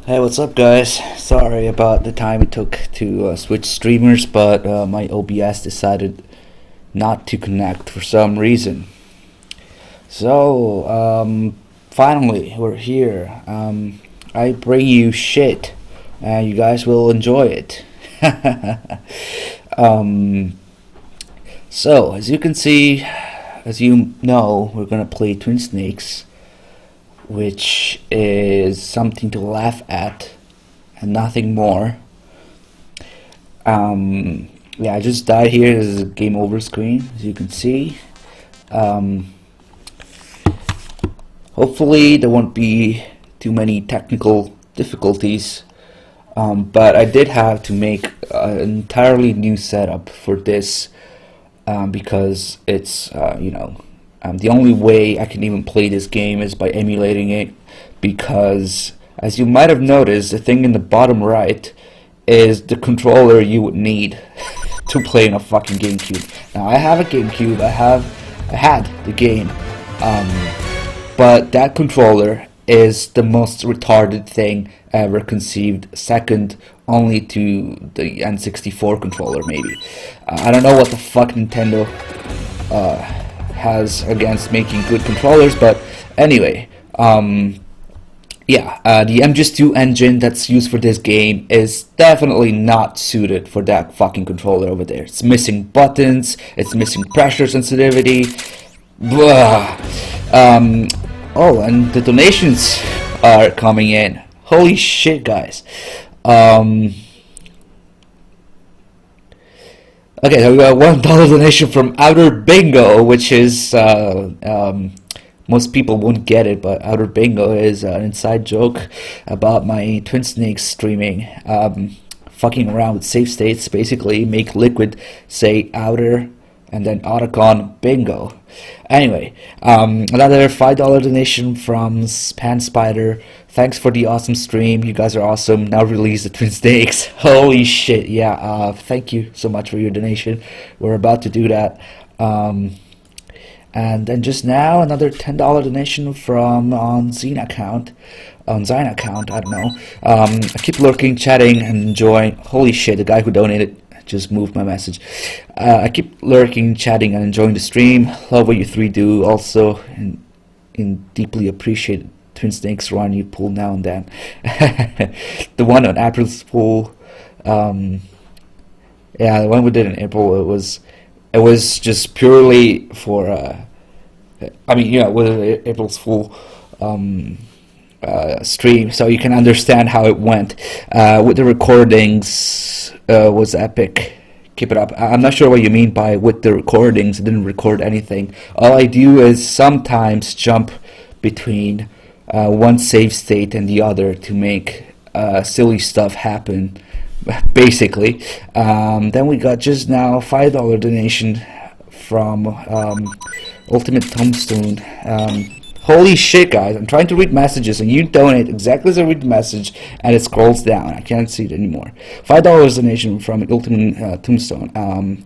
Hey, what's up, guys? Sorry about the time it took to switch streamers, but my OBS decided not to connect for some reason. So, finally, we're here. I bring you shit, and you guys will enjoy it. um, so, as you can see, as you know, we're gonna play Twin Snakes, which is something to laugh at and nothing more. Yeah, I just died here. This is a game over screen, as you can see. Hopefully there won't be too many technical difficulties, but I did have to make an entirely new setup for this because it's the only way I can even play this game is by emulating it, because as you might have noticed, the thing in the bottom right is the controller you would need to play in a fucking GameCube. Now I have a GameCube, I had the game, but that controller is the most retarded thing ever conceived, second only to the N64 controller maybe. I don't know what the fuck Nintendo has against making good controllers, but anyway, the MGS2 engine that's used for this game is definitely not suited for that fucking controller over there. It's missing buttons, it's missing pressure sensitivity, blah. Oh, and the donations are coming in. Holy shit, guys. Okay, so we got $1 donation from Outer Bingo, which is, most people won't get it, but Outer Bingo is an inside joke about my Twin Snakes streaming. Fucking around with save states, basically make Liquid say Outer and then Otacon Bingo. Anyway, another $5 donation from Pan Spider. Thanks for the awesome stream. You guys are awesome. Now release the Twin Snakes. Holy shit, yeah. Thank you so much for your donation. We're about to do that. And then just now, another $10 donation from on Zine account, I don't know. I keep lurking, chatting, and enjoying. Holy shit, the guy who donated just moved my message. I keep lurking, chatting, and enjoying the stream. Love what you three do. Also, and deeply appreciate Twin Snakes run you pull now and then. The one on April's Fool. The one we did in April. It was just purely for. With April's Fool stream, so you can understand how it went. With the recordings, was epic. Keep it up. I'm not sure what you mean by with the recordings. I didn't record anything. All I do is sometimes jump between one save state and the other to make silly stuff happen, basically. Then we got just now $5 donation from Ultimate Tombstone. Holy shit, guys, I'm trying to read messages and you donate exactly as I read the message and it scrolls down. I can't see it anymore. $5 donation from Ultimate Tombstone.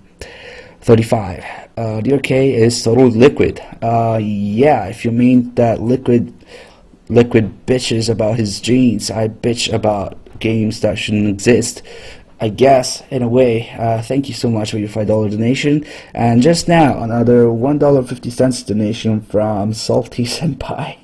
35. DRK is totally Liquid. Yeah, if you mean that Liquid bitches about his genes, I bitch about games that shouldn't exist, I guess, in a way. Thank you so much for your $5 donation. And just now, another $1.50 donation from Salty Senpai.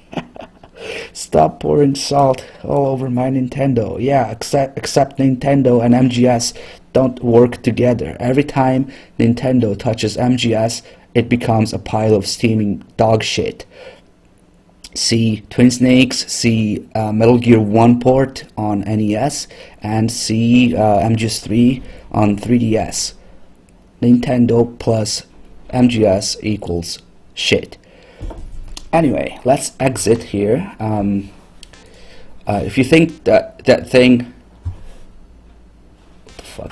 Stop pouring salt all over my Nintendo. Yeah, except Nintendo and MGS don't work together. Every time Nintendo touches MGS, it becomes a pile of steaming dog shit. See Twin Snakes, see Metal Gear 1 port on NES, and see MGS3 on 3DS. Nintendo plus MGS equals shit. Anyway, let's exit here. If you think that thing... What the fuck?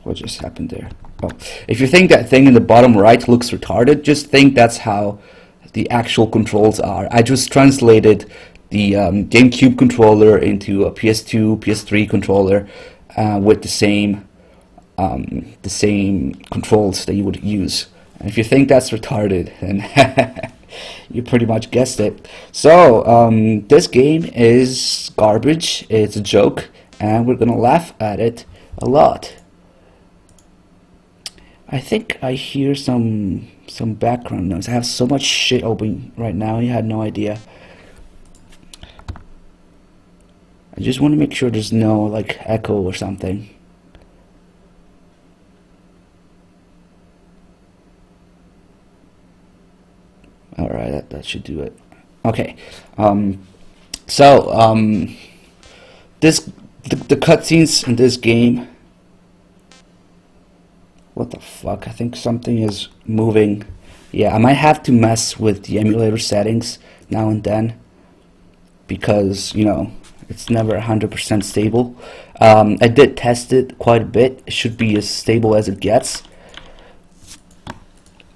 What just happened there? Oh, if you think that thing in the bottom right looks retarded, just think that's how the actual controls are. I just translated the GameCube controller into a PS2, PS3 controller with the same controls that you would use. And if you think that's retarded, then You pretty much guessed it. So, this game is garbage. It's a joke, and we're gonna laugh at it a lot. I think I hear some background noise. I have so much shit open right now. You had no idea. I just want to make sure there's no like echo or something. Alright, that should do it. Okay. The cutscenes in this game. What the fuck? I think something is moving. Yeah, I might have to mess with the emulator settings now and then, because, you know, it's never 100% stable. I did test it quite a bit. It should be as stable as it gets.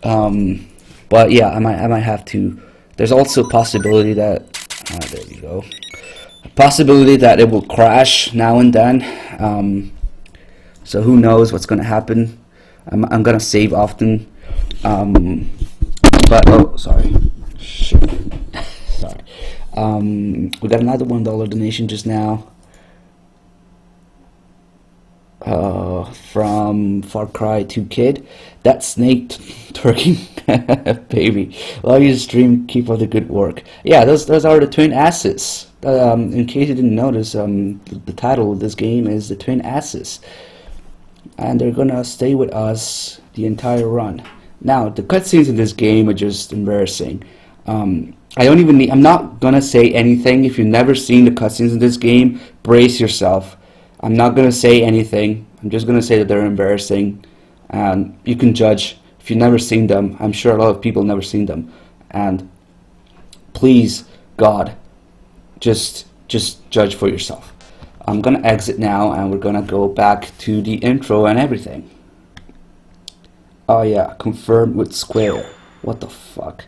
But yeah, I might have to. There's also a possibility that there you go. A possibility that it will crash now and then. So who knows what's gonna happen? I'm gonna save often. But oh, sorry. Shit. Sorry. We got another $1 donation just now. From Far Cry 2 Kid. That snake twerking baby. Love your stream, keep up the good work. Yeah, those are the twin asses. In case you didn't notice, the title of this game is the Twin Asses, and they're gonna stay with us the entire run. Now, the cutscenes in this game are just embarrassing. I'm not gonna say anything. If you've never seen the cutscenes in this game, brace yourself. I'm not gonna say anything. I'm just gonna say that they're embarrassing, and you can judge if you've never seen them. I'm sure a lot of people have never seen them, and please, God, just judge for yourself. I'm gonna exit now, and we're gonna go back to the intro and everything. Oh yeah, confirm with Square. What the fuck?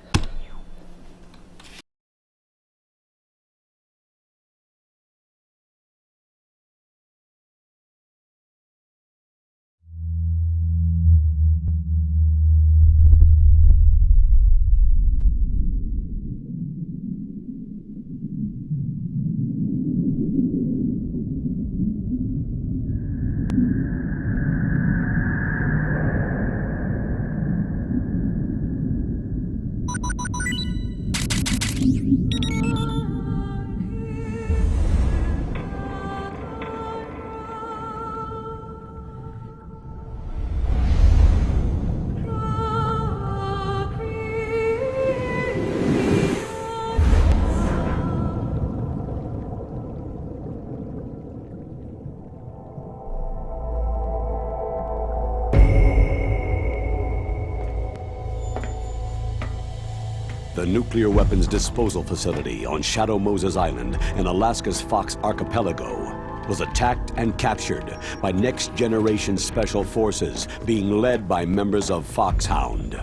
The nuclear weapons disposal facility on Shadow Moses Island in Alaska's Fox Archipelago was attacked and captured by next-generation special forces being led by members of Foxhound.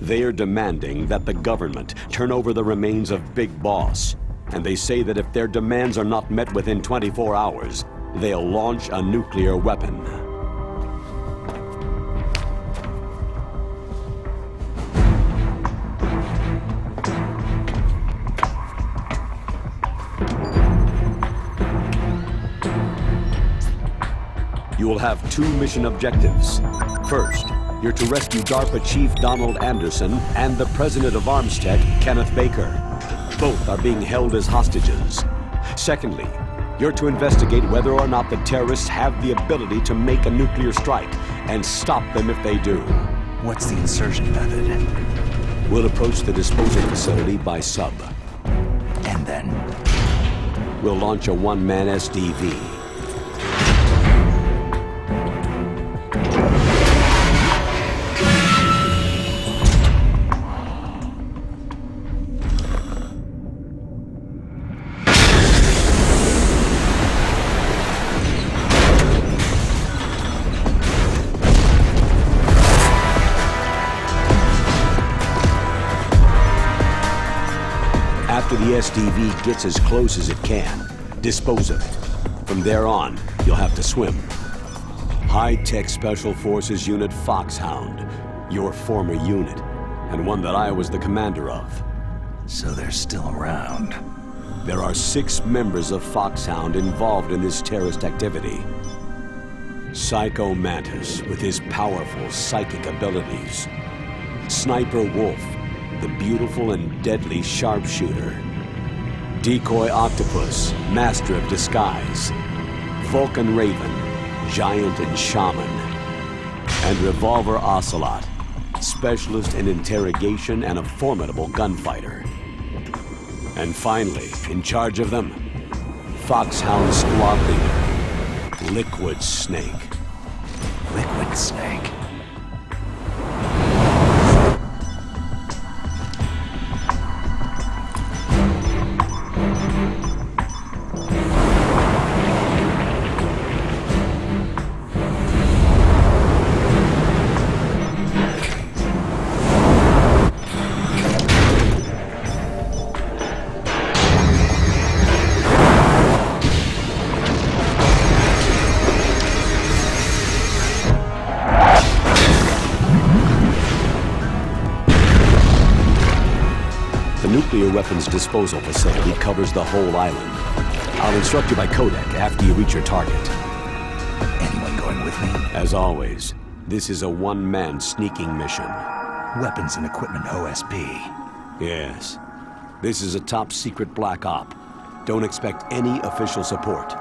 They are demanding that the government turn over the remains of Big Boss, and they say that if their demands are not met within 24 hours, they'll launch a nuclear weapon. You will have two mission objectives. First, you're to rescue DARPA Chief Donald Anderson and the President of Armstech, Kenneth Baker. Both are being held as hostages. Secondly, you're to investigate whether or not the terrorists have the ability to make a nuclear strike and stop them if they do. What's the insertion method? We'll approach the disposal facility by sub. And then? We'll launch a one-man SDV. After the SDV gets as close as it can, dispose of it. From there on, you'll have to swim. High-Tech Special Forces Unit Foxhound, your former unit, and one that I was the commander of. So they're still around. There are 6 members of Foxhound involved in this terrorist activity. Psycho Mantis, with his powerful psychic abilities. Sniper Wolf, the beautiful and deadly sharpshooter. Decoy Octopus, master of disguise. Vulcan Raven, giant and shaman. And Revolver Ocelot, specialist in interrogation and a formidable gunfighter. And finally, in charge of them, Foxhound squad leader, Liquid Snake. Liquid Snake. The nuclear weapons disposal facility covers the whole island. I'll instruct you by codec after you reach your target. Anyone going with me? As always, this is a one-man sneaking mission. Weapons and equipment OSP. Yes. This is a top-secret black op. Don't expect any official support.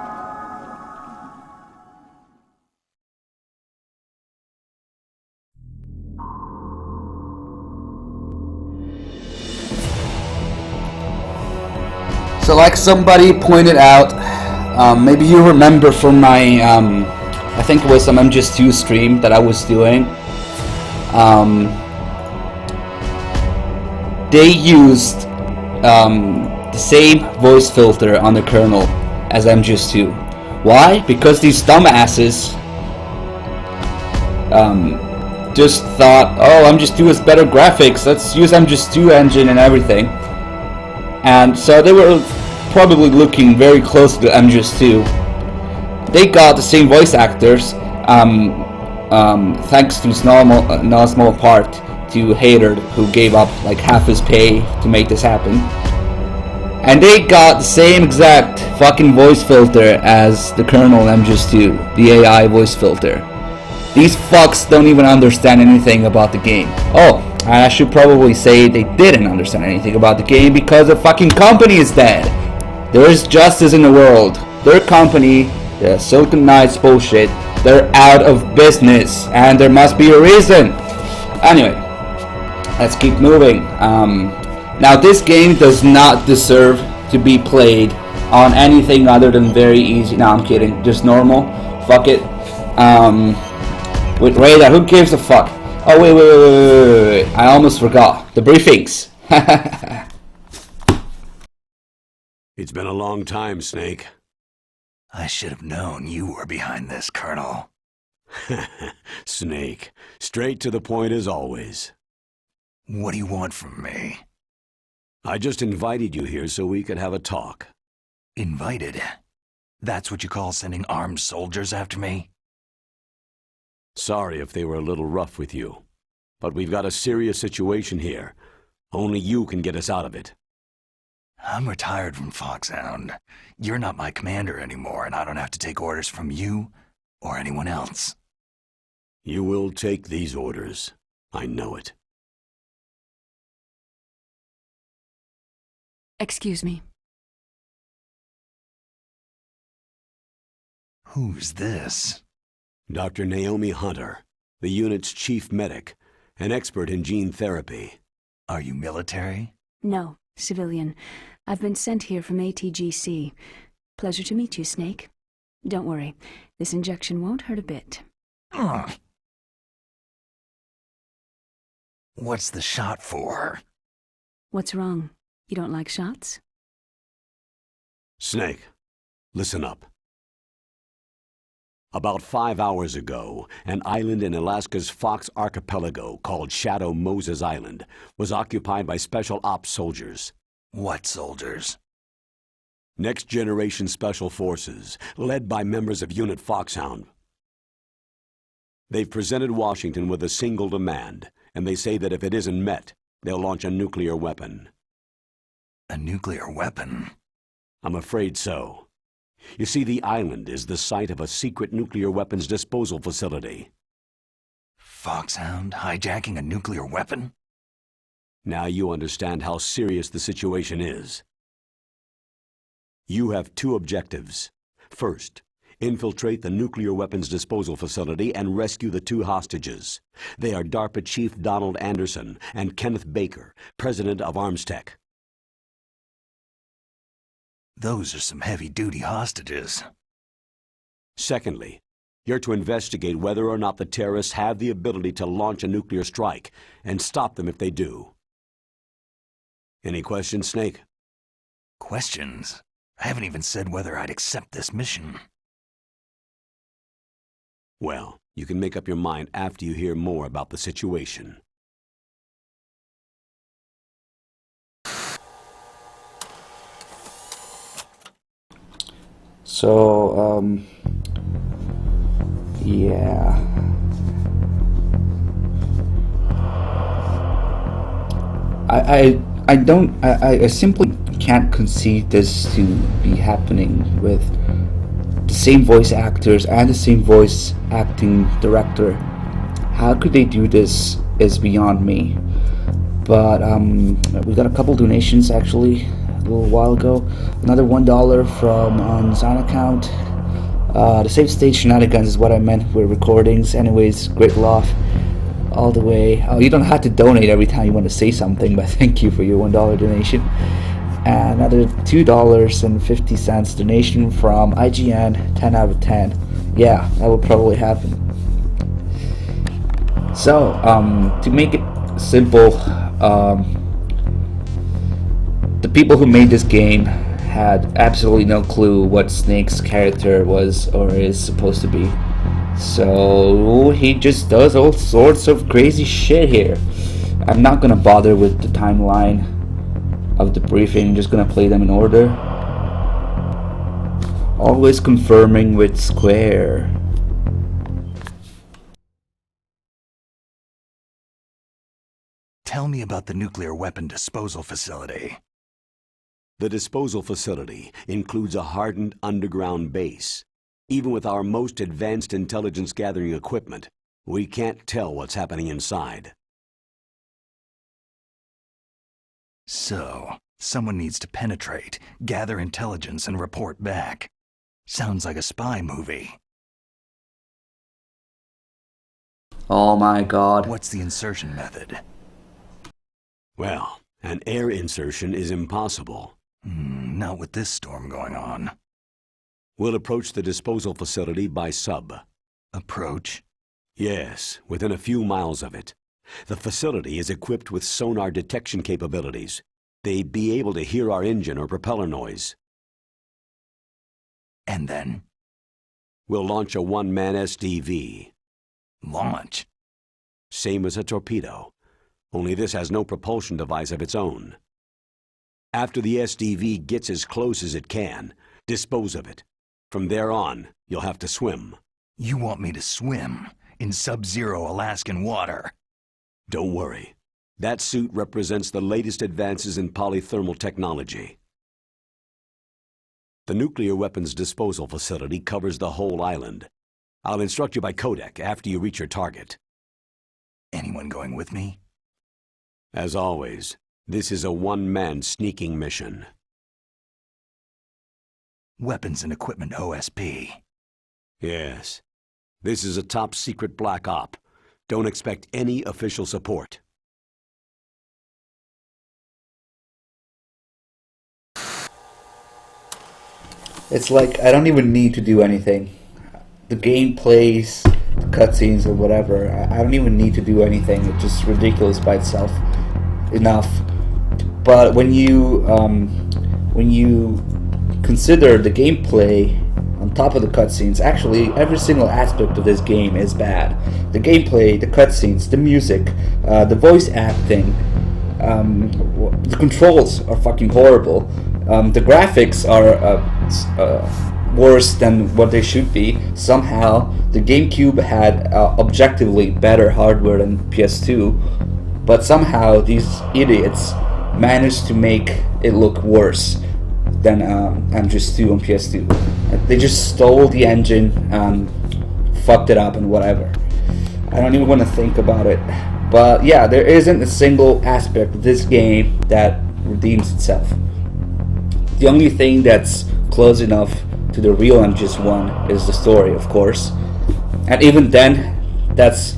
So like somebody pointed out, maybe you remember from my, I think it was some MGS2 stream that I was doing, they used the same voice filter on the kernel as MGS2. Why? Because these dumbasses just thought, oh, MGS2 has better graphics, let's use MGS2 engine and everything. And so they were probably looking very close to MGS2. They got the same voice actors, thanks to not a small part to Hater, who gave up like half his pay to make this happen. And they got the same exact fucking voice filter as the kernel in MGS2, the AI voice filter. These fucks don't even understand anything about the game. Oh, I should probably say they didn't understand anything about the game because the fucking company is dead. There is justice in the world. Their company, the Silicon Knights bullshit, they're out of business and there must be a reason. Anyway, let's keep moving. Now this game does not deserve to be played on anything other than very easy. No, I'm kidding. Just normal. Fuck it. With radar, who gives a fuck? Oh, wait. I almost forgot. The briefings. It's been a long time, Snake. I should have known you were behind this, Colonel. Snake, straight to the point as always. What do you want from me? I just invited you here so we could have a talk. Invited? That's what you call sending armed soldiers after me? Sorry if they were a little rough with you, but we've got a serious situation here. Only you can get us out of it. I'm retired from Foxhound. You're not my commander anymore, and I don't have to take orders from you or anyone else. You will take these orders. I know it. Excuse me. Who's this? Dr. Naomi Hunter, the unit's chief medic, an expert in gene therapy. Are you military? No, civilian. I've been sent here from ATGC. Pleasure to meet you, Snake. Don't worry, this injection won't hurt a bit. What's the shot for? What's wrong? You don't like shots? Snake, listen up. About 5 hours ago, an island in Alaska's Fox Archipelago called Shadow Moses Island was occupied by Special Ops soldiers. What soldiers? Next Generation Special Forces, led by members of Unit Foxhound. They've presented Washington with a single demand, and they say that if it isn't met, they'll launch a nuclear weapon. A nuclear weapon? I'm afraid so. You see, the island is the site of a secret nuclear weapons disposal facility. Foxhound hijacking a nuclear weapon? Now you understand how serious the situation is. You have two objectives. First, infiltrate the nuclear weapons disposal facility and rescue the two hostages. They are DARPA Chief Donald Anderson and Kenneth Baker, President of ArmsTech. Those are some heavy-duty hostages. Secondly, you're to investigate whether or not the terrorists have the ability to launch a nuclear strike and stop them if they do. Any questions, Snake? Questions? I haven't even said whether I'd accept this mission. Well, you can make up your mind after you hear more about the situation. So, yeah. I simply can't conceive this to be happening with the same voice actors and the same voice acting director. How could they do this is beyond me. But we got a couple donations actually a little while ago. Another $1 from on Zine account. The save state shenanigans is what I meant with recordings. Anyways, great love all the way. Oh, you don't have to donate every time you want to say something, but thank you for your $1 donation. And another $2.50 donation from IGN, 10 out of 10. Yeah, that will probably happen. So, to make it simple, the people who made this game had absolutely no clue what Snake's character was or is supposed to be. So he just does all sorts of crazy shit here. I'm not gonna bother with the timeline of the briefing, I'm just gonna play them in order. Always confirming with Square. Tell me about the nuclear weapon disposal facility. The disposal facility includes a hardened underground base. Even with our most advanced intelligence gathering equipment, we can't tell what's happening inside. So, someone needs to penetrate, gather intelligence, and report back. Sounds like a spy movie. Oh my god. What's the insertion method? Well, an air insertion is impossible. Not with this storm going on. We'll approach the disposal facility by sub. Approach? Yes, within a few miles of it. The facility is equipped with sonar detection capabilities. They'd be able to hear our engine or propeller noise. And then? We'll launch a one-man SDV. Launch? Same as a torpedo, only this has no propulsion device of its own. After the SDV gets as close as it can, dispose of it. From there on, you'll have to swim. You want me to swim in sub-zero Alaskan water? Don't worry. That suit represents the latest advances in polythermal technology. The nuclear weapons disposal facility covers the whole island. I'll instruct you by codec after you reach your target. Anyone going with me? As always, this is a one-man sneaking mission. Weapons and equipment OSP. Yes. This is a top-secret black op. Don't expect any official support. It's like I don't even need to do anything. The game plays, the cutscenes or whatever. I don't even need to do anything. It's just ridiculous by itself. Enough. But when you consider the gameplay on top of the cutscenes, actually every single aspect of this game is bad. The gameplay, the cutscenes, the music, the voice acting, the controls are fucking horrible. The graphics are worse than what they should be. Somehow, the GameCube had objectively better hardware than PS2, but somehow these idiots managed to make it look worse than MGS2 on PS2. They just stole the engine, fucked it up, and whatever. I don't even want to think about it. But yeah, there isn't a single aspect of this game that redeems itself. The only thing that's close enough to the real MGS1 is the story, of course. And even then, that's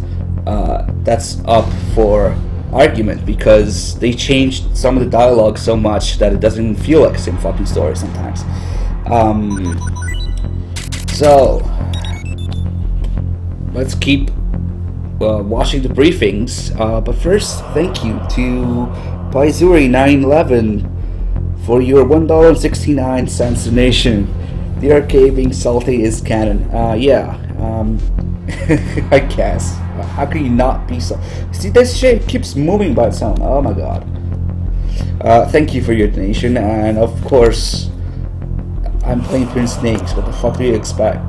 up for argument, because they changed some of the dialogue so much that it doesn't even feel like the same fucking story sometimes. So let's keep watching the briefings. But first, thank you to Paizuri911 for your $1.69 donation. DRK being salty is canon. I guess. How can you not be so? See, this shit keeps moving by its own. Oh my god. Thank you for your donation, and of course, I'm playing Twin Snakes. What the fuck do you expect?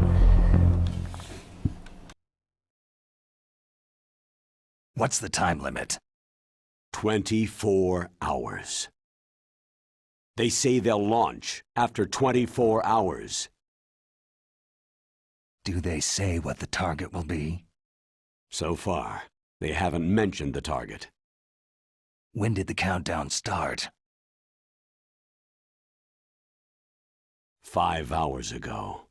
What's the time limit? 24 hours. They say they'll launch after 24 hours. Do they say what the target will be? So far, they haven't mentioned the target. When did the countdown start? 5 hours ago.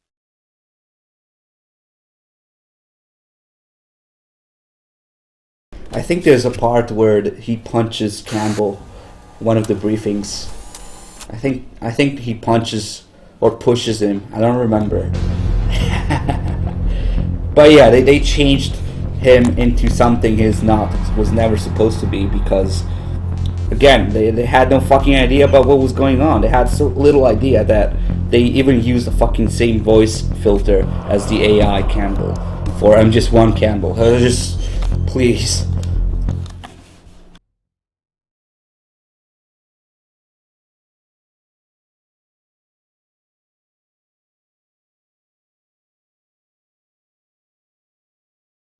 I think there's a part where he punches Campbell, one of the briefings. I think he punches or pushes him. I don't remember. But yeah, they changed him into something he's not, was never supposed to be, because again, they had no fucking idea about what was going on. They had so little idea that they even used the fucking same voice filter as the AI Campbell for MGS1 Campbell. Just please.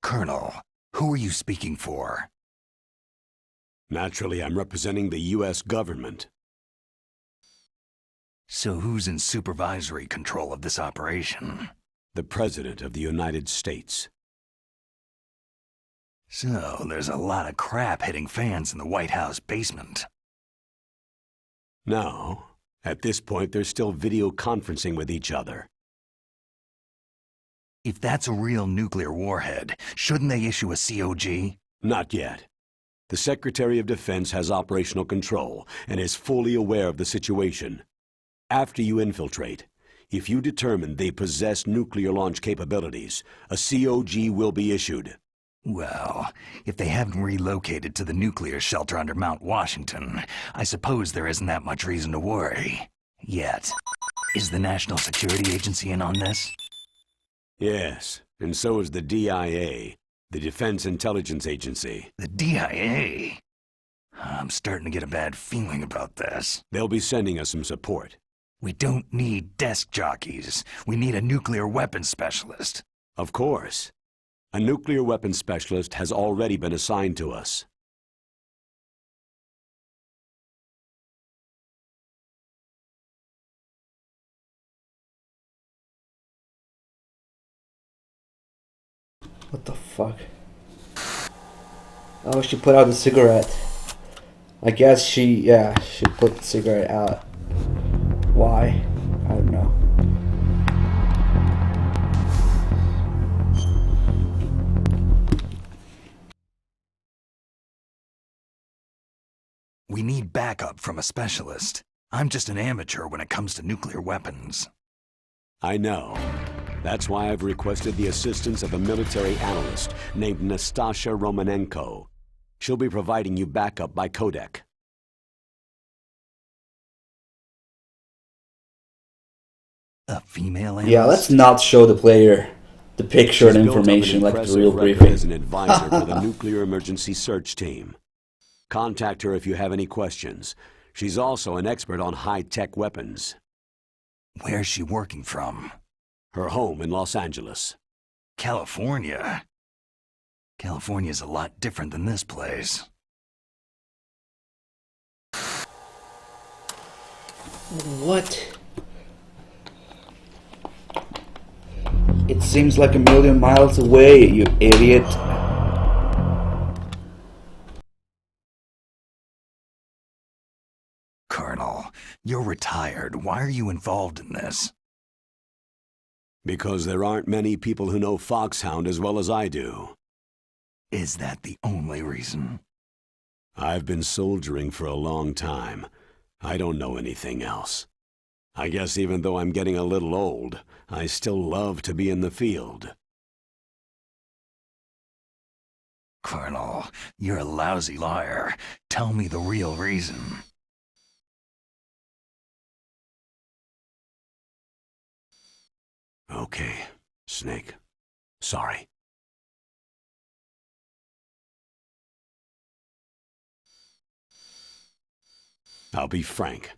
Colonel, who are you speaking for? Naturally, I'm representing the U.S. government. So who's in supervisory control of this operation? The President of the United States. So there's a lot of crap hitting fans in the White House basement. No, at this point they're still video conferencing with each other. If that's a real nuclear warhead, shouldn't they issue a COG? Not yet. The Secretary of Defense has operational control and is fully aware of the situation. After you infiltrate, if you determine they possess nuclear launch capabilities, a COG will be issued. Well, if they haven't relocated to the nuclear shelter under Mount Washington, I suppose there isn't that much reason to worry. Yet. Is the National Security Agency in on this? Yes, and so is the DIA, the Defense Intelligence Agency. The DIA? I'm starting to get a bad feeling about this. They'll be sending us some support. We don't need desk jockeys. We need a nuclear weapons specialist. Of course. A nuclear weapons specialist has already been assigned to us. What the fuck? Oh, she put out the cigarette. I guess she put the cigarette out. Why? I don't know. We need backup from a specialist. I'm just an amateur when it comes to nuclear weapons. I know. That's why I've requested the assistance of a military analyst named Nastasha Romanenko. She'll be providing you backup by codec. A female analyst? Yeah, let's not show the player the picture and information like the real briefing. As an advisor for the Nuclear Emergency Search Team. Contact her if you have any questions. She's also an expert on high-tech weapons. Where's she working from? Her home in Los Angeles. California? California's a lot different than this place. What? It seems like a million miles away, you idiot. Colonel, you're retired. Why are you involved in this? Because there aren't many people who know Foxhound as well as I do. Is that the only reason? I've been soldiering for a long time. I don't know anything else. I guess even though I'm getting a little old, I still love to be in the field. Colonel, you're a lousy liar. Tell me the real reason. Okay, Snake. Sorry. I'll be frank.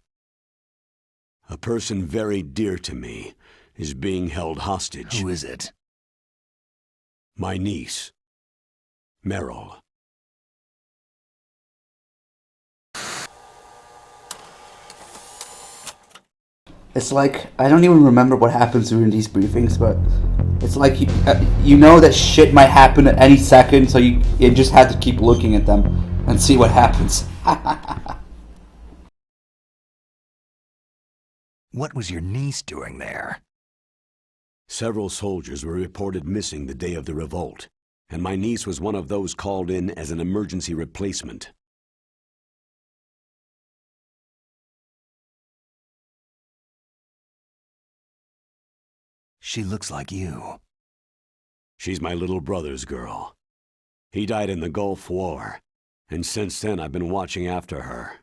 A person very dear to me is being held hostage. Who is it? My niece, Meryl. It's like, I don't even remember what happens during these briefings, but it's like you know that shit might happen at any second, so you just had to keep looking at them and see what happens. What was your niece doing there? Several soldiers were reported missing the day of the revolt, and my niece was one of those called in as an emergency replacement. She looks like you. She's my little brother's girl. He died in the Gulf War, and since then I've been watching after her.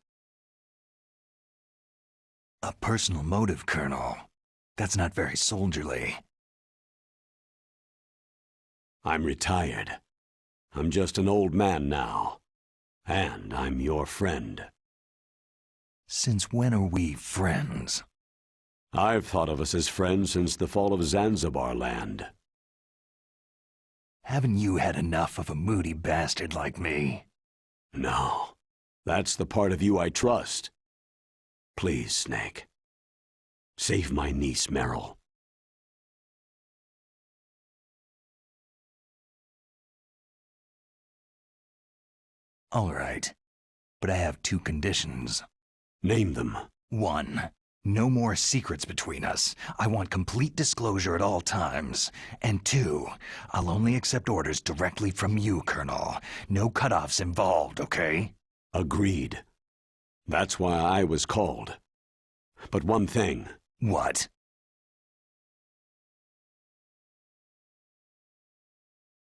A personal motive, Colonel. That's not very soldierly. I'm retired. I'm just an old man now. And I'm your friend. Since when are we friends? I've thought of us as friends since the fall of Zanzibar land. Haven't you had enough of a moody bastard like me? No. That's the part of you I trust. Please, Snake. Save my niece, Meryl. All right. But I have two conditions. Name them. 1. No more secrets between us. I want complete disclosure at all times. And 2, I'll only accept orders directly from you, Colonel. No cutoffs involved, okay? Agreed. That's why I was called. But one thing. What?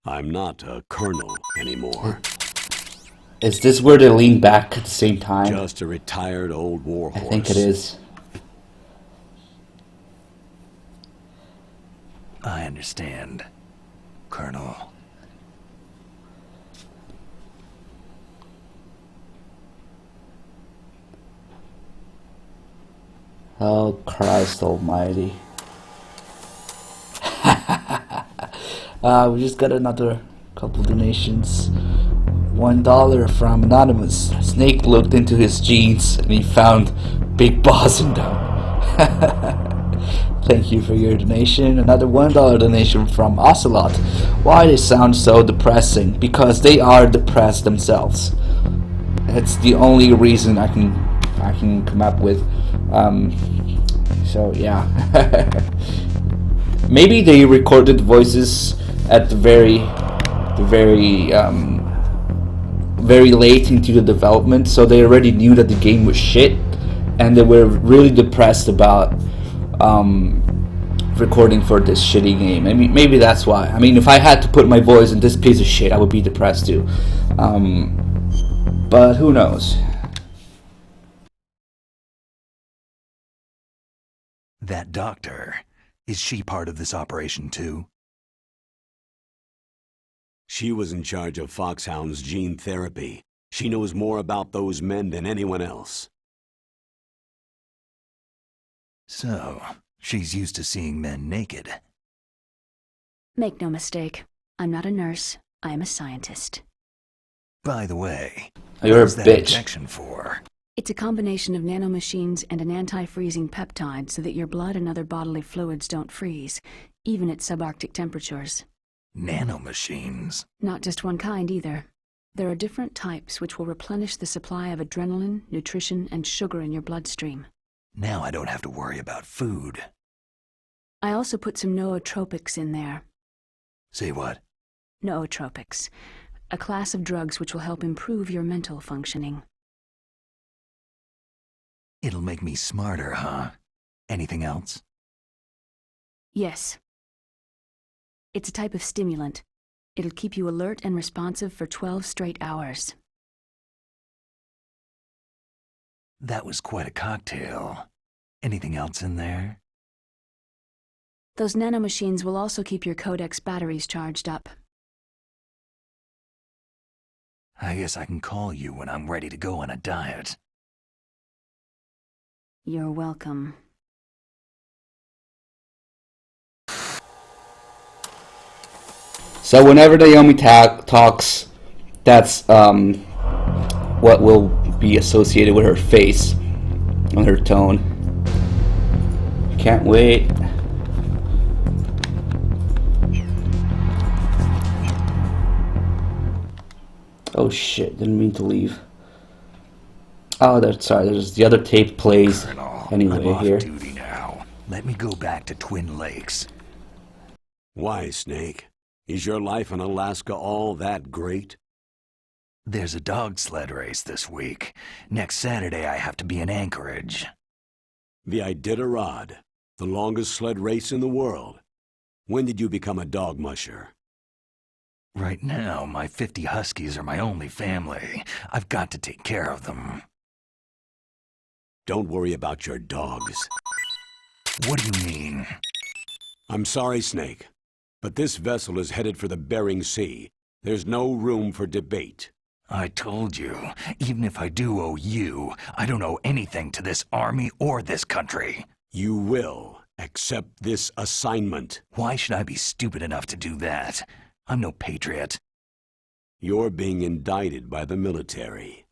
I'm not a colonel anymore. Is this where they lean back at the same time? Just a retired old warhorse. I think it is. I understand, Colonel. Oh, Christ almighty. We just got another couple donations. $1 from Anonymous. Snake looked into his jeans and he found Big Boss in them. Thank you for your donation. Another $1 donation from Ocelot. Why they sound so depressing? Because they are depressed themselves. It's the only reason I can come up with. So yeah. Maybe they recorded voices at the very late into the development, so they already knew that the game was shit, and they were really depressed about recording for this shitty game. I mean, maybe that's why. I mean, if I had to put my voice in this piece of shit, I would be depressed too. But who knows? That doctor, is she part of this operation too? She was in charge of Foxhound's gene therapy. She knows more about those men than anyone else. So, She's used to seeing men naked. Make no mistake, I'm not a nurse, I am a scientist. By the way, You're a what's that bitch. injection for? It's a combination of nanomachines and an anti-freezing peptide so that your blood and other bodily fluids don't freeze, even at subarctic temperatures. Nanomachines? Not just one kind either. There are different types which will replenish the supply of adrenaline, nutrition, and sugar in your bloodstream. Now I don't have to worry about food. I also put some nootropics in there. Say what? Nootropics, a class of drugs which will help improve your mental functioning. It'll make me smarter, huh? Anything else? Yes. It's a type of stimulant. It'll keep you alert and responsive for 12 straight hours. That was quite a cocktail. Anything else in there? Those nanomachines will also keep your Codex batteries charged up. I guess I can call you when I'm ready to go on a diet. You're welcome. So whenever Naomi talks, that's what will be associated with her face and her tone. Can't wait. Oh shit, didn't mean to leave. Oh, that's sorry, there's the other tape plays Colonel, anyway I'm off here. duty now. Let me go back to Twin Lakes. Why, Snake? Is your life in Alaska all that great? There's a dog sled race this week. Next Saturday I have to be in Anchorage. The Iditarod, the longest sled race in the world. When did you become a dog musher? Right now, my 50 huskies are my only family. I've got to take care of them. Don't worry about your dogs. What do you mean? I'm sorry, Snake, but this vessel is headed for the Bering Sea. There's no room for debate. I told you, even if I do owe you, I don't owe anything to this army or this country. You will accept this assignment. Why should I be stupid enough to do that? I'm no patriot. You're being indicted by the military.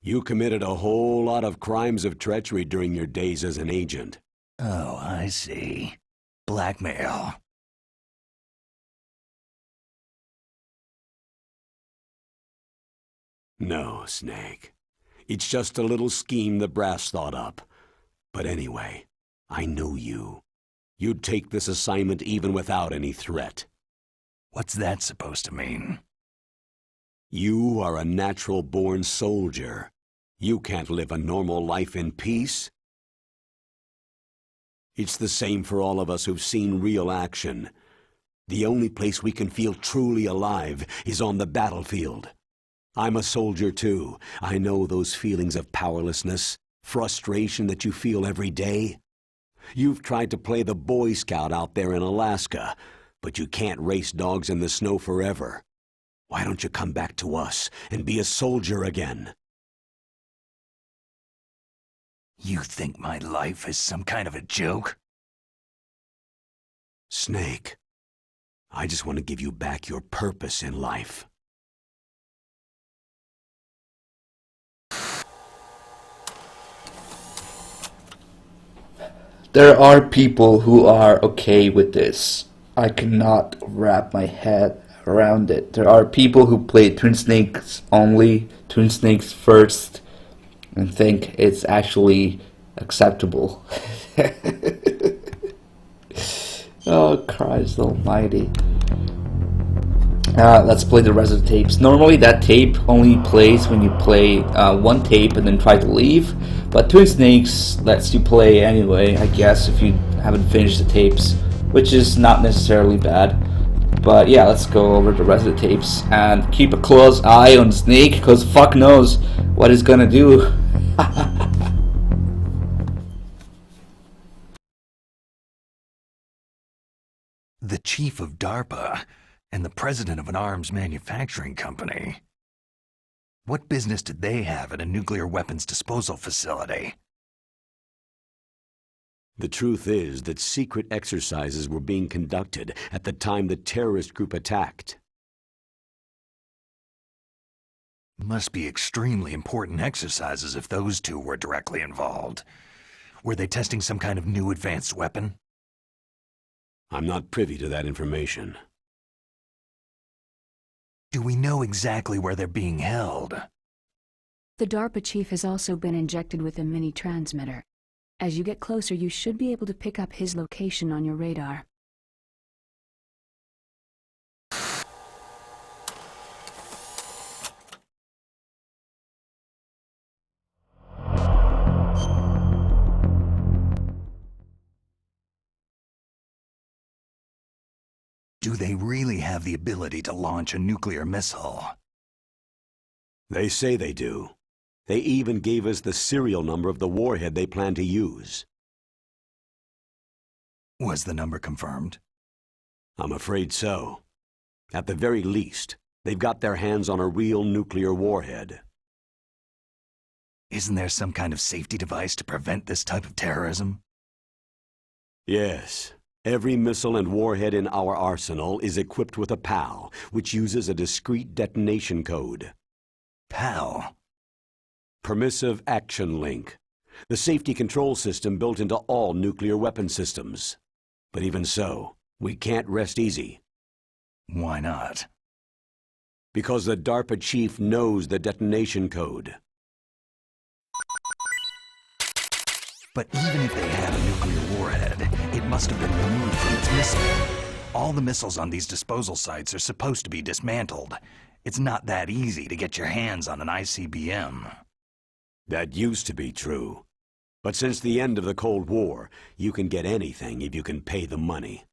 You committed a whole lot of crimes of treachery during your days as an agent. Oh, I see. Blackmail. No, Snake. It's just a little scheme the brass thought up. But anyway, I know you. You'd take this assignment even without any threat. What's that supposed to mean? You are a natural-born soldier. You can't live a normal life in peace. It's the same for all of us who've seen real action. The only place we can feel truly alive is on the battlefield. I'm a soldier too. I know those feelings of powerlessness, frustration that you feel every day. You've tried to play the Boy Scout out there in Alaska, but you can't race dogs in the snow forever. Why don't you come back to us and be a soldier again? You think my life is some kind of a joke? Snake, I just want to give you back your purpose in life. There are people who are okay with this. I cannot wrap my head around it. There are people who play Twin Snakes only, Twin Snakes first, and think it's actually acceptable. Oh, Christ almighty. Let's play the rest of the tapes. Normally that tape only plays when you play one tape and then try to leave, but Twin Snakes lets you play anyway, I guess, if you haven't finished the tapes, which is not necessarily bad. But yeah, let's go over the rest of the tapes and keep a close eye on Snake, because fuck knows what he's gonna do. The chief of DARPA and the president of an arms manufacturing company. What business did they have at a nuclear weapons disposal facility? The truth is that secret exercises were being conducted at the time the terrorist group attacked. Must be extremely important exercises if those two were directly involved. Were they testing some kind of new advanced weapon? I'm not privy to that information. Do we know exactly where they're being held? The DARPA chief has also been injected with a mini-transmitter. As you get closer, you should be able to pick up his location on your radar. Do they really have the ability to launch a nuclear missile? They say they do. They even gave us the serial number of the warhead they plan to use. Was the number confirmed? I'm afraid so. At the very least, they've got their hands on a real nuclear warhead. Isn't there some kind of safety device to prevent this type of terrorism? Yes. Every missile and warhead in our arsenal is equipped with a PAL, which uses a discrete detonation code. PAL? Permissive Action Link. The safety control system built into all nuclear weapon systems. But even so, we can't rest easy. Why not? Because the DARPA chief knows the detonation code. But even if they had a nuclear warhead, it must have been removed from its missile. All the missiles on these disposal sites are supposed to be dismantled. It's not that easy to get your hands on an ICBM. That used to be true. But since the end of the Cold War, you can get anything if you can pay the money.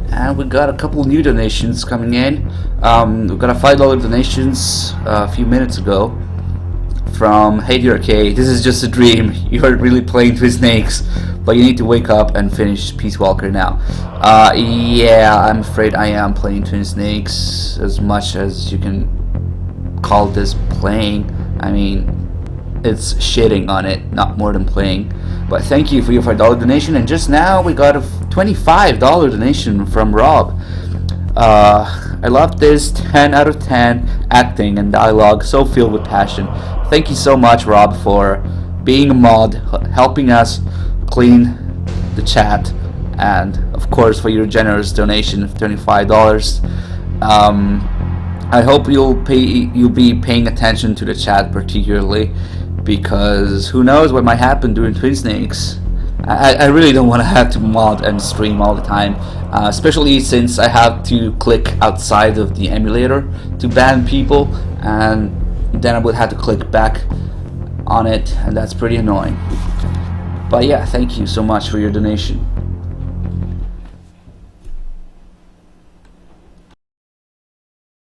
And we got a couple new donations coming in. We got a $5 donations a few minutes ago from Hey DRK. This is just a dream. You are really playing Twin Snakes, but you need to wake up and finish Peace Walker now. Yeah, I'm afraid I am playing Twin Snakes as much as you can call this playing. I mean, it's shitting on it, not more than playing. But thank you for your $5 donation. And just now we got a $25 donation from Rob. I love this 10 out of 10 acting and dialogue, so filled with passion. Thank you so much, Rob, for being a mod, helping us clean the chat, and of course for your generous donation of $25. I hope you'll be paying attention to the chat particularly, because who knows what might happen during Twin Snakes. I really don't want to have to mod and stream all the time, especially since I have to click outside of the emulator to ban people, and then I would have to click back on it, and that's pretty annoying. But yeah, thank you so much for your donation.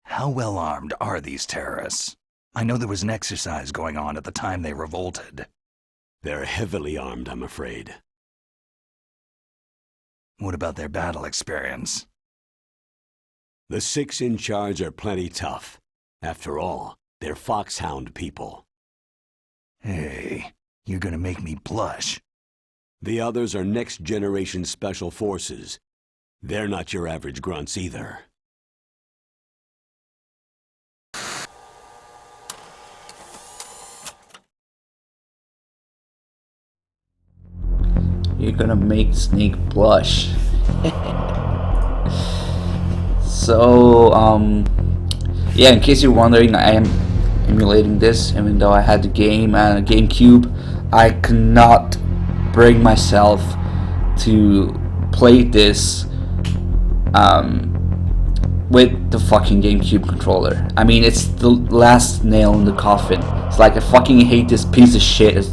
How well armed are these terrorists? I know there was an exercise going on at the time they revolted. They're heavily armed, I'm afraid. What about their battle experience? The 6 in charge are plenty tough. After all, they're Foxhound people. Hey, you're gonna make me blush. The others are next-generation special forces. They're not your average grunts either. You're gonna make Snake blush. So, yeah, in case you're wondering, I am emulating this, even though I had the game and a GameCube. I cannot bring myself to play this with the fucking GameCube controller. I mean, it's the last nail in the coffin. It's like I fucking hate this piece of shit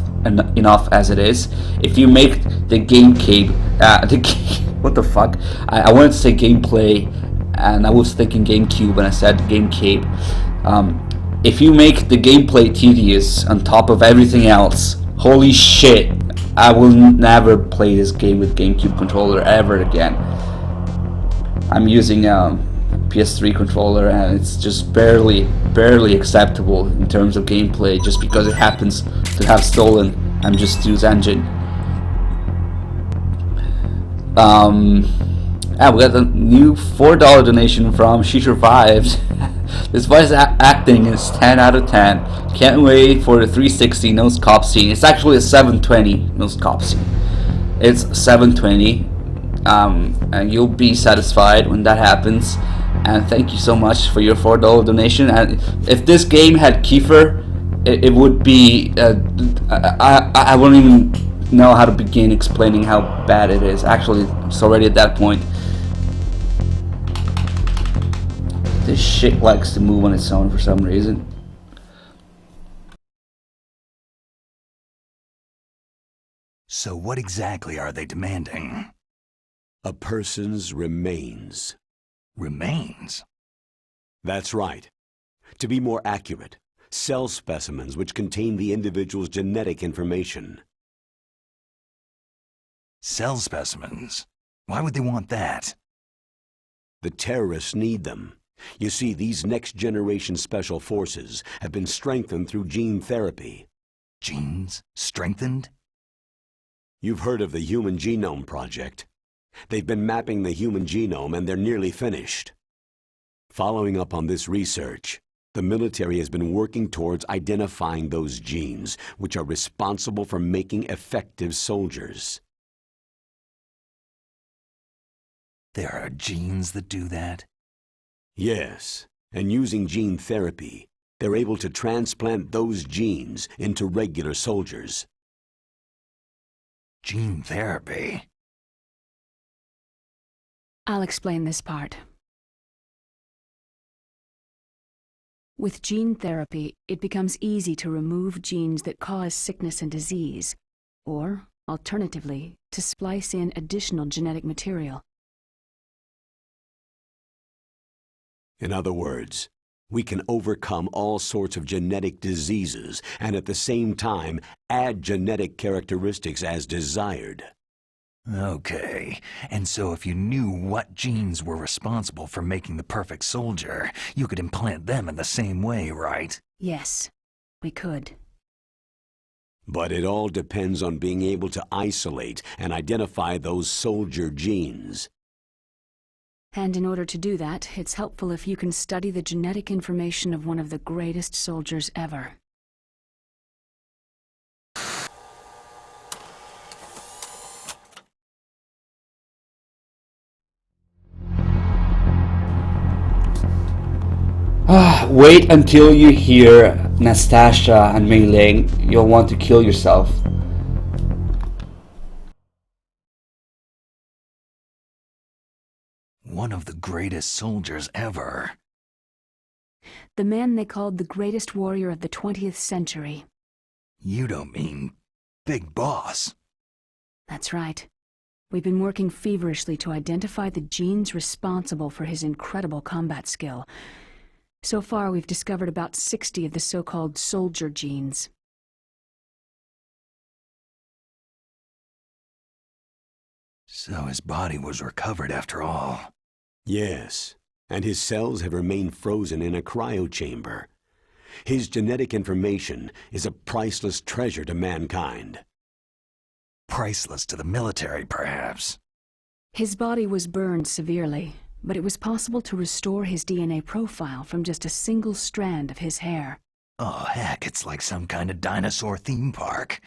enough as it is. If you make the GameCube, what the fuck? I wanted to say gameplay, and I was thinking GameCube when I said GameCube. If you make the gameplay tedious on top of everything else, holy shit, I will never play this game with GameCube controller ever again. I'm using PS3 controller, and it's just barely acceptable in terms of gameplay, just because it happens to have stolen MGS2's engine. And we got a new $4 donation from She Survived. This voice acting is 10 out of 10. Can't wait for the 360 nose cop scene. It's actually a 720 nose cop scene. It's 720. And you'll be satisfied when that happens. And thank you so much for your $4 donation. And if this game had Kiefer, it would be. I wouldn't even know how to begin explaining how bad it is. Actually, it's already at that point. This shit likes to move on its own for some reason. So what exactly are they demanding? A person's remains. Remains? That's right. To be more accurate, cell specimens which contain the individual's genetic information. Cell specimens? Why would they want that? The terrorists need them. You see, these next-generation special forces have been strengthened through gene therapy. Genes? Strengthened? You've heard of the Human Genome Project. They've been mapping the human genome and they're nearly finished. Following up on this research, the military has been working towards identifying those genes which are responsible for making effective soldiers. There are genes that do that? Yes, and using gene therapy, they're able to transplant those genes into regular soldiers. Gene therapy? I'll explain this part. With gene therapy, it becomes easy to remove genes that cause sickness and disease, or, alternatively, to splice in additional genetic material. In other words, we can overcome all sorts of genetic diseases and at the same time add genetic characteristics as desired. Okay, and so if you knew what genes were responsible for making the perfect soldier, you could implant them in the same way, right? Yes, we could. But it all depends on being able to isolate and identify those soldier genes. And in order to do that, it's helpful if you can study the genetic information of one of the greatest soldiers ever. Wait until you hear Nastasia and Mei Ling. You'll want to kill yourself. One of the greatest soldiers ever. The man they called the greatest warrior of the 20th century. You don't mean Big Boss? That's right. We've been working feverishly to identify the genes responsible for his incredible combat skill. So far, we've discovered about 60 of the so-called soldier genes. So his body was recovered after all. Yes, and his cells have remained frozen in a cryochamber. His genetic information is a priceless treasure to mankind. Priceless to the military, perhaps. His body was burned severely, but it was possible to restore his DNA profile from just a single strand of his hair. Oh, heck, it's like some kind of dinosaur theme park.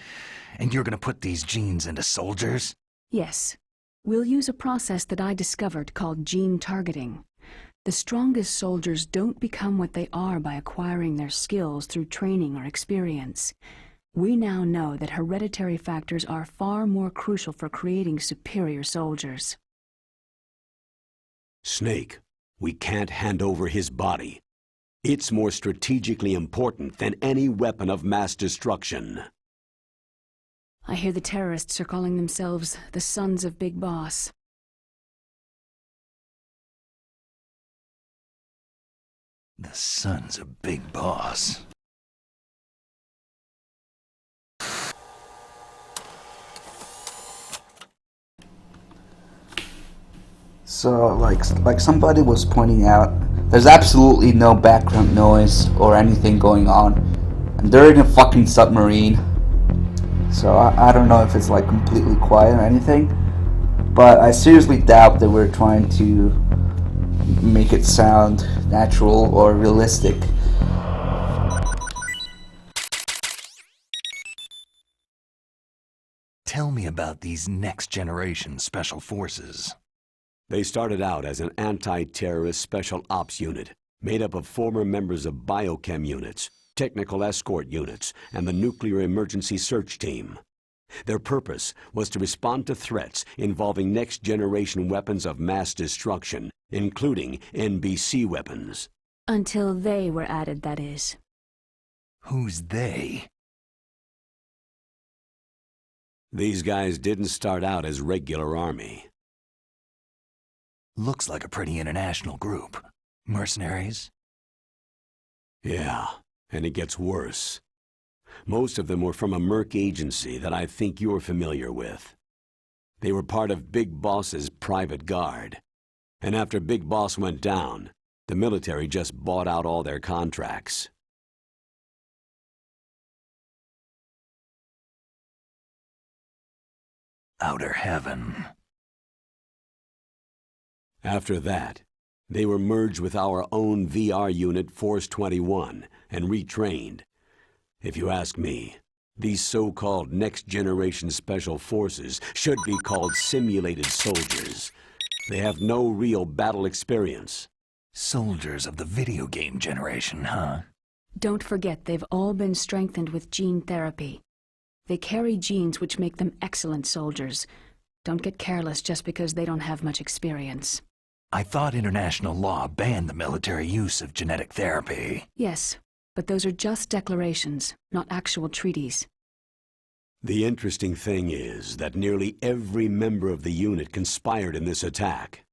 And you're gonna put these genes into soldiers? Yes. We'll use a process that I discovered called gene targeting. The strongest soldiers don't become what they are by acquiring their skills through training or experience. We now know that hereditary factors are far more crucial for creating superior soldiers. Snake, we can't hand over his body. It's more strategically important than any weapon of mass destruction. I hear the terrorists are calling themselves the Sons of Big Boss. The Sons of Big Boss. So, like somebody was pointing out, there's absolutely no background noise or anything going on, and they're in a fucking submarine. So I don't know if it's like completely quiet or anything, but I seriously doubt that we're trying to make it sound natural or realistic. Tell me about these next-generation special forces. They started out as an anti-terrorist special ops unit made up of former members of biochem units, technical escort units, and the nuclear emergency search team. Their purpose was to respond to threats involving next-generation weapons of mass destruction, including NBC weapons. Until they were added, that is. Who's they? These guys didn't start out as regular army. Looks like a pretty international group. Mercenaries? Yeah, and it gets worse. Most of them were from a merc agency that I think you're familiar with. They were part of Big Boss's private guard. And after Big Boss went down, the military just bought out all their contracts. Outer heaven. After that, they were merged with our own VR unit Force 21 and retrained. If you ask me, these so-called next-generation special forces should be called simulated soldiers. They have no real battle experience. Soldiers of the video game generation, huh? Don't forget, they've all been strengthened with gene therapy. They carry genes which make them excellent soldiers. Don't get careless just because they don't have much experience. I thought international law banned the military use of genetic therapy. Yes, but those are just declarations, not actual treaties. The interesting thing is that nearly every member of the unit conspired in this attack.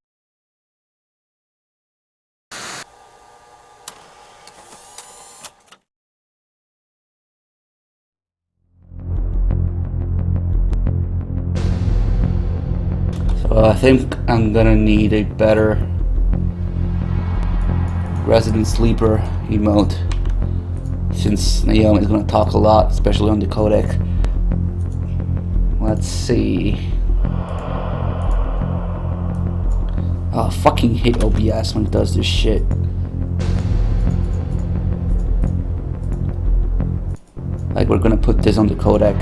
So I think I'm gonna need a better resident sleeper emote, since Naomi's gonna talk a lot, especially on the codec. Let's see. Oh, I fucking hate OBS when it does this shit. Like, we're gonna put this on the codec.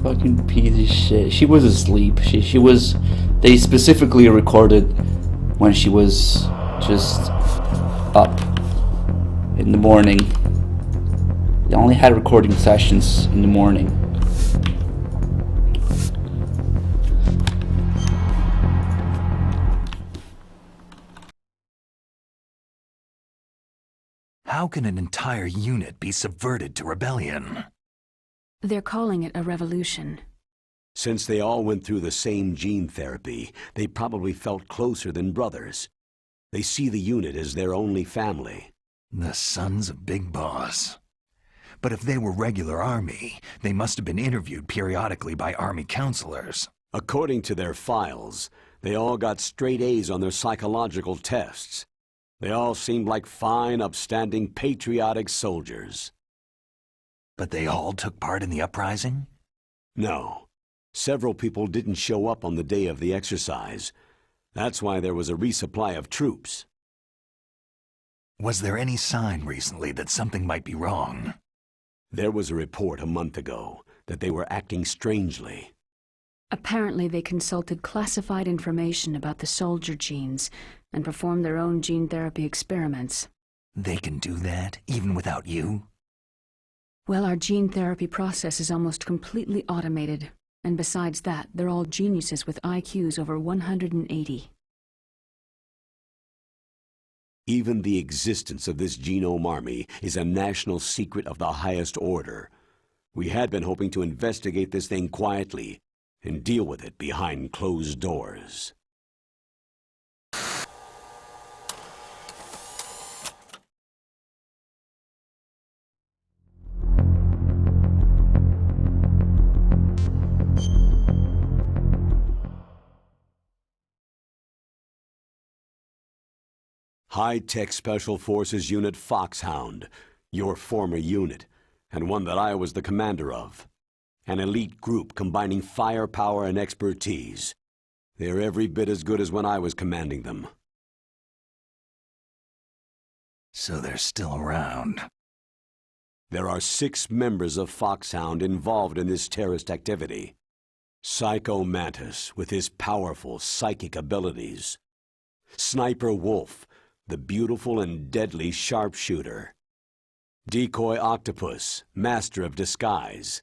Fucking piece of shit. She was asleep. She was. They specifically recorded when she was just up in the morning. They only had recording sessions in the morning. How can an entire unit be subverted to rebellion? They're calling it a revolution. Since they all went through the same gene therapy, they probably felt closer than brothers. They see the unit as their only family. The sons of Big Boss. But if they were regular army, they must have been interviewed periodically by army counselors. According to their files, they all got straight A's on their psychological tests. They all seemed like fine, upstanding, patriotic soldiers. But they all took part in the uprising? No. Several people didn't show up on the day of the exercise. That's why there was a resupply of troops. Was there any sign recently that something might be wrong? There was a report a month ago that they were acting strangely. Apparently they consulted classified information about the soldier genes and performed their own gene therapy experiments. They can do that, even without you? Well, our gene therapy process is almost completely automated, and besides that, they're all geniuses with IQs over 180. Even the existence of this genome army is a national secret of the highest order. We had been hoping to investigate this thing quietly and deal with it behind closed doors. High-Tech Special Forces Unit Foxhound, your former unit, and one that I was the commander of. An elite group combining firepower and expertise. They're every bit as good as when I was commanding them. So they're still around. There are 6 members of Foxhound involved in this terrorist activity. Psycho Mantis, with his powerful psychic abilities. Sniper Wolf, the beautiful and deadly sharpshooter. Decoy Octopus, master of disguise.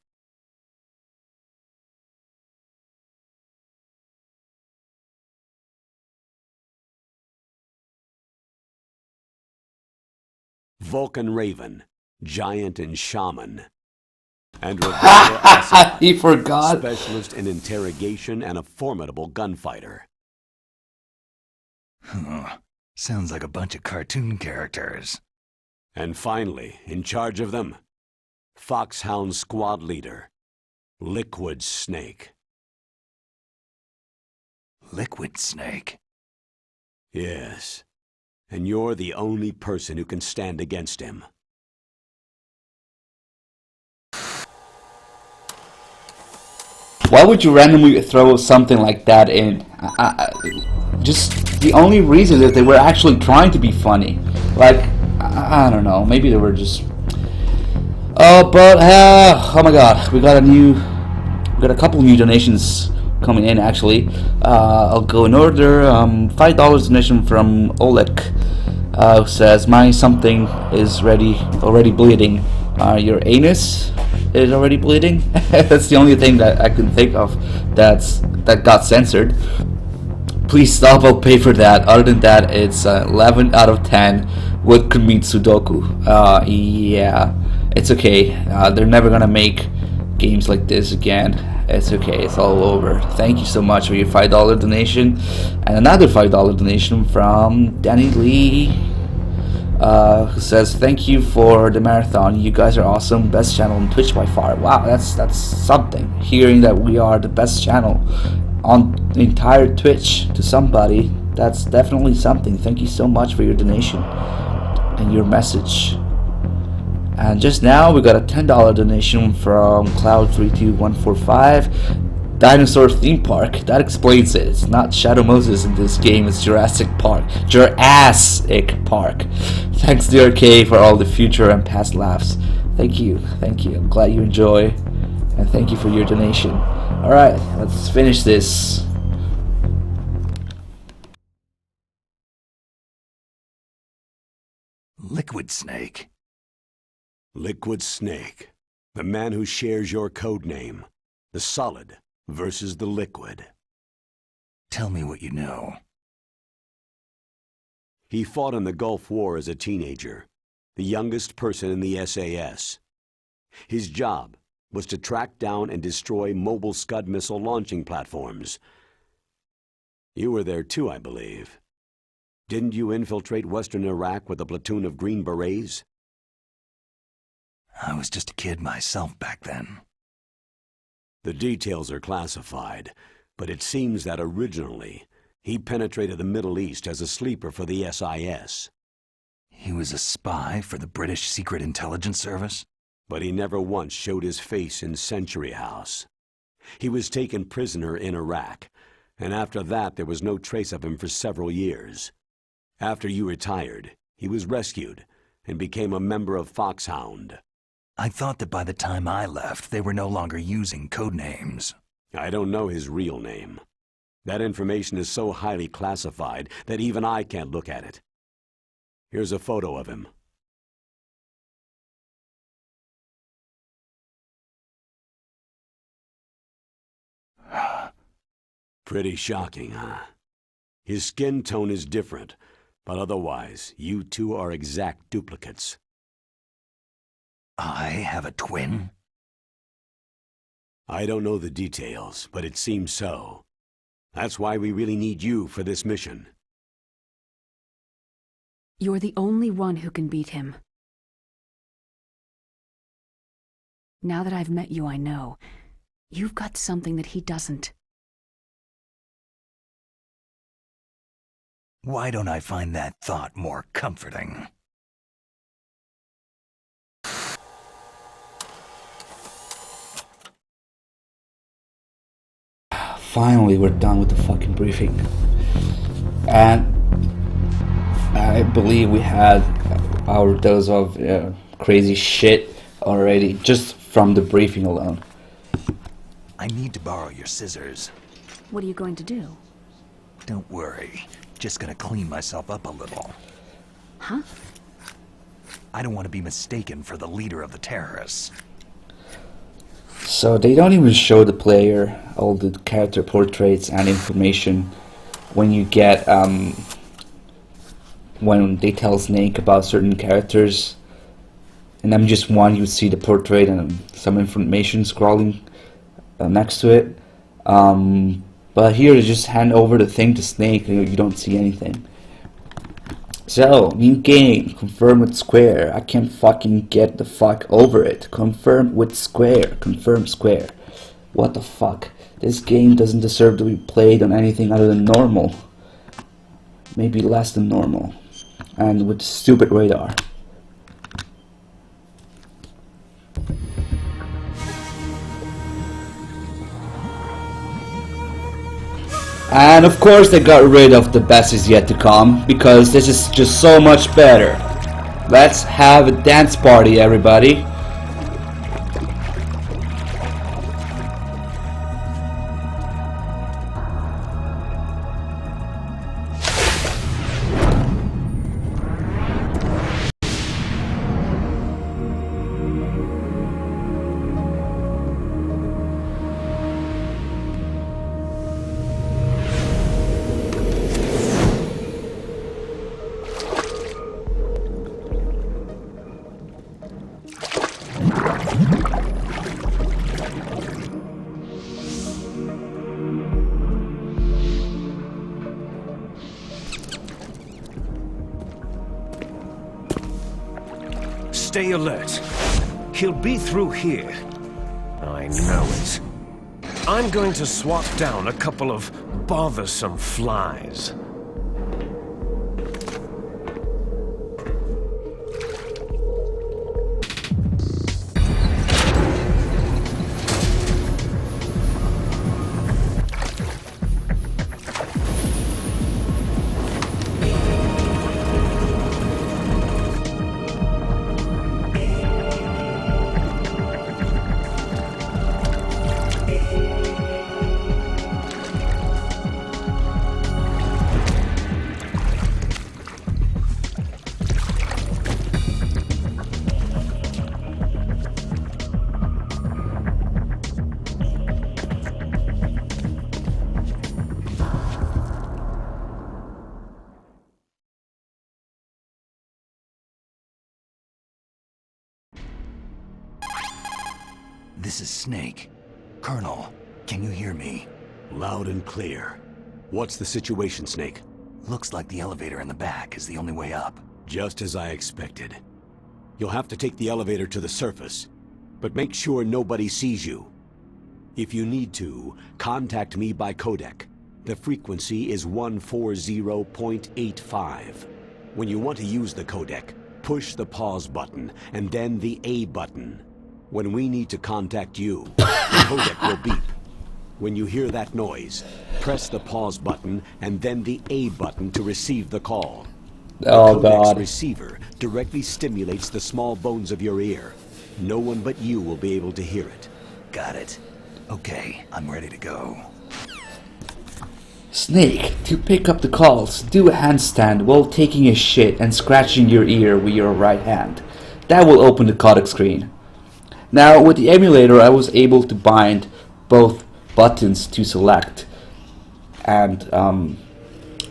Vulcan Raven, giant and shaman. And Rebecca Ocelot, He forgot. specialist in interrogation and a formidable gunfighter. Sounds like a bunch of cartoon characters. And finally, in charge of them, Foxhound squad leader, Liquid Snake. Liquid Snake? Yes, and you're the only person who can stand against him. Why would you randomly throw something like that in? Just the only reason is they were actually trying to be funny. Like, I don't know, maybe they were just... Oh, but, oh my god, we got a couple new donations coming in, actually. I'll go in order. $5 donation from Oleg, who says, my something is already bleeding. Your anus is already bleeding? That's the only thing that I can think of that got censored. Please stop, I'll pay for that. Other than that, it's 11 out of 10. What could mean Sudoku? Yeah, it's okay. They're never gonna make games like this again. It's okay, it's all over. Thank you so much for your $5 donation. And another $5 donation from Danny Lee, who says, thank you for the marathon. You guys are awesome. Best channel on Twitch by far. Wow, that's something. Hearing that we are the best channel on the entire Twitch to somebody, that's definitely something. Thank you so much for your donation and your message. And just now we got a $10 donation from Cloud32145. Dinosaur theme park. That explains it. It's not Shadow Moses in this game, it's Jurassic Park. Jurassic Park. Thanks DRK for all the future and past laughs. Thank you. I'm glad you enjoy. And thank you for your donation. Alright, let's finish this. Liquid Snake? Liquid Snake, the man who shares your code name. The solid versus the liquid. Tell me what you know. He fought in the Gulf War as a teenager, the youngest person in the SAS. His job was to track down and destroy mobile Scud missile launching platforms. You were there too, I believe. Didn't you infiltrate western Iraq with a platoon of Green Berets? I was just a kid myself back then. The details are classified, but it seems that originally he penetrated the Middle East as a sleeper for the SIS. He was a spy for the British Secret Intelligence Service? But he never once showed his face in Century House. He was taken prisoner in Iraq, and after that there was no trace of him for several years. After you retired, he was rescued and became a member of Foxhound. I thought that by the time I left, they were no longer using code names. I don't know his real name. That information is so highly classified that even I can't look at it. Here's a photo of him. Pretty shocking, huh? His skin tone is different, but otherwise, you two are exact duplicates. I have a twin? I don't know the details, but it seems so. That's why we really need you for this mission. You're the only one who can beat him. Now that I've met you, I know. You've got something that he doesn't. Why don't I find that thought more comforting? Finally, we're done with the fucking briefing. And I believe we had our dose of crazy shit already, just from the briefing alone. I need to borrow your scissors. What are you going to do? Don't worry. Just gonna clean myself up a little. Huh? I don't want to be mistaken for the leader of the terrorists. So they don't even show the player all the character portraits and information when you get when they tell Snake about certain characters. And then just one, you see the portrait and some information scrolling next to it. But here you just hand over the thing to Snake and you don't see anything. So, new game, confirm with Square. I can't fucking get the fuck over it. Confirm with Square, confirm Square. What the fuck? This game doesn't deserve to be played on anything other than normal. Maybe less than normal. And with stupid radar. And of course they got rid of the best is yet to come, because this is just so much better. Let's have a dance party, everybody. Stay alert. He'll be through here. I know it. I'm going to swat down a couple of bothersome flies. This is Snake. Colonel, can you hear me? Loud and clear. What's the situation, Snake? Looks like the elevator in the back is the only way up. Just as I expected. You'll have to take the elevator to the surface, but make sure nobody sees you. If you need to, contact me by codec. The frequency is 140.85. When you want to use the codec, push the pause button and then the A button. When we need to contact you, the codec will beep. When you hear that noise, press the pause button and then the A button to receive the call. Oh The codec's god. receiver directly stimulates the small bones of your ear. No one but you will be able to hear it. Got it. Okay, I'm ready to go. Snake, to pick up the calls, do a handstand while taking a shit and scratching your ear with your right hand. That will open the codec screen. Now, with the emulator, I was able to bind both buttons to select. And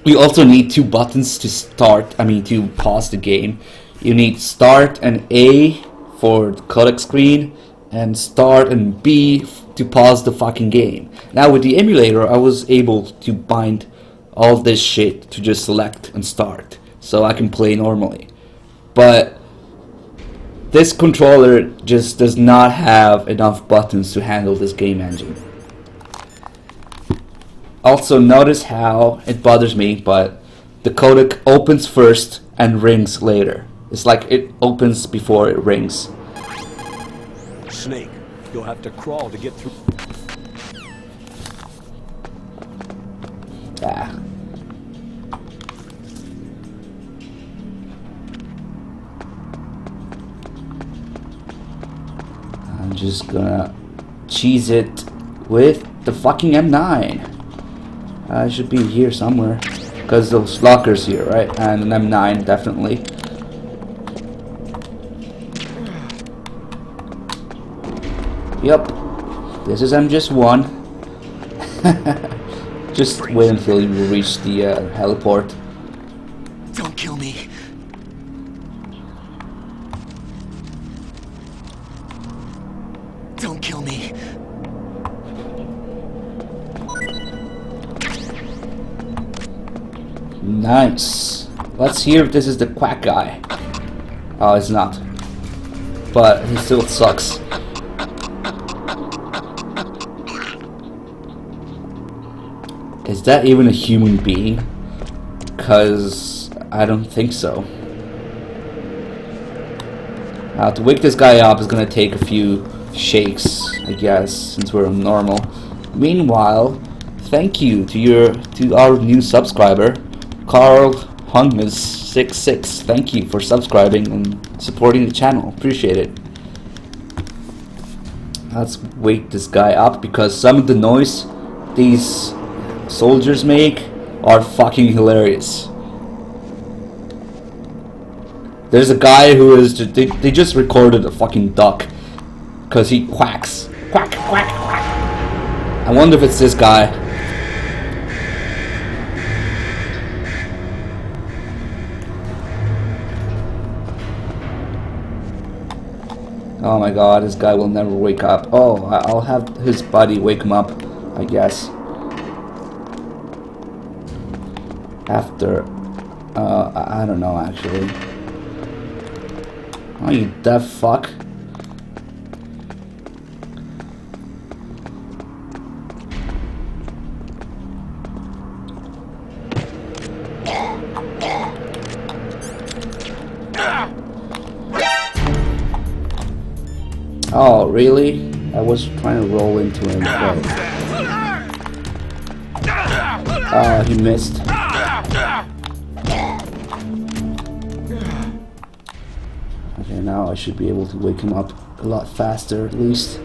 you also need two buttons to to pause the game. You need start and A for the codec screen, and start and B to pause the fucking game. Now with the emulator, I was able to bind all this shit to just select and start, so I can play normally. But this controller just does not have enough buttons to handle this game engine. Also, notice how it bothers me, but the codec opens first and rings later. It's like it opens before it rings. Snake, you'll have to crawl to get through. Ah. I'm just gonna cheese it with the fucking M9. I should be here somewhere. Because those lockers here, right? And an M9, definitely. Yep. This is M1. Just wait until you reach the heliport. Don't kill me. Don't kill me. Nice. Let's hear if this is the quack guy. Oh, it's not. But he still sucks. Is that even a human being? Cause I don't think so. To wake this guy up is gonna take a few shakes, I guess, since we're normal. Meanwhile, thank you to our new subscriber, Carl Hungmas66. Thank you for subscribing and supporting the channel. Appreciate it. Let's wake this guy up because some of the noise these soldiers make are fucking hilarious. There's a guy who is they just recorded a fucking duck because he quacks. Quack, quack, quack. I wonder if it's this guy. Oh my god, this guy will never wake up. Oh, I'll have his buddy wake him up, I guess. After, I don't know actually. Oh, you deaf fuck. Oh, really? I was trying to roll into him. Oh, he missed. Okay, now I should be able to wake him up a lot faster at least.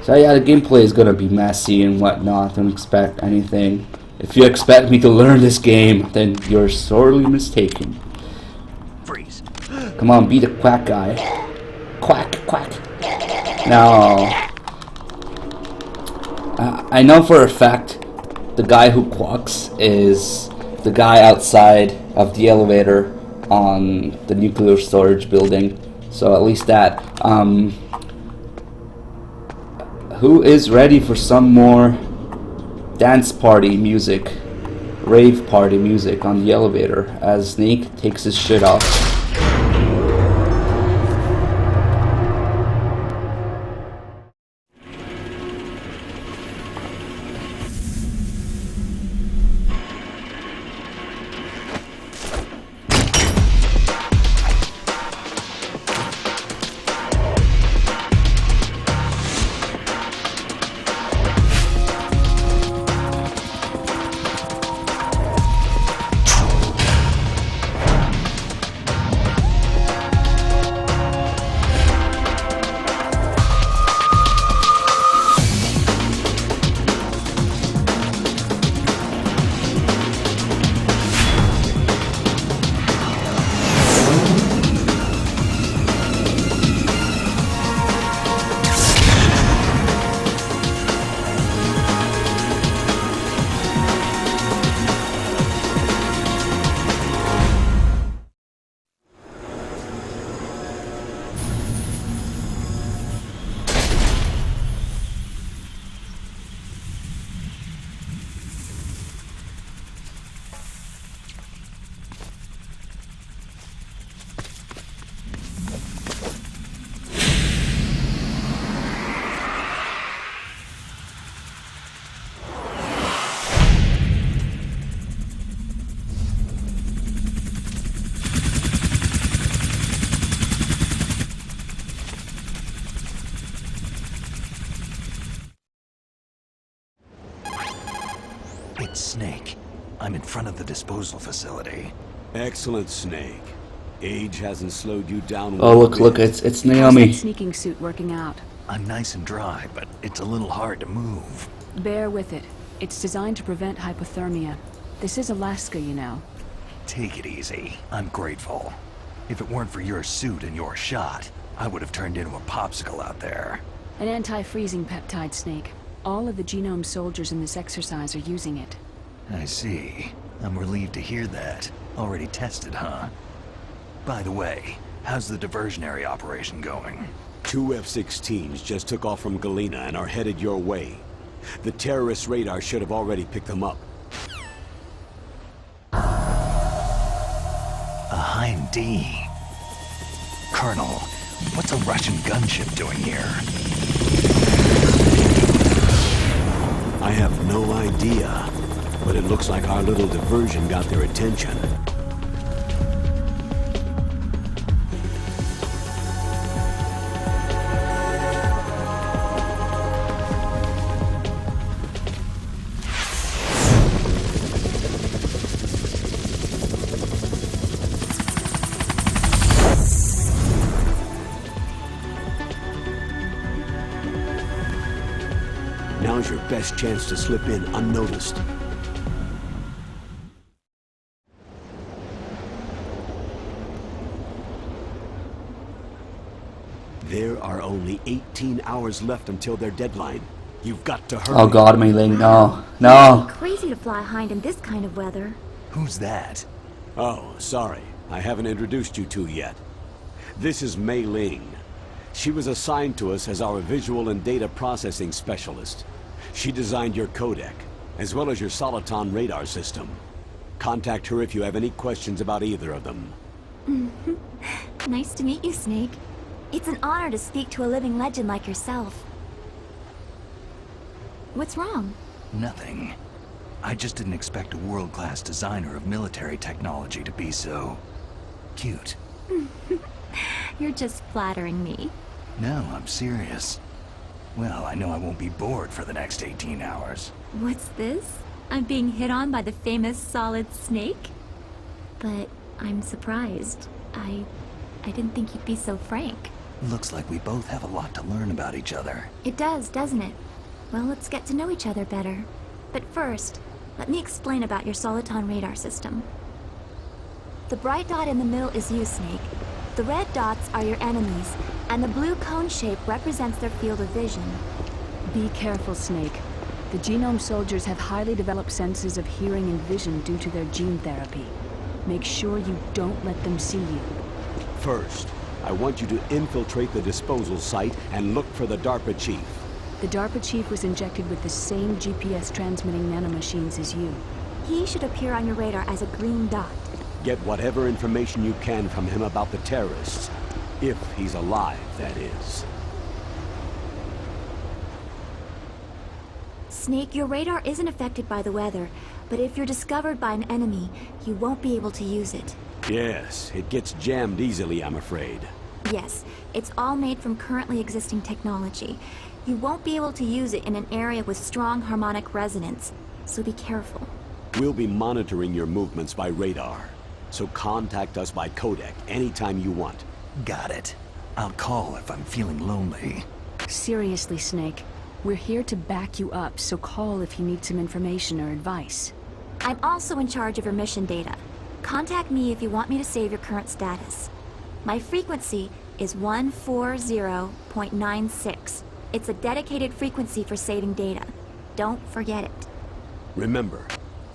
So yeah, the gameplay is gonna be messy and whatnot. Don't expect anything. If you expect me to learn this game, then you're sorely mistaken. Freeze. Come on, be the quack guy. Quack, quack. Now, I know for a fact the guy who quacks is the guy outside of the elevator on the nuclear storage building. So at least that. Who is ready for some more dance party music, rave party music on the elevator as Snake takes his shit off? I'm in front of the disposal facility. Excellent, Snake. Age hasn't slowed you down Oh, one look, bit. it's How's that Naomi. sneaking suit working out? I'm nice and dry, but it's a little hard to move. Bear with it. It's designed to prevent hypothermia. This is Alaska, you know. Take it easy. I'm grateful. If it weren't for your suit and your shot, I would have turned into a popsicle out there. An anti-freezing peptide, Snake. All of the genome soldiers in this exercise are using it. I see. I'm relieved to hear that. Already tested, huh? By the way, how's the diversionary operation going? 2 F-16s just took off from Galena and are headed your way. The terrorist radar should have already picked them up. A Hind D. Colonel, what's a Russian gunship doing here? I have no idea, but it looks like our little diversion got their attention. Now's your best chance to slip in unnoticed. There are only 18 hours left until their deadline. You've got to hurry. Oh God, Mei Ling, no, no. Crazy to fly Hind in this kind of weather. Who's that? Oh, sorry. I haven't introduced you to yet. This is Mei Ling. She was assigned to us as our visual and data processing specialist. She designed your codec, as well as your Soliton radar system. Contact her if you have any questions about either of them. Nice to meet you, Snake. It's an honor to speak to a living legend like yourself. What's wrong? Nothing. I just didn't expect a world-class designer of military technology to be so... cute. You're just flattering me. No, I'm serious. Well, I know I won't be bored for the next 18 hours. What's this? I'm being hit on by the famous Solid Snake? But I'm surprised. I didn't think you'd be so frank. Looks like we both have a lot to learn about each other. It does, doesn't it? Well, let's get to know each other better. But first, let me explain about your Soliton radar system. The bright dot in the middle is you, Snake. The red dots are your enemies, and the blue cone shape represents their field of vision. Be careful, Snake. The genome soldiers have highly developed senses of hearing and vision due to their gene therapy. Make sure you don't let them see you. First, I want you to infiltrate the disposal site and look for the DARPA chief. The DARPA chief was injected with the same GPS transmitting nanomachines as you. He should appear on your radar as a green dot. Get whatever information you can from him about the terrorists. If he's alive, that is. Snake, your radar isn't affected by the weather, but if you're discovered by an enemy, you won't be able to use it. Yes, it gets jammed easily, I'm afraid. Yes, it's all made from currently existing technology. You won't be able to use it in an area with strong harmonic resonance, so be careful. We'll be monitoring your movements by radar, so contact us by codec anytime you want. Got it. I'll call if I'm feeling lonely. Seriously, Snake. We're here to back you up, so call if you need some information or advice. I'm also in charge of your mission data. Contact me if you want me to save your current status. My frequency is 140.96. It's a dedicated frequency for saving data. Don't forget it. Remember,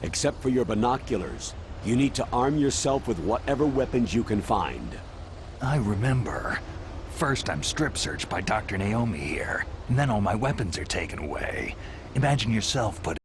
except for your binoculars, you need to arm yourself with whatever weapons you can find. I remember. First I'm strip searched by Dr. Naomi here, and then all my weapons are taken away. Imagine yourself put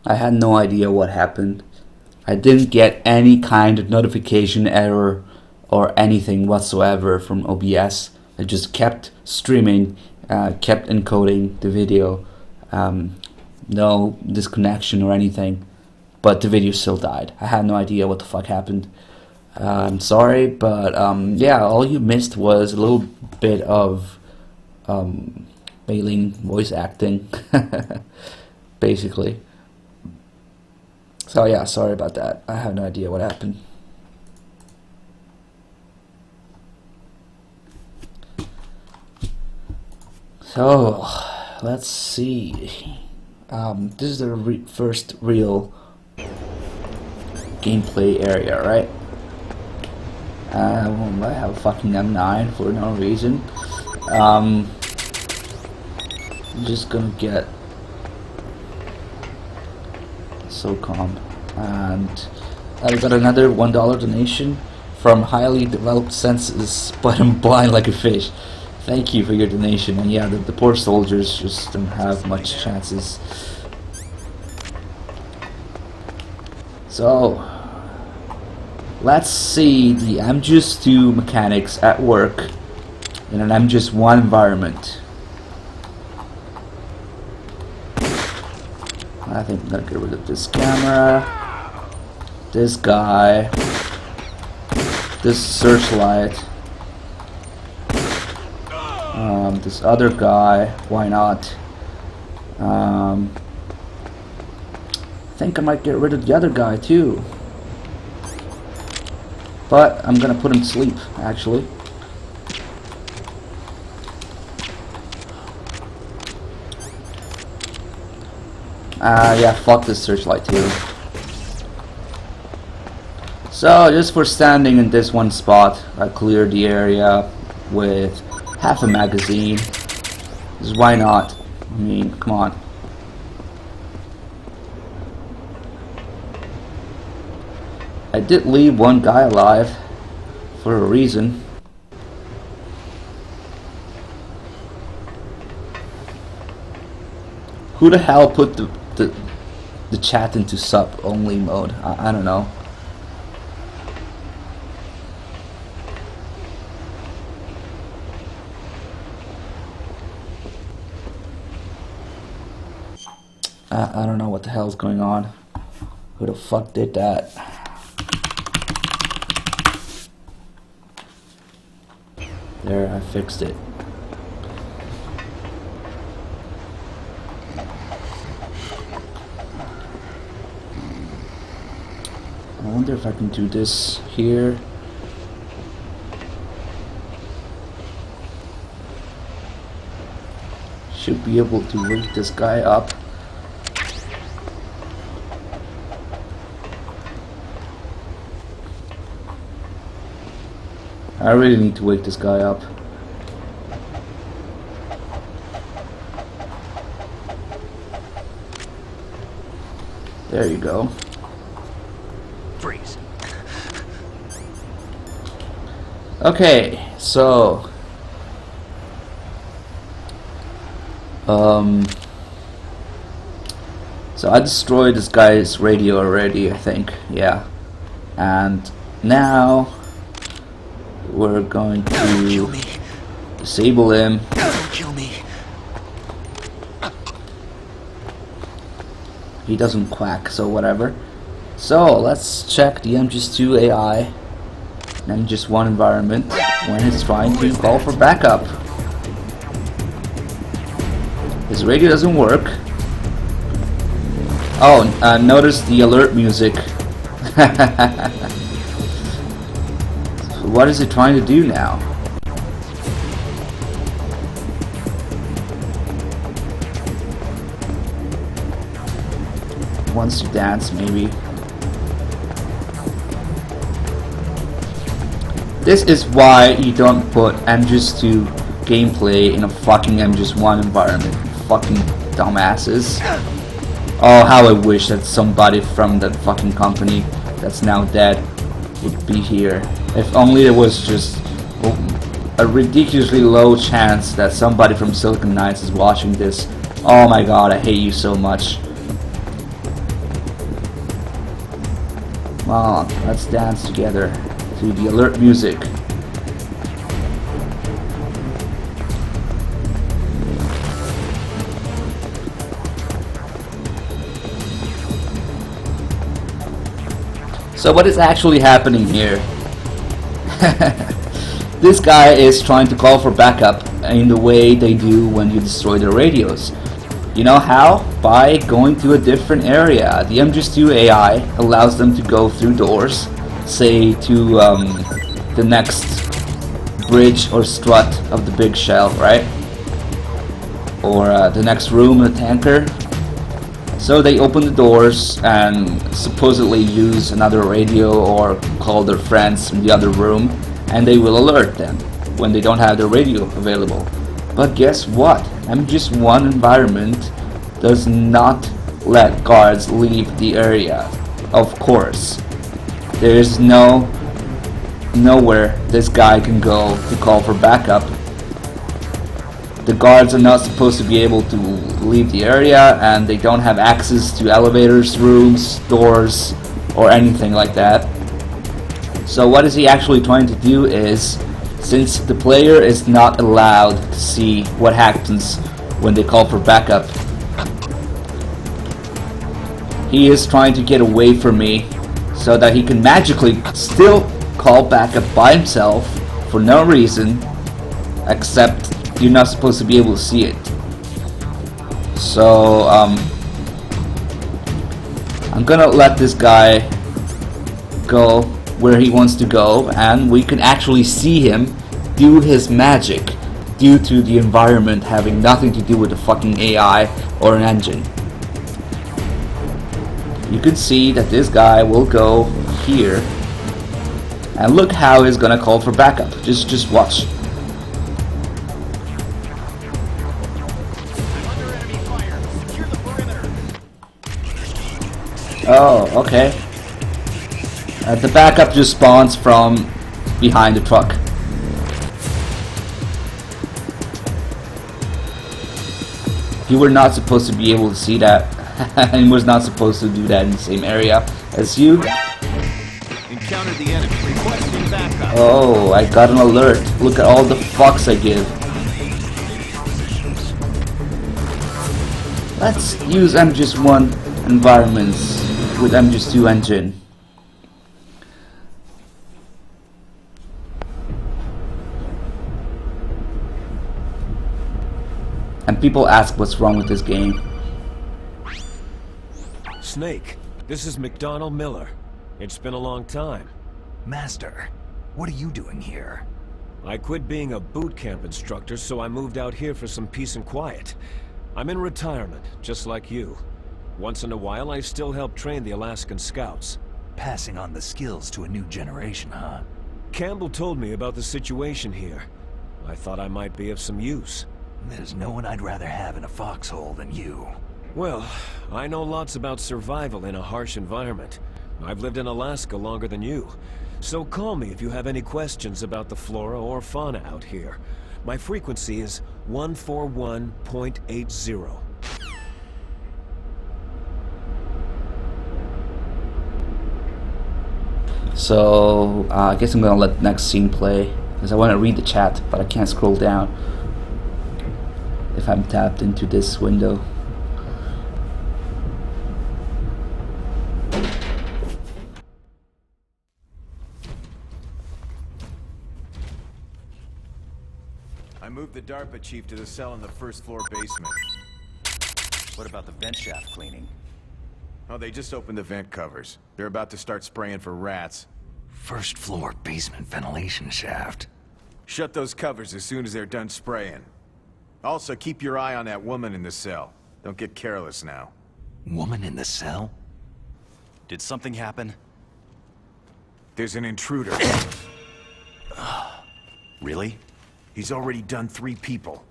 I had no idea what happened. I didn't get any kind of notification error or anything whatsoever from OBS. It just kept streaming, kept encoding the video, no disconnection or anything, but the video still died. I had no idea what the fuck happened. I'm sorry, but yeah, all you missed was a little bit of Mei Ling voice acting, basically. So yeah, sorry about that. I have no idea what happened. So let's see. This is the first real gameplay area, right? I have a fucking M9 for no reason. I'm just gonna get SOCOM, and I got another $1 donation from Highly Developed Senses, but I'm blind like a fish. Thank you for your donation. And yeah, the poor soldiers just don't have much chances. So let's see the MGS2 mechanics at work in an MGS1 environment. I think I'm gonna get rid of this camera, this guy, this searchlight, this other guy, why not? I think I might get rid of the other guy too. But I'm gonna put him to sleep, actually. Yeah, fuck this searchlight too. So, just for standing in this one spot, I cleared the area with half a magazine. Just why not? I mean, come on. I did leave one guy alive for a reason. Who the hell put the chat into sub only mode? I don't know. I don't know what the hell's going on. Who the fuck did that? There, I fixed it. I wonder if I can do this here. Should be able to wake this guy up. I really need to wake this guy up. There you go. Freeze. Okay, so so I destroyed this guy's radio already, I think. Yeah. And now we're going to disable him. Don't kill me. He doesn't quack, so whatever. So let's check the MGS2 AI and MGS1 environment when it's trying to call for backup. His radio doesn't work. Oh, notice the alert music. What is it trying to do now? Wants to dance, maybe. This is why you don't put MGS2 gameplay in a fucking MGS1 environment. Fucking dumbasses. Oh, how I wish that somebody from that fucking company that's now dead would be here. If only there was just a ridiculously low chance that somebody from Silicon Knights is watching this. Oh my god, I hate you so much. Come on, let's dance together. to the alert music. So what is actually happening here? This guy is trying to call for backup in the way they do when you destroy their radios. You know how? By going to a different area. The MGS2 AI allows them to go through doors, say to the next bridge or strut of the big shell, right? Or the next room in the tanker. So they open the doors and supposedly use another radio or call their friends in the other room, and they will alert them when they don't have their radio available. But guess what? MGS1 environment does not let guards leave the area. Of course. There is nowhere this guy can go to call for backup. The guards are not supposed to be able to leave the area, and they don't have access to elevators, rooms, doors, or anything like that. So what is he actually trying to do is, since the player is not allowed to see what happens when they call for backup, he is trying to get away from me so that he can magically still call backup by himself for no reason except you're not supposed to be able to see it. So I'm gonna let this guy go where he wants to go, and we can actually see him do his magic due to the environment having nothing to do with the fucking AI or an engine. You can see that this guy will go here, and look how he's gonna call for backup. Just watch. Oh, okay. The backup just spawns from behind the truck. You were not supposed to be able to see that. And was not supposed to do that in the same area as you. Encountered the enemy. Requesting backup. Oh, I got an alert. Look at all the fucks I give. Let's use MGS1 environments with MGS2 engine. And people ask what's wrong with this game. Snake, this is McDonald Miller. It's been a long time. Master, what are you doing here? I quit being a boot camp instructor, so I moved out here for some peace and quiet. I'm in retirement, just like you. Once in a while, I still help train the Alaskan Scouts. Passing on the skills to a new generation, huh? Campbell told me about the situation here. I thought I might be of some use. There's no one I'd rather have in a foxhole than you. Well, I know lots about survival in a harsh environment. I've lived in Alaska longer than you. So call me if you have any questions about the flora or fauna out here. My frequency is 141.80. So I guess I'm gonna let the next scene play because I want to read the chat, but I can't scroll down if I'm tapped into this window. I moved the DARPA chief to the cell in the first floor basement. What about the vent shaft cleaning? Oh, they just opened the vent covers. They're about to start spraying for rats. First floor basement ventilation shaft. Shut those covers as soon as they're done spraying. Also, keep your eye on that woman in the cell. Don't get careless now. Woman in the cell? Did something happen? There's an intruder. Really? He's already done 3 people.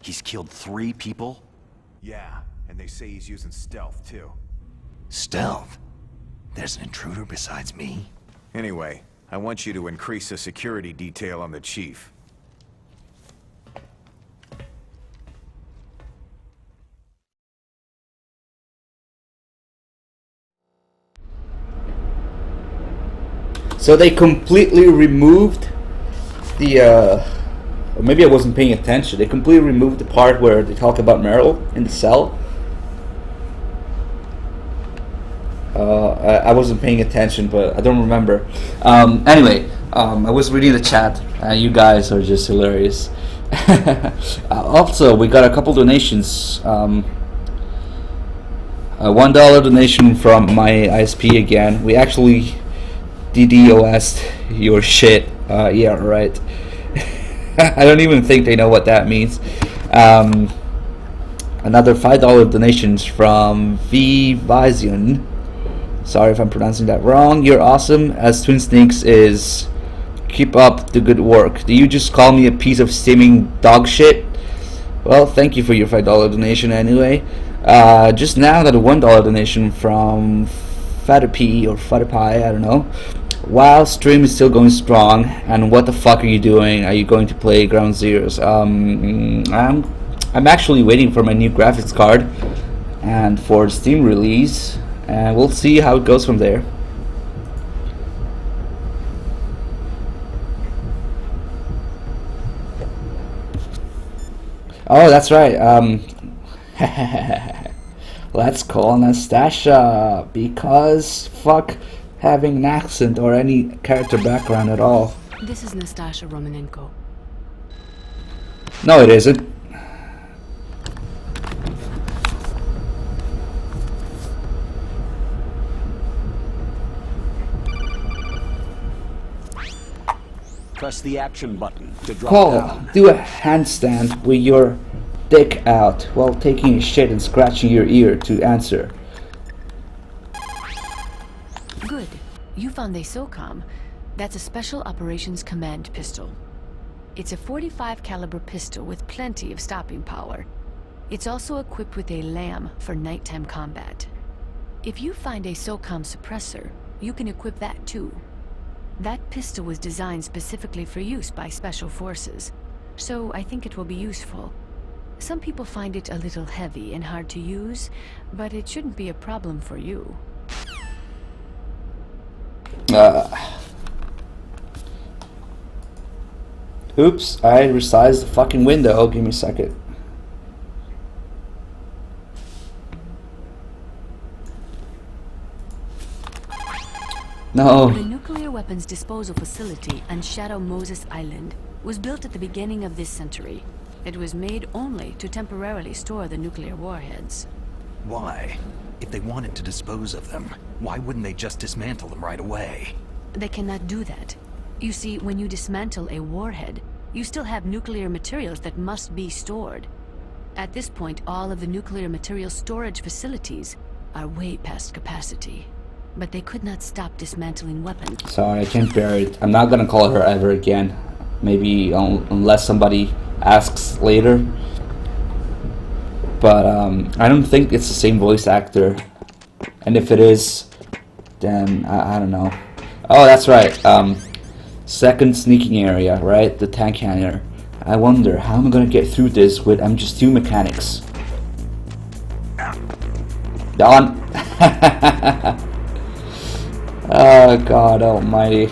He's killed 3 people? Yeah, and they say he's using stealth, too. Stealth? There's an intruder besides me? Anyway, I want you to increase the security detail on the chief. So they completely removed the, or maybe I wasn't paying attention. They completely removed the part where they talk about Meryl in the cell. I wasn't paying attention, but I don't remember. Anyway, I was reading the chat. You guys are just hilarious. Also, we got a couple donations. A $1 donation from my ISP again. We actually DDoS'd your shit. Yeah, right. I don't even think they know what that means. Another $5 donations from V Vision. Sorry if I'm pronouncing that wrong. You're awesome, as Twin Snakes is. Keep up the good work. Do you just call me a piece of steaming dog shit? Well, thank you for your $5 donation anyway. Just now got a $1 donation from Fatapie or Fatapie, I don't know. Wow, stream is still going strong. And what the fuck are you doing? Are you going to play Ground Zeroes? I'm actually waiting for my new graphics card and for Steam release. And we'll see how it goes from there. Oh, that's right. Let's call Nastasha, because fuck having an accent or any character background at all. This is Nastasha Romanenko. No, it isn't. Press the action button to drop Call. down. Do a handstand with your dick out while taking a shit and scratching your ear to answer. Good. You found a SOCOM. That's a Special Operations Command pistol. It's a .45 caliber pistol with plenty of stopping power. It's also equipped with a LAM for nighttime combat. If you find a SOCOM suppressor, you can equip that too. That pistol was designed specifically for use by Special Forces, so I think it will be useful. Some people find it a little heavy and hard to use, but it shouldn't be a problem for you. Oops, I resized the fucking window. Give me a second. No. The nuclear weapons disposal facility on Shadow Moses Island was built at the beginning of this century. It was made only to temporarily store the nuclear warheads. Why? If they wanted to dispose of them, why wouldn't they just dismantle them right away? They cannot do that. You see, when you dismantle a warhead, you still have nuclear materials that must be stored. At this point, all of the nuclear material storage facilities are way past capacity. But they could not stop dismantling weapons. Sorry, I can't bear it. I'm not gonna call her ever again. Maybe unless somebody asks later. But I don't think it's the same voice actor. And if it is, then I don't know. Oh, that's right. Second sneaking area, right? The tank hangar. I wonder how am I gonna get through this with just 2 mechanics. Don. Oh God Almighty.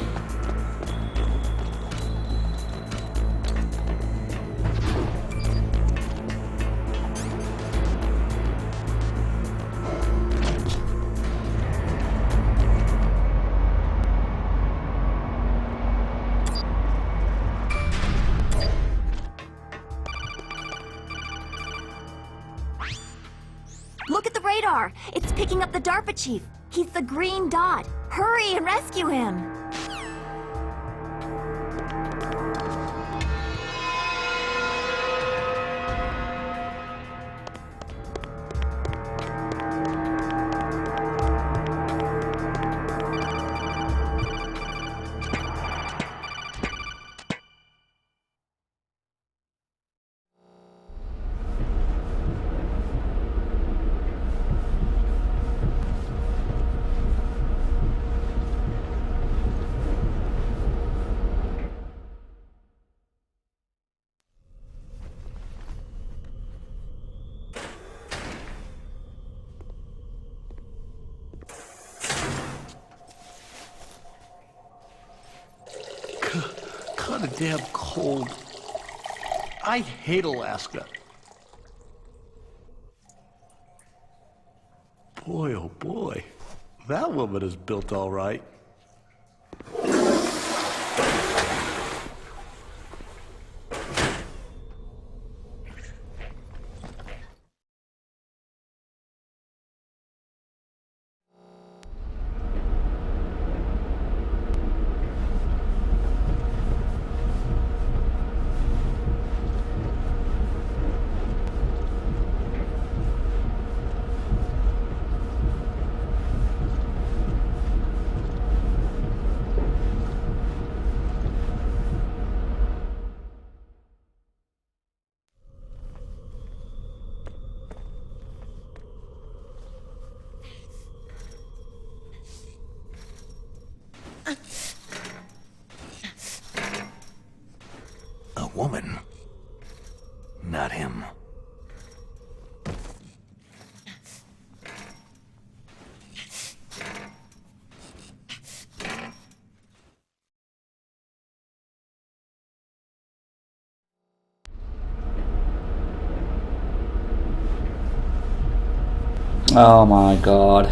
Look at the radar! It's picking up the DARPA chief! He's the green dot! Hurry and rescue him! damn cold. I hate Alaska. Boy, oh boy. That woman is built all right. A woman. Not him. Oh my god.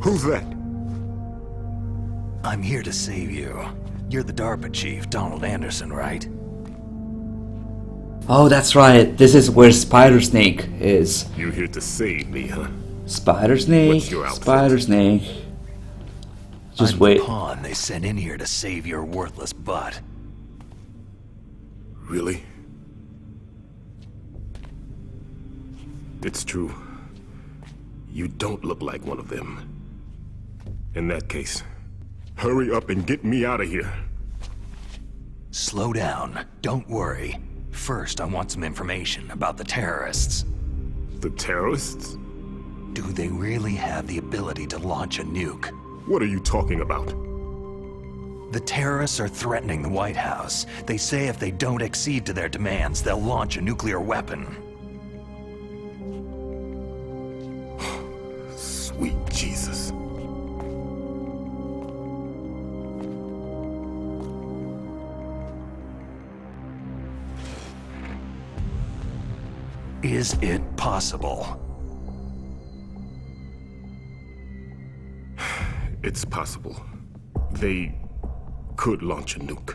Who's that? I'm here to save you. You're the DARPA chief, Donald Anderson, right? Oh, that's right. This is where Spider Snake is. You here to save me, huh? Spider Snake. What's your outfit? Spider Snake. Just I'm wait. the pawn they sent in here to save your worthless butt. Really? It's true. You don't look like one of them. In that case, hurry up and get me out of here. Slow down. Don't worry. First, I want some information about the terrorists. The terrorists? Do they really have the ability to launch a nuke? What are you talking about? The terrorists are threatening the White House. They say if they don't accede to their demands, they'll launch a nuclear weapon. Sweet Jesus. Is it possible? It's possible. They could launch a nuke.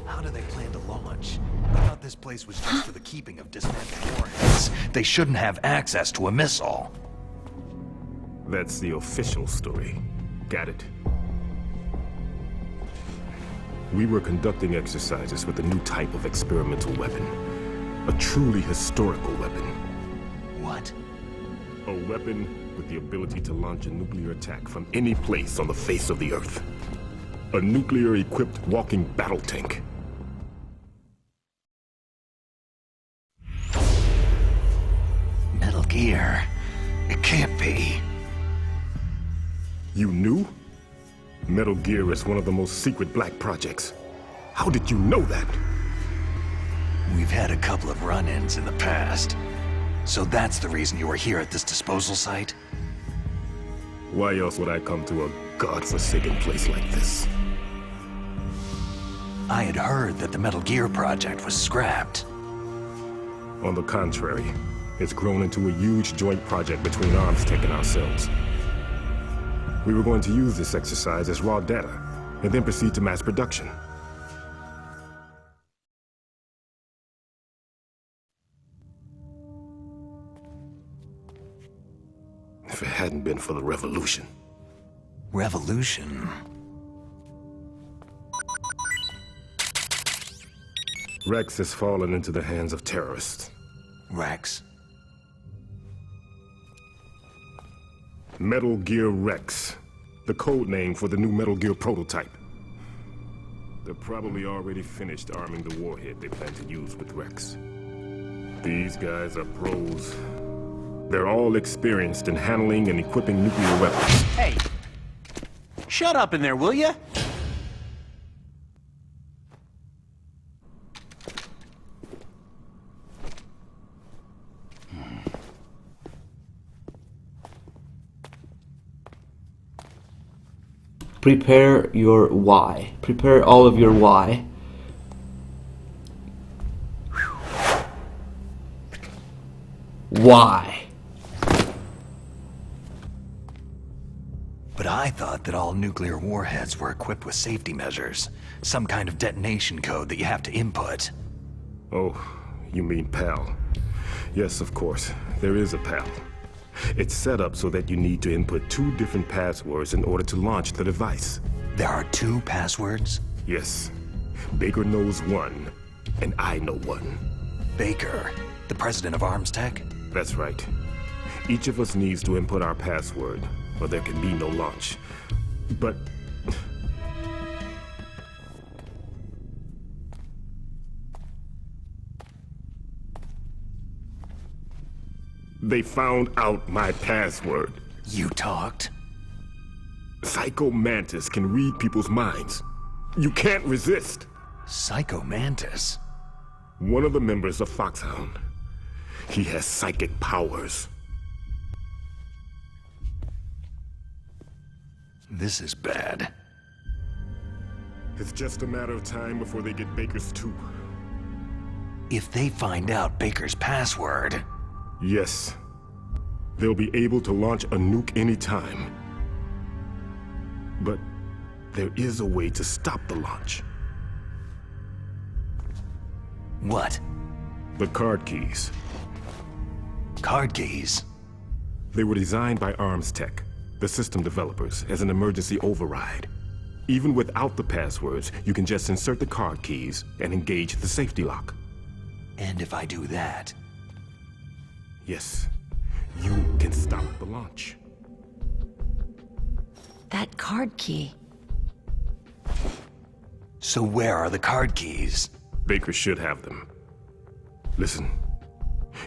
How do they plan to launch? I thought this place was just for the keeping of dismantled warheads. They shouldn't have access to a missile. That's the official story. Got it? We were conducting exercises with a new type of experimental weapon. A truly historical weapon. What? A weapon with the ability to launch a nuclear attack from any place on the face of the Earth. A nuclear-equipped walking battle tank. Metal Gear. It can't be. You knew? Metal Gear is one of the most secret black projects. How did you know that? We've had a couple of run-ins in the past. So that's the reason you were here at this disposal site? Why else would I come to a godforsaken place like this? I had heard that the Metal Gear project was scrapped. On the contrary, it's grown into a huge joint project between ArmsTech and ourselves. We were going to use this exercise as raw data, and then proceed to mass production. If it hadn't been for the revolution. Revolution? Rex has fallen into the hands of terrorists. Rex? Metal Gear Rex. The code name for the new Metal Gear prototype. They're probably already finished arming the warhead they plan to use with Rex. These guys are pros. They're all experienced in handling and equipping nuclear weapons. Hey! Shut up in there, will ya? Prepare your why. Prepare all of your why. Why? But I thought that all nuclear warheads were equipped with safety measures. Some kind of detonation code that you have to input. Oh, you mean PAL. Yes, of course. There is a PAL. It's set up so that you need to input 2 different passwords in order to launch the device. There are 2 passwords? Yes. Baker knows one, and I know one. Baker, the president of Arms Tech? That's right. Each of us needs to input our password, or there can be no launch. But... they found out my password. You talked? Psycho Mantis can read people's minds. You can't resist. Psycho Mantis? One of the members of Foxhound. He has psychic powers. This is bad. It's just a matter of time before they get Baker's too. If they find out Baker's password... Yes. They'll be able to launch a nuke anytime. But there is a way to stop the launch. What? The card keys. Card keys? They were designed by Arms Tech, the system developers, as an emergency override. Even without the passwords, you can just insert the card keys and engage the safety lock. And if I do that... Yes, you can stop the launch. That card key. So where are the card keys? Baker should have them. Listen,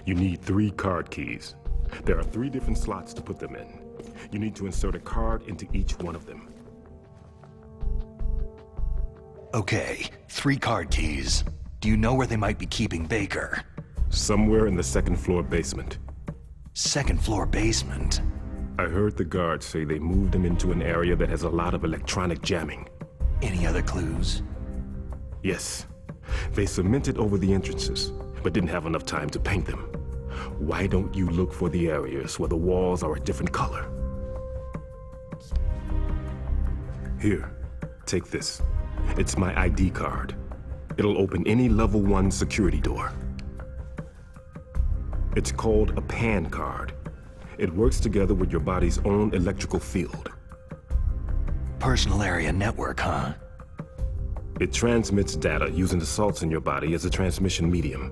you need 3 card keys. There are 3 different slots to put them in. You need to insert a card into each one of them. Okay, 3 card keys. Do you know where they might be keeping Baker? Somewhere in the 2nd floor basement. 2nd floor basement? I heard the guards say they moved him into an area that has a lot of electronic jamming. Any other clues? Yes. They cemented over the entrances, but didn't have enough time to paint them. Why don't you look for the areas where the walls are a different color? Here, take this. It's my ID card. It'll open any level 1 security door. It's called a PAN card. It works together with your body's own electrical field. Personal area network, huh? It transmits data using the salts in your body as a transmission medium.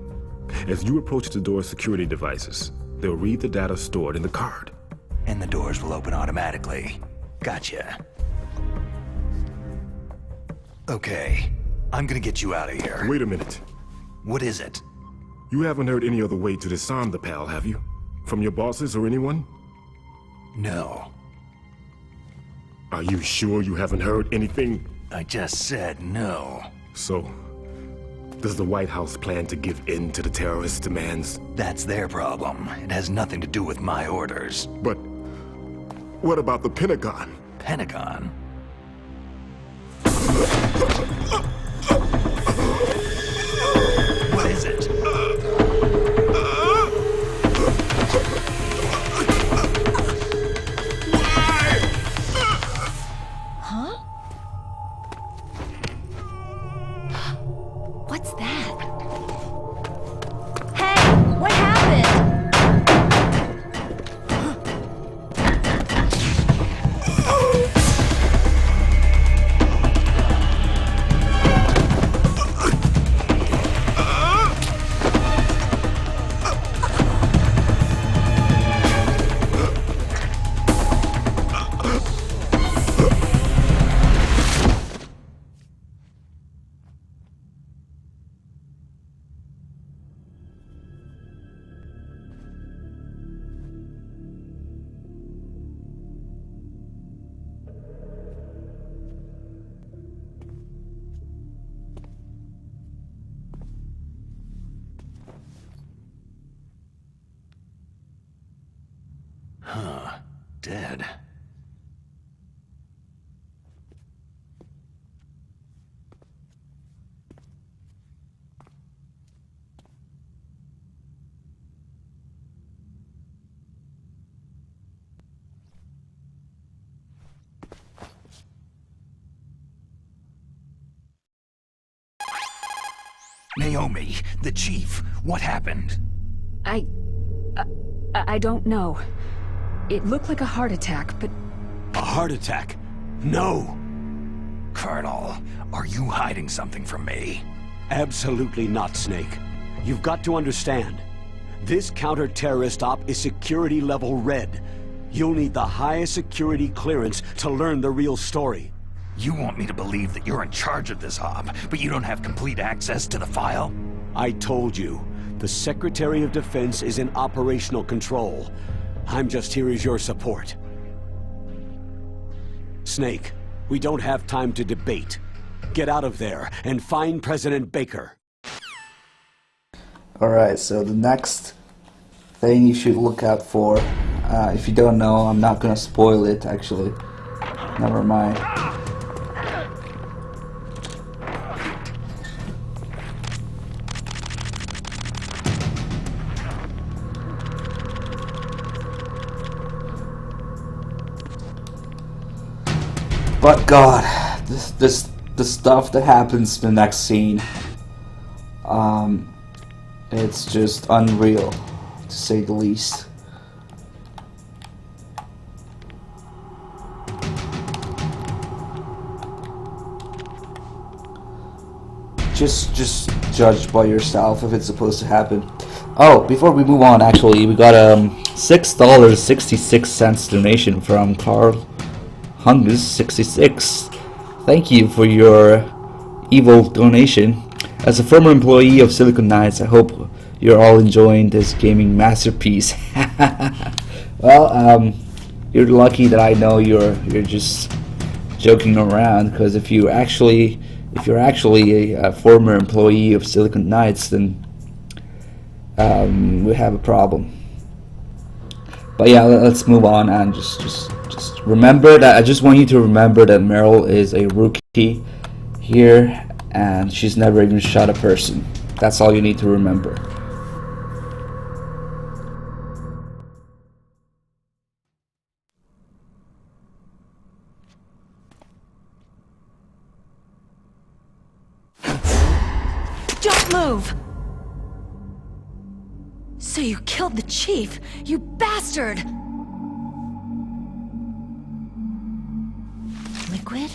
As you approach the door's security devices, they'll read the data stored in the card. And the doors will open automatically. Gotcha. Okay, I'm gonna get you out of here. Wait a minute. What is it? You haven't heard any other way to disarm the PAL, have you? From your bosses or anyone? No. Are you sure you haven't heard anything? I just said no. So, does the White House plan to give in to the terrorists' demands? That's their problem. It has nothing to do with my orders. But what about the Pentagon? Pentagon? What is it? Huh? What's that? Hey, what happened? Huh. Dead. Naomi, the chief, what happened? I don't know. It looked like a heart attack, but... A heart attack? No! Colonel, are you hiding something from me? Absolutely not, Snake. You've got to understand. This counter-terrorist op is security level red. You'll need the highest security clearance to learn the real story. You want me to believe that you're in charge of this op, but you don't have complete access to the file? I told you. The Secretary of Defense is in operational control. I'm just here as your support. Snake, we don't have time to debate. Get out of there and find President Baker. Alright, so the next thing you should look out for, if you don't know, I'm not gonna spoil it actually. Never mind. But God, the stuff that happens in the next scene, it's just unreal, to say the least. Just judge by yourself if it's supposed to happen. Oh, before we move on, actually, we got $6.66 donation from Carl Hungus66. Thank you for your evil donation. As a former employee of Silicon Knights, I hope you're all enjoying this gaming masterpiece. Well, you're lucky that I know you're just joking around, because if you're actually a former employee of Silicon Knights, then we have a problem. But yeah, let's move on and just remember that. I just want you to remember that Meryl is a rookie here, and she's never even shot a person. That's all you need to remember. Don't move! So you killed the chief, you bastard! Liquid?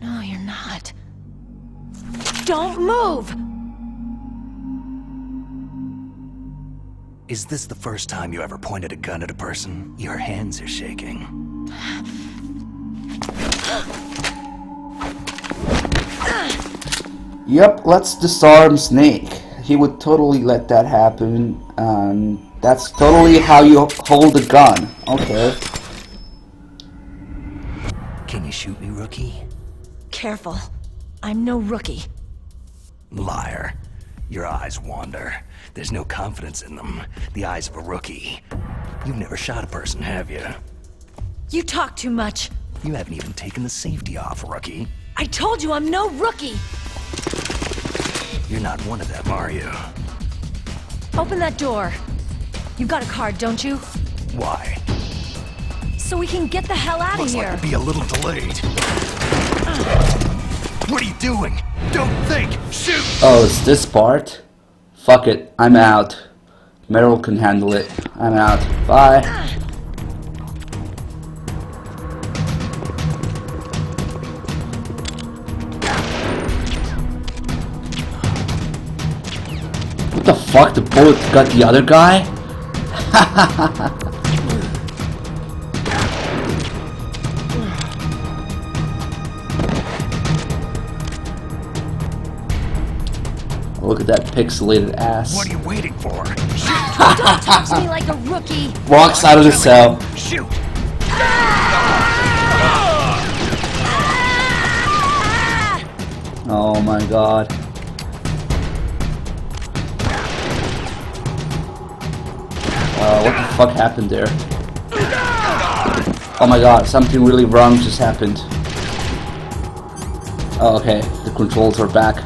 No, you're not. Don't move! Is this the first time you ever pointed a gun at a person? Your hands are shaking. Yep, let's disarm Snake. He would totally let that happen, and that's totally how you hold a gun. Okay. Can you shoot me, rookie? Careful. I'm no rookie. Liar. Your eyes wander. There's no confidence in them. The eyes of a rookie. You've never shot a person, have you? You talk too much. You haven't even taken the safety off, rookie. I told you I'm no rookie! You're not one of them, are you? Open that door. You got a card, don't you? Why? So we can get the hell out of Looks here. like we'll be a little delayed. What are you doing? Don't think! Shoot! Oh, it's this part? Fuck it, I'm out. Meryl can handle it. I'm out. Bye. What the fuck? The bullet got the other guy? Look at that pixelated ass. What are you waiting for? Don't talk to me like a rookie! Walks out of the cell. Shoot! Oh my god. What the fuck happened there? Oh my god, something really wrong just happened. Oh, okay, the controls are back.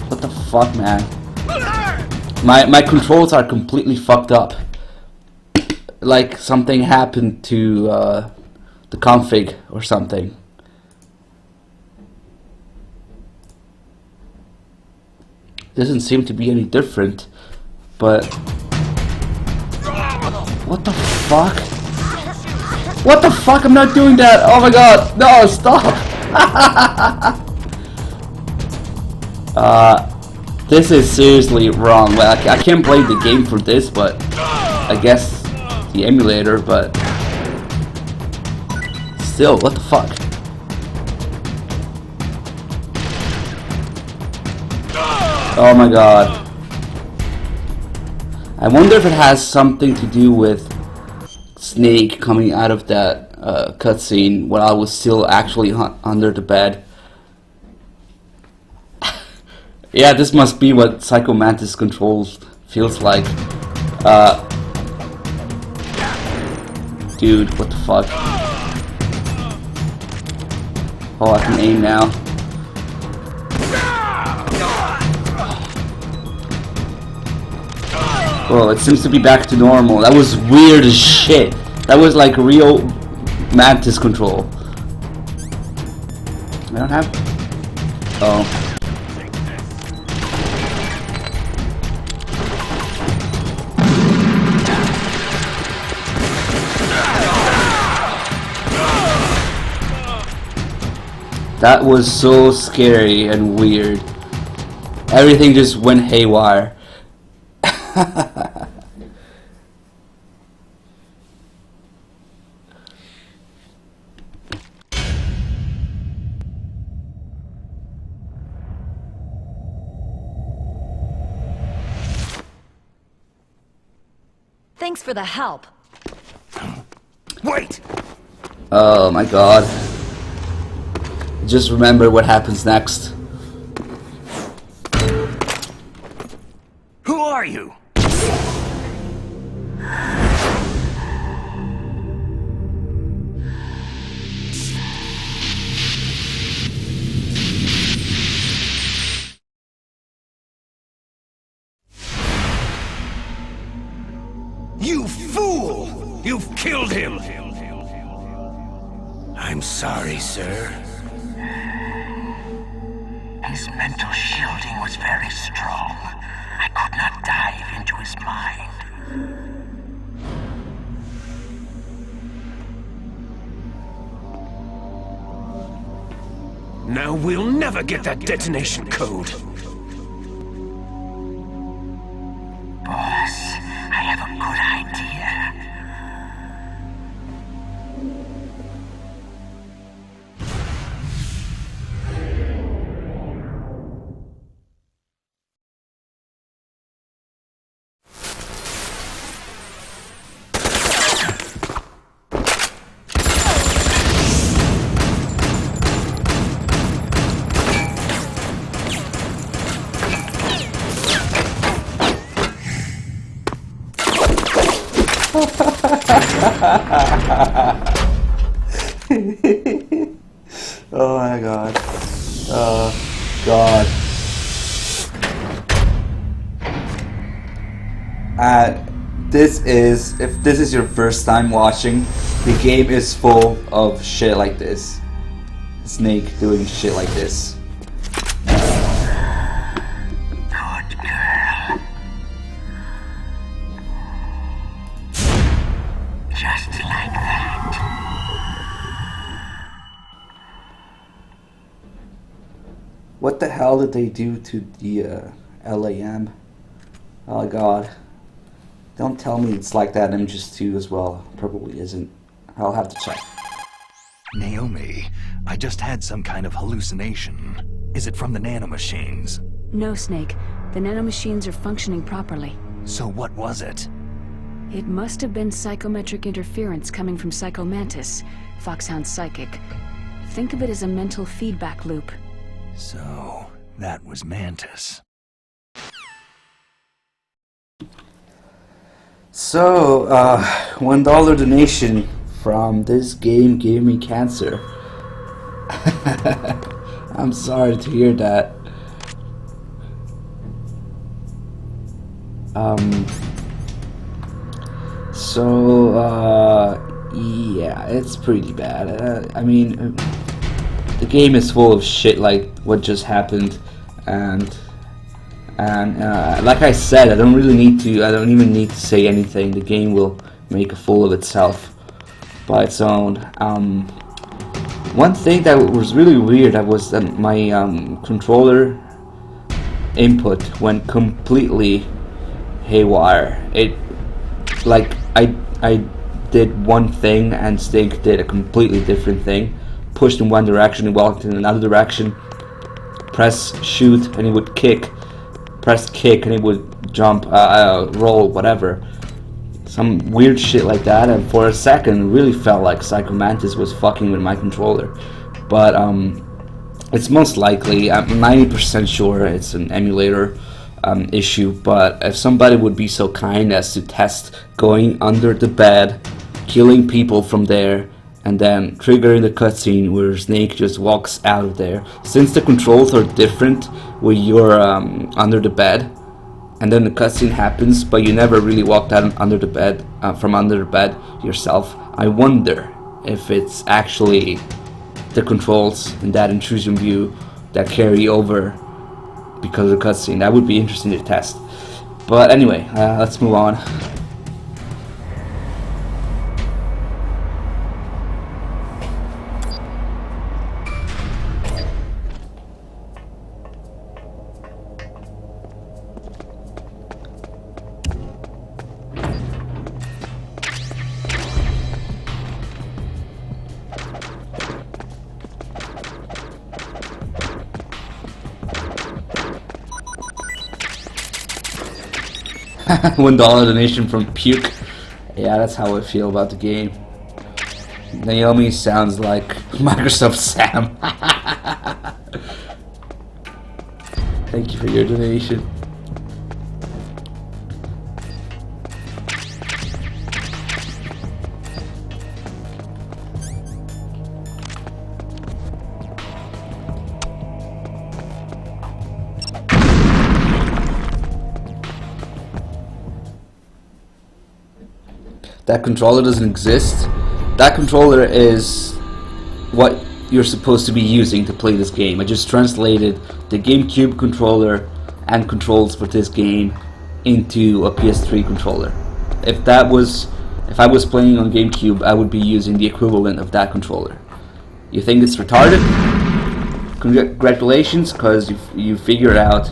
What the fuck, man? My controls are completely fucked up. Like something happened to the config or something. Doesn't seem to be any different, but what the fuck? What the fuck? I'm not doing that! Oh my god! No, stop! This is seriously wrong. Well, I can't blame the game for this, but I guess the emulator, but still, what the fuck? Oh my god. I wonder if it has something to do with Snake coming out of that cutscene when I was still actually under the bed. Yeah, this must be what Psycho Mantis controls feels like. Dude, what the fuck? Oh, I can aim now. Oh, it seems to be back to normal. That was weird as shit. That was like real Mantis control. I don't have... Oh. That was so scary and weird. Everything just went haywire. Thanks for the help. Wait! Oh my god. Just remember what happens next. Who are you? You fool! You've killed him! I'm sorry, sir. His mental shielding was very strong. I could not dive into his mind. Now we'll never get that detonation code. Boss, I have a good idea. Oh my god. Oh god. If this is your first time watching, the game is full of shit like this. Snake doing shit like this. Good girl. Just like that. What the hell did they do to the LAM? Oh god. Don't tell me it's like that in MGS2 as well. Probably isn't. I'll have to check. Naomi, I just had some kind of hallucination. Is it from the nanomachines? No, Snake. The nanomachines are functioning properly. So what was it? It must have been psychometric interference coming from Psycho Mantis, Foxhound's psychic. Think of it as a mental feedback loop. So, that was Mantis. So, $1 donation from this game gave me cancer. I'm sorry to hear that. Yeah, it's pretty bad. I mean, the game is full of shit like what just happened, and like I said, I don't even need to say anything. The game will make a fool of itself by its own. One thing that was really weird, that was that my controller input went completely haywire. It, like, I did one thing and Snake did a completely different thing. Pushed in one direction and walked in another direction. Press shoot and it would kick. Press kick and it would jump, roll, whatever. Some weird shit like that, and for a second it really felt like Psycho Mantis was fucking with my controller. But it's most likely, I'm 90% sure it's an emulator issue, but if somebody would be so kind as to test going under the bed, killing people from there, and then triggering the cutscene where Snake just walks out of there. Since the controls are different when you're under the bed, and then the cutscene happens, but you never really walked out under the bed, from under the bed yourself, I wonder if it's actually the controls in that intrusion view that carry over because of the cutscene. That would be interesting to test. But anyway, let's move on. $1 donation from Puke. Yeah, that's how I feel about the game. Naomi sounds like Microsoft Sam. Thank you for your donation. That controller doesn't exist. That controller is what you're supposed to be using to play this game. I just translated the GameCube controller and controls for this game into a PS3 controller. If I was playing on GameCube, I would be using the equivalent of that controller. You think it's retarded? Congratulations, because you figured out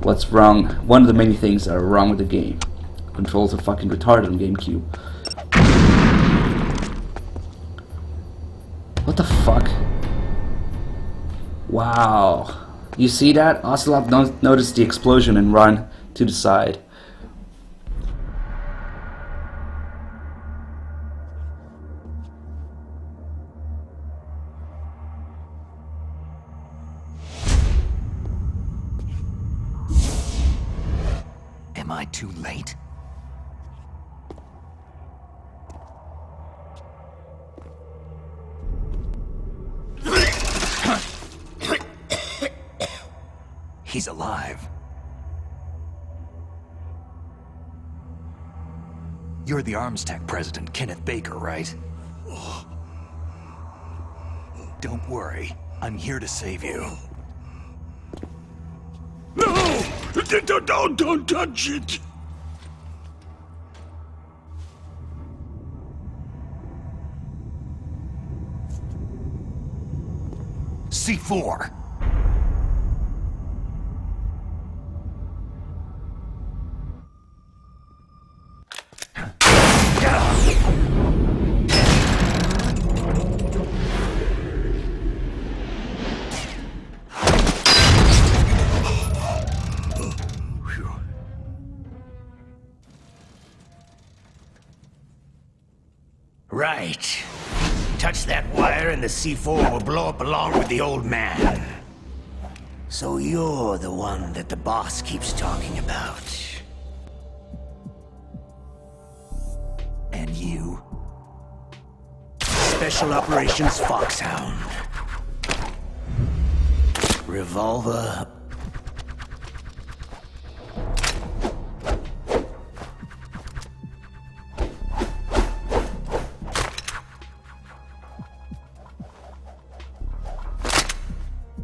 what's wrong. One of the many things that are wrong with the game. Controls are fucking retarded on GameCube. What the fuck? Wow. You see that? Ocelot noticed the explosion and run to the side. Am I too late? He's alive. You're the Arms Tech president, Kenneth Baker, right? Don't worry. I'm here to save you. No! Don't touch it! C4. Right. Touch that wire and the C4 will blow up along with the old man. So you're the one that the boss keeps talking about. Special Operations Foxhound. Revolver.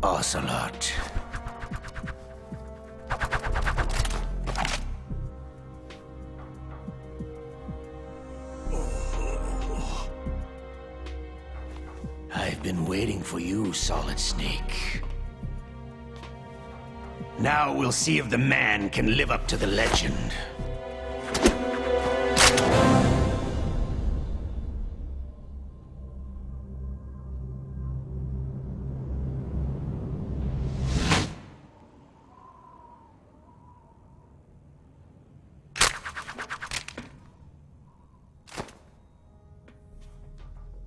Ocelot. I've been waiting for you, Solid Snake. Now we'll see if the man can live up to the legend.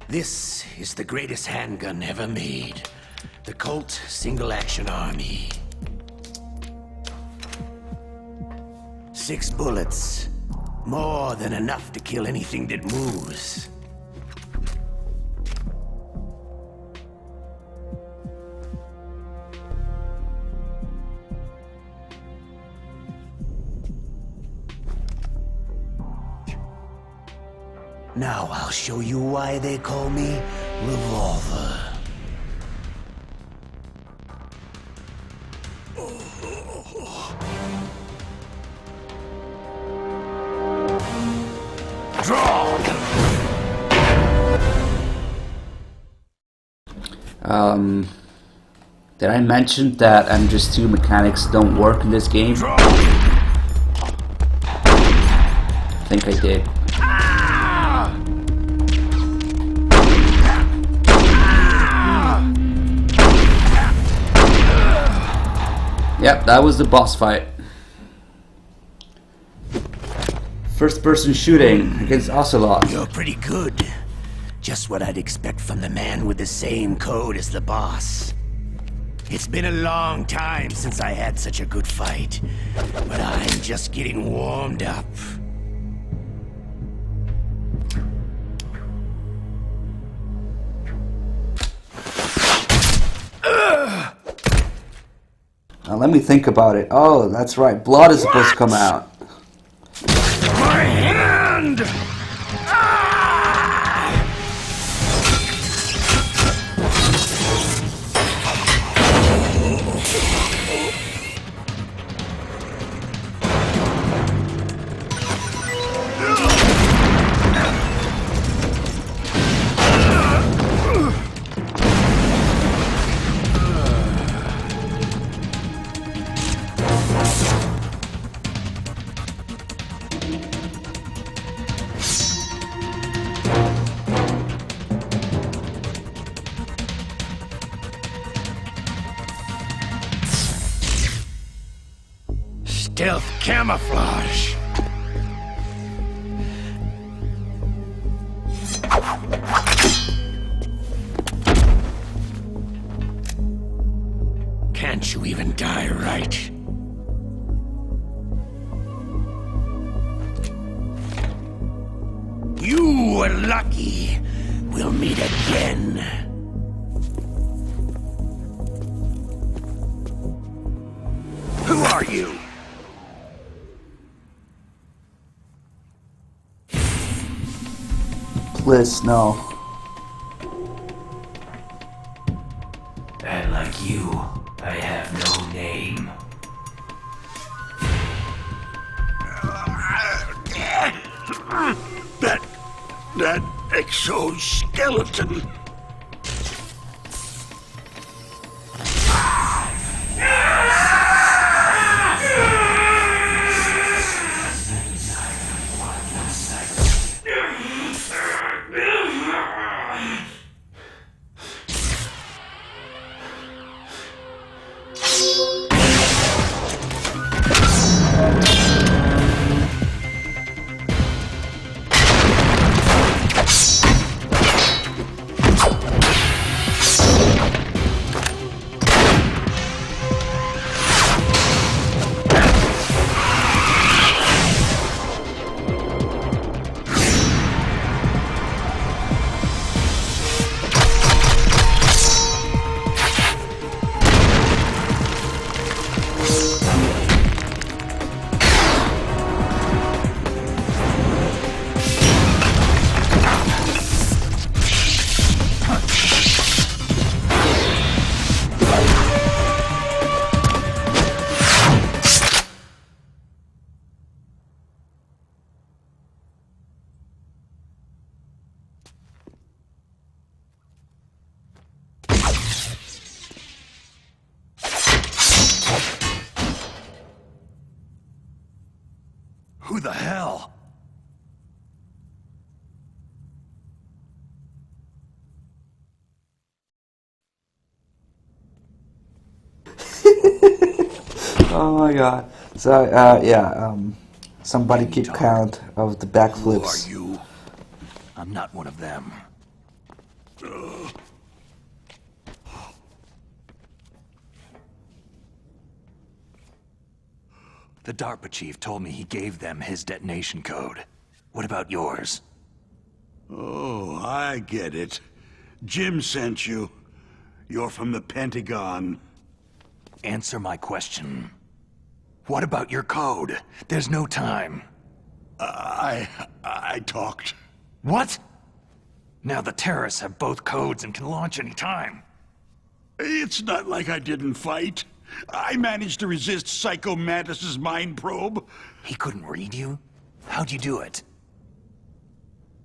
This is the greatest handgun ever made. The Colt Single Action Army. 6 bullets. More than enough to kill anything that moves. Now I'll show you why they call me Revolver. Draw! Did I mention that MGS2 mechanics don't work in this game? Draw! I think I did. Yep, that was the boss fight. First person shooting against Ocelot. You're pretty good. Just what I'd expect from the man with the same code as the boss. It's been a long time since I had such a good fight, but I'm just getting warmed up. Now let me think about it. Oh, that's right. Blood is supposed to come out. My hand! Stealth camouflage. Can't you even die right? You were lucky. We'll meet again. Who are you? Please, no. And like you, I have no name. That exoskeleton. Who the hell? Oh my god. So, somebody keep count of the backflips. Who are you? I'm not one of them. The DARPA chief told me he gave them his detonation code. What about yours? Oh, I get it. Jim sent you. You're from the Pentagon. Answer my question. What about your code? There's no time. I talked. What? Now the terrorists have both codes and can launch any time. It's not like I didn't fight. I managed to resist Psycho Mantis's mind probe. He couldn't read you? How'd you do it?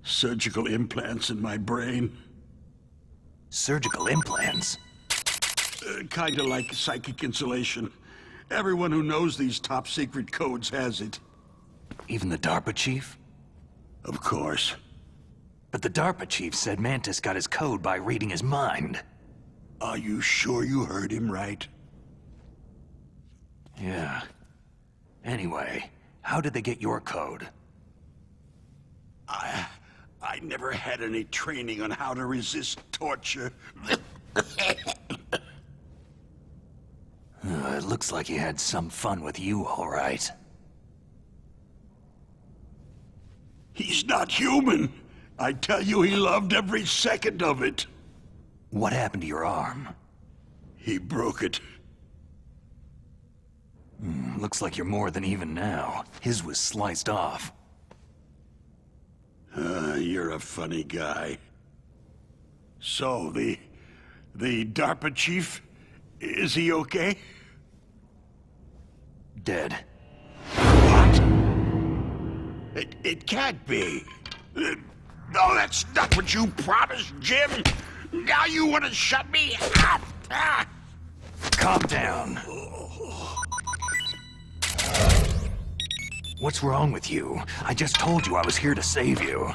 Surgical implants in my brain. Surgical implants? Kinda like psychic insulation. Everyone who knows these top-secret codes has it. Even the DARPA chief? Of course. But the DARPA chief said Mantis got his code by reading his mind. Are you sure you heard him right? Yeah. Anyway, how did they get your code? I never had any training on how to resist torture. It looks like he had some fun with you, all right. He's not human. I tell you, he loved every second of it. What happened to your arm? He broke it. Looks like you're more than even now. His was sliced off. You're a funny guy. So, the DARPA chief, is he okay? Dead. What? It can't be. No, that's not what you promised, Jim. Now you want to shut me up. Calm down. What's wrong with you? I just told you I was here to save you.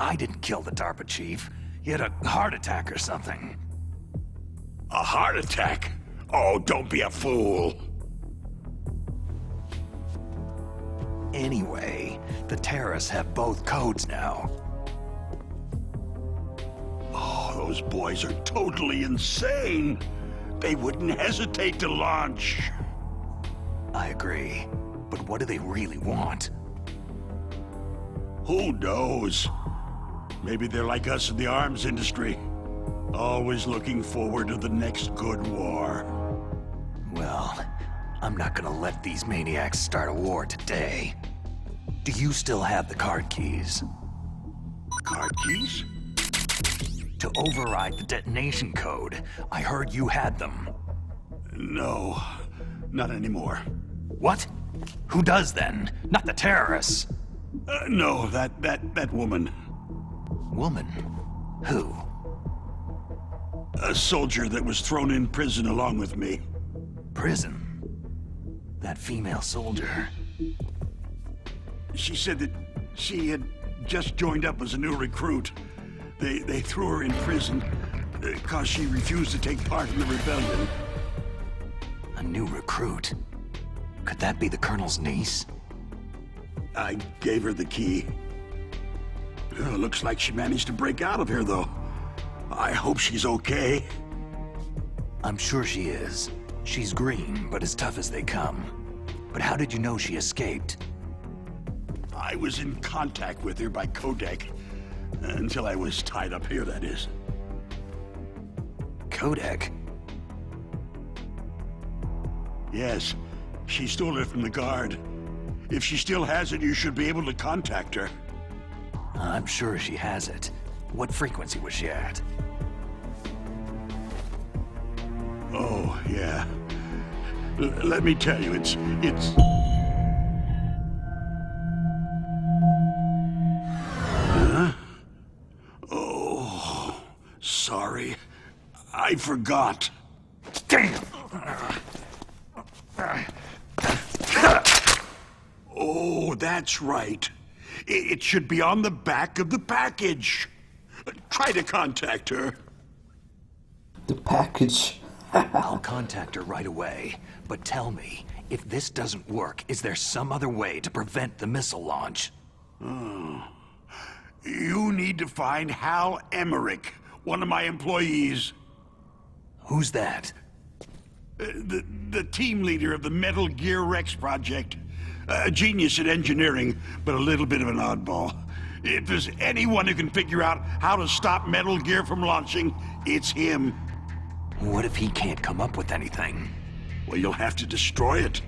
I didn't kill the DARPA chief. He had a heart attack or something. A heart attack? Oh, don't be a fool. Anyway, the terrorists have both codes now. Oh, those boys are totally insane. They wouldn't hesitate to launch. I agree. But what do they really want? Who knows? Maybe they're like us in the arms industry. Always looking forward to the next good war. Well, I'm not gonna let these maniacs start a war today. Do you still have the card keys? Card keys? To override the detonation code. I heard you had them. No, not anymore. What? Who does then? Not the terrorists. No, that woman. Woman? Who? A soldier that was thrown in prison along with me. Prison? That female soldier. She said that she had just joined up as a new recruit. They threw her in prison because she refused to take part in the rebellion. A new recruit? Could that be the Colonel's niece? I gave her the key. Looks like she managed to break out of here, though. I hope she's okay. I'm sure she is. She's green, but as tough as they come. But how did you know she escaped? I was in contact with her by codec. Until I was tied up here, that is. Codec? Yes. She stole it from the guard. If she still has it, you should be able to contact her. I'm sure she has it. What frequency was she at? Oh, yeah. Let me tell you, it's... Huh? Oh, sorry. I forgot. Damn! that's right. It should be on the back of the package. Try to contact her. The package. I'll contact her right away. But tell me, if this doesn't work, is there some other way to prevent the missile launch? You need to find Hal Emmerich, one of my employees. Who's that? The team leader of the Metal Gear Rex project. A genius at engineering, but a little bit of an oddball. If there's anyone who can figure out how to stop Metal Gear from launching, it's him. What if he can't come up with anything? Well, you'll have to destroy it.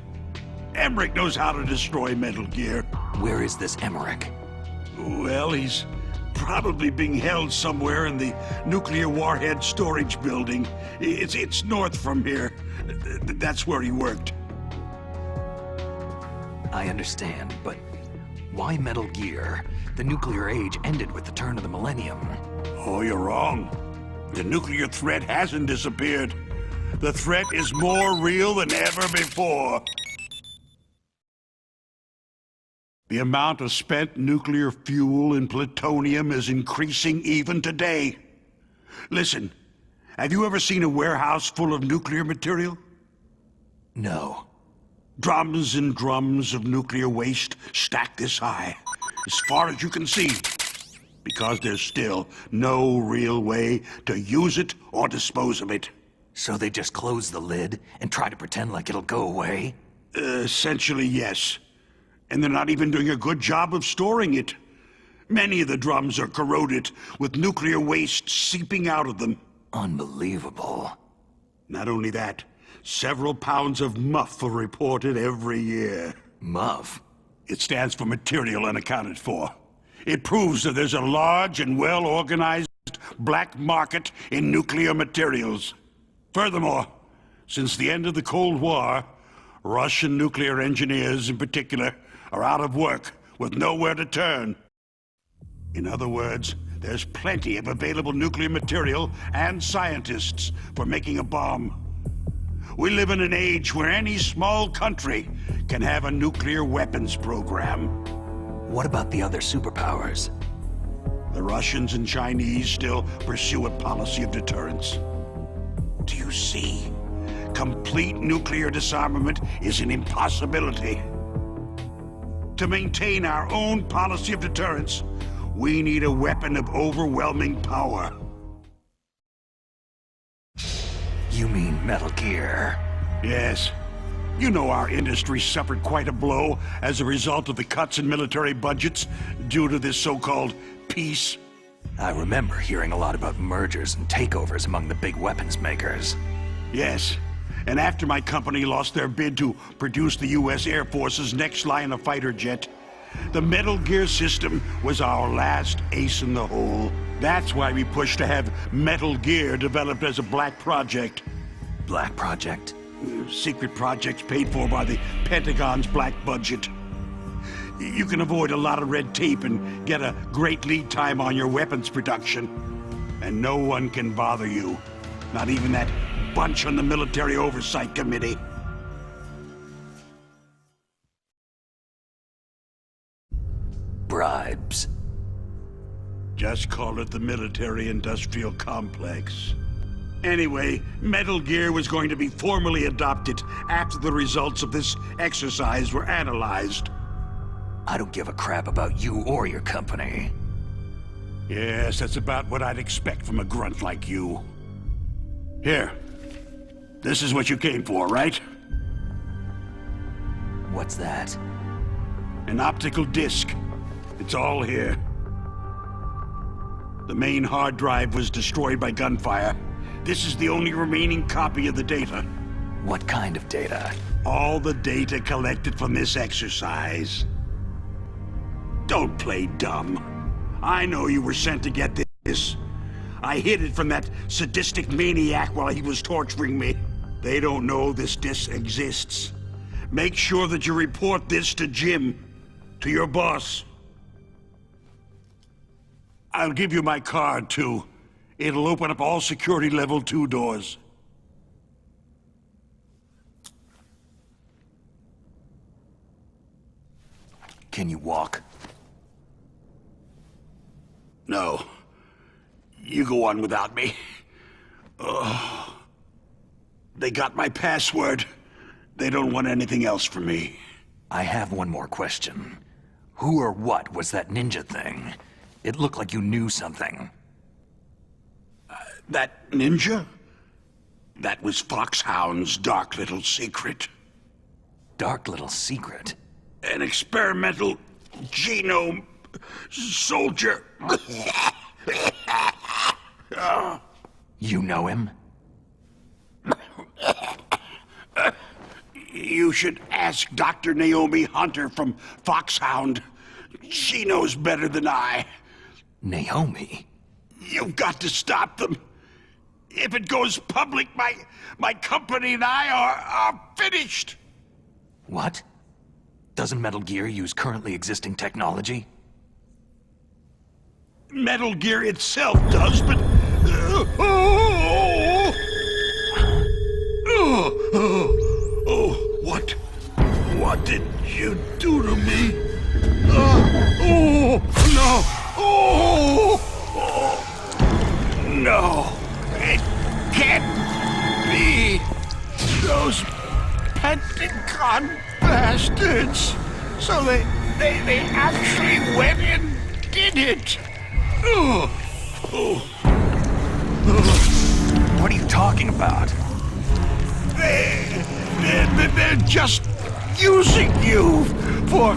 Emmerich knows how to destroy Metal Gear. Where is this Emmerich? Well, he's probably being held somewhere in the nuclear warhead storage building. It's north from here. That's where he worked. I understand, but why Metal Gear? The nuclear age ended with the turn of the millennium. Oh, you're wrong. The nuclear threat hasn't disappeared. The threat is more real than ever before. The amount of spent nuclear fuel and plutonium is increasing even today. Listen, have you ever seen a warehouse full of nuclear material? No. Drums and drums of nuclear waste stacked this high, as far as you can see, because there's still no real way to use it or dispose of it. So they just close the lid and try to pretend like it'll go away? Essentially, yes. And they're not even doing a good job of storing it. Many of the drums are corroded, with nuclear waste seeping out of them. Unbelievable. Not only that, several pounds of MUF are reported every year. MUF? It stands for Material Unaccounted For. It proves that there's a large and well-organized black market in nuclear materials. Furthermore, since the end of the Cold War, Russian nuclear engineers in particular are out of work with nowhere to turn. In other words, there's plenty of available nuclear material and scientists for making a bomb. We live in an age where any small country can have a nuclear weapons program. What about the other superpowers? The Russians and Chinese still pursue a policy of deterrence. Do you see? Complete nuclear disarmament is an impossibility. To maintain our own policy of deterrence, we need a weapon of overwhelming power. You mean Metal Gear? Yes. You know our industry suffered quite a blow as a result of the cuts in military budgets due to this so-called peace. I remember hearing a lot about mergers and takeovers among the big weapons makers. Yes. And after my company lost their bid to produce the U.S. Air Force's next line of fighter jet, the Metal Gear system was our last ace in the hole. That's why we pushed to have Metal Gear developed as a black project. Black project? Secret projects paid for by the Pentagon's black budget. You can avoid a lot of red tape and get a great lead time on your weapons production. And no one can bother you. Not even that bunch on the Military Oversight Committee. Bribes. Just call it the military-industrial complex. Anyway, Metal Gear was going to be formally adopted after the results of this exercise were analyzed. I don't give a crap about you or your company. Yes, that's about what I'd expect from a grunt like you. Here. This is what you came for, right? What's that? An optical disc. It's all here. The main hard drive was destroyed by gunfire. This is the only remaining copy of the data. What kind of data? All the data collected from this exercise. Don't play dumb. I know you were sent to get this. I hid it from that sadistic maniac while he was torturing me. They don't know this disc exists. Make sure that you report this to Jim, to your boss. I'll give you my card, too. It'll open up all security level 2 doors. Can you walk? No. You go on without me. They got my password. They don't want anything else from me. I have one more question. Who or what was that ninja thing? It looked like you knew something. That ninja? That was Foxhound's dark little secret. Dark little secret? An experimental genome soldier. You know him? You should ask Dr. Naomi Hunter from Foxhound. She knows better than I. Naomi? You've got to stop them. If it goes public, my company and I are finished. What? Doesn't Metal Gear use currently existing technology? Metal Gear itself does, but... What did you do to me? No! It can't be! Those Pentagon bastards! So they actually went and did it! What are you talking about? They're just using you for...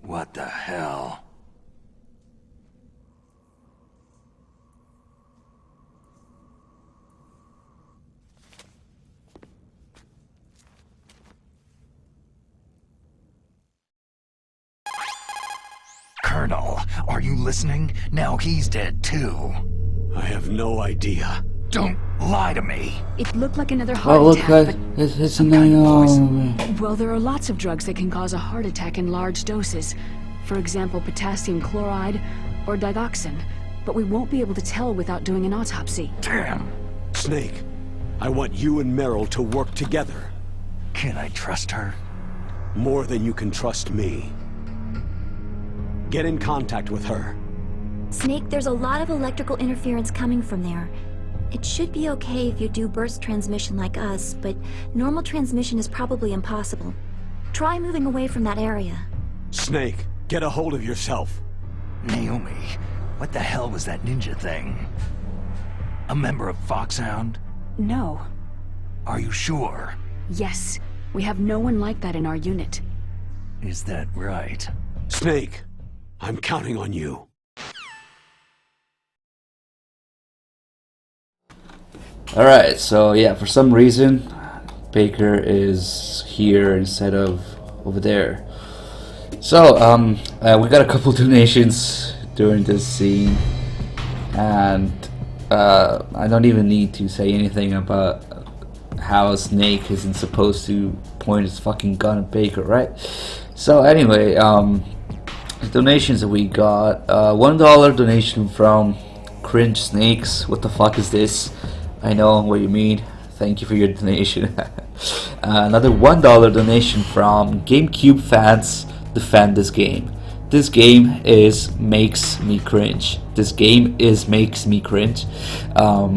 What the hell? Colonel, are you listening? Now he's dead too. I have no idea. Don't lie to me. It looked like another heart Oh, look, attack, but it's some kind of poison. poison. Well, there are lots of drugs that can cause a heart attack in large doses. For example, potassium chloride or digoxin. But we won't be able to tell without doing an autopsy. Damn. Snake, I want you and Meryl to work together. Can I trust her? More than you can trust me. Get in contact with her. Snake, there's a lot of electrical interference coming from there. It should be okay if you do burst transmission like us, but normal transmission is probably impossible. Try moving away from that area. Snake, get a hold of yourself. Naomi, what the hell was that ninja thing? A member of Foxhound? No. Are you sure? Yes. We have no one like that in our unit. Is that right? Snake, I'm counting on you. Alright, so yeah, for some reason, Baker is here instead of over there. So, we got a couple donations during this scene, and I don't even need to say anything about how Snake isn't supposed to point his fucking gun at Baker, right? So anyway, the donations that we got, $1 donation from Cringe Snakes. What the fuck is this? I know what you mean. Thank you for your donation. Another $1 donation from GameCube fans. Defend this game. This game makes me cringe. This game makes me cringe. Yeah,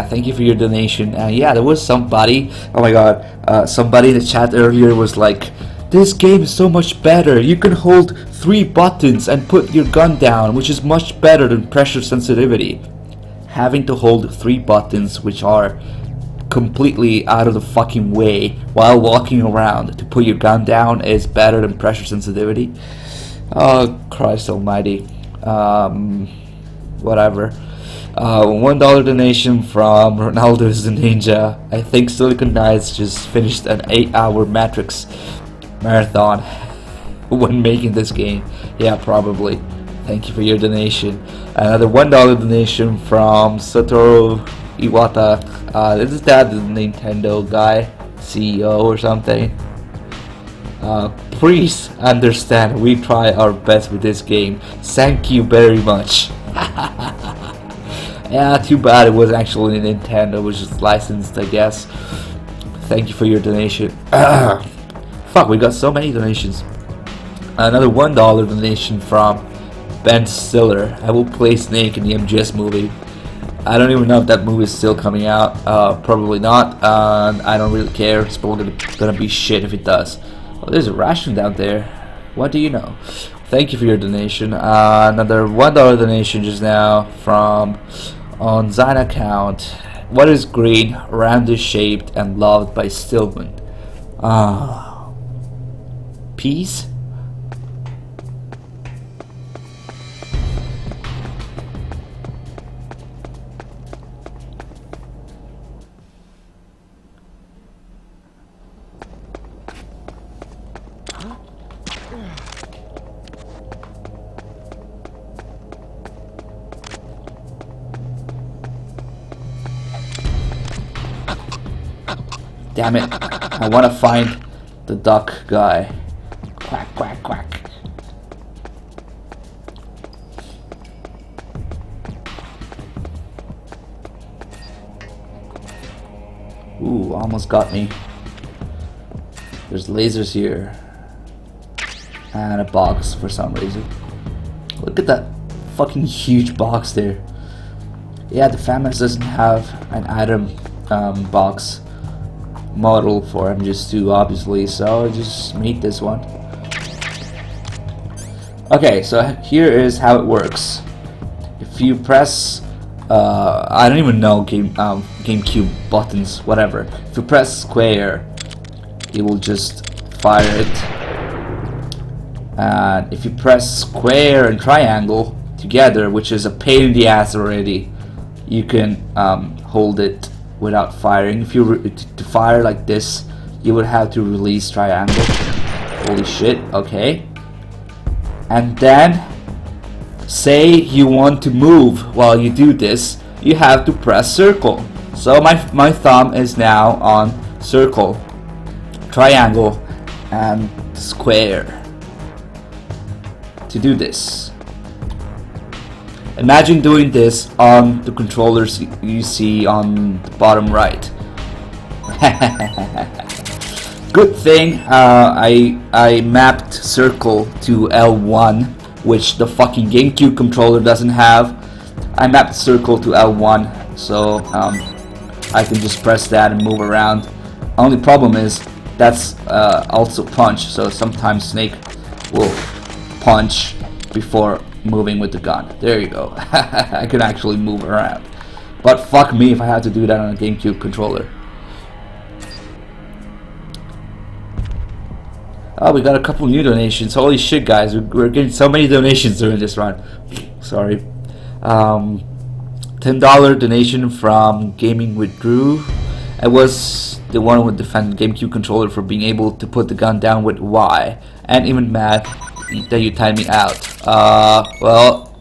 thank you for your donation. Yeah, there was somebody. Oh my god, somebody in the chat earlier was like, "This game is so much better. You can hold 3 buttons and put your gun down, which is much better than pressure sensitivity." Having to hold 3 buttons, which are completely out of the fucking way while walking around to put your gun down, is better than pressure sensitivity. Oh Christ almighty. Whatever. $1 donation from Ronaldo's the Ninja. I think Silicon Knights just finished an 8-hour Matrix marathon when making this game. Yeah, probably. Thank you for your donation. Another $1 donation from Satoru Iwata. Is that the Nintendo guy? CEO or something? Please understand, we try our best with this game. Thank you very much. Yeah, too bad it wasn't actually Nintendo, it was just licensed, I guess. Thank you for your donation. Fuck, we got so many donations. Another $1 donation from Ben Stiller. I will play Snake in the MGS movie. I don't even know if that movie is still coming out. Probably not. I don't really care. It's probably gonna be shit if it does. Oh, there's a ration down there. What do you know? Thank you for your donation. Another $1 donation just now from on Zine account. What is green, roundish shaped, and loved by Stillman? Peace? Damn it, I want to find the duck guy. Quack, quack, quack. Ooh, almost got me. There's lasers here. And a box for some reason. Look at that fucking huge box there. Yeah, the FAMAS doesn't have an item box model for MGS2 obviously, so I just made this one. Okay, so here is how it works. If you press I don't even know GameCube buttons, whatever. If you press square, it will just fire it, and if you press square and triangle together, which is a pain in the ass already, you can hold it without firing. If you to fire like this, you would have to release triangle. Holy shit, okay. And then say you want to move while you do this, you have to press circle. So my thumb is now on circle, triangle, and square to do this. Imagine doing this on the controllers you see on the bottom right. Good thing I mapped circle to L1, which the fucking GameCube controller doesn't have. I mapped circle to L1, so I can just press that and move around. Only problem is that's also punch, so sometimes Snake will punch before moving with the gun. There you go. I can actually move around. But fuck me if I had to do that on a GameCube controller. Oh, we got a couple new donations. Holy shit, guys. We're getting so many donations during this run. Sorry. $10 donation from Gaming with Drew. It was the one who would defend GameCube controller for being able to put the gun down with Y. And even mad that you timed me out. Well,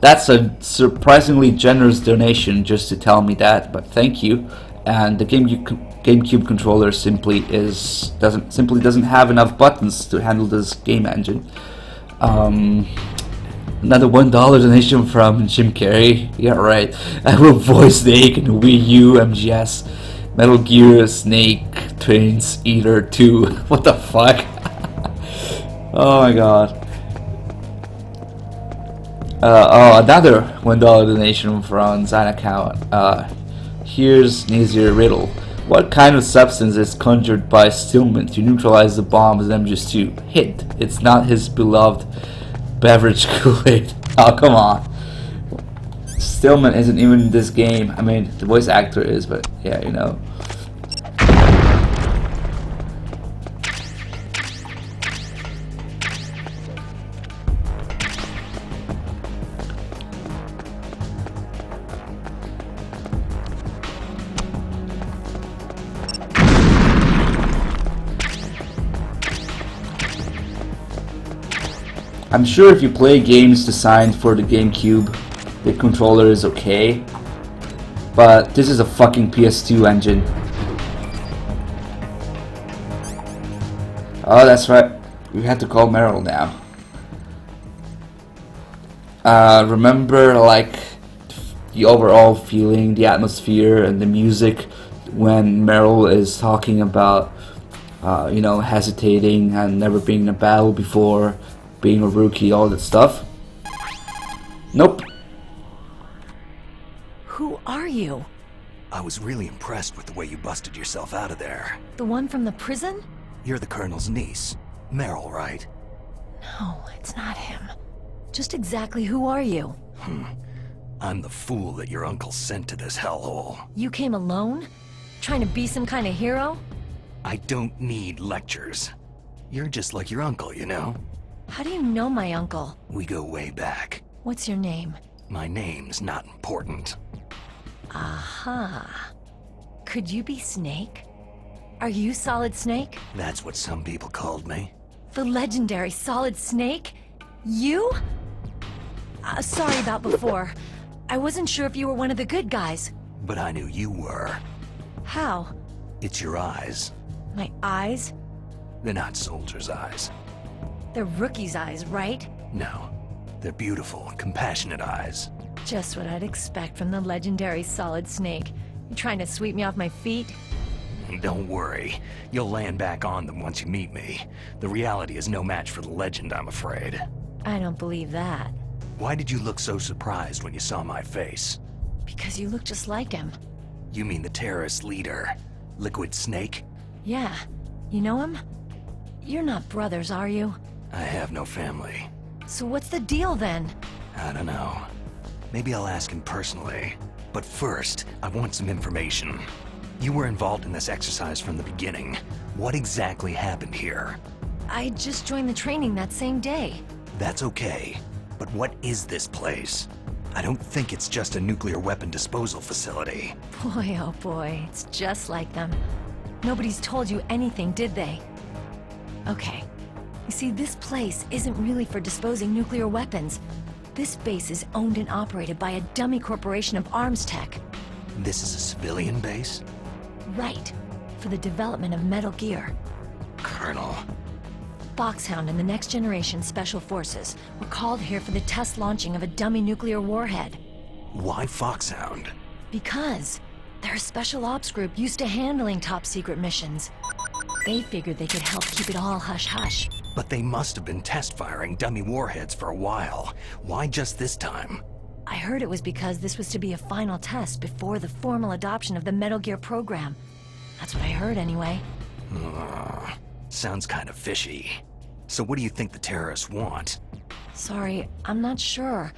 that's a surprisingly generous donation just to tell me that, but thank you. And the GameCube controller simply doesn't have enough buttons to handle this game engine. Another $1 donation from Jim Carrey. Yeah, right. I will voice Snake in Wii U, MGS, Metal Gear, Snake, Twins, Eater 2. What the fuck? Oh my god. Another $1 donation from Zine account. Here's an easier riddle. What kind of substance is conjured by Stillman to neutralize the bombs in MGS2? Hint, it's not his beloved beverage Kool-Aid. Oh, come on. Stillman isn't even in this game. I mean, the voice actor is, but yeah, you know. I'm sure if you play games designed for the GameCube, the controller is okay, but this is a fucking PS2 engine. Oh, that's right. We had to call Meryl now. Remember, like, the overall feeling, the atmosphere, and the music when Meryl is talking about, hesitating and never being in a battle before, being a rookie, all that stuff? Nope. Who are you? I was really impressed with the way you busted yourself out of there. The one from the prison? You're the Colonel's niece. Meryl, right? No, it's not him. Just exactly who are you? I'm the fool that your uncle sent to this hellhole. You came alone? Trying to be some kind of hero? I don't need lectures. You're just like your uncle, you know? How do you know my uncle? We go way back. What's your name? My name's not important. Aha. Could you be Snake? Are you Solid Snake? That's what some people called me. The legendary Solid Snake? You? Sorry about before. I wasn't sure if you were one of the good guys. But I knew you were. How? It's your eyes. My eyes? They're not soldiers' eyes. They're rookie's eyes, right? No. They're beautiful, compassionate eyes. Just what I'd expect from the legendary Solid Snake. You trying to sweep me off my feet? Don't worry. You'll land back on them once you meet me. The reality is no match for the legend, I'm afraid. I don't believe that. Why did you look so surprised when you saw my face? Because you look just like him. You mean the terrorist leader, Liquid Snake? Yeah. You know him? You're not brothers, are you? I have no family. So what's the deal then? I don't know. Maybe I'll ask him personally. But first, I want some information. You were involved in this exercise from the beginning. What exactly happened here? I just joined the training that same day. That's okay. But what is this place? I don't think it's just a nuclear weapon disposal facility. Boy, oh boy, it's just like them. Nobody's told you anything, did they? Okay. You see, this place isn't really for disposing nuclear weapons. This base is owned and operated by a dummy corporation of arms tech. This is a civilian base? Right. For the development of Metal Gear. Colonel. Foxhound and the Next Generation Special Forces were called here for the test launching of a dummy nuclear warhead. Why Foxhound? Because they're a special ops group used to handling top-secret missions. They figured they could help keep it all hush-hush. But they must have been test-firing dummy warheads for a while. Why just this time? I heard it was because this was to be a final test before the formal adoption of the Metal Gear program. That's what I heard anyway. Sounds kind of fishy. So what do you think the terrorists want? Sorry, I'm not sure.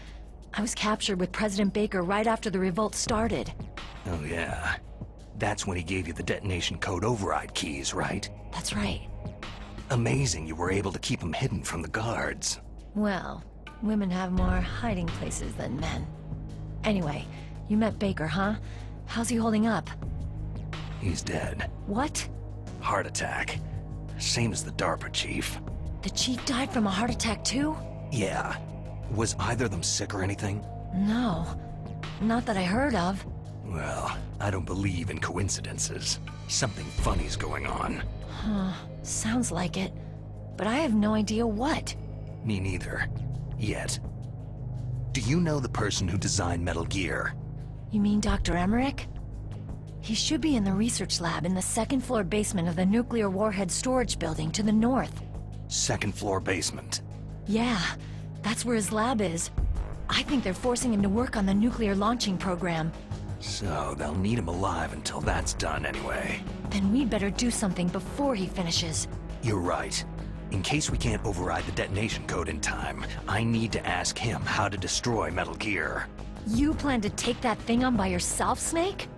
I was captured with President Baker right after the revolt started. Oh yeah. That's when he gave you the detonation code override keys, right? That's right. Amazing you were able to keep them hidden from the guards. Well, women have more hiding places than men. Anyway, you met Baker, huh? How's he holding up? He's dead. What? Heart attack. Same as the DARPA chief. The chief died from a heart attack too? Yeah. Was either of them sick or anything? No. Not that I heard of. Well, I don't believe in coincidences. Something funny's going on. Huh. Sounds like it. But I have no idea what. Me neither. Yet. Do you know the person who designed Metal Gear? You mean Dr. Emmerich? He should be in the research lab in the second-floor basement of the nuclear warhead storage building to the north. Second floor basement. Yeah, that's where his lab is. I think they're forcing him to work on the nuclear launching program. So they'll need him alive until that's done anyway. Then we'd better do something before he finishes. You're right. In case we can't override the detonation code in time, I need to ask him how to destroy Metal Gear. You plan to take that thing on by yourself, Snake?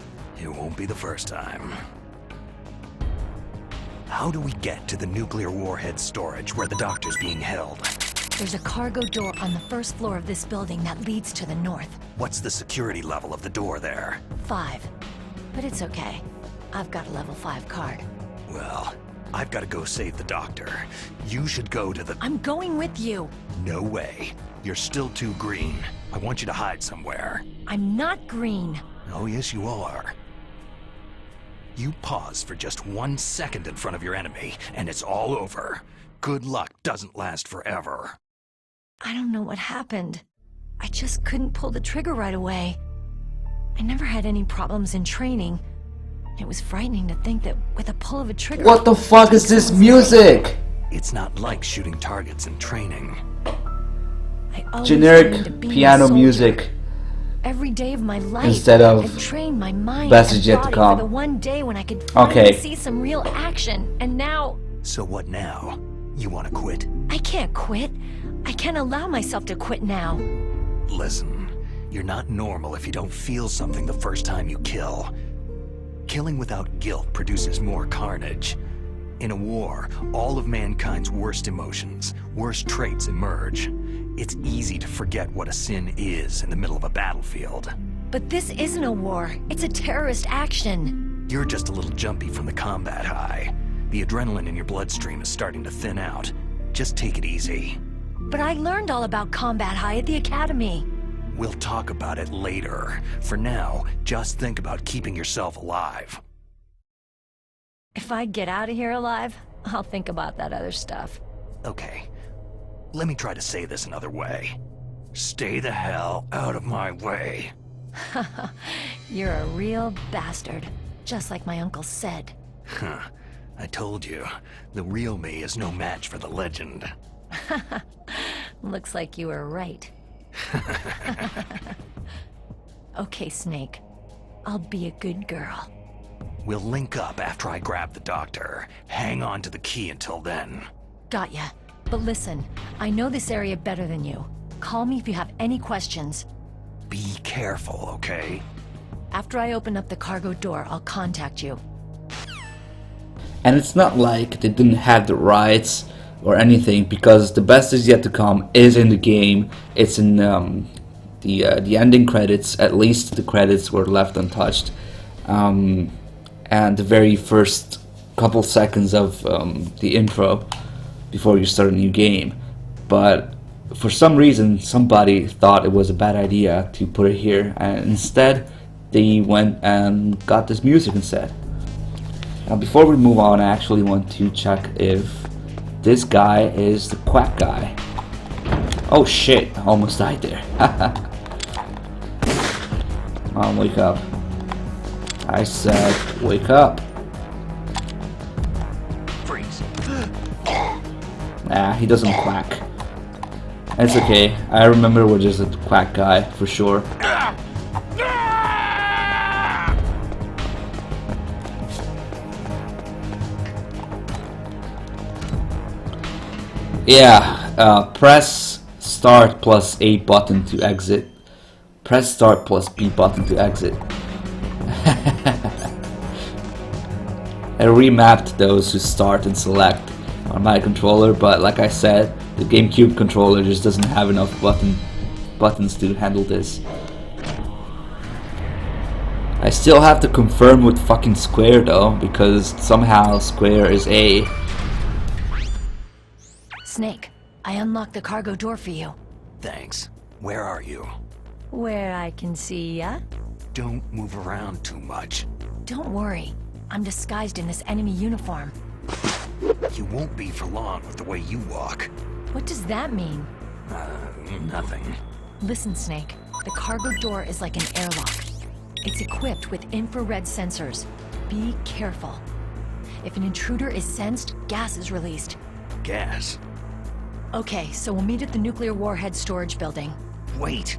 It won't be the first time. How do we get to the nuclear warhead storage where the doctor's being held? There's a cargo door on the first floor of this building that leads to the north. What's the security level of the door there? 5. But it's okay. I've got a level 5 card. Well, I've got to go save the doctor. You should go to the... I'm going with you! No way. You're still too green. I want you to hide somewhere. I'm not green. Oh, yes, you are. You pause for just 1 second in front of your enemy, and it's all over. Good luck doesn't last forever. I don't know what happened. I just couldn't pull the trigger right away. I never had any problems in training. It was frightening to think that with a pull of a trigger... What the fuck is this music? It's not like shooting targets in training. I always Generic dreamed of being a piano soldier. music. Every day of my life, Instead of I trained my mind Best and Is Yet to body Come. for the one day when I could finally see some real action. And now... So what now? You want to quit? I can't quit. I can't allow myself to quit now. Listen, you're not normal if you don't feel something the first time you kill. Killing without guilt produces more carnage. In a war, all of mankind's worst emotions, worst traits emerge. It's easy to forget what a sin is in the middle of a battlefield. But this isn't a war. It's a terrorist action. You're just a little jumpy from the combat high. The adrenaline in your bloodstream is starting to thin out. Just take it easy. But I learned all about combat high at the academy. We'll talk about it later. For now, just think about keeping yourself alive. If I get out of here alive, I'll think about that other stuff. Okay. Let me try to say this another way. Stay the hell out of my way. You're a real bastard, just like my uncle said. Huh. I told you, the real me is no match for the legend. Looks like you were right. Okay, Snake. I'll be a good girl. We'll link up after I grab the doctor. Hang on to the key until then. Got ya. But listen, I know this area better than you. Call me if you have any questions. Be careful, okay? After I open up the cargo door, I'll contact you. And it's not like they didn't have the rights or anything, because The Best Is Yet to Come is in the game. It's in the ending credits. At least the credits were left untouched. And the very first couple seconds of the intro before you start a new game. But for some reason, somebody thought it was a bad idea to put it here, and instead they went and got this music instead. Now before we move on, I actually want to check if this guy is the quack guy. Oh shit, I almost died there. Come on, wake up. I said wake up. Freeze. Nah, he doesn't quack. It's okay. I remember we're just a quack guy for sure. Yeah, press start plus A button to exit. Press start plus B button to exit. I remapped those who start and select on my controller, but like I said, the GameCube controller just doesn't have enough buttons to handle this. I still have to confirm with fucking Square though, because somehow Square is A. Snake, I unlocked the cargo door for you. Thanks. Where are you? Where I can see ya? Don't move around too much. Don't worry. I'm disguised in this enemy uniform. You won't be for long with the way you walk. What does that mean? Nothing. Listen, Snake. The cargo door is like an airlock. It's equipped with infrared sensors. Be careful. If an intruder is sensed, gas is released. Gas? Okay, so we'll meet at the nuclear warhead storage building. Wait!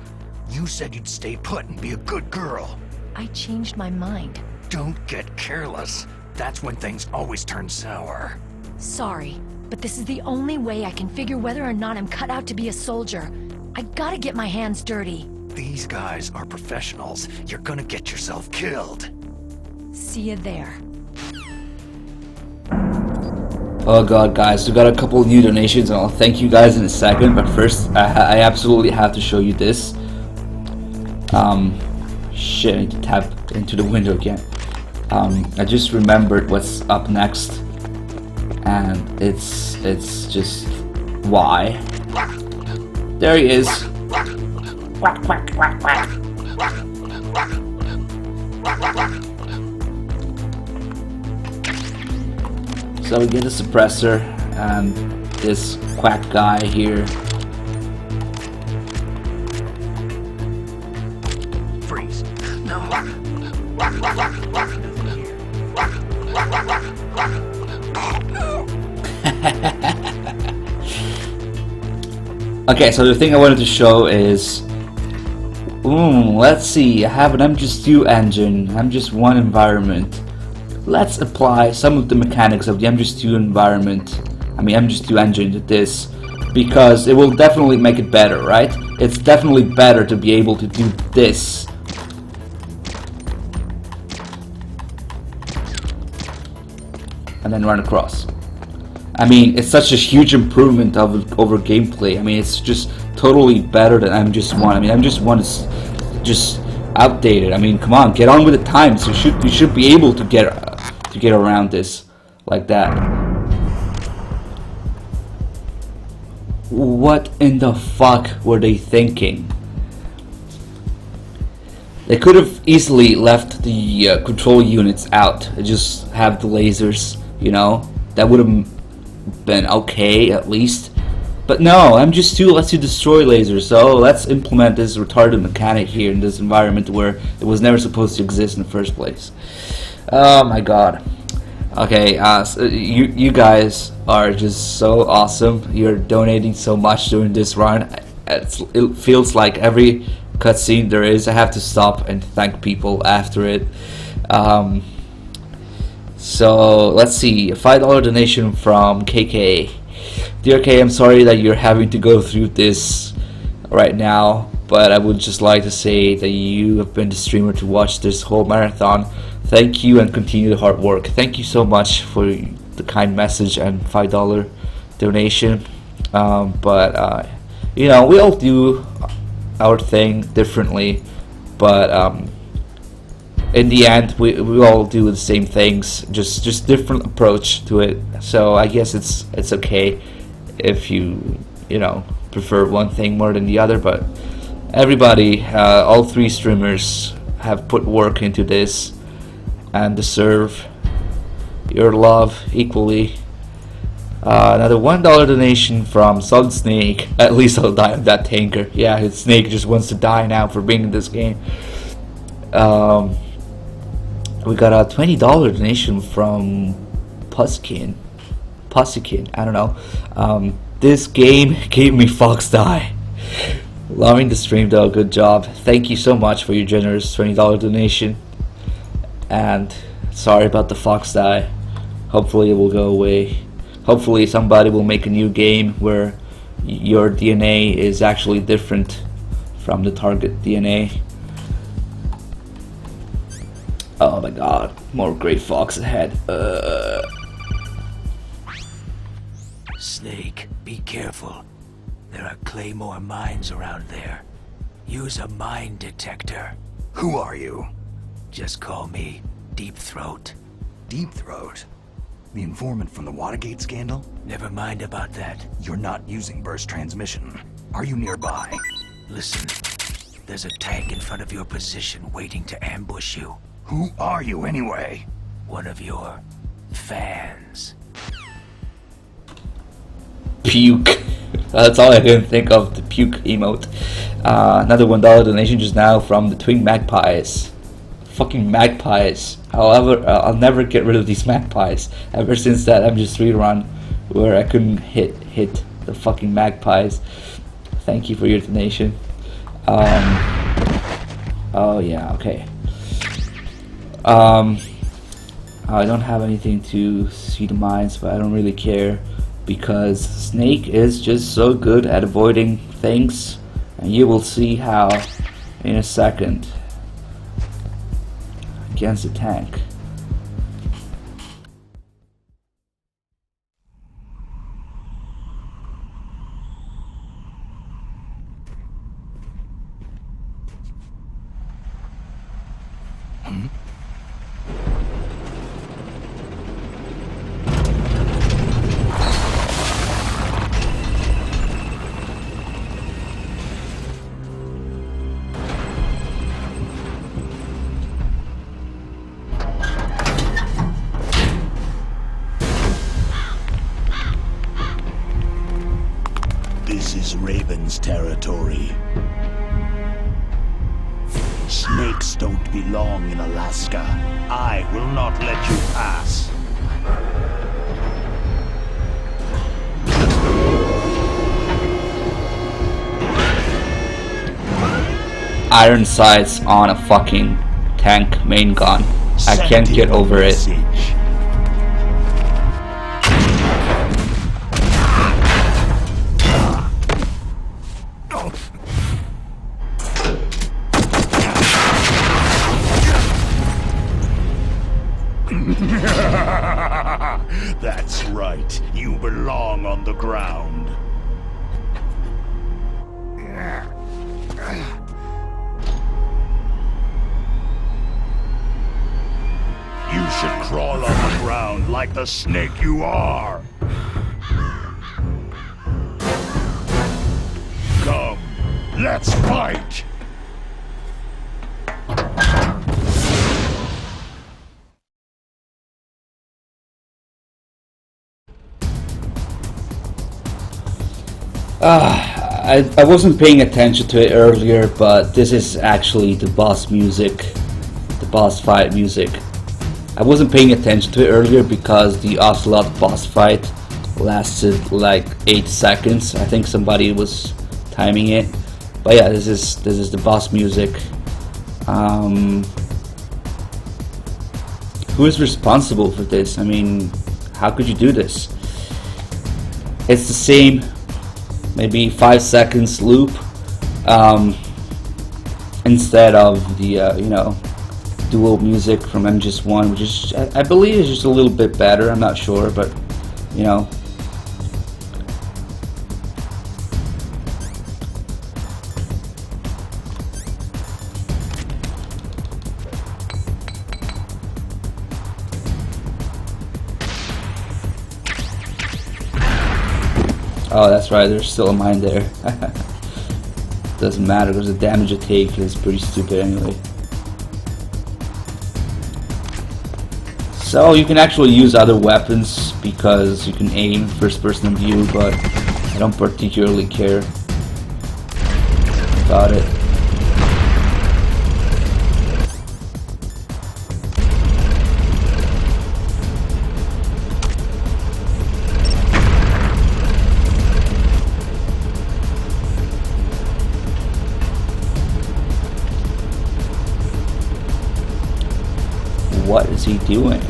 You said you'd stay put and be a good girl. I changed my mind. Don't get careless. That's when things always turn sour. Sorry, but this is the only way I can figure whether or not I'm cut out to be a soldier. I gotta get my hands dirty. These guys are professionals. You're gonna get yourself killed. See you there. Oh god, guys, we got a couple new donations and I'll thank you guys in a second, but first I absolutely have to show you this. Shit, I need to tap into the window again. I just remembered what's up next, and it's just why. There he is. Quack, quack, quack, quack. So we get the suppressor and this quack guy here. Freeze. No. Okay, so the thing I wanted to show is, let's see, I have an MGS2 engine, MGS1 environment. Let's apply some of the mechanics of the MGS2 environment, MGS2 engine to this, because it will definitely make it better, right? It's definitely better to be able to do this. And then run across. It's such a huge improvement over gameplay. It's just totally better than MGS1. MGS1 is just outdated. Come on, get on with the times. You should be able to get around this like that. What in the fuck were they thinking? They could have easily left the control units out. Just have the lasers, that would have been okay at least. But no, MGS2 lets you destroy lasers, so let's implement this retarded mechanic here in this environment where it was never supposed to exist in the first place. Oh my god. Okay, so you guys are just so awesome. You're donating so much during this run. It feels like every cutscene there is, I have to stop and thank people after it. So let's see, a $5 donation from KK. DRK, I'm sorry that you're having to go through this right now, but I would just like to say that you have been the streamer to watch this whole marathon. Thank you and continue the hard work. Thank you so much for the kind message and $5 donation. We all do our thing differently, but in the end we all do the same things, just different approach to it. So I guess it's okay if you prefer one thing more than the other, but everybody, all three streamers have put work into this and deserve your love equally. Another $1 donation from Solid Snake. At least I'll die on that tanker. Yeah, his Snake just wants to die now for being in this game. We got a $20 donation from Pussykin, I don't know. This game gave me Fox Die. Loving the stream though, good job. Thank you so much for your generous $20 donation. And sorry about the Fox Die. Hopefully it will go away. Hopefully somebody will make a new game where your DNA is actually different from the target DNA. Oh my god, more Grey Fox ahead. Snake, be careful. There are Claymore mines around there. Use a mine detector. Who are you? Just call me Deep Throat. Deep Throat? The informant from the Watergate scandal? Never mind about that. You're not using burst transmission. Are you nearby? Listen, there's a tank in front of your position waiting to ambush you. Who are you anyway? One of your fans. Puke. That's all I can think of, the puke emote. Another $1 donation just now from the Twin Magpies. Fucking magpies. However, I'll never get rid of these magpies. Ever since that MGS3 run where I couldn't hit the fucking magpies. Thank you for your donation. Oh yeah, okay. I don't have anything to see the mines, but I don't really care because Snake is just so good at avoiding things, and you will see how in a second against the tank. This is Raven's territory. Snakes don't belong in Alaska. I will not let you pass. Iron sights on a fucking tank main gun. I can't get over it. That's right. You belong on the ground. You should crawl on the ground like the snake you are. Come, let's fight! I wasn't paying attention to it earlier, but this is actually the boss music, the boss fight music. I wasn't paying attention to it earlier because the Ocelot boss fight lasted like 8 seconds. I think somebody was timing it, but yeah, this is the boss music. Who is responsible for this? I mean, how could you do this? It's the same, maybe 5 seconds loop, instead of the you know, dual music from MGS1, which is, I believe, is just a little bit better. I'm not sure, but you know. Oh, that's right, there's still a mine there. Doesn't matter because the damage I take is pretty stupid anyway. So you can actually use other weapons because you can aim first person view, but I don't particularly care about it. What is he doing?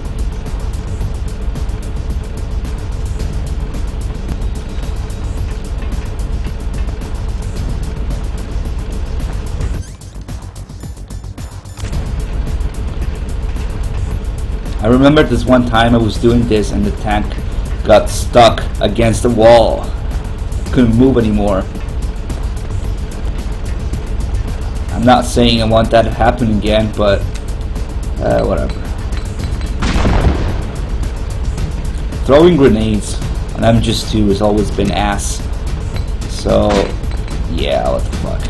I remember this one time I was doing this and the tank got stuck against the wall. Couldn't move anymore. I'm not saying I want that to happen again, but whatever. Throwing grenades on MGS2 has always been ass. So, yeah, what the fuck.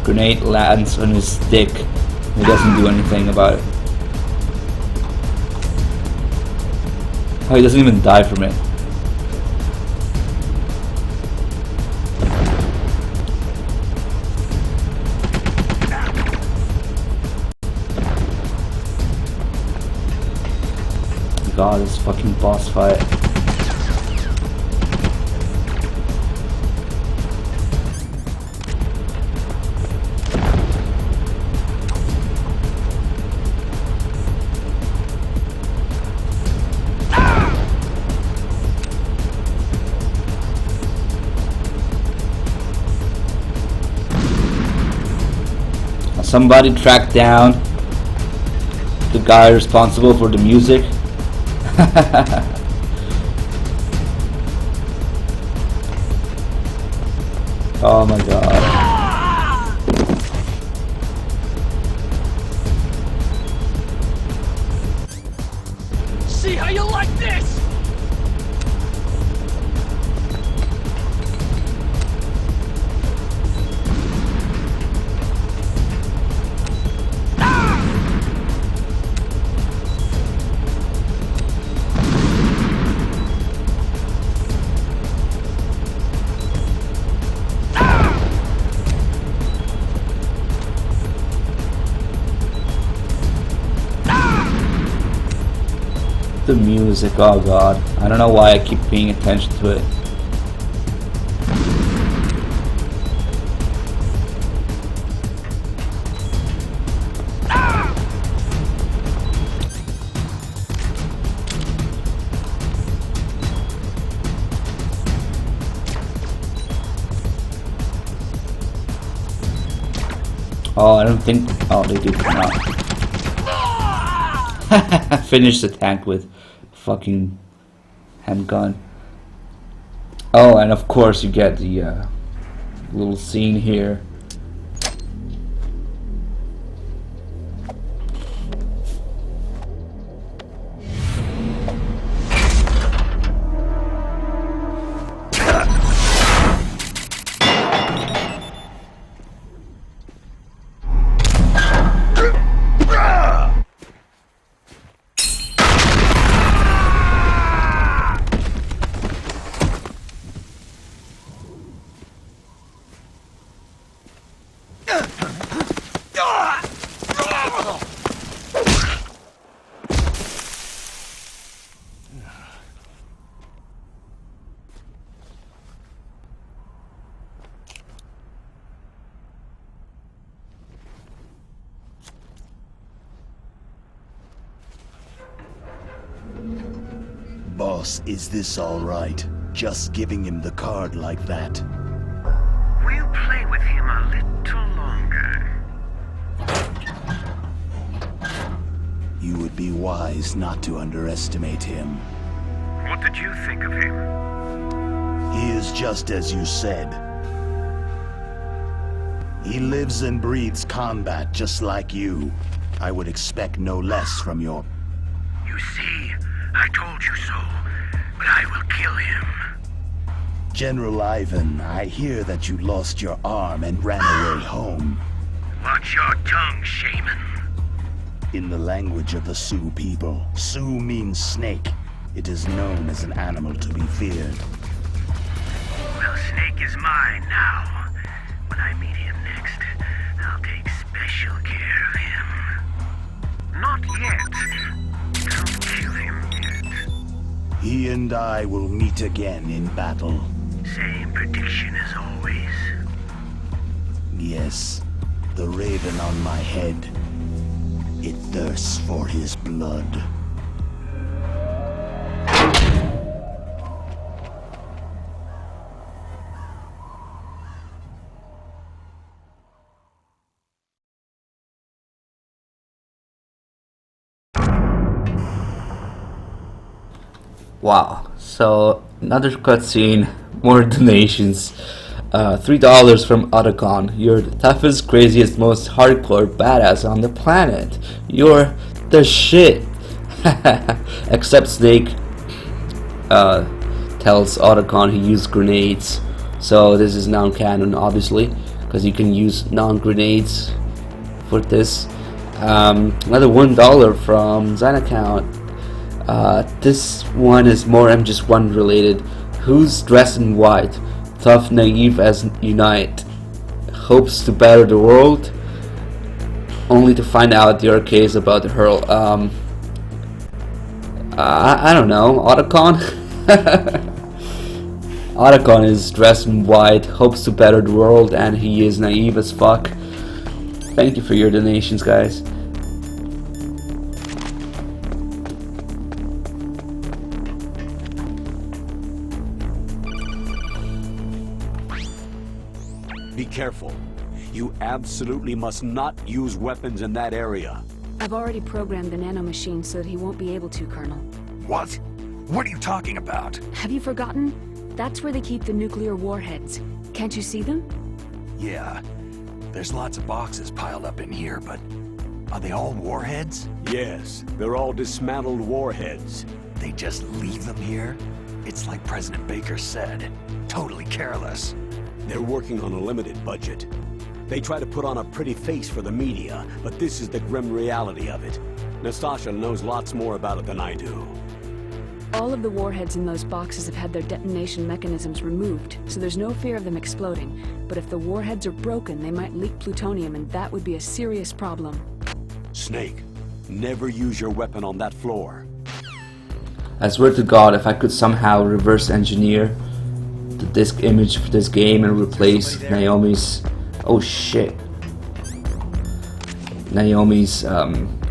Grenade lands on his stick. He doesn't do anything about it. Oh, he doesn't even die from it. God, this fucking boss fight. Somebody tracked down the guy responsible for the music. Oh my god. See how you like this? the music. Oh god. I don't know why I keep paying attention to it. Oh, I don't think... Oh, they did come out. Finish the tank with fucking handgun. Oh, and of course you get the little scene here. Boss, is this all right? Just giving him the card like that? We'll play with him a little longer. You would be wise not to underestimate him. What did you think of him? He is just as you said. He lives and breathes combat just like you. I would expect no less from your... You see, I told you so, but I will kill him. General Ivan, I hear that you lost your arm and ran away home. Watch your tongue, shaman. In the language of the Sioux people, Sioux means snake. It is known as an animal to be feared. Well, Snake is mine now. When I meet him next, I'll take special care of him. Not yet. Don't kill him yet. He and I will meet again in battle. Same prediction as always. Yes, the raven on my head. It thirsts for his blood. Wow, so another cutscene, more donations. $3 from Otacon. You're the toughest, craziest, most hardcore badass on the planet. You're the shit. Except Snake tells Otacon he used grenades. So this is non-canon, obviously, because you can use non-grenades for this. Another $1 from Zen account. This one is more MGS1 related. Who's dressed in white? Tough, naive as Unite. Hopes to better the world. Only to find out DRK is about to hurl. I don't know. Otacon? Otacon is dressed in white, hopes to better the world, and he is naive as fuck. Thank you for your donations, guys. Be careful. You absolutely must not use weapons in that area. I've already programmed the nanomachine so that he won't be able to, Colonel. What? What are you talking about? Have you forgotten? That's where they keep the nuclear warheads. Can't you see them? Yeah, there's lots of boxes piled up in here, but are they all warheads? Yes, they're all dismantled warheads. They just leave them here? It's like President Baker said, totally careless. They're working on a limited budget. They try to put on a pretty face for the media, but this is the grim reality of it. Nastasha knows lots more about it than I do. All of the warheads in those boxes have had their detonation mechanisms removed, so there's no fear of them exploding. But if the warheads are broken, they might leak plutonium, and that would be a serious problem. Snake, never use your weapon on that floor. I swear to God, if I could somehow reverse engineer the disk image for this game and replace Naomi's, oh shit, Naomi's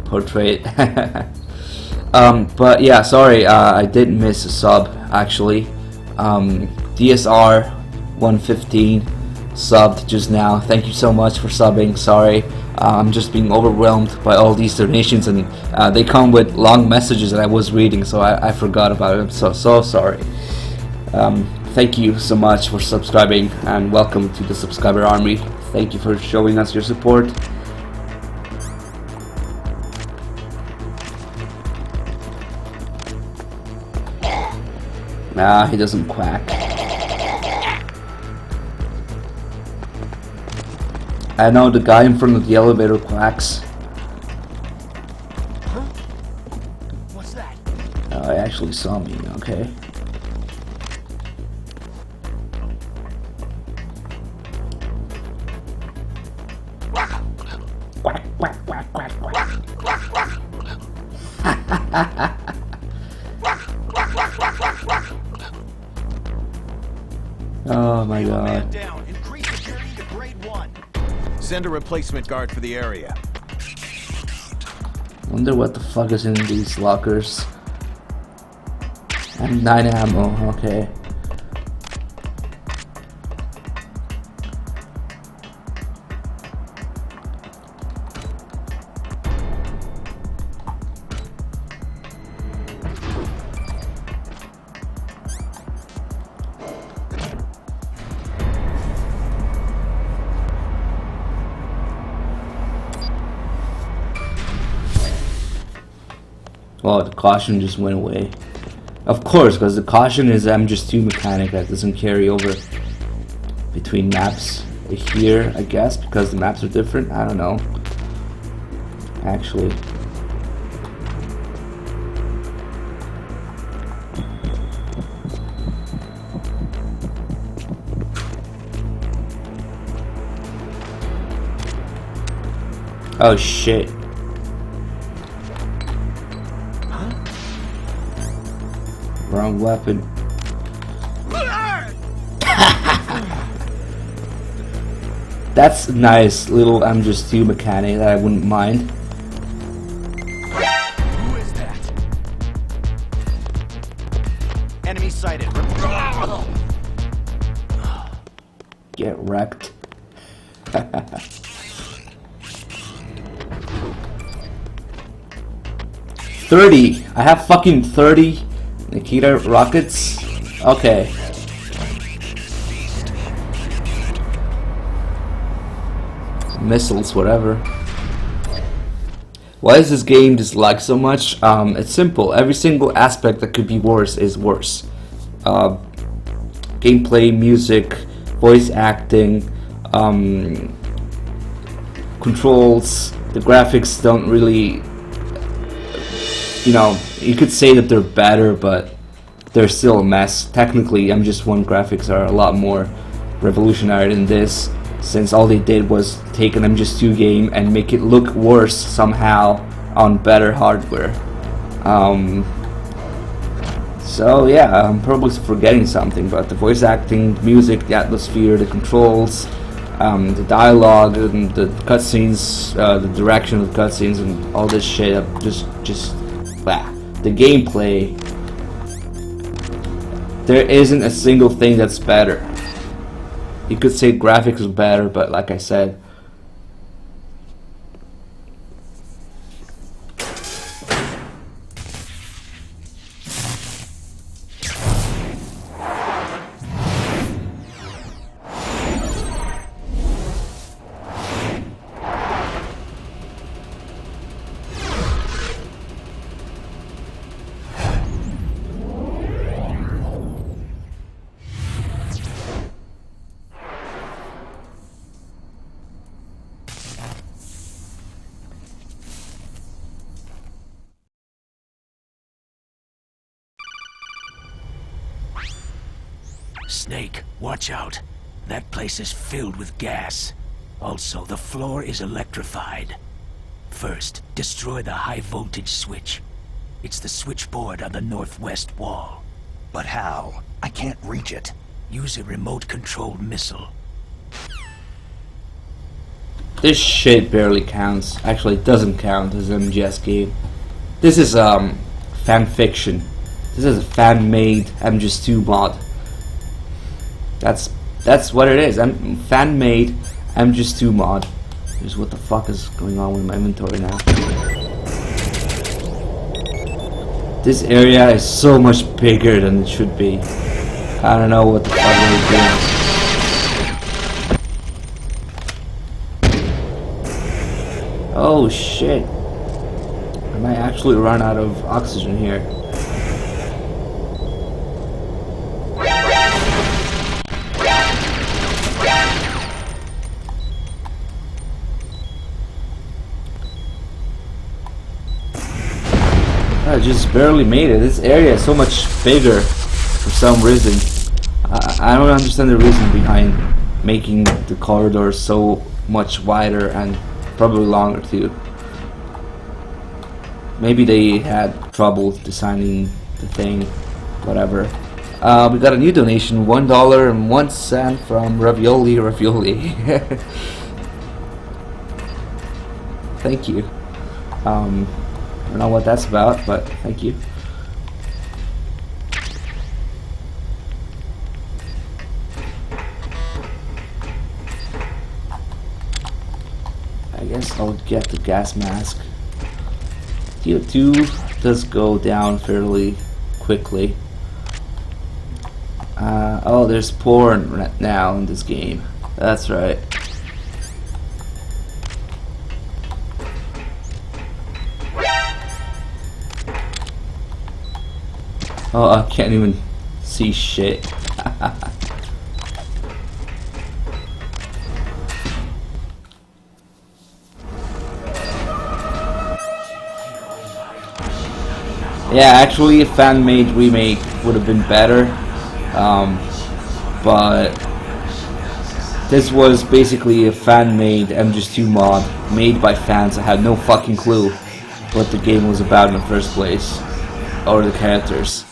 portrait. But yeah, sorry, I did miss a sub actually. DSR 115 subbed just now. Thank you so much for subbing. Sorry, I'm just being overwhelmed by all these donations, and they come with long messages that I was reading, so I forgot about it. I'm so sorry. Thank you so much for subscribing, and welcome to the subscriber army. Thank you for showing us your support. Nah, he doesn't quack. I know the guy in front of the elevator quacks. Huh? What's that? Oh, he actually saw me, okay. Quack, quack, quack, quack, quack. Oh my god. Down. Increase security to grade 1. Send a replacement guard for the area. Wonder what the fuck is in these lockers. And 9 ammo, okay. Oh, the caution just went away. Of course, because the caution is I'm just too mechanic that doesn't carry over between maps here, I guess, because the maps are different. I don't know. Actually. Oh shit. Wrong weapon. That's nice, little I'm just too mechanic that I wouldn't mind. Who is that? Enemy sighted. Get wrecked. 30. I have fucking 30 Nikita rockets. Okay. Missiles, whatever. Why is this game disliked so much? It's simple. Every single aspect that could be worse is worse. Gameplay, music, voice acting, controls. The graphics don't really, you know, you could say that they're better, but they're still a mess. Technically, M1 graphics are a lot more revolutionary than this, since all they did was take an M2 game and make it look worse somehow on better hardware. So yeah, I'm probably forgetting something, but the voice acting, music, the atmosphere, the controls, the dialogue, and the cutscenes, the direction of the cutscenes, and all this shit, just blah. The gameplay, there isn't a single thing that's better. You could say graphics are better, but like I said, Snake, watch out. That place is filled with gas. Also, the floor is electrified. First, destroy the high voltage switch. It's the switchboard on the northwest wall. But how? I can't reach it. Use a remote-controlled missile. This shit barely counts. Actually, it doesn't count as an MGS game. This is fan fiction. This is a fan-made MGS2 mod. That's what it is. Fan-made MGS2 mod. Here's what the fuck is going on with my inventory now. This area is so much bigger than it should be. I don't know what the fuck we're doing. Oh shit. I might actually run out of oxygen here. I just barely made it. This area is so much bigger for some reason. I don't understand the reason behind making the corridor so much wider and probably longer too. Maybe they had trouble designing the thing. Whatever. We got a new donation, $1.01 from Ravioli. Thank you. I don't know what that's about, but thank you. I guess I'll get the gas mask. CO2 does go down fairly quickly. Oh, there's porn right now in this game. That's right. Oh, I can't even see shit. Yeah, actually a fan-made remake would have been better. But this was basically a fan-made MGS2 mod made by fans that had no fucking clue what the game was about in the first place, or the characters.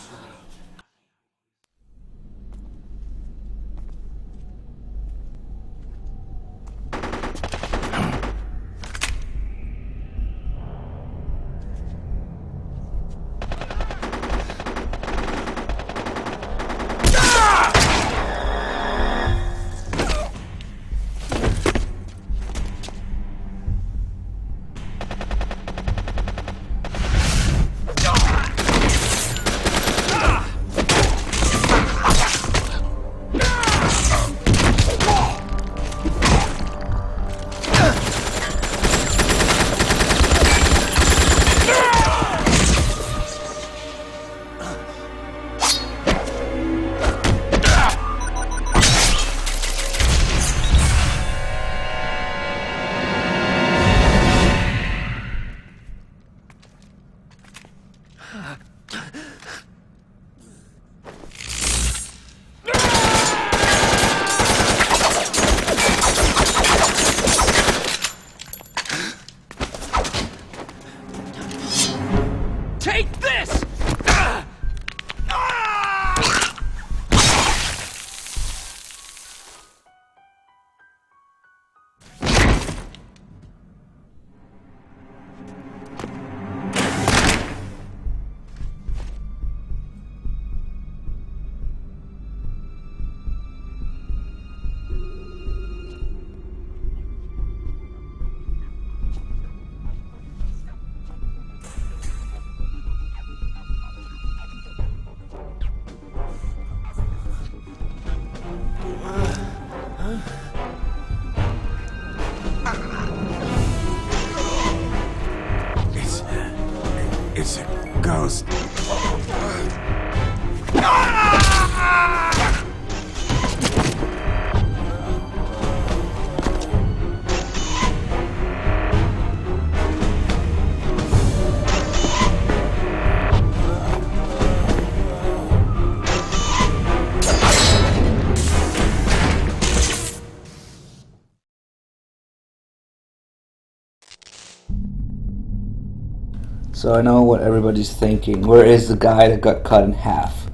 It's a ghost. So I know what everybody's thinking. Where is the guy that got cut in half?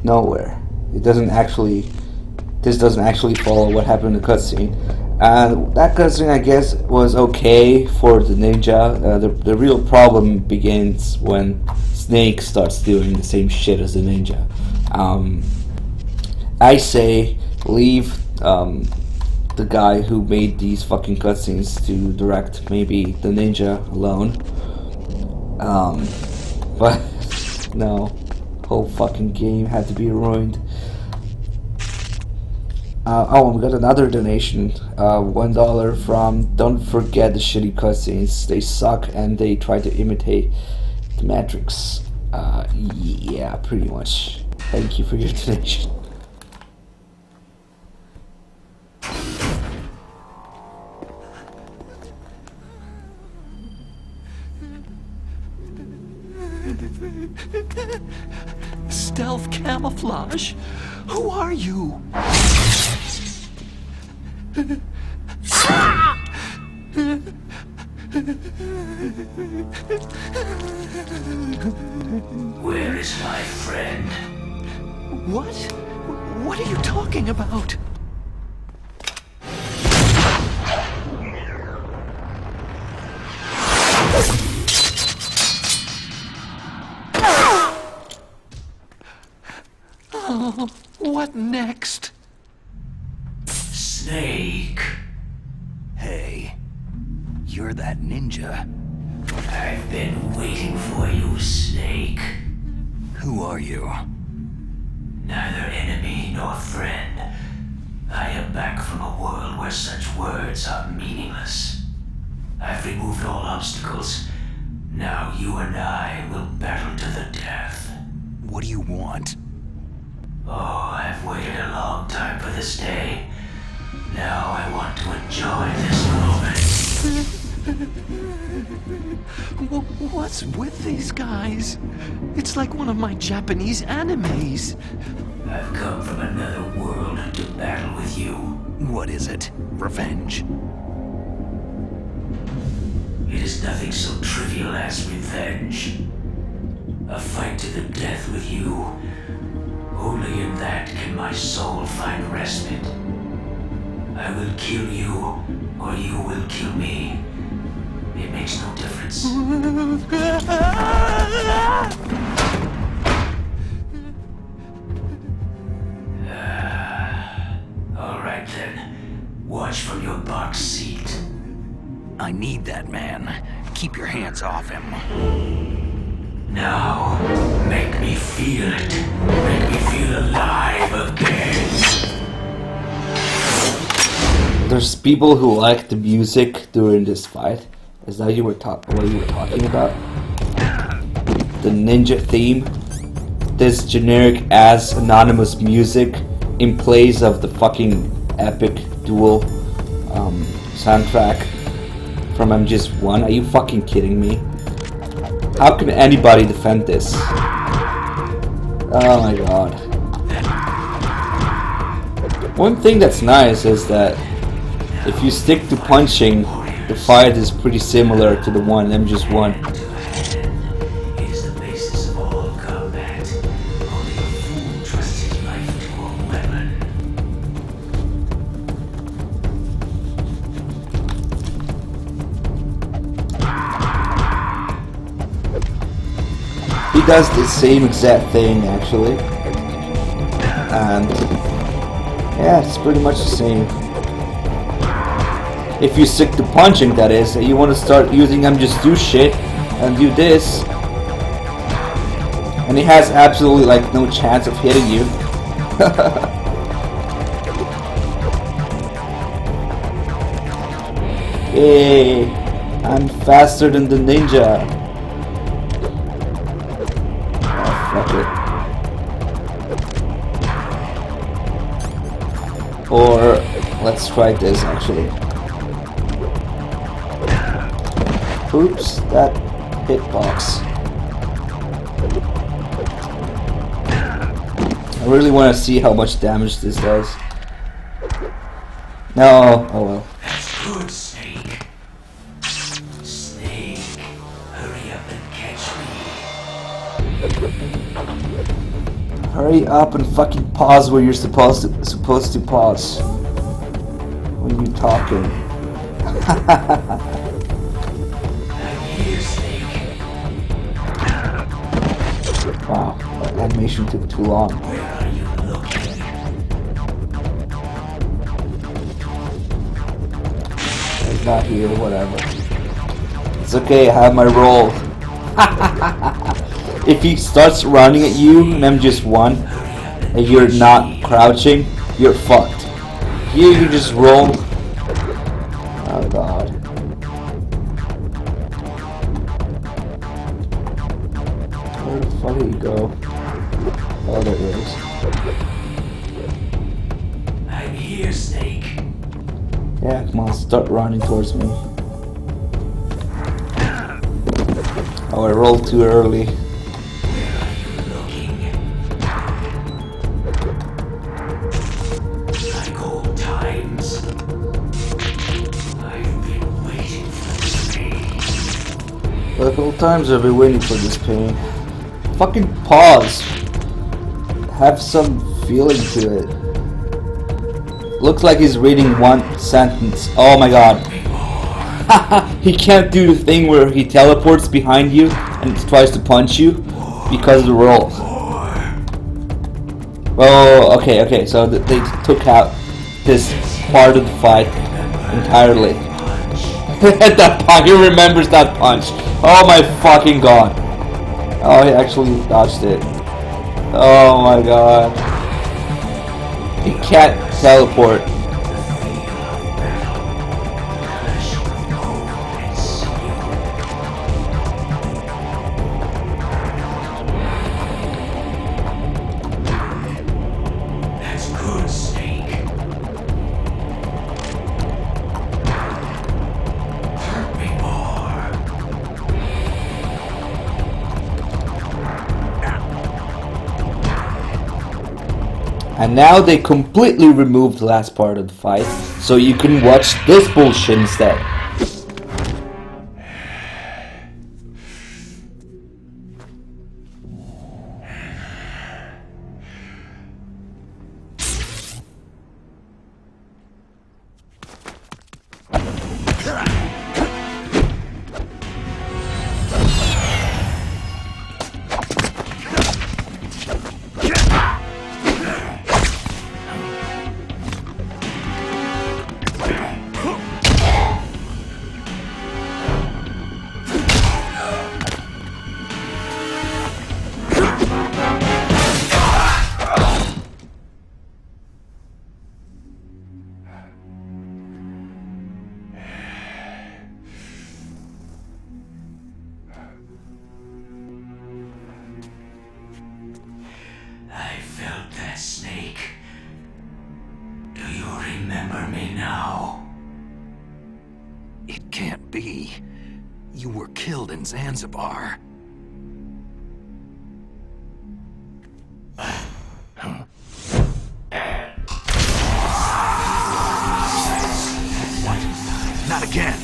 Nowhere. It doesn't actually. This doesn't actually follow what happened in the cutscene. That cutscene, I guess, was okay for the ninja. The real problem begins when Snake starts doing the same shit as the ninja. I say leave the guy who made these fucking cutscenes to direct maybe the ninja alone. But no, whole fucking game had to be ruined. Oh, we got another donation, $1 from Don't Forget the Shitty Cutscenes. They suck and they try to imitate the Matrix. Yeah, pretty much. Thank you for your donation. Stealth camouflage? Who are you? Where is my friend? What? What are you talking about? Oh, what next? Snake. Hey, you're that ninja. I've been waiting for you, Snake. Who are you? Neither enemy nor friend. I am back from a world where such words are meaningless. I've removed all obstacles. Now you and I will battle to the death. What do you want? Oh, I've waited a long time for this day. Now I want to enjoy this moment. What's with these guys? It's like one of my Japanese animes. I've come from another world to battle with you. What is it? Revenge? It is nothing so trivial as revenge. A fight to the death with you. Only in that can my soul find respite. I will kill you, or you will kill me. It makes no difference. Alright then. Watch from your box seat. I need that man. Keep your hands off him. Now, make me feel it. Make me feel alive again. There's people who like the music during this fight. Is that what you were talking about? The ninja theme? This generic ass anonymous music in place of the fucking epic duel soundtrack from MGS1? Are you fucking kidding me? How can anybody defend this? Oh my god. One thing that's nice is that if you stick to punching, the fight is pretty similar to the one in MGS1. It is the basis of all combat. Only a fool trusts his life to a weapon. He does the same exact thing actually, and yeah, it's pretty much the same. If you stick to punching, that is, and you want to start using him, just do shit and do this, and he has absolutely like no chance of hitting you. Hey, I'm faster than the ninja. Or let's try this actually. Oops, that hitbox. I really want to see how much damage this does. No, oh well. That's good, Snake. Snake, hurry up and Hurry up and fucking pause where you're supposed to pause. When you're talking. Wow, that animation took too long. He's not here, whatever. It's okay, I have my role. If he starts running at you and I'm just one, and you're not crouching, you're fucked. Here you just roll. Oh god. Where the fuck did he go? Oh, there he is. I'm here, Snake. Yeah, come on, start running towards me. Oh, I rolled too early. The whole times I've been waiting for this pain. Fucking pause. Have some feeling to it. Looks like he's reading one sentence. Oh my god. He can't do the thing where he teleports behind you and tries to punch you because of the roll. Oh, okay, so they took out this part of the fight entirely. That punch, he remembers that punch. Oh my fucking god. Oh, he actually dodged it. Oh my god. He can't teleport. That's good, Snake. Hurt me more. And now they completely removed the last part of the fight, so you can watch this bullshit instead. I felt that, Snake. Do you remember me now? It can't be. You were killed in Zanzibar. What? Not again.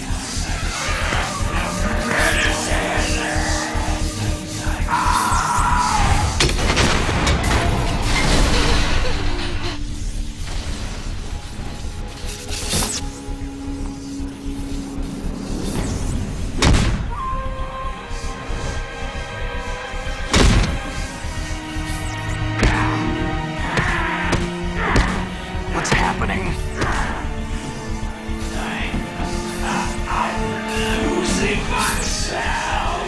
What's happening? I'm losing myself.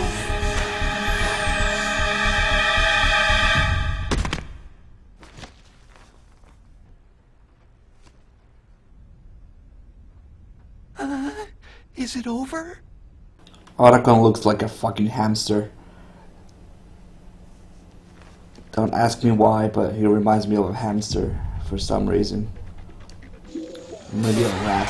Is it over? Otacon looks like a fucking hamster. Don't ask me why, but he reminds me of a hamster for some reason. Maybe a rat.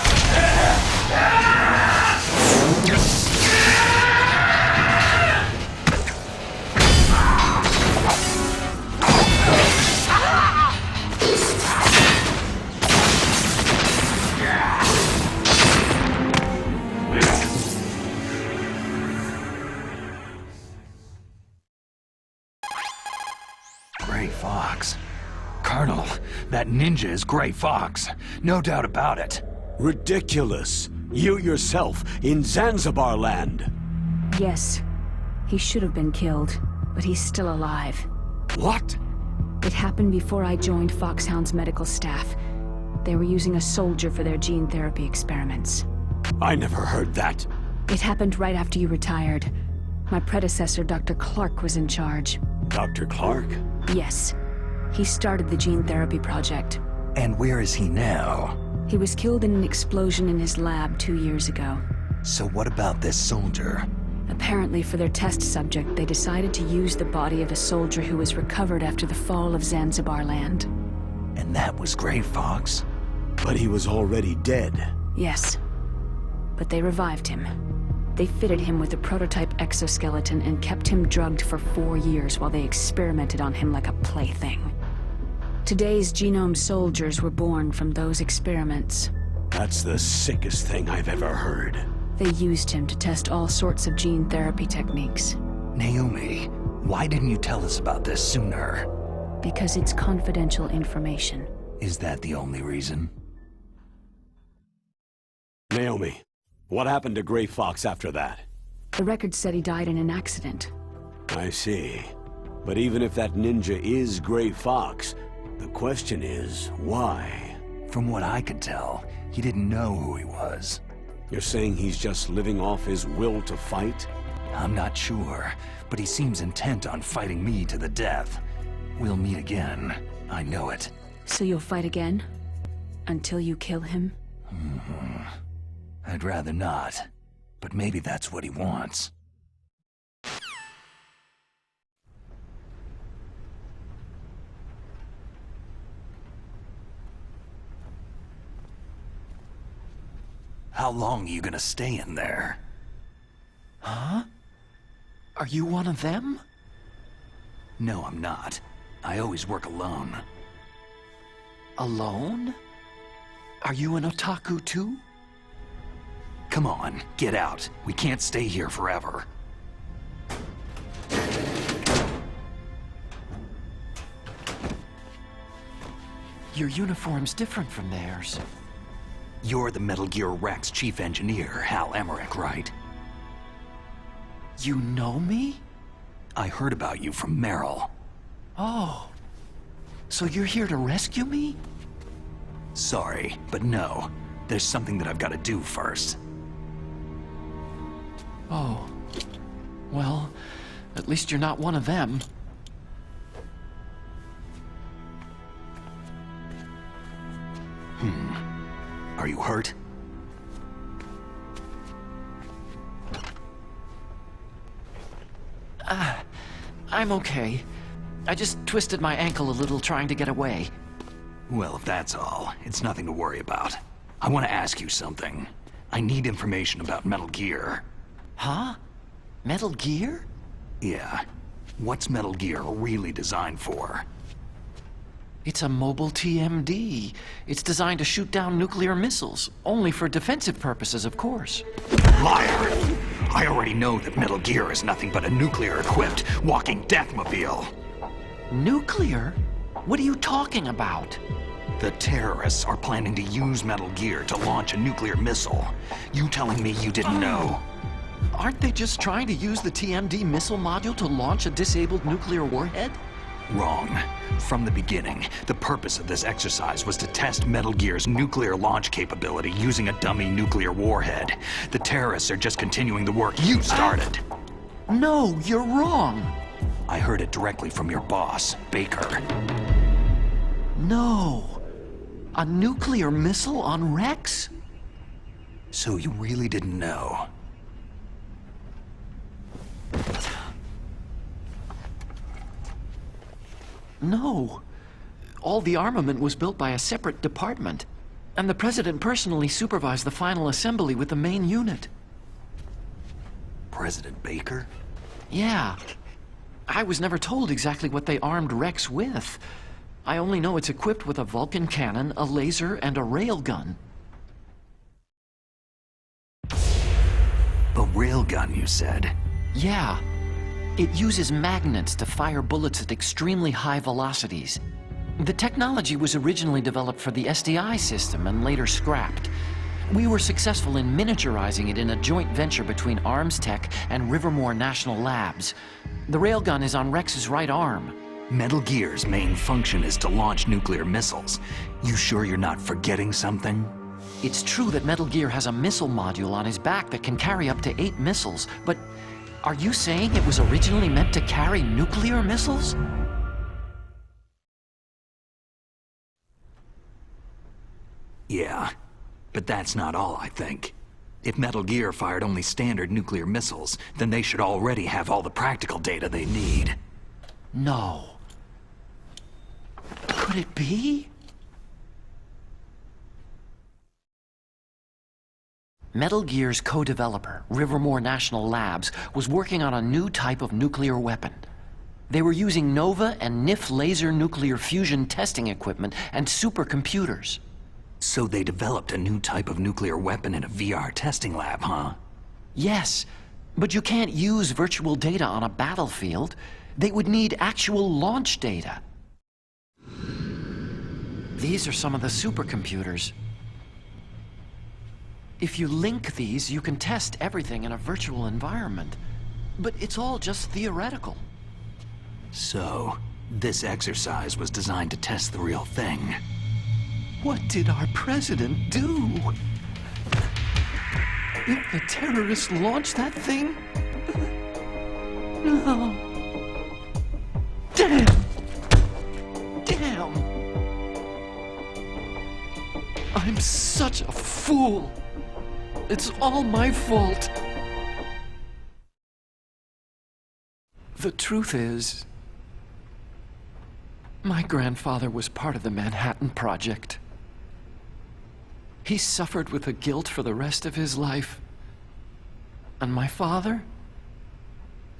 Gray Fox. Colonel, that ninja is Gray Fox. No doubt about it. Ridiculous. You yourself in Zanzibar land. Yes. He should have been killed, but he's still alive. What? It happened before I joined Foxhound's medical staff. They were using a soldier for their gene therapy experiments. I never heard that. It happened right after you retired. My predecessor, Dr. Clark, was in charge. Dr. Clark? Yes. He started the gene therapy project. And where is he now? He was killed in an explosion in his lab 2 years ago. So what about this soldier? Apparently, for their test subject, they decided to use the body of a soldier who was recovered after the fall of Zanzibar land. And that was Gray Fox? But he was already dead. Yes. But they revived him. They fitted him with a prototype exoskeleton and kept him drugged for 4 years while they experimented on him like a plaything. Today's genome soldiers were born from those experiments. That's the sickest thing I've ever heard. They used him to test all sorts of gene therapy techniques. Naomi, why didn't you tell us about this sooner? Because it's confidential information. Is that the only reason? Naomi, what happened to Gray Fox after that? The record said he died in an accident. I see. But even if that ninja is Gray Fox, the question is, why? From what I could tell, he didn't know who he was. You're saying he's just living off his will to fight? I'm not sure, but he seems intent on fighting me to the death. We'll meet again. I know it. So you'll fight again? Until you kill him? I'd rather not, but maybe that's what he wants. How long are you gonna stay in there? Huh? Are you one of them? No, I'm not. I always work alone. Alone? Are you an otaku too? Come on, get out. We can't stay here forever. Your uniform's different from theirs. You're the Metal Gear Rex chief engineer, Hal Emmerich, right? You know me? I heard about you from Meryl. Oh. So you're here to rescue me? Sorry, but no. There's something that I've got to do first. Oh. Well, at least you're not one of them. Are you hurt? I'm okay. I just twisted my ankle a little trying to get away. Well, if that's all, it's nothing to worry about. I want to ask you something. I need information about Metal Gear. Huh? Metal Gear? Yeah. What's Metal Gear really designed for? It's a mobile TMD. It's designed to shoot down nuclear missiles. Only for defensive purposes, of course. Liar! I already know that Metal Gear is nothing but a nuclear-equipped walking deathmobile. Nuclear? What are you talking about? The terrorists are planning to use Metal Gear to launch a nuclear missile. You telling me you didn't know? Aren't they just trying to use the TMD missile module to launch a disabled nuclear warhead? Wrong. From the beginning, the purpose of this exercise was to test Metal Gear's nuclear launch capability using a dummy nuclear warhead. The terrorists are just continuing the work you started. No, you're wrong. I heard it directly from your boss, Baker. No. A nuclear missile on Rex? So you really didn't know? No. All the armament was built by a separate department, and the President personally supervised the final assembly with the main unit. President Baker? Yeah. I was never told exactly what they armed Rex with. I only know it's equipped with a Vulcan cannon, a laser, and a railgun. A railgun, you said? Yeah. It uses magnets to fire bullets at extremely high velocities. The technology was originally developed for the SDI system and later scrapped. We were successful in miniaturizing it in a joint venture between Arms Tech and Rivermore National Labs. The railgun is on Rex's right arm. Metal Gear's main function is to launch nuclear missiles. You sure you're not forgetting something? It's true that Metal Gear has a missile module on his back that can carry up to 8 missiles, but are you saying it was originally meant to carry nuclear missiles? Yeah, but that's not all, I think. If Metal Gear fired only standard nuclear missiles, then they should already have all the practical data they need. No. Could it be? Metal Gear's co-developer, Rivermore National Labs, was working on a new type of nuclear weapon. They were using NOVA and NIF laser nuclear fusion testing equipment and supercomputers. So they developed a new type of nuclear weapon in a VR testing lab, huh? Yes, but you can't use virtual data on a battlefield. They would need actual launch data. These are some of the supercomputers. If you link these, you can test everything in a virtual environment. But it's all just theoretical. So, this exercise was designed to test the real thing. What did our president do? Did the terrorists launch that thing? No. Damn! Damn! I'm such a fool! It's all my fault! The truth is, my grandfather was part of the Manhattan Project. He suffered with the guilt for the rest of his life. And my father?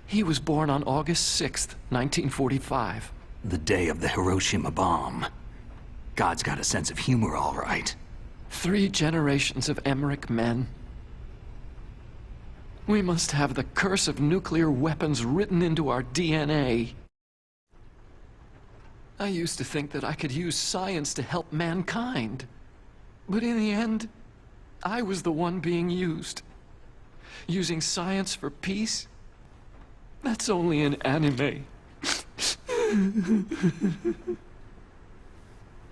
He was born on August 6th, 1945. The day of the Hiroshima bomb. God's got a sense of humor, all right. 3 generations of Emmerich men. We must have the curse of nuclear weapons written into our DNA. I used to think that I could use science to help mankind. But in the end, I was the one being used. Using science for peace? That's only in anime.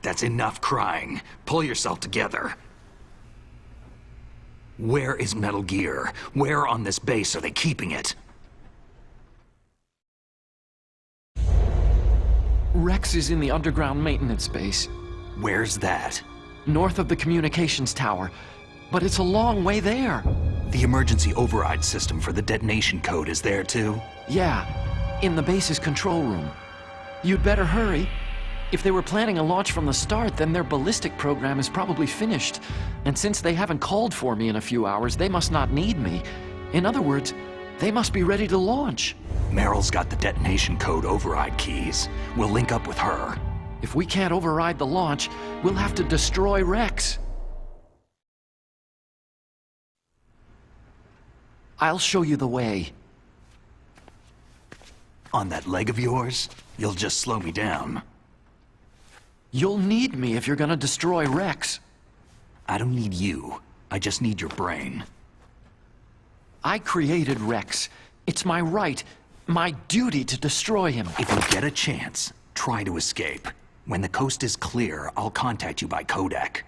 That's enough crying. Pull yourself together. Where is Metal Gear? Where on this base are they keeping it? Rex is in the underground maintenance base. Where's that? North of the communications tower. But it's a long way there. The emergency override system for the detonation code is there too? Yeah, in the base's control room. You'd better hurry. If they were planning a launch from the start, then their ballistic program is probably finished. And since they haven't called for me in a few hours, they must not need me. In other words, they must be ready to launch. Meryl's got the detonation code override keys. We'll link up with her. If we can't override the launch, we'll have to destroy Rex. I'll show you the way. On that leg of yours, you'll just slow me down. You'll need me if you're gonna destroy Rex. I don't need you. I just need your brain. I created Rex. It's my right, my duty to destroy him. If you get a chance, try to escape. When the coast is clear, I'll contact you by codec.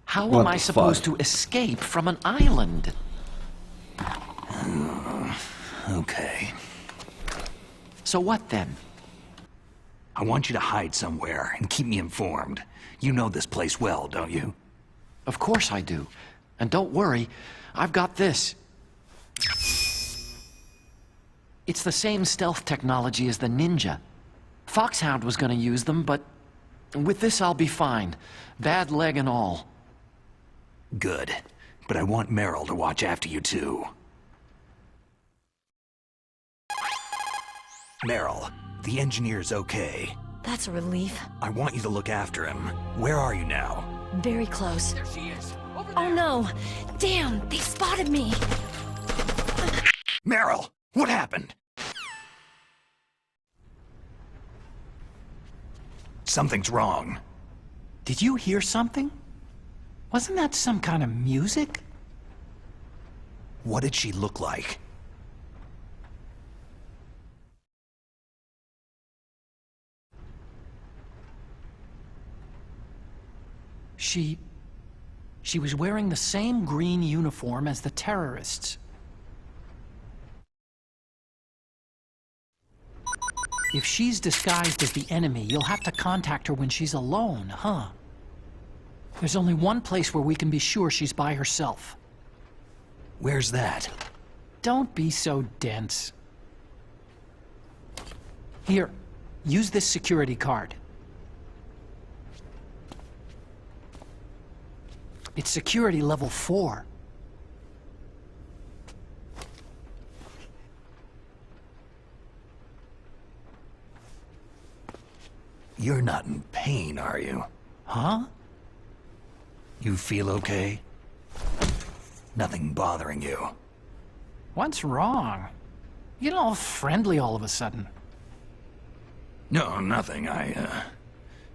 How am I supposed to escape from an island? Okay. So what then? I want you to hide somewhere and keep me informed. You know this place well, don't you? Of course I do. And don't worry, I've got this. It's the same stealth technology as the Ninja. Foxhound was gonna use them, but with this I'll be fine. Bad leg and all. Good. But I want Meryl to watch after you too. Meryl, the engineer's okay. That's a relief. I want you to look after him. Where are you now? Very close. There she is. Oh no! Damn, they spotted me! Meryl, what happened? Something's wrong. Did you hear something? Wasn't that some kind of music? What did she look like? She was wearing the same green uniform as the terrorists. If she's disguised as the enemy, you'll have to contact her when she's alone, huh? There's only one place where we can be sure she's by herself. Where's that? Don't be so dense. Here, use this security card. It's security level 4. You're not in pain, are you? Huh? You feel okay? Nothing bothering you? What's wrong? You get all friendly all of a sudden. No, nothing.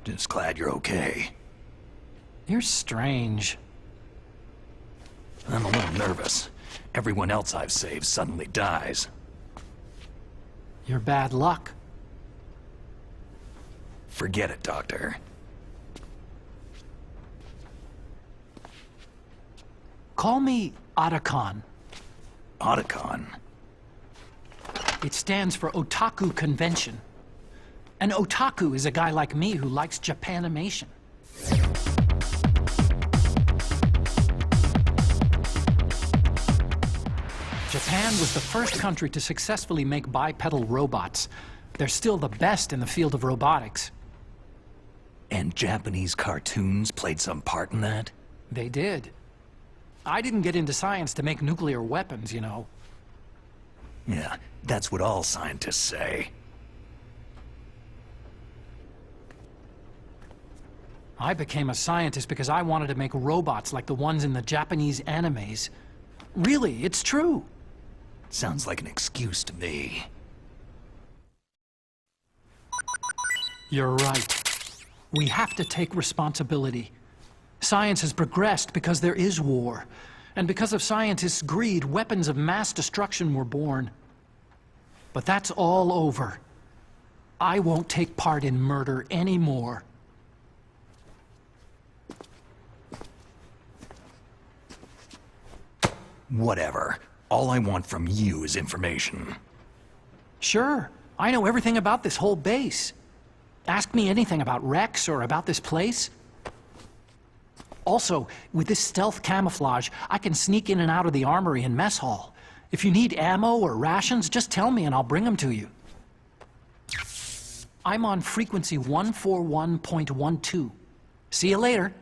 Just glad you're okay. You're strange. I'm a little nervous. Everyone else I've saved suddenly dies. You're bad luck. Forget it, Doctor. Call me Otacon. Otacon? It stands for Otaku Convention. An otaku is a guy like me who likes Japanimation. Japan was the first country to successfully make bipedal robots. They're still the best in the field of robotics. And Japanese cartoons played some part in that? They did. I didn't get into science to make nuclear weapons, you know. Yeah, that's what all scientists say. I became a scientist because I wanted to make robots like the ones in the Japanese animes. Really, it's true. Sounds like an excuse to me. You're right. We have to take responsibility. Science has progressed because there is war. And because of scientists' greed, weapons of mass destruction were born. But that's all over. I won't take part in murder anymore. Whatever. All I want from you is information. Sure. I know everything about this whole base. Ask me anything about Rex or about this place. Also, with this stealth camouflage, I can sneak in and out of the armory and mess hall. If you need ammo or rations, just tell me and I'll bring them to you. I'm on frequency 141.12. See you later.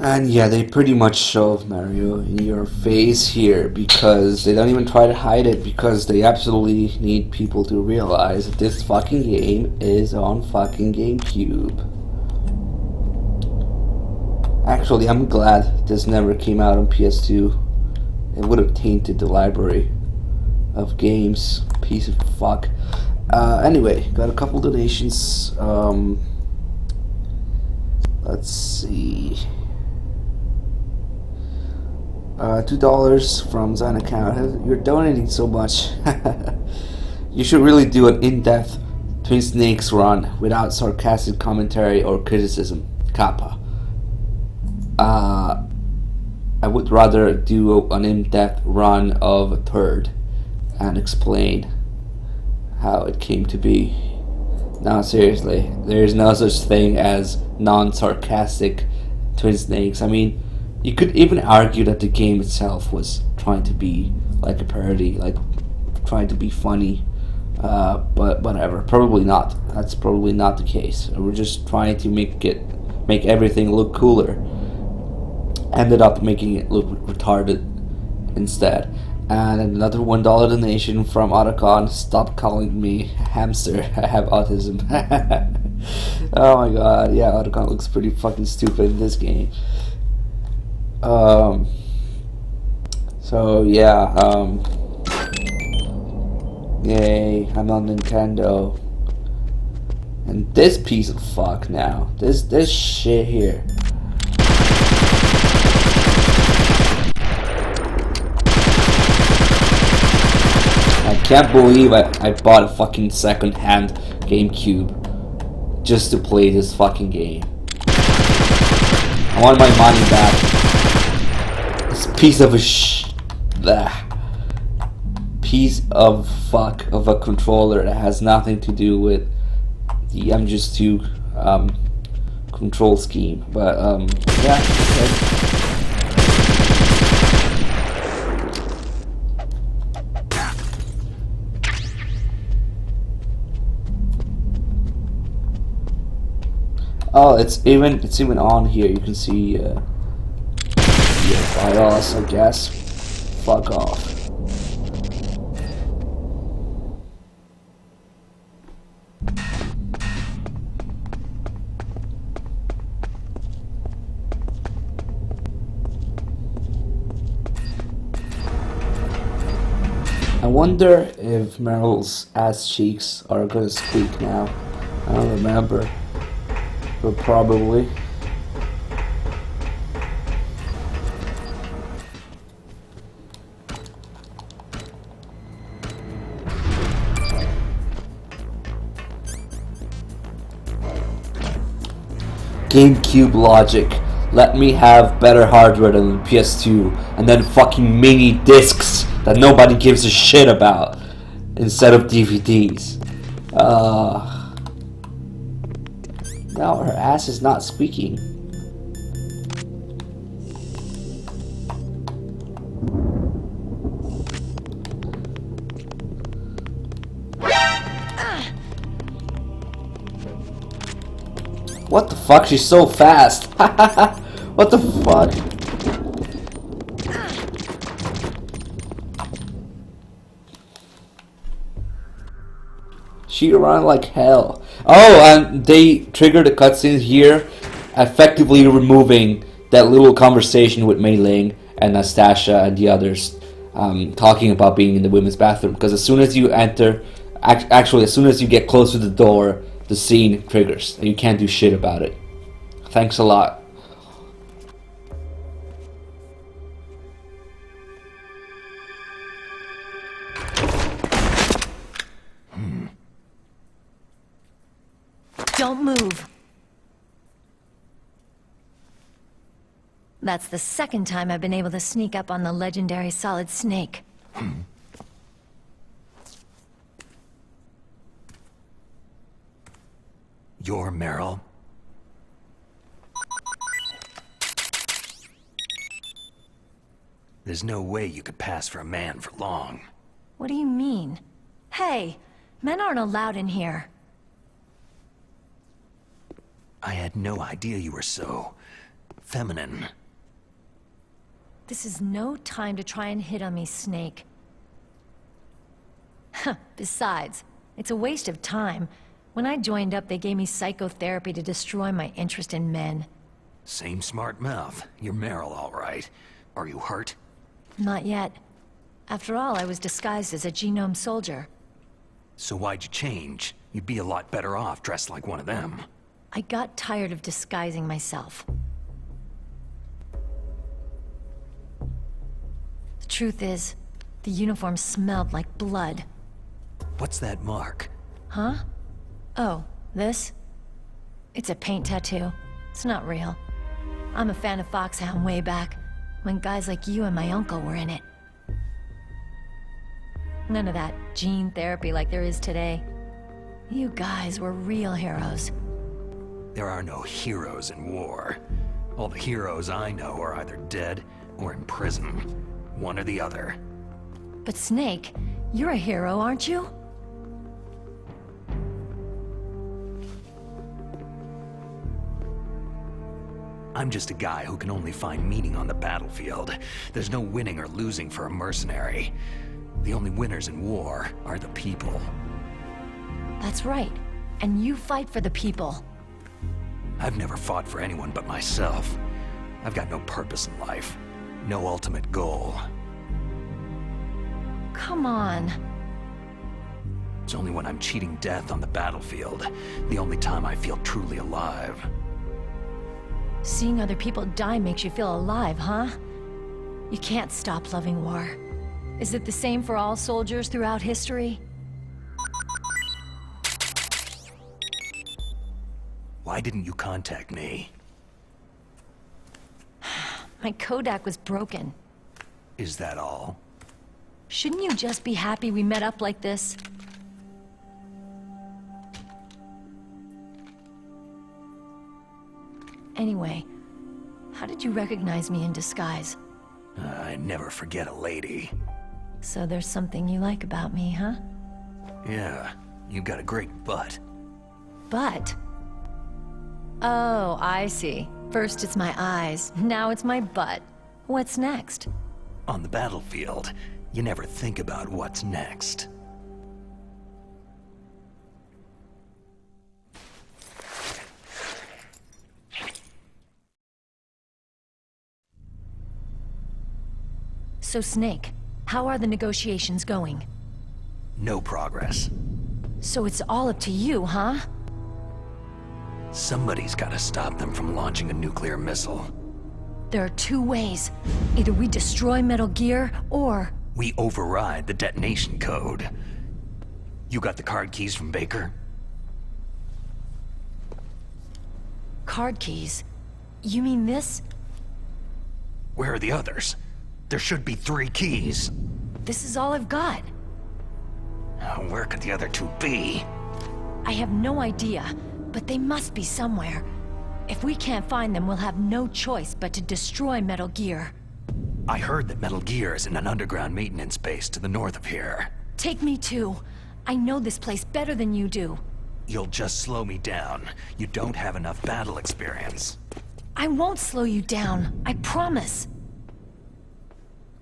And yeah, they pretty much shove Mario in your face here because they don't even try to hide it, because they absolutely need people to realize that this fucking game is on fucking GameCube. Actually, I'm glad this never came out on PS2. It would have tainted the library of games. Piece of fuck. Anyway, got a couple donations. Let's see. $2 from Zine account. You're donating so much. You should really do an in-depth Twin Snakes run without sarcastic commentary or criticism. Kappa. I would rather do an in-depth run of a third and explain how it came to be. No, seriously, there is no such thing as non-sarcastic Twin Snakes. I mean, you could even argue that the game itself was trying to be like a parody, like trying to be funny, but whatever. Probably not. That's probably not the case. We're just trying to make everything look cooler. Ended up making it look retarded instead. And another $1 donation from Otacon. Stop calling me hamster. I have autism. Oh my god, yeah, Otacon looks pretty fucking stupid in this game. So yeah, yay, I'm on Nintendo. And this piece of fuck now. This shit here. I can't believe I bought a fucking second-hand GameCube just to play this fucking game. I want my money back. This piece of a piece of fuck of a controller that has nothing to do with the MGS2 control scheme. But yeah, okay. Oh, it's even on here. You can see BIOS, I guess. Fuck off. I wonder if Meryl's ass cheeks are gonna squeak now. I don't remember. But probably. GameCube logic. Let me have better hardware than the PS2, and then fucking mini discs that nobody gives a shit about instead of DVDs. No, her ass is not squeaking. What the fuck? She's so fast. What the fuck? She ran like hell. Oh, and they triggered a cutscene here, effectively removing that little conversation with Mei Ling and Nastasha and the others, talking about being in the women's bathroom. Because as soon as you enter, actually as soon as you get close to the door, the scene triggers, and you can't do shit about it. Thanks a lot. Don't move. That's the second time I've been able to sneak up on the legendary Solid Snake. You're Meryl? There's no way you could pass for a man for long. What do you mean? Hey, men aren't allowed in here. I had no idea you were so feminine. This is no time to try and hit on me, Snake. Besides, it's a waste of time. When I joined up, they gave me psychotherapy to destroy my interest in men. Same smart mouth. You're Meryl, all right. Are you hurt? Not yet. After all, I was disguised as a genome soldier. So why'd you change? You'd be a lot better off dressed like one of them. I got tired of disguising myself. The truth is, the uniform smelled like blood. What's that mark? Huh? Oh, this? It's a paint tattoo. It's not real. I'm a fan of Foxhound way back, when guys like you and my uncle were in it. None of that gene therapy like there is today. You guys were real heroes. There are no heroes in war. All the heroes I know are either dead or in prison. One or the other. But Snake, you're a hero, aren't you? I'm just a guy who can only find meaning on the battlefield. There's no winning or losing for a mercenary. The only winners in war are the people. That's right. And you fight for the people. I've never fought for anyone but myself. I've got no purpose in life. No ultimate goal. Come on. It's only when I'm cheating death on the battlefield, the only time I feel truly alive. Seeing other people die makes you feel alive, huh? You can't stop loving war. Is it the same for all soldiers throughout history? Why didn't you contact me? My Kodak was broken. Is that all? Shouldn't you just be happy we met up like this? Anyway, how did you recognize me in disguise? I never forget a lady. So there's something you like about me, huh? Yeah, you've got a great butt. Butt? Oh, I see. First it's my eyes, now it's my butt. What's next? On the battlefield, you never think about what's next. So Snake, how are the negotiations going? No progress. So it's all up to you, huh? Somebody's gotta stop them from launching a nuclear missile. There are two ways. Either we destroy Metal Gear, or... we override the detonation code. You got the card keys from Baker? Card keys? You mean this? Where are the others? There should be 3 keys. This is all I've got. Where could the other 2 be? I have no idea, but they must be somewhere. If we can't find them, we'll have no choice but to destroy Metal Gear. I heard that Metal Gear is in an underground maintenance base to the north of here. Take me too. I know this place better than you do. You'll just slow me down. You don't have enough battle experience. I won't slow you down, I promise.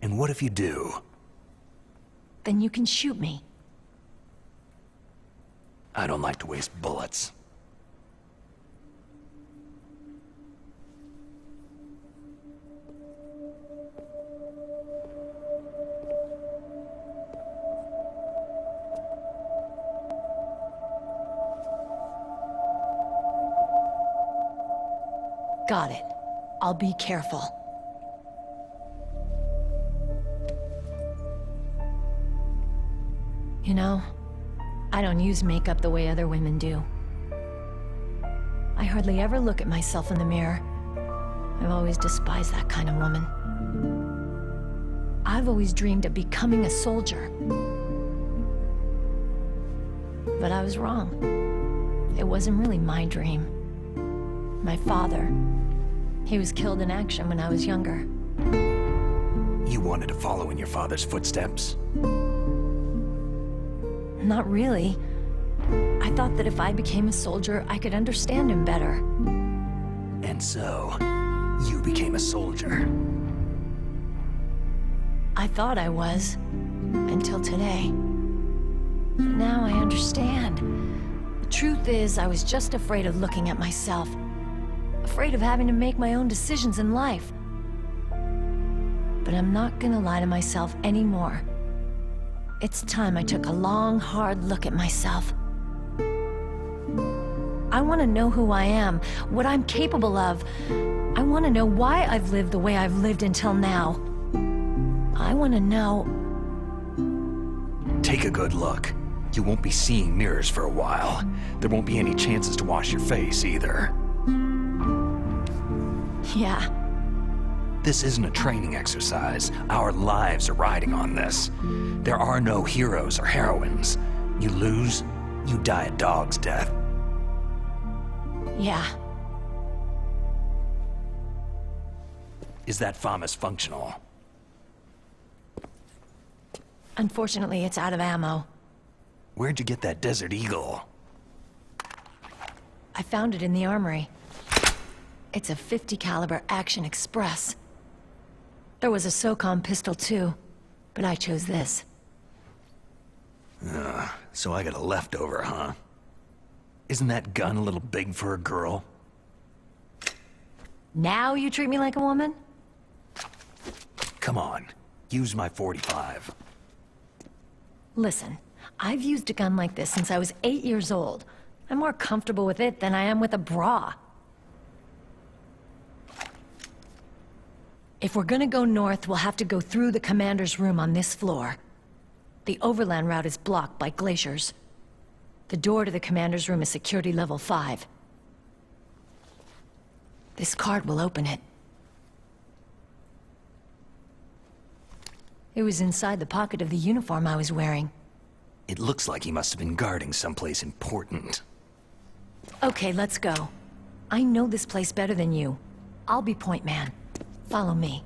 And what if you do? Then you can shoot me. I don't like to waste bullets. Got it. I'll be careful. You know, I don't use makeup the way other women do. I hardly ever look at myself in the mirror. I've always despised that kind of woman. I've always dreamed of becoming a soldier. But I was wrong. It wasn't really my dream. My father, he was killed in action when I was younger. You wanted to follow in your father's footsteps? Not really. I thought that if I became a soldier, I could understand him better. And so, you became a soldier. I thought I was, until today. But now I understand. The truth is, I was just afraid of looking at myself. Afraid of having to make my own decisions in life. But I'm not gonna lie to myself anymore. It's time I took a long, hard look at myself. I want to know who I am, what I'm capable of. I want to know why I've lived the way I've lived until now. I want to know... Take a good look. You won't be seeing mirrors for a while. There won't be any chances to wash your face, either. Yeah. This isn't a training exercise. Our lives are riding on this. There are no heroes or heroines. You lose, you die a dog's death. Yeah. Is that FAMAS functional? Unfortunately, it's out of ammo. Where'd you get that Desert Eagle? I found it in the armory. It's a .50 caliber Action Express. There was a SOCOM pistol too, but I chose this. So I got a leftover, huh? Isn't that gun a little big for a girl? Now you treat me like a woman? Come on, use my .45. Listen, I've used a gun like this since I was 8 years old. I'm more comfortable with it than I am with a bra. If we're gonna go north, we'll have to go through the commander's room on this floor. The overland route is blocked by glaciers. The door to the commander's room is security level 5. This card will open it. It was inside the pocket of the uniform I was wearing. It looks like he must have been guarding someplace important. Okay, let's go. I know this place better than you. I'll be point man. Follow me.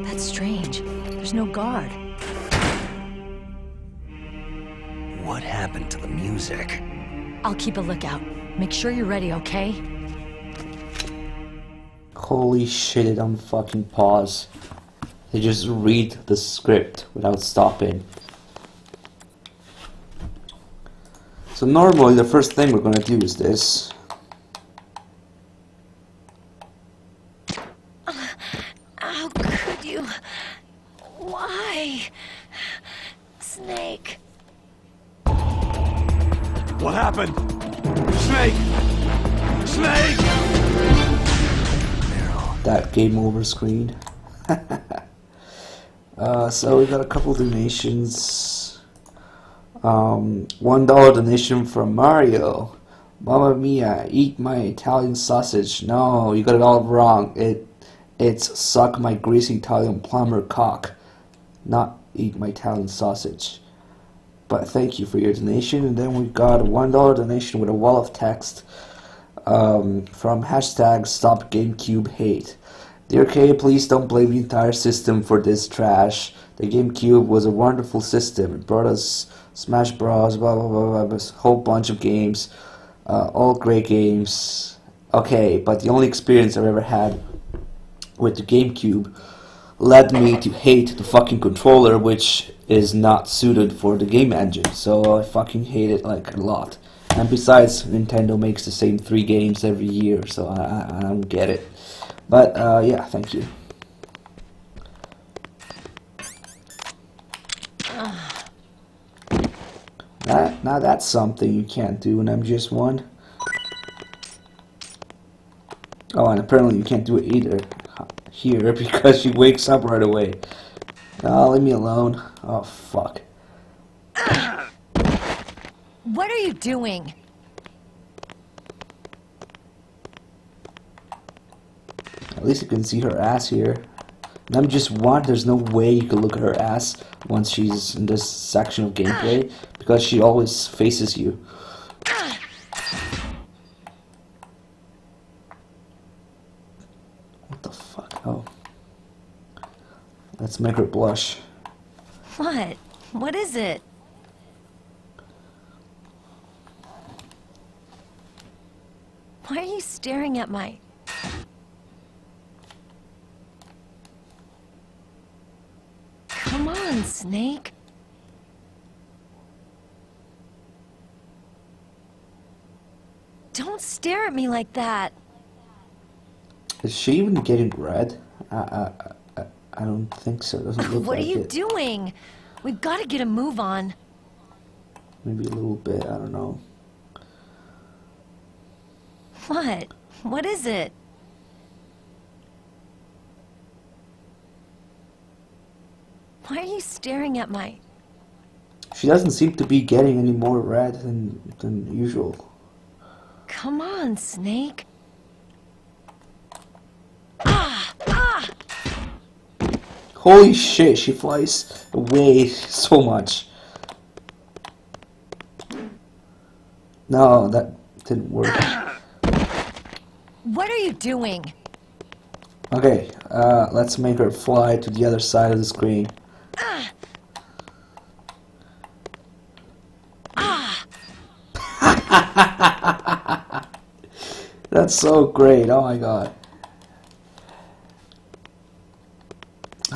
That's strange. There's no guard. What happened to the music? I'll keep a lookout. Make sure you're ready, okay? Holy shit, it on fucking pause. They just read the script without stopping. So normally the first thing we're gonna do is this. How could you? Why? Snake. What happened? Snake! Snake! That game over screen. So we got a couple donations. $1 donation from Mario. Mamma mia, eat my Italian sausage. No, you got it all wrong. It's suck my greasy Italian plumber cock, not eat my Italian sausage. But thank you for your donation. And then we got a $1 donation with a wall of text from hashtag Stop GameCube Hate. Dear K, please don't blame the entire system for this trash. The GameCube was a wonderful system. It brought us Smash Bros, blah blah blah blah, a whole bunch of games, all great games. Okay, but the only experience I've ever had with the GameCube led me to hate the fucking controller, which is not suited for the game engine. So I fucking hate it like a lot. And besides, Nintendo makes the same 3 games every year, so I don't get it. But yeah, thank you. Now that's something you can't do in MGS1. Oh, and apparently you can't do it either here because she wakes up right away. Oh, leave me alone. Oh, fuck. What are you doing? At least you can see her ass here. And I'm just one, there's no way you can look at her ass once she's in this section of gameplay, because she always faces you. What the fuck? Oh. Let's make her blush. What? What is it? Why are you staring at my... Come on, Snake. Don't stare at me like that. Is she even getting red? I don't think so. It doesn't look What like are you it. doing? We've got to get a move on. Maybe a little bit, I don't know. What? What is it? Why are you staring at my... She doesn't seem to be getting any more red than usual. Come on, Snake. Ah! Ah! Holy shit, she flies away so much. No, that didn't work. What are you doing? Okay, let's make her fly to the other side of the screen. That's so great. Oh my god.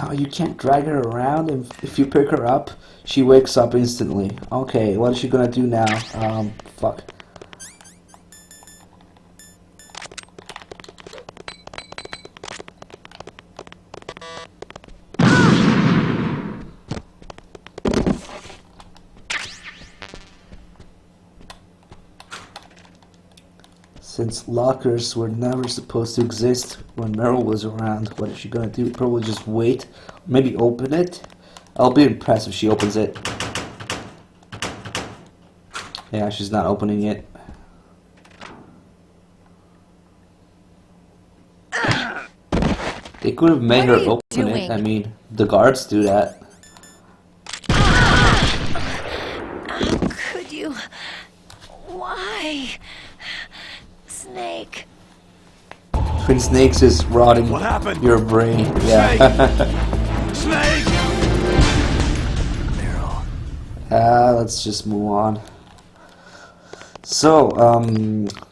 Oh, you can't drag her around, and if you pick her up, she wakes up instantly. Okay, what is she gonna do now? Fuck. Since lockers were never supposed to exist when Meryl was around, what is she gonna do? Probably just wait. Maybe open it? I'll be impressed if she opens it. Yeah, she's not opening it. They could have made her open it. I mean, the guards do that. Could you? Why? Snake. Twin Snakes is rotting your brain. Yeah. Snake! Let's just move on. So,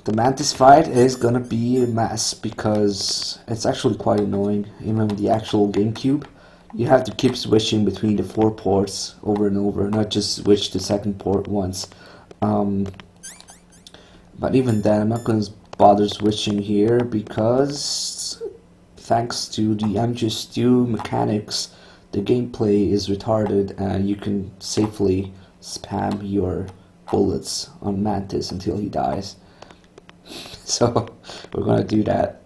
the Mantis fight is gonna be a mess because it's actually quite annoying. Even with the actual GameCube, you have to keep switching between the 4 ports over and over, not just switch to second port once. But even then, I'm not gonna bother switching here because thanks to the MGS2 mechanics, the gameplay is retarded and you can safely spam your bullets on Mantis until he dies. So we're gonna do that.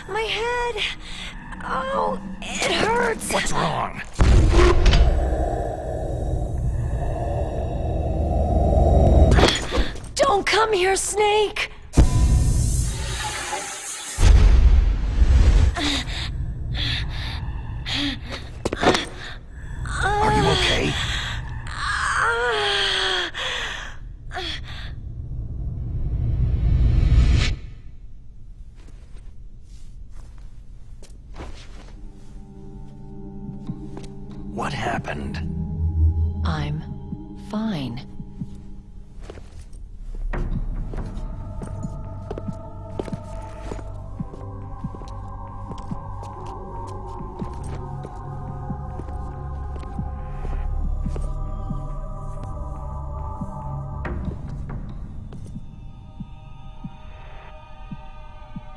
My head! Oh, it hurts! What's wrong? Don't come here, Snake! Are you okay? What happened? I'm fine.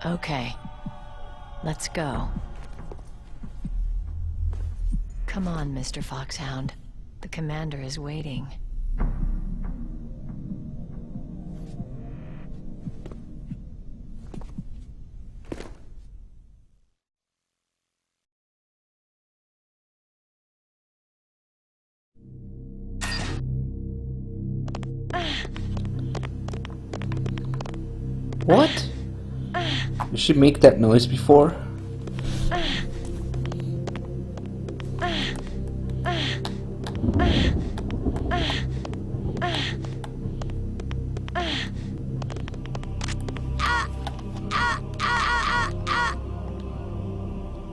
Okay, let's go. Come on, Mr. Foxhound. The commander is waiting. What? Did she make that noise before?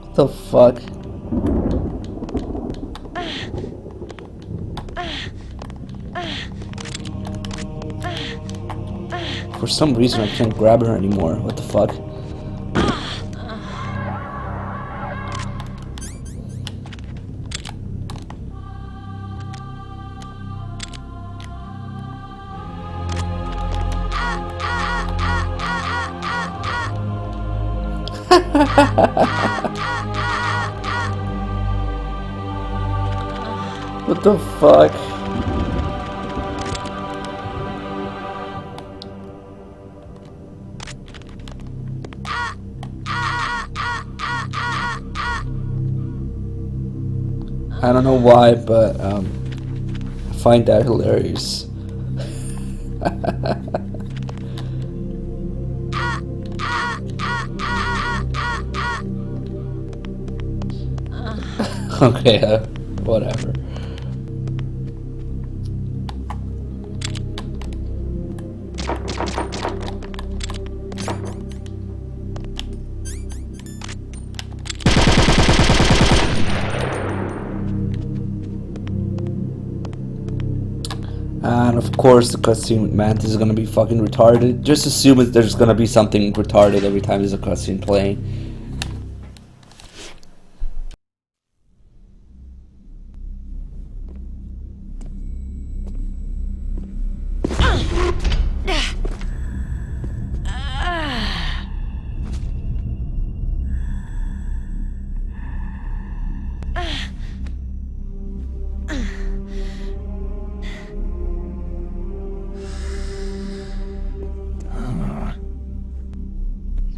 What the fuck? For some reason I can't grab her anymore. What the fuck? What the fuck? I don't know why, but I find that hilarious. Okay, Whatever. And of course the cutscene with Mantis is gonna be fucking retarded. Just assume that there's gonna be something retarded every time there's a cutscene playing.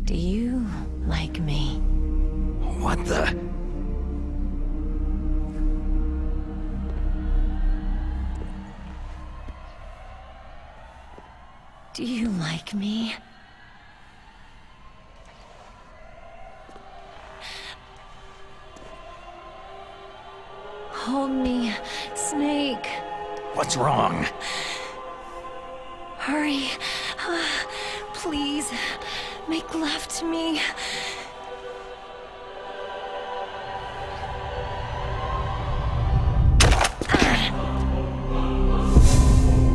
Do you like me? What the? Do you like me? Hold me, Snake. What's wrong? Hurry. Please, make love to me.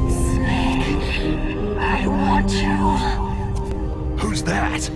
Snake, I want you. Who's that?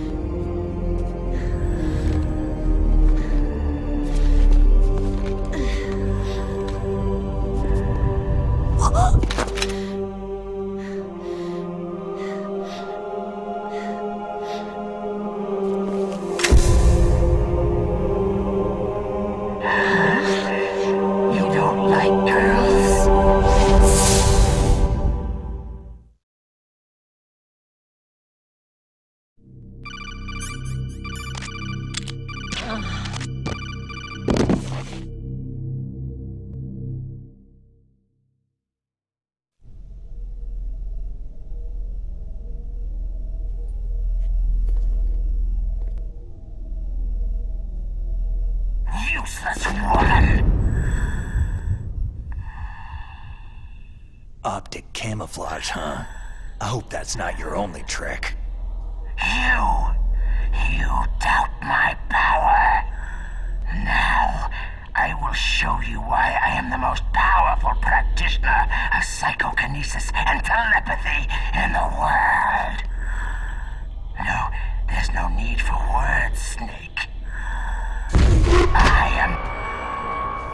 Useless woman! Optic camouflage, huh? I hope that's not your only trick. You doubt my power. Now, I will show you why I am the most powerful practitioner of psychokinesis and telepathy in the world. No, there's no need for words, Snake. I am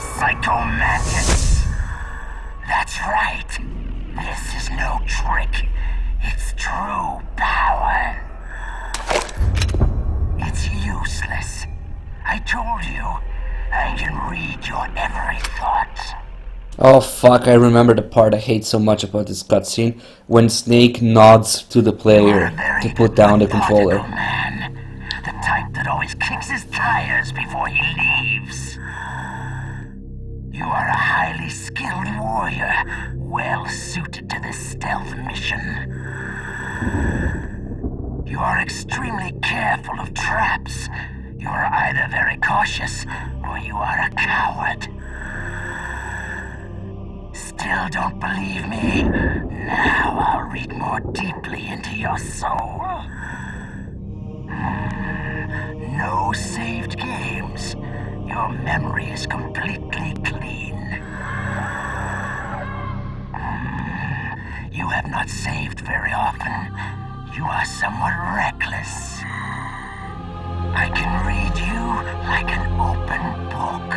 Psychomantis. That's right. This is no trick. It's true power. It's useless. I told you, I can read your every thought. Oh fuck, I remember the part I hate so much about this cutscene, when Snake nods to the player to put down the controller. Man, the type that always kicks his tires before he leaves. You are a highly skilled warrior, well suited to this stealth mission. You are extremely careful of traps. You are either very cautious, or you are a coward. Still don't believe me? Now I'll read more deeply into your soul. No saved games. Your memory is completely clean. You have not saved very often. You are somewhat reckless. I can read you like an open book.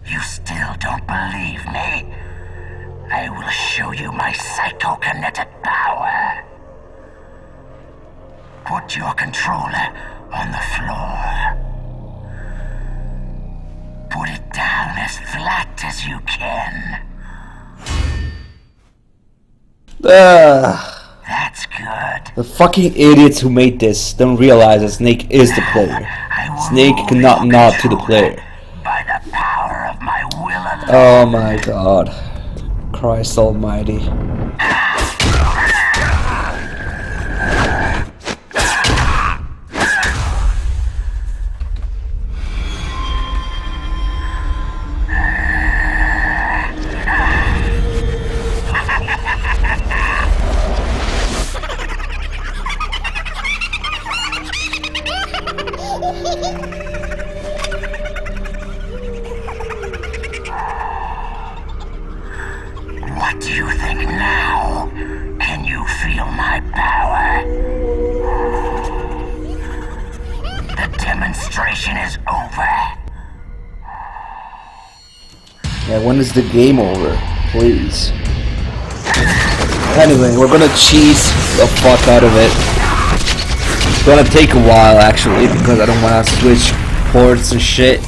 You still don't believe me? I will show you my psychokinetic power. Put your controller on the floor. Put it down as flat as you can. That's good. The fucking idiots who made this don't realize that Snake is the player. Snake cannot nod to the player. By the power of my will alone. Oh my god. Christ almighty. What do you think now? Can you feel my power? The demonstration is over. Yeah, when is the game over? Please. Anyway, we're gonna cheese the fuck out of it. It's gonna take a while actually because I don't wanna switch ports and shit.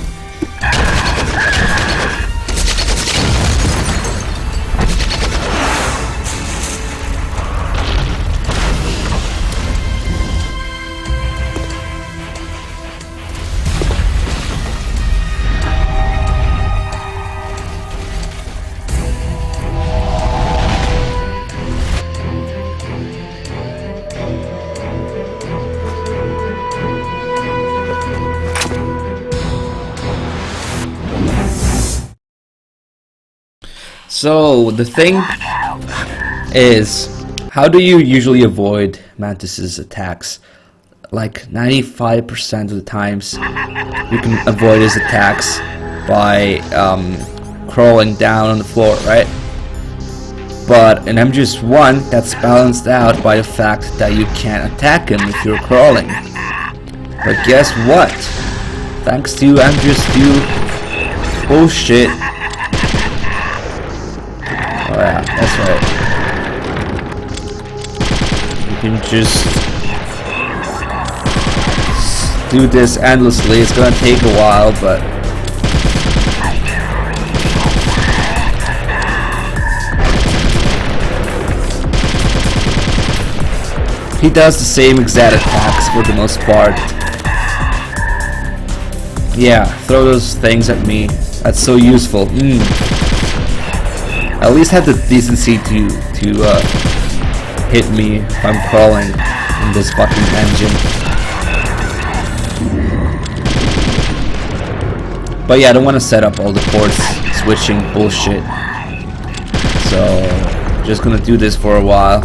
So the thing is, how do you usually avoid Mantis's attacks? Like 95% of the times you can avoid his attacks by crawling down on the floor, right? But in MGS1, that's balanced out by the fact that you can't attack him if you're crawling. But guess what? Thanks to MGS2 bullshit. Oh yeah, that's right. You can just do this endlessly. It's gonna take a while, but he does the same exact attacks for the most part. Yeah, throw those things at me. That's so useful. At least have the decency to hit me if I'm crawling in this fucking engine. But yeah, I don't want to set up all the ports switching bullshit. So just gonna do this for a while.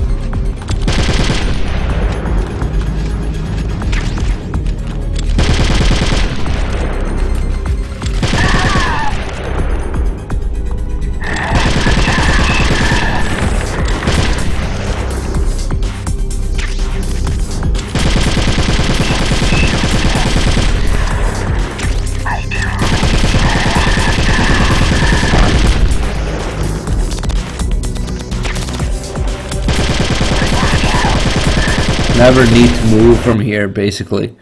Never need to move from here, basically.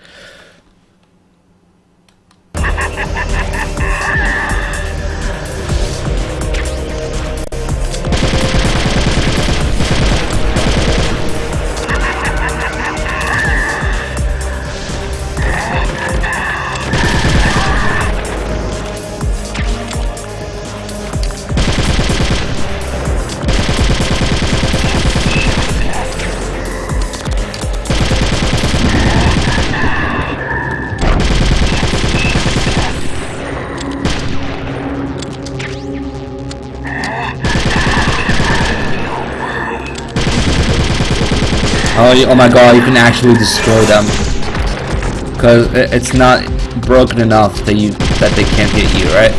Oh my god, you can actually destroy them. Because it's not broken enough that they can't hit you, right?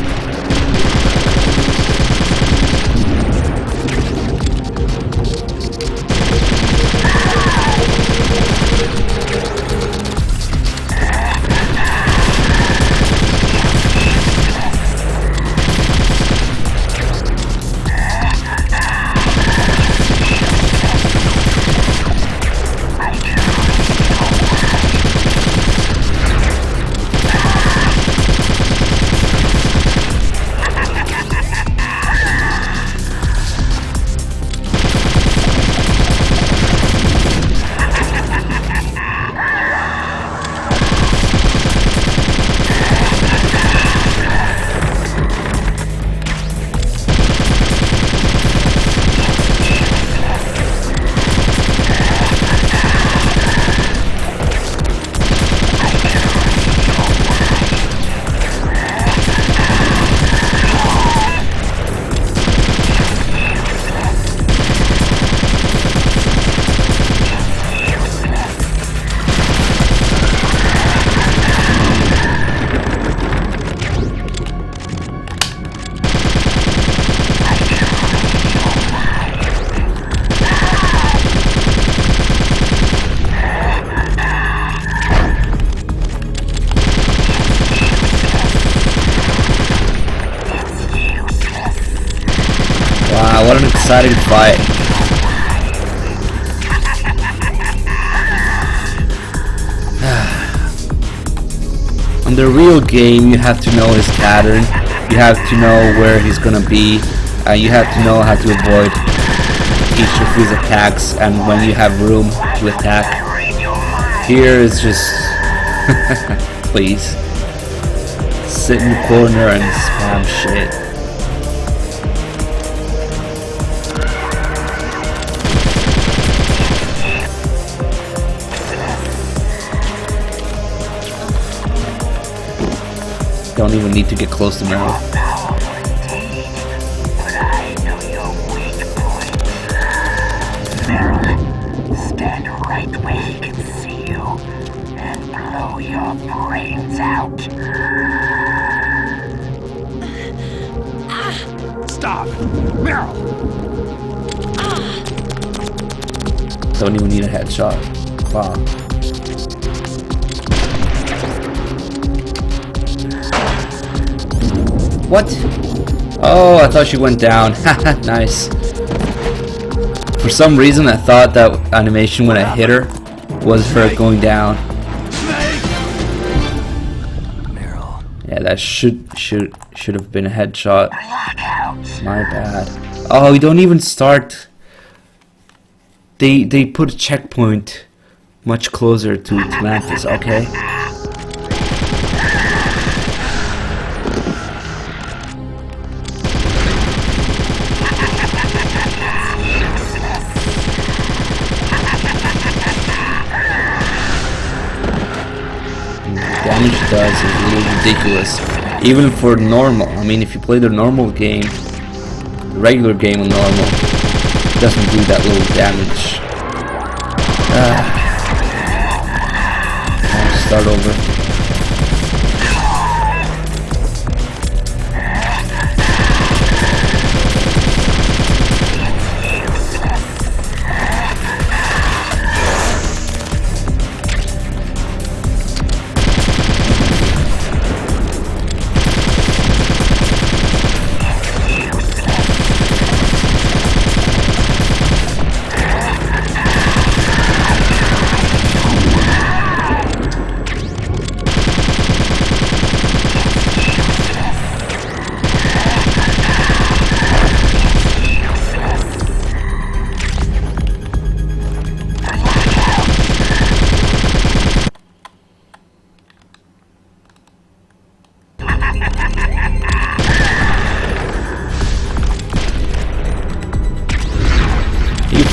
exciting fight. On the real game, you have to know his pattern, you have to know where he's gonna be, and you have to know how to avoid each of his attacks and when you have room to attack. Here is just please sit in the corner and spam shit. Don't even need to get close to Meryl. Stand right where he can see you and blow your brains out. Stop! Meryl! Don't even need a headshot. Wow. What? Oh, I thought she went down. Haha, nice. For some reason, I thought that animation when I hit her was her going down. Meryl. Yeah, that should have been a headshot. My bad. Oh, we don't even start. They put a checkpoint much closer to Atlantis. Okay. Damage it does is a little ridiculous, even for normal. I mean, if you play the normal game, the regular game on normal, it doesn't do that little damage. I'll start over.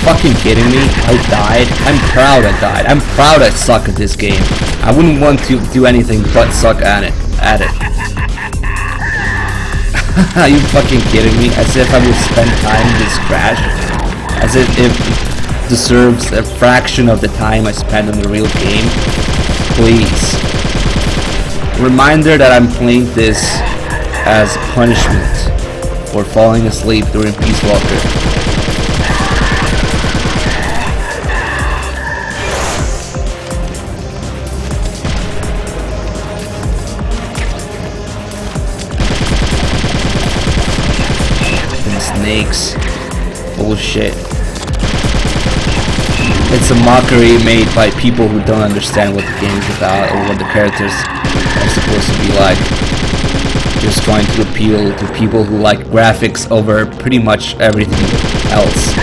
Fucking kidding me? I died? I'm proud I died. I'm proud I suck at this game. I wouldn't want to do anything but suck at it. Are you fucking kidding me? As if I would spend time in this crash. As if it deserves a fraction of the time I spent on the real game. Please. Reminder that I'm playing this as punishment for falling asleep during Peace Walker. Snakes. Bullshit. It's a mockery made by people who don't understand what the game is about or what the characters are supposed to be like. Just trying to appeal to people who like graphics over pretty much everything else.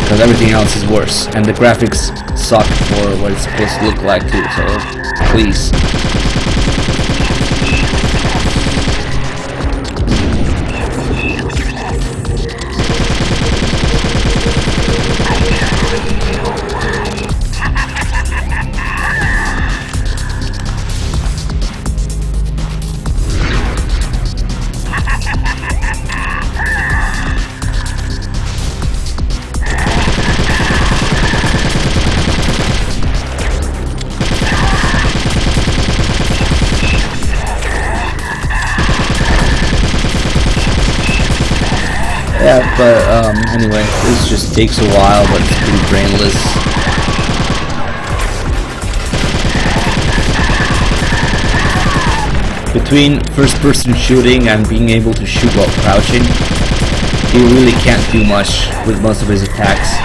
Because everything else is worse. And the graphics suck for what it's supposed to look like too, so please. Yeah, but anyway, this just takes a while, but it's pretty brainless. Between first-person shooting and being able to shoot while crouching, he really can't do much with most of his attacks.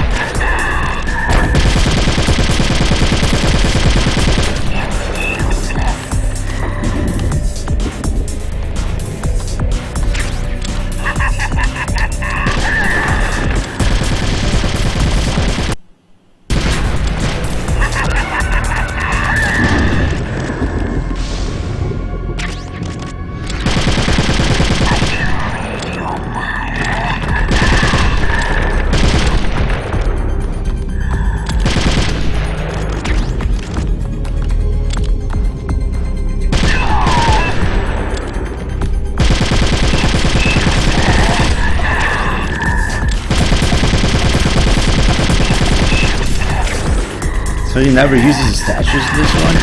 So he never uses his statues in this one?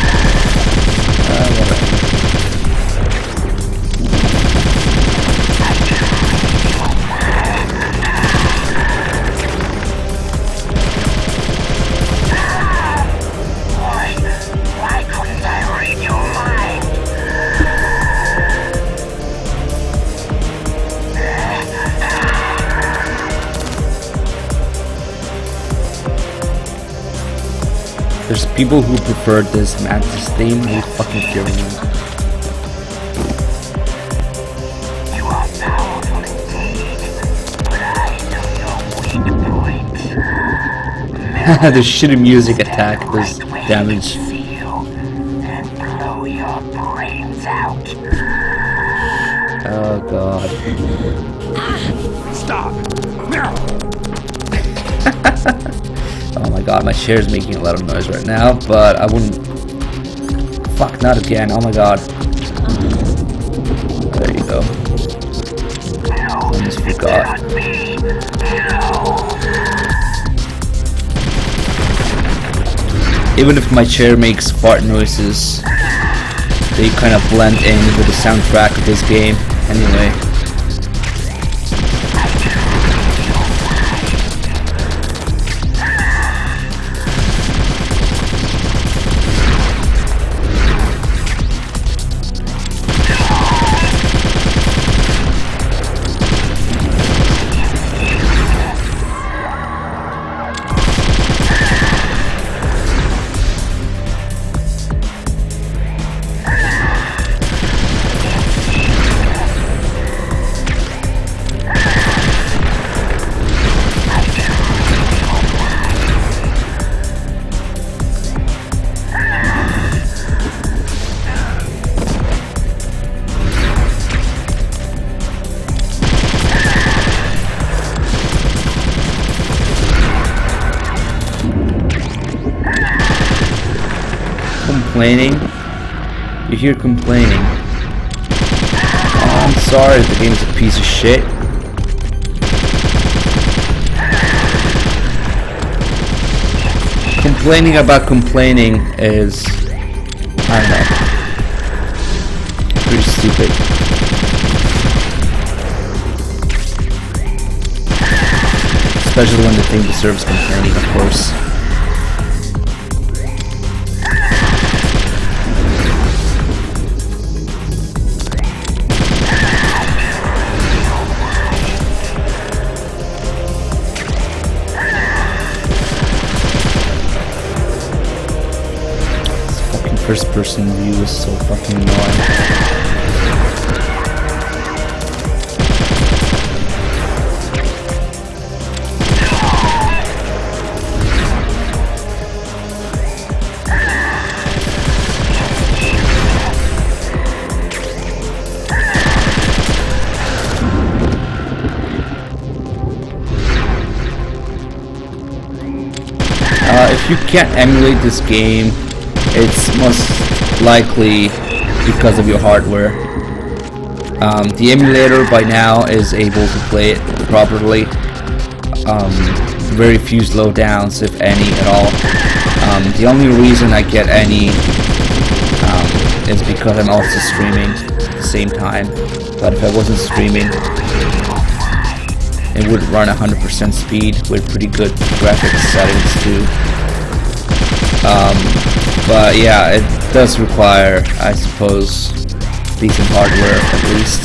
Whatever. Why couldn't I read your mind? There's people who prefer this Mantis theme who fucking kill me. You are powerful indeed, but I know your weak points. The shitty music attack does damage. And blow your brains out. Oh god. Stop! Oh my god, my chair's making a lot of noise right now, but I wouldn't... Fuck, not again, oh my god. There you go. Almost forgot. Even if my chair makes fart noises, they kind of blend in with the soundtrack of this game anyway. Complaining? You hear complaining. Oh, I'm sorry, the game is a piece of shit. Complaining about complaining is, I don't know, pretty stupid. Especially when the thing deserves complaining, of course. First person view is so fucking annoying. If you can't emulate this game, it's most likely because of your hardware. The emulator by now is able to play it properly. Very few slowdowns, if any at all. The only reason I get any is because I'm also streaming at the same time. But if I wasn't streaming, it would run 100% speed with pretty good graphics settings too. But yeah, it does require, I suppose, decent hardware at least.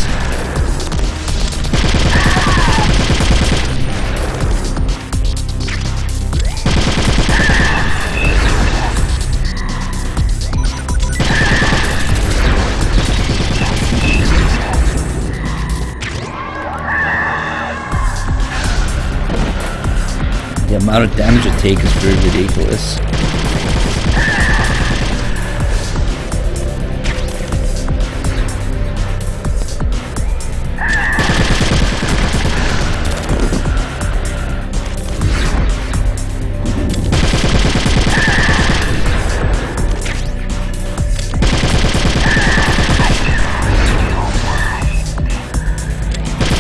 amount of damage it takes is pretty ridiculous.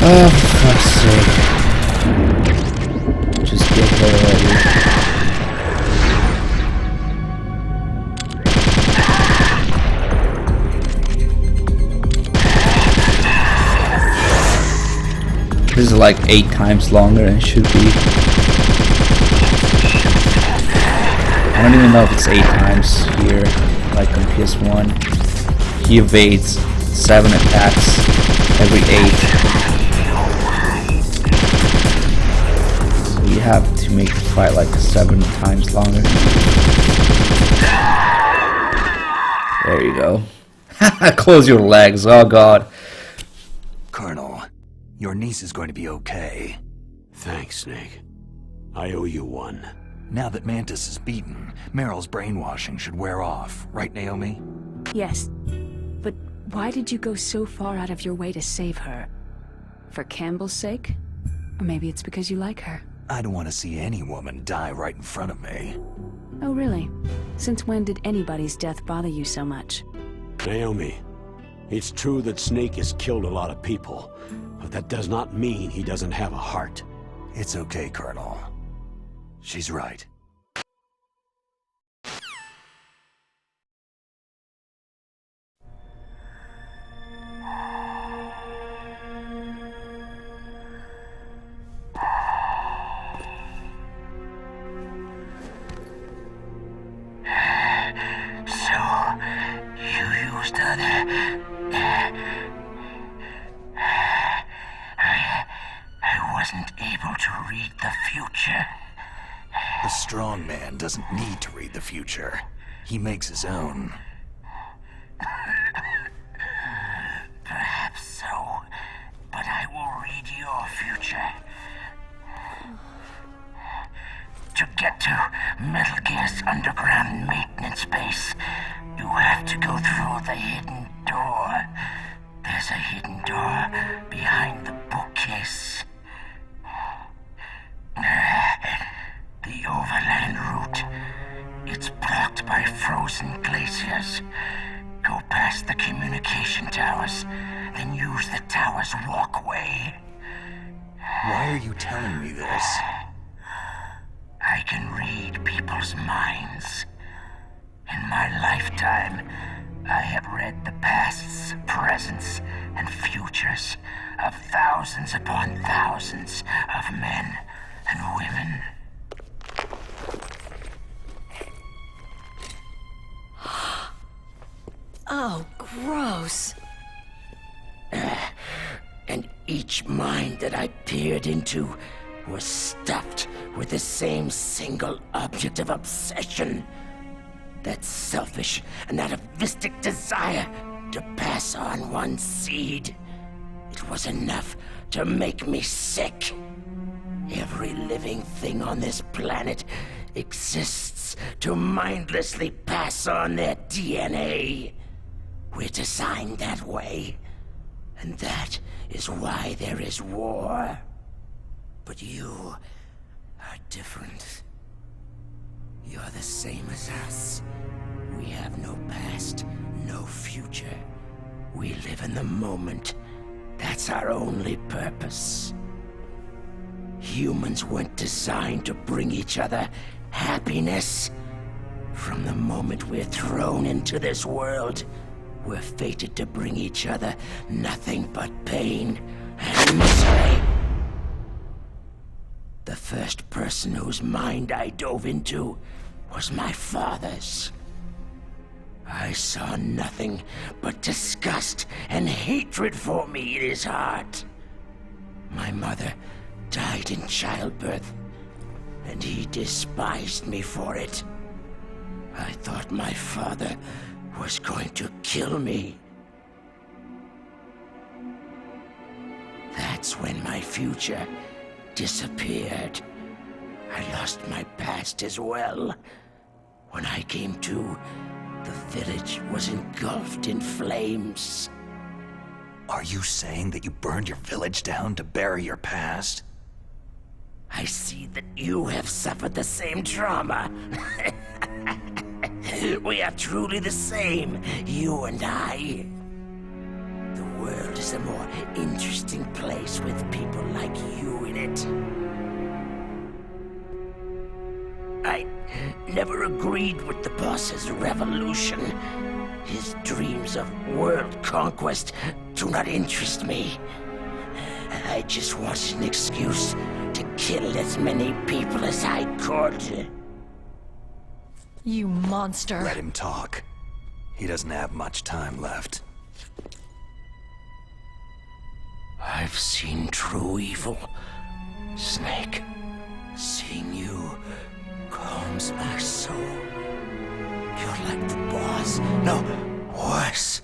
Oh, for fuck's sake. Just get her ready. This is like 8 times longer than it should be. I don't even know if it's 8 times here, like on PS1. He evades 7 attacks every 8. You have to make the fight like 7 times longer. There you go. Close your legs, oh god. Colonel, your niece is going to be okay. Thanks, Snake. I owe you one. Now that Mantis is beaten, Meryl's brainwashing should wear off, right, Naomi? Yes, but why did you go so far out of your way to save her? For Campbell's sake? Or maybe it's because you like her? I don't want to see any woman die right in front of me. Oh, really? Since when did anybody's death bother you so much? Naomi, it's true that Snake has killed a lot of people, but that does not mean he doesn't have a heart. It's okay, Colonel. She's right. I wasn't able to read the future. The strong man doesn't need to read the future. He makes his own. Perhaps so, but I will read your future. To get to Metal Gear's underground maintenance base, you have to go through the hidden door. There's a hidden door behind the bookcase. The overland route. It's blocked by frozen glaciers. Go past the communication towers, then use the tower's walkway. Why are you telling me this? I can read people's minds. In my lifetime, I have read the pasts, presents, and futures of thousands upon thousands of men and women. Oh, gross. And each mind that I peered into was stuffed with the same single object of obsession. That selfish and atavistic desire to pass on one seed. It was enough to make me sick. Every living thing on this planet exists to mindlessly pass on their DNA. We're designed that way. And that is why there is war. But you are different. You're the same as us. We have no past, no future. We live in the moment. That's our only purpose. Humans weren't designed to bring each other happiness. From the moment we're thrown into this world, we're fated to bring each other nothing but pain and misery. The first person whose mind I dove into was my father's. I saw nothing but disgust and hatred for me in his heart. My mother died in childbirth, and he despised me for it. I thought my father was going to kill me. That's when my future disappeared. I lost my past as well. When I came to, the village was engulfed in flames. Are you saying that you burned your village down to bury your past? I see that you have suffered the same trauma. We are truly the same, you and I. The world is a more interesting place with people like you in it. I never agreed with the boss's revolution. His dreams of world conquest do not interest me. I just wanted an excuse to kill as many people as I could. You monster. Let him talk. He doesn't have much time left. I've seen true evil, Snake. Seeing you calms my soul. You're like the boss. No, worse.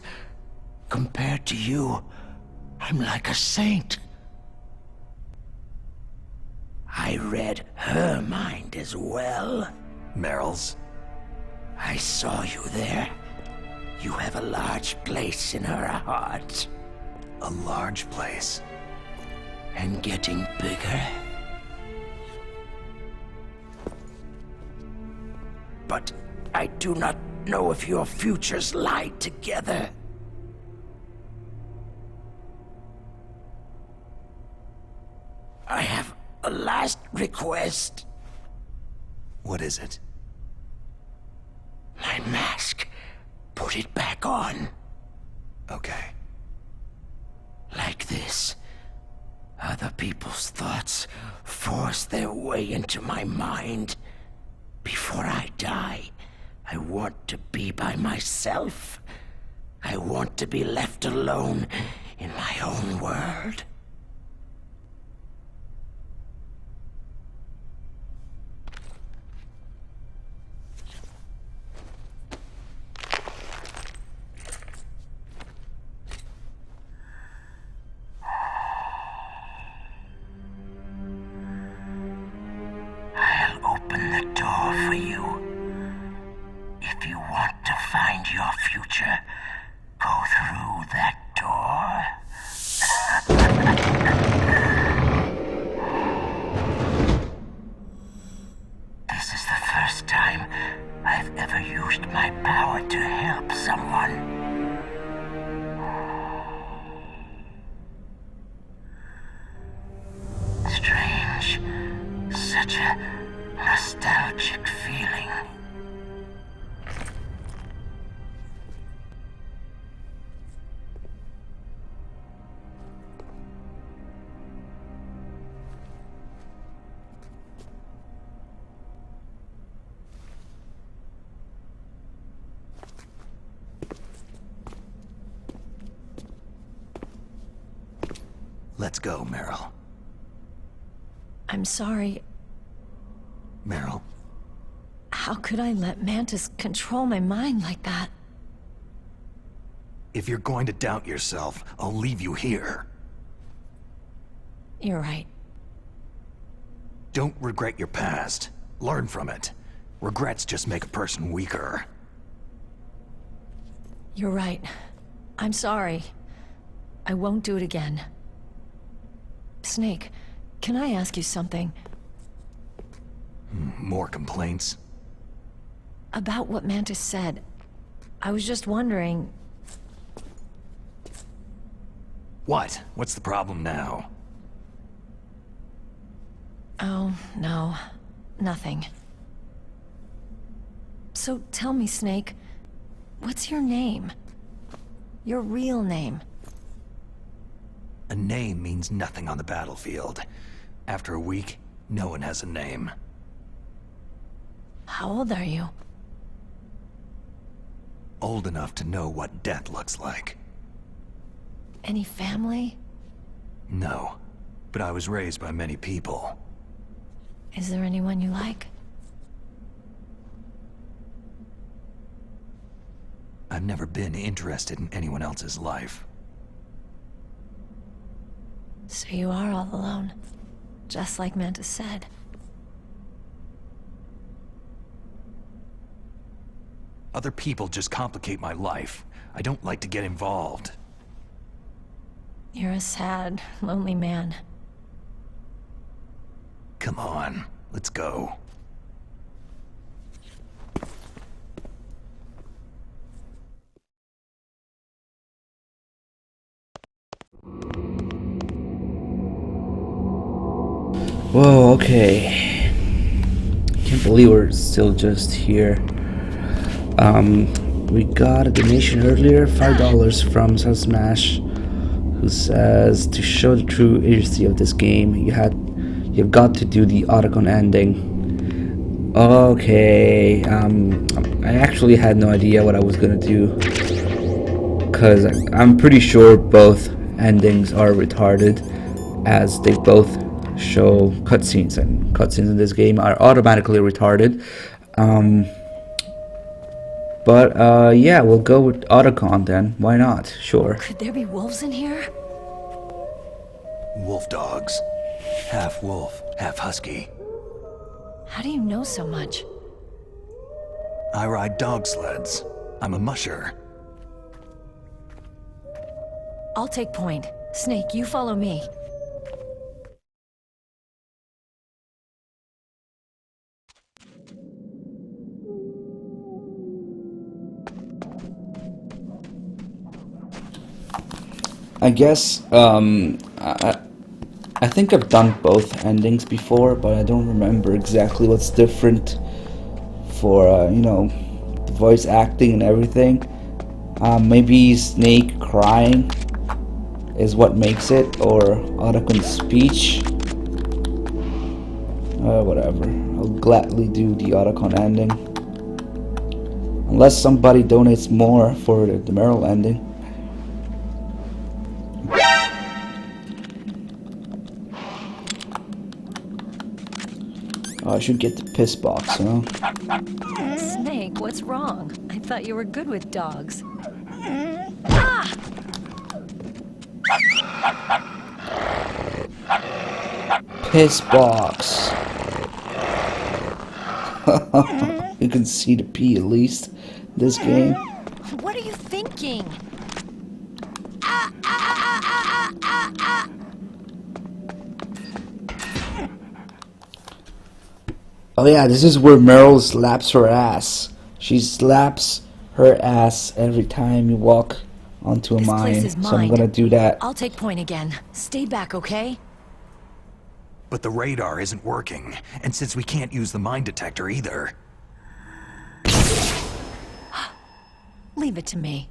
Compared to you, I'm like a saint. I read her mind as well. Meryl's? I saw you there. You have a large place in her heart. A large place? And getting bigger. But I do not know if your futures lie together. I have a last request. What is it? My mask. Put it back on. Okay. Like this. Other people's thoughts force their way into my mind. Before I die, I want to be by myself. I want to be left alone in my own world. I'll open the door for you. If you want to find your future, go through that door. This is the first time I've ever used my power to help someone. Strange. Such a nostalgic feeling. Let's go, Meryl. I'm sorry. Meryl? How could I let Mantis control my mind like that? If you're going to doubt yourself, I'll leave you here. You're right. Don't regret your past. Learn from it. Regrets just make a person weaker. You're right. I'm sorry. I won't do it again. Snake, can I ask you something? More complaints? About what Mantis said. I was just wondering... What? What's the problem now? Oh, no. Nothing. So tell me, Snake, what's your name? Your real name? A name means nothing on the battlefield. After a week, no one has a name. How old are you? Old enough to know what death looks like. Any family? No, but I was raised by many people. Is there anyone you like? I've never been interested in anyone else's life. So you are all alone, just like Mantis said. Other people just complicate my life. I don't like to get involved. You're a sad, lonely man. Come on, let's go. Whoa, okay. Can't believe we're still just here. We got a donation earlier, $5 from Smash, who says, to show the true agency of this game, you've got to do the Otacon ending. Okay, I actually had no idea what I was gonna do, because I'm pretty sure both endings are retarded, as they both show cutscenes, and cutscenes in this game are automatically retarded. But yeah, we'll go with Otacon then. Why not? Sure. Could there be wolves in here? Wolf dogs. Half wolf, half husky. How do you know so much? I ride dog sleds. I'm a musher. I'll take point. Snake, you follow me. I guess, I think I've done both endings before, but I don't remember exactly what's different for, you know, the voice acting and everything. Maybe Snake crying is what makes it, or Otacon's speech. Whatever. I'll gladly do the Otacon ending. Unless somebody donates more for the Merrill ending. Oh, I should get the piss box, huh? Snake, what's wrong? I thought you were good with dogs. Ah! Piss box. You can see the pee at least. This game. What are you thinking? Oh yeah, this is where Meryl slaps her ass. She slaps her ass every time you walk onto a mine. So I'm gonna do that. I'll take point again. Stay back, okay? But the radar isn't working, and since we can't use the mine detector either... Leave it to me.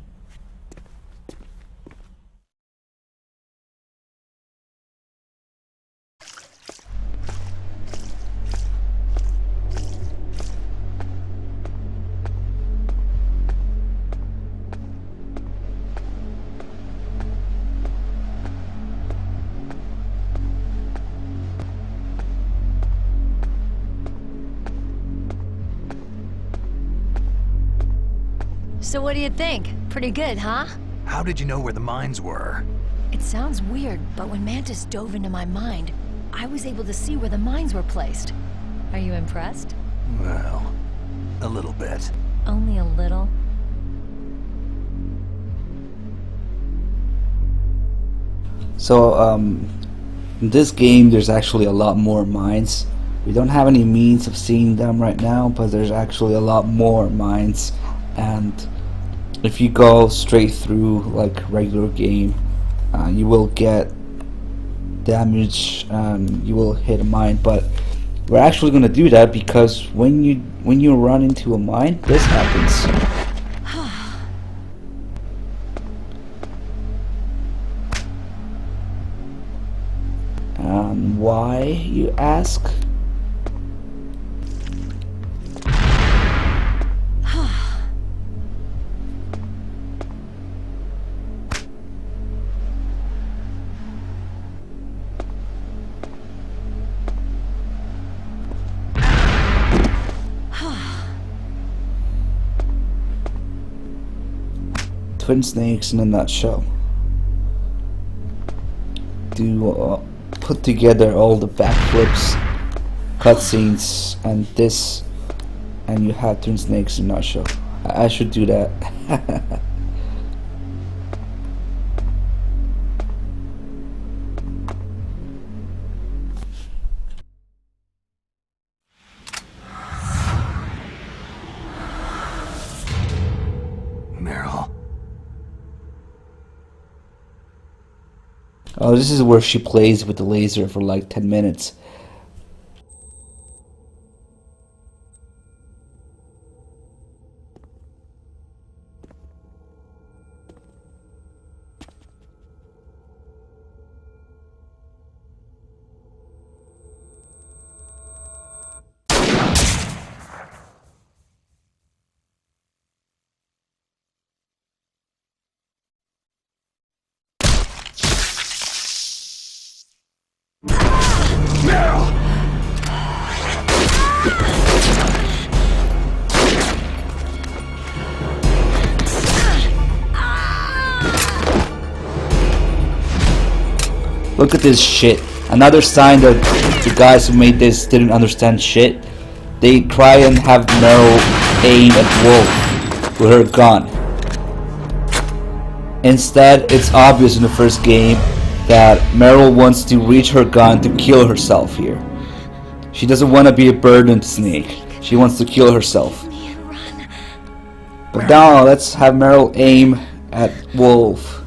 So what do you think? Pretty good, huh? How did you know where the mines were? It sounds weird, but when Mantis dove into my mind, I was able to see where the mines were placed. Are you impressed? Well, a little bit. Only a little? So, in this game, there's actually a lot more mines. We don't have any means of seeing them right now, but there's actually a lot more mines. And if you go straight through like regular game, you will get damage and you will hit a mine. But we're actually going to do that because when you run into a mine, this happens. Why, you ask? Twin snakes in a nutshell. Put together all the backflips, cutscenes, and this, and you have twin snakes in a nutshell. I should do that. Meryl. Oh, this is where she plays with the laser for like 10 minutes. Look at this shit. Another sign that the guys who made this didn't understand shit. They try and have Meryl aim at Wolf with her gun. Instead, it's obvious in the first game that Meryl wants to reach her gun to kill herself here. She doesn't want to be a burden to Snake. She wants to kill herself. But now, let's have Meryl aim at Wolf.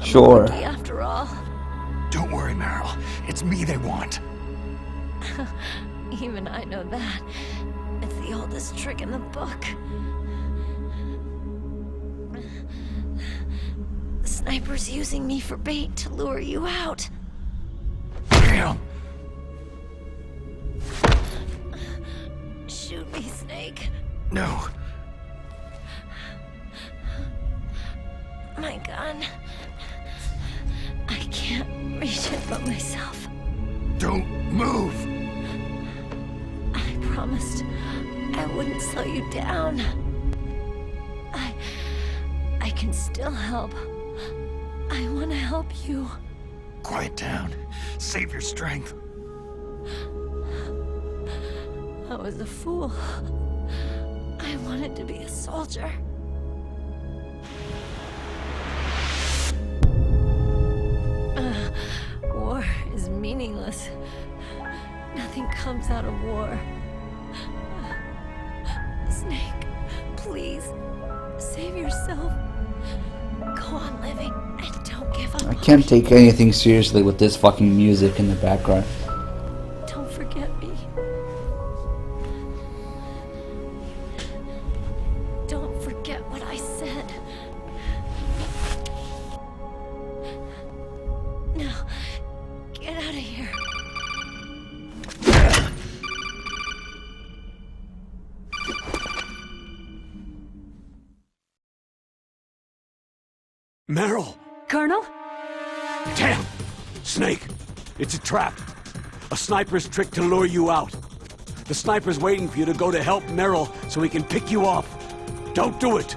Sure. After all. Don't worry, Meryl. It's me they want. Even I know that. It's the oldest trick in the book. The sniper's using me for bait to lure you out. Damn. Shoot me, Snake. No. My gun. I can't reach it by myself. Don't move. I promised I wouldn't slow you down. I can still help. I want to help you. Quiet down. Save your strength. I was a fool. I wanted to be a soldier. War is meaningless. Nothing comes out of war. Snake, please, save yourself. Go on living and don't give up. I can't take anything seriously with this fucking music in the background. Don't forget me. Don't forget what I said. Now, get out of here. Meryl! Colonel? Damn! Snake! It's a trap. A sniper's trick to lure you out. The sniper's waiting for you to go to help Meryl so he can pick you off. Don't do it!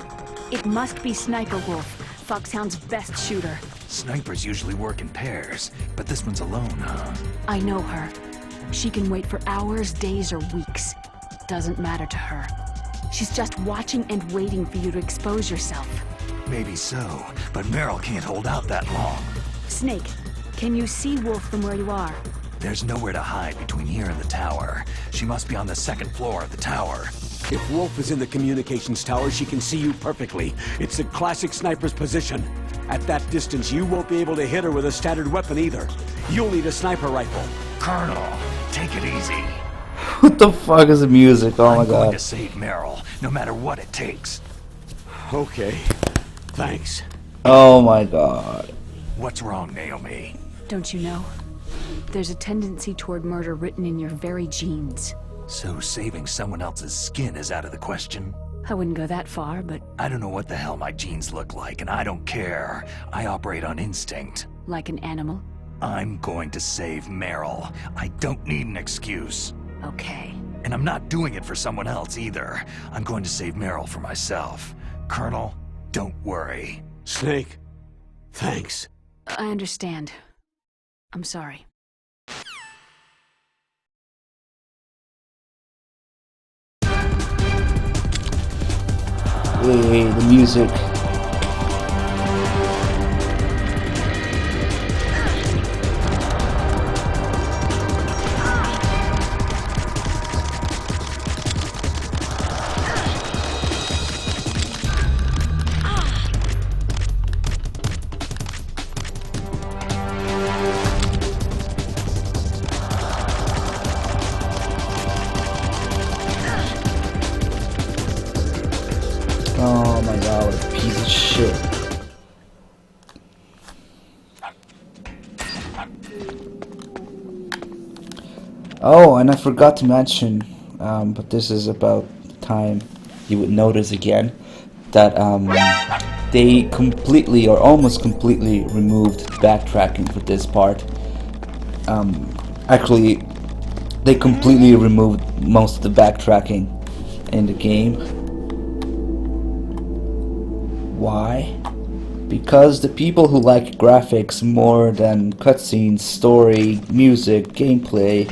It must be Sniper Wolf, Foxhound's best shooter. Snipers usually work in pairs, but this one's alone, huh? I know her. She can wait for hours, days, or weeks. Doesn't matter to her. She's just watching and waiting for you to expose yourself. Maybe so, but Meryl can't hold out that long. Snake, can you see Wolf from where you are? There's nowhere to hide between here and the tower. She must be on the second floor of the tower. If Wolf is in the communications tower, she can see you perfectly. It's a classic sniper's position. At that distance, you won't be able to hit her with a standard weapon either. You'll need a sniper rifle. Colonel, take it easy. What the fuck is the music? Oh my I'm going god. to save Meryl, no matter what it takes. Okay. Thanks. Oh my god. What's wrong, Naomi? Don't you know? There's a tendency toward murder written in your very genes. So saving someone else's skin is out of the question? I wouldn't go that far, but... I don't know what the hell my genes look like, and I don't care. I operate on instinct. Like an animal? I'm going to save Meryl. I don't need an excuse. Okay. And I'm not doing it for someone else either. I'm going to save Meryl for myself. Colonel, don't worry. Snake, thanks. I understand. I'm sorry. the music. Oh my god, what a piece of shit. Oh, and I forgot to mention, but this is about the time you would notice again, that they completely or almost completely removed backtracking for this part. Actually, they completely removed most of the backtracking in the game. Why? Because the people who like graphics more than cutscenes, story, music, gameplay,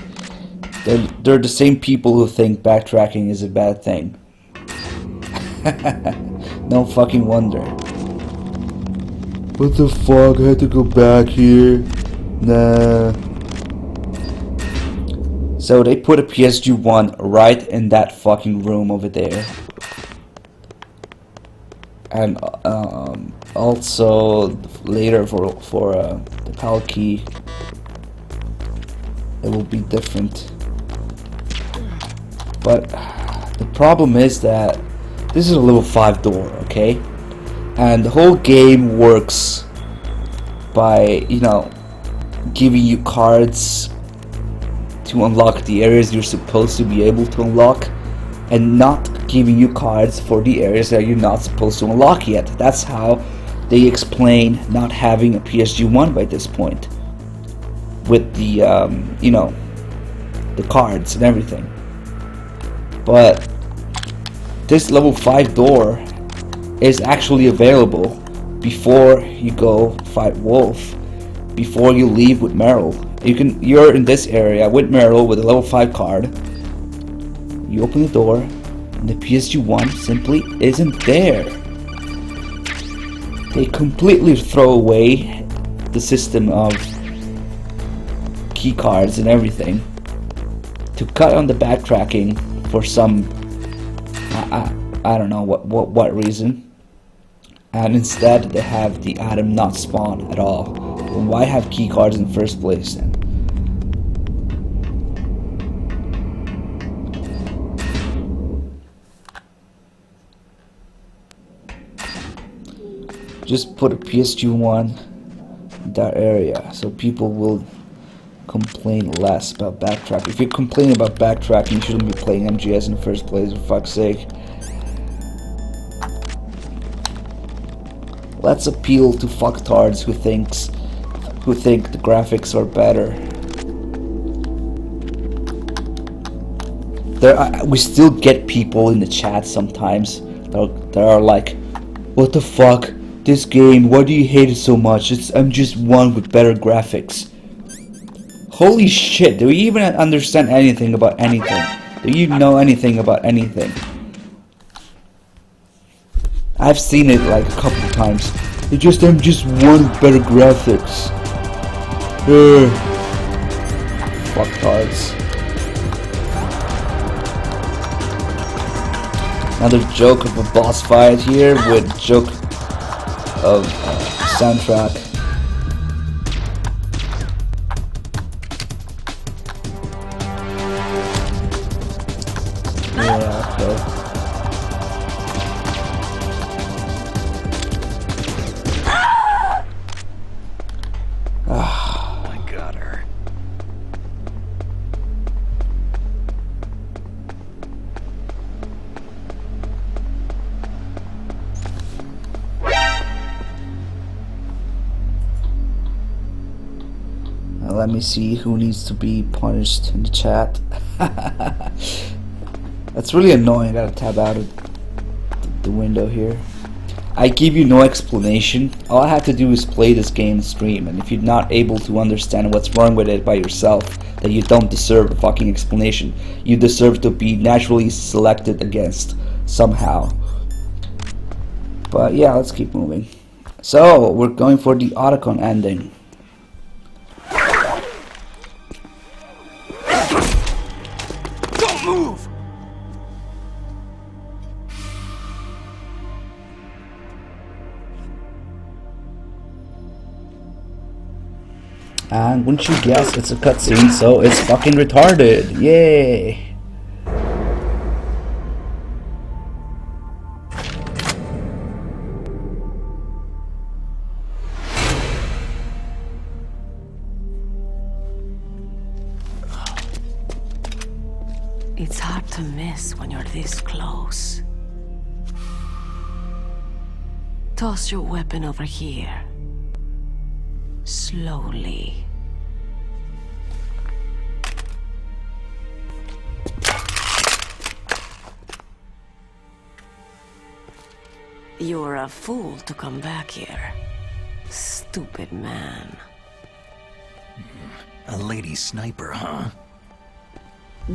they're the same people who think backtracking is a bad thing. No fucking wonder. What the fuck? I had to go back here. Nah. So they put a PSG-1 right in that fucking room over there. And also later for the PAL key, it will be different. But the problem is that this is a level 5 door, okay? And the whole game works by, you know, giving you cards to unlock the areas you're supposed to be able to unlock, and not giving you cards for the areas that you're not supposed to unlock yet. That's how they explain not having a PSG-1 by this point, with the you know, the cards and everything. But this level 5 door is actually available before you go fight Wolf, before you leave with Meryl. You're in this area with Meryl with a level 5 card. You open the door, and the PSG-1 simply isn't there. They completely throw away the system of key cards and everything to cut on the backtracking for some I don't know what reason. And instead they have the item not spawn at all. Well, why have key cards in the first place then? Just put a PSG-1 in that area so people will complain less about backtracking. If you complain about backtracking, you shouldn't be playing MGS in the first place, for fuck's sake. Let's appeal to fucktards who think the graphics are better. We still get people in the chat sometimes that are like, what the fuck? This game, why do you hate it so much? I'm just one with better graphics. Holy shit, do you even understand anything about anything? Do you know anything about anything? I've seen it like a couple of times. I'm just one with better graphics. Fucktards. Another joke of a boss fight here with joke of soundtrack. Yeah, okay. I got her. Now let me see who needs to be punished in the chat. That's really annoying. I gotta tab out of the window here. I give you no explanation. All I have to do is play this game and stream, and if you're not able to understand what's wrong with it by yourself, then you don't deserve a fucking explanation. You deserve to be naturally selected against somehow. But yeah, let's keep moving. So we're going for the Otacon ending. Don't move! And wouldn't you guess, it's a cutscene, so it's fucking retarded. Yay! It's hard to miss when you're this close. Toss your weapon over here. Slowly. You're a fool to come back here. Stupid man. A lady sniper, huh?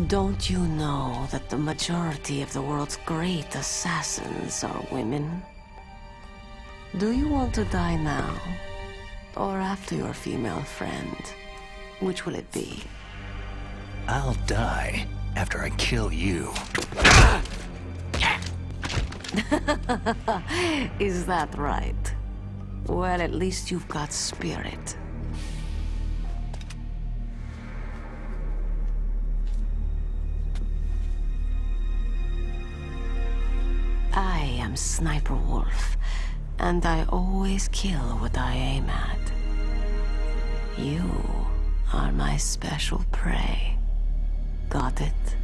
Don't you know that the majority of the world's great assassins are women? Do you want to die now? Or after your female friend? Which will it be? I'll die after I kill you. Is that right? Well, at least you've got spirit. I am Sniper Wolf, and I always kill what I aim at. You are my special prey. Got it?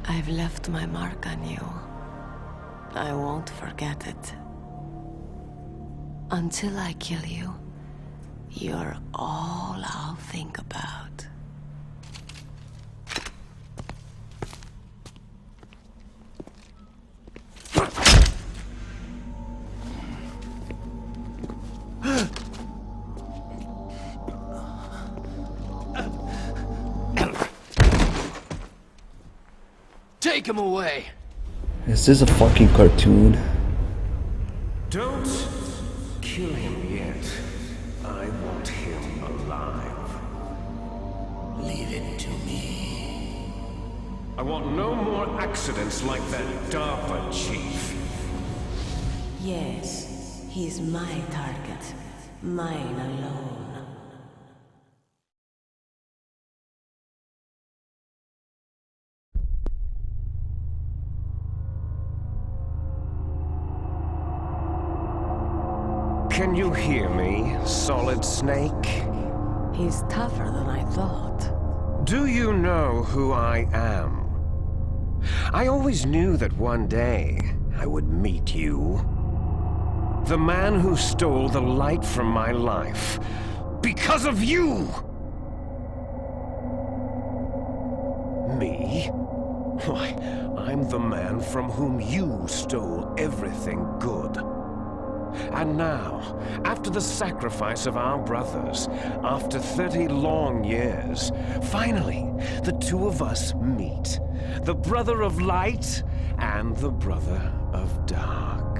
I've left my mark on you. I won't forget it. Until I kill you, you're all I'll think about. Take him away! Is this a fucking cartoon? Don't kill him yet. I want him alive. Leave it to me. I want no more accidents like that DARPA chief. Yes, he's my target. Mine alone. Can you hear me, Solid Snake? He's tougher than I thought. Do you know who I am? I always knew that one day I would meet you. The man who stole the light from my life. Because of you! Me? Why, I'm the man from whom you stole everything good. And now, after the sacrifice of our brothers, after 30 long years, finally, the two of us meet. The brother of light and the brother of dark.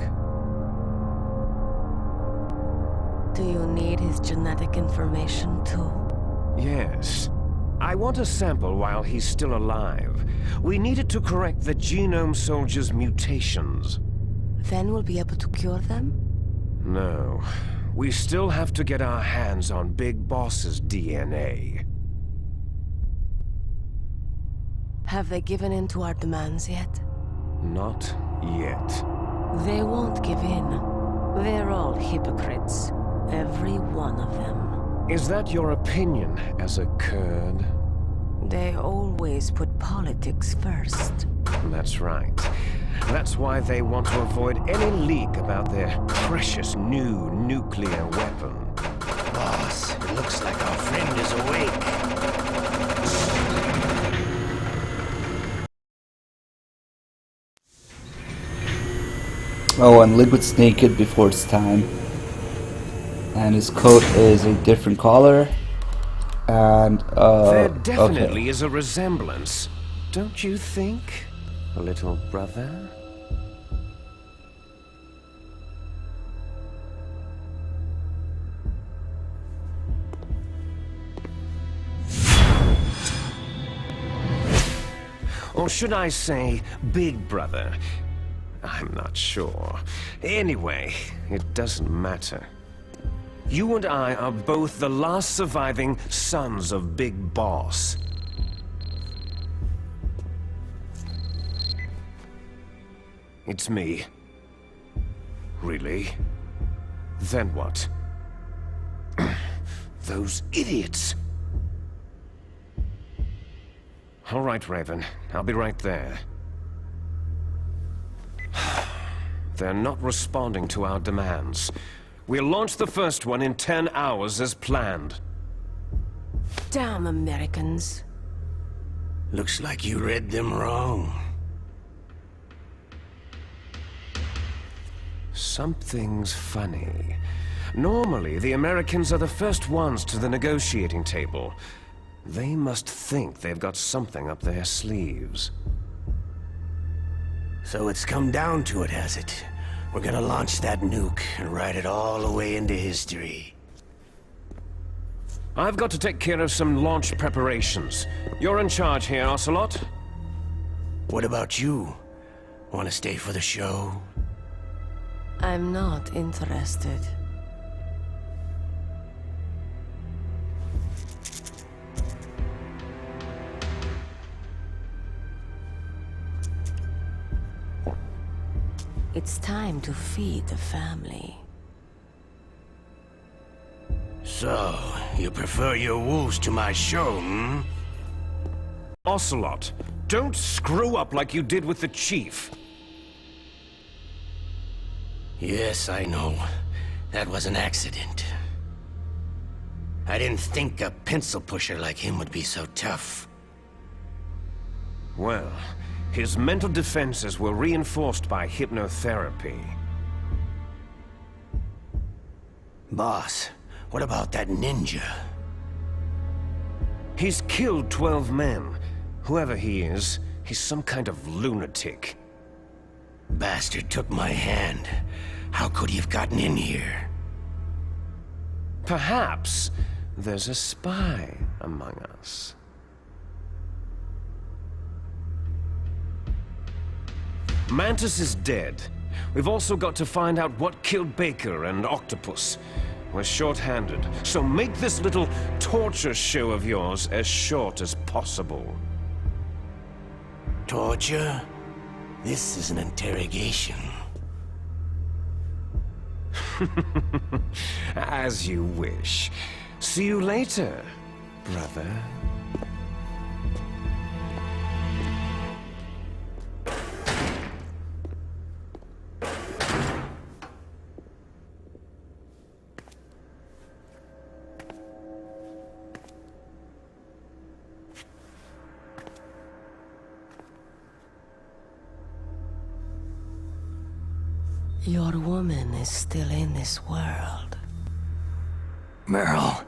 Do you need his genetic information too? Yes. I want a sample while he's still alive. We need it to correct the Genome Soldier's mutations. Then we'll be able to cure them? No. We still have to get our hands on Big Boss's DNA. Have they given in to our demands yet? Not yet. They won't give in. They're all hypocrites. Every one of them. Is that your opinion as a Kurd? They always put politics first. That's right. That's why they want to avoid any leak about their precious new nuclear weapon. Boss, it looks like our friend is awake. Oh, and Liquid's naked before it's time. And his coat is a different color. And, There definitely okay. is a resemblance, don't you think? little brother? Or should I say, big brother? I'm not sure. Anyway, it doesn't matter. You and I are both the last surviving sons of Big Boss. It's me. Really? Then what? Those idiots! All right, Raven. I'll be right there. They're not responding to our demands. We'll launch the first one in 10 hours as planned. Damn Americans. Looks like you read them wrong. Something's funny. Normally, the Americans are the first ones to the negotiating table. They must think they've got something up their sleeves. So it's come down to it, has it? We're gonna launch that nuke and write it all the way into history. I've got to take care of some launch preparations. You're in charge here, Ocelot. What about you? Want to stay for the show? I'm not interested. It's time to feed the family. So, you prefer your wolves to my show, hmm? Ocelot, don't screw up like you did with the Chief. Yes, I know. That was an accident. I didn't think a pencil pusher like him would be so tough. Well, his mental defenses were reinforced by hypnotherapy. Boss, what about that ninja? He's killed 12 men. Whoever he is, he's some kind of lunatic. Bastard took my hand. How could he have gotten in here? Perhaps there's a spy among us. Mantis is dead. We've also got to find out what killed Baker and Octopus. We're short-handed, so make this little torture show of yours as short as possible. Torture? This is an interrogation. As you wish. See you later, brother. Your woman is still in this world. Meryl.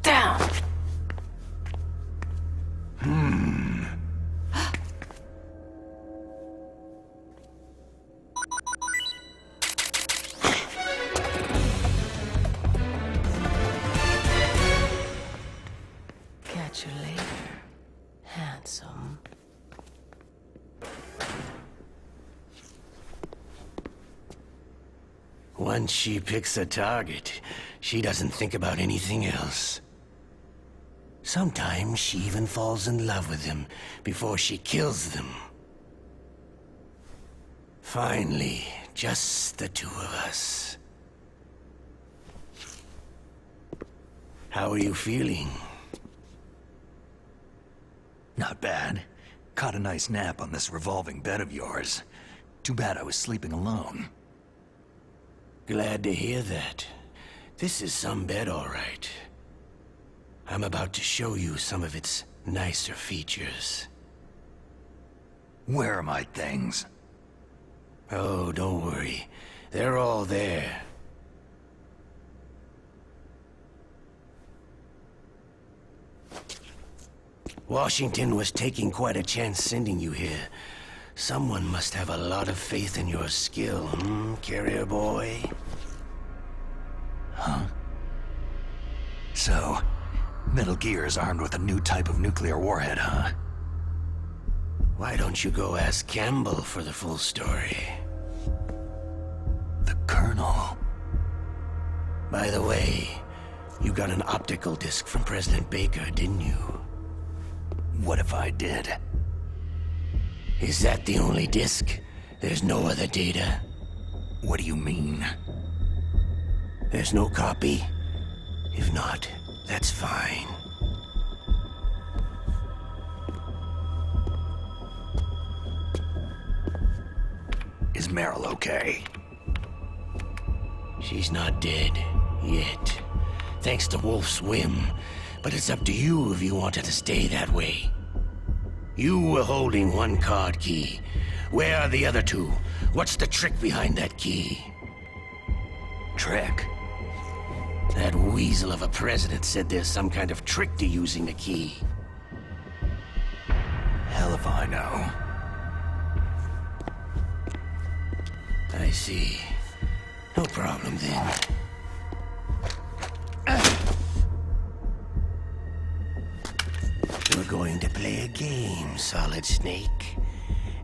Down! Catch you later, handsome. Once she picks a target, she doesn't think about anything else. Sometimes she even falls in love with them before she kills them. Finally, just the two of us. How are you feeling? Not bad. Caught a nice nap on this revolving bed of yours. Too bad I was sleeping alone. Glad to hear that. This is some bed, all right. I'm about to show you some of its nicer features. Where are my things? Oh, don't worry. They're all there. Washington was taking quite a chance sending you here. Someone must have a lot of faith in your skill, carrier boy? Huh? So, Metal Gear is armed with a new type of nuclear warhead, huh? Why don't you go ask Campbell for the full story? The Colonel. By the way, you got an optical disc from President Baker, didn't you? What if I did? Is that the only disc? There's no other data? What do you mean? There's no copy? If not, that's fine. Is Meryl okay? She's not dead. Yet. Thanks to Wolf's whim. But it's up to you if you want it to stay that way. You were holding one card key. Where are the other two? What's the trick behind that key? Trick? That weasel of a president said there's some kind of trick to using the key. Hell if I know. I see. No problem then. We're going to play a game, Solid Snake.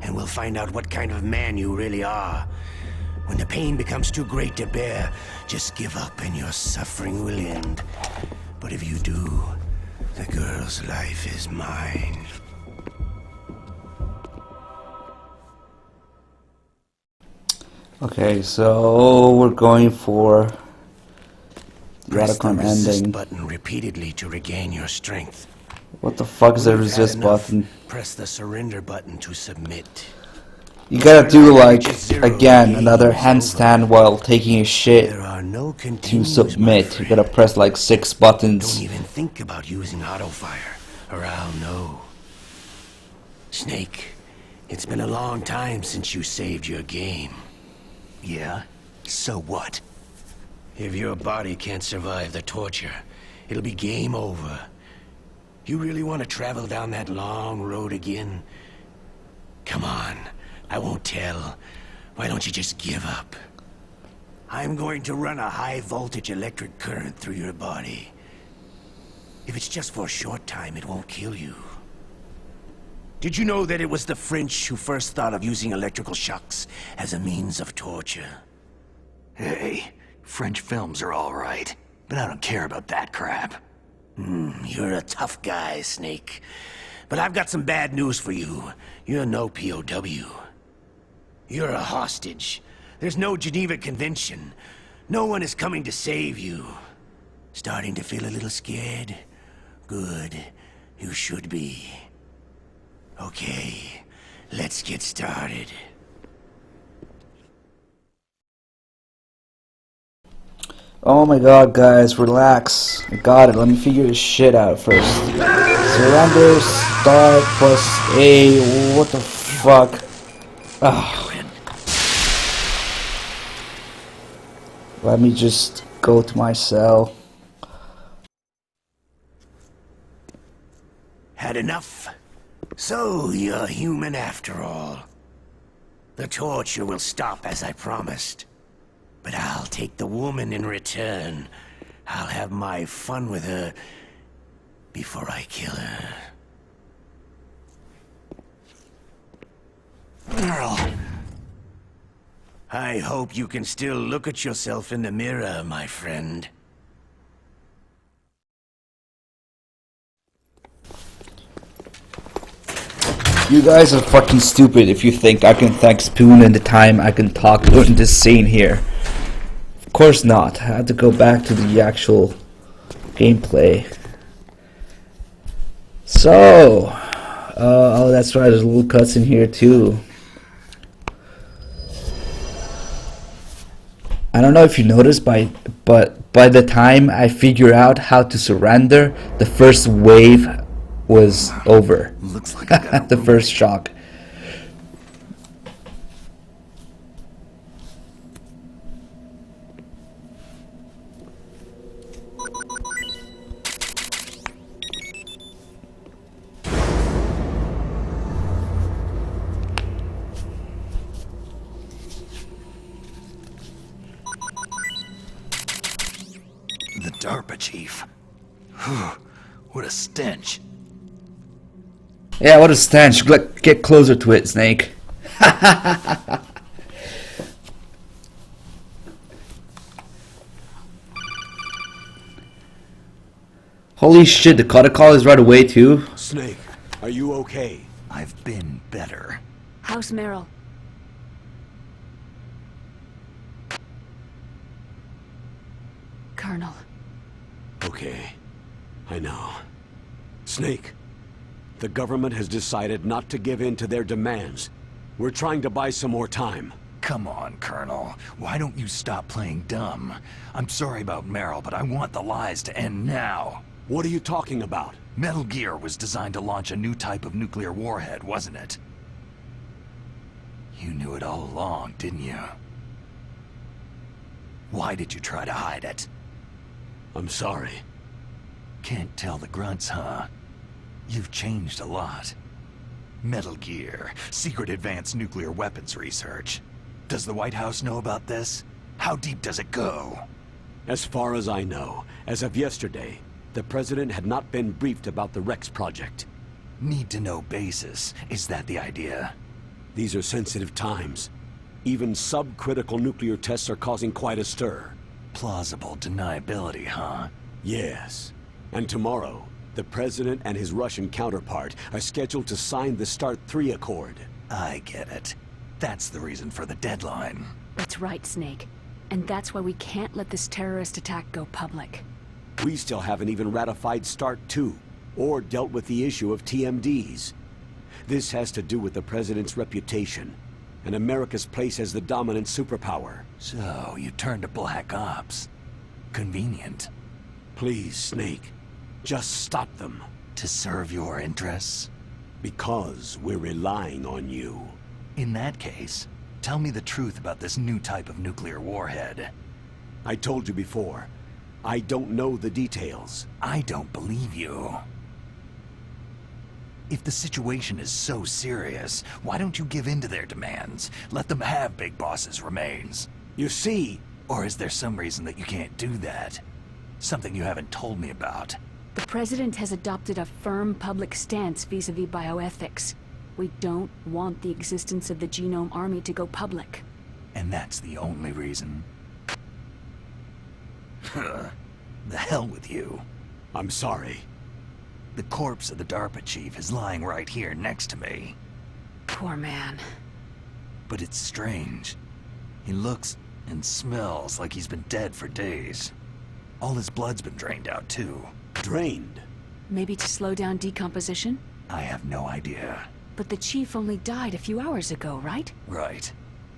And we'll find out what kind of man you really are. When the pain becomes too great to bear, just give up and your suffering will end. But if you do, the girl's life is mine. Okay, so we're going for Press the resist ending. button repeatedly to regain your strength. What the fuck is the When you've had resist enough, button? Press the surrender button to submit. You gotta do like, again, another handstand while taking a shit There are no to continues, my submit. You friend. gotta press like 6 buttons. Don't even think about using auto fire, or I'll know. Snake, it's been a long time since you saved your game. Yeah? So what? If your body can't survive the torture, it'll be game over. You really want to travel down that long road again? Come on, I won't tell. Why don't you just give up? I'm going to run a high-voltage electric current through your body. If it's just for a short time, it won't kill you. Did you know that it was the French who first thought of using electrical shocks as a means of torture? Hey, French films are all right, but I don't care about that crap. You're a tough guy, Snake. But I've got some bad news for you. You're no POW. You're a hostage. There's no Geneva Convention. No one is coming to save you. Starting to feel a little scared? Good. You should be. Okay, let's get started. Oh my god, guys, relax. I got it. Let me figure this shit out first. Surrender, start, plus A. What the fuck? Ah. Let me just go to my cell. Had enough? So you're human after all. The torture will stop as I promised. But I'll take the woman in return. I'll have my fun with her before I kill her. Girl. I hope you can still look at yourself in the mirror, my friend. You guys are fucking stupid if you think I can thank Spoon in the time I can talk during this scene here. Of course not. I had to go back to the actual gameplay. So, oh, that's right. There's little cuts in here too. I don't know if you noticed, but by the time I figure out how to surrender, the first wave was over. Looks like I got the first shock. The DARPA chief. Whew, what a stench. Yeah, what a stench. Get closer to it, Snake. Holy shit, the call is right away too. Snake, are you okay? I've been better. How's Meryl? Colonel. Okay, I know. Snake, the government has decided not to give in to their demands. We're trying to buy some more time. Come on, Colonel. Why don't you stop playing dumb? I'm sorry about Meryl, but I want the lies to end now. What are you talking about? Metal Gear was designed to launch a new type of nuclear warhead, wasn't it? You knew it all along, didn't you? Why did you try to hide it? I'm sorry. Can't tell the grunts, huh? You've changed a lot. Metal Gear, secret advanced nuclear weapons research. Does the White House know about this? How deep does it go? As far as I know, as of yesterday, the President had not been briefed about the Rex project. Need-to-know basis. Is that the idea? These are sensitive times. Even subcritical nuclear tests are causing quite a stir. Plausible deniability, huh? Yes. And tomorrow, the President and his Russian counterpart are scheduled to sign the START 3 Accord. I get it. That's the reason for the deadline. That's right, Snake. And that's why we can't let this terrorist attack go public. We still haven't even ratified START 2, or dealt with the issue of TMDs. This has to do with the President's reputation, and America's place as the dominant superpower. So, you turned to Black Ops. Convenient. Please, Snake, just stop them. To serve your interests? Because we're relying on you. In that case, tell me the truth about this new type of nuclear warhead. I told you before, I don't know the details. I don't believe you. If the situation is so serious, why don't you give in to their demands? Let them have Big Boss's remains. You see... Or is there some reason that you can't do that? Something you haven't told me about. The President has adopted a firm public stance vis-a-vis bioethics. We don't want the existence of the Genome Army to go public. And that's the only reason? The hell with you. I'm sorry. The corpse of the DARPA chief is lying right here next to me. Poor man. But it's strange. He looks and smells like he's been dead for days. All his blood's been drained out, too. Drained? Maybe to slow down decomposition? I have no idea. But the chief only died a few hours ago, right? Right.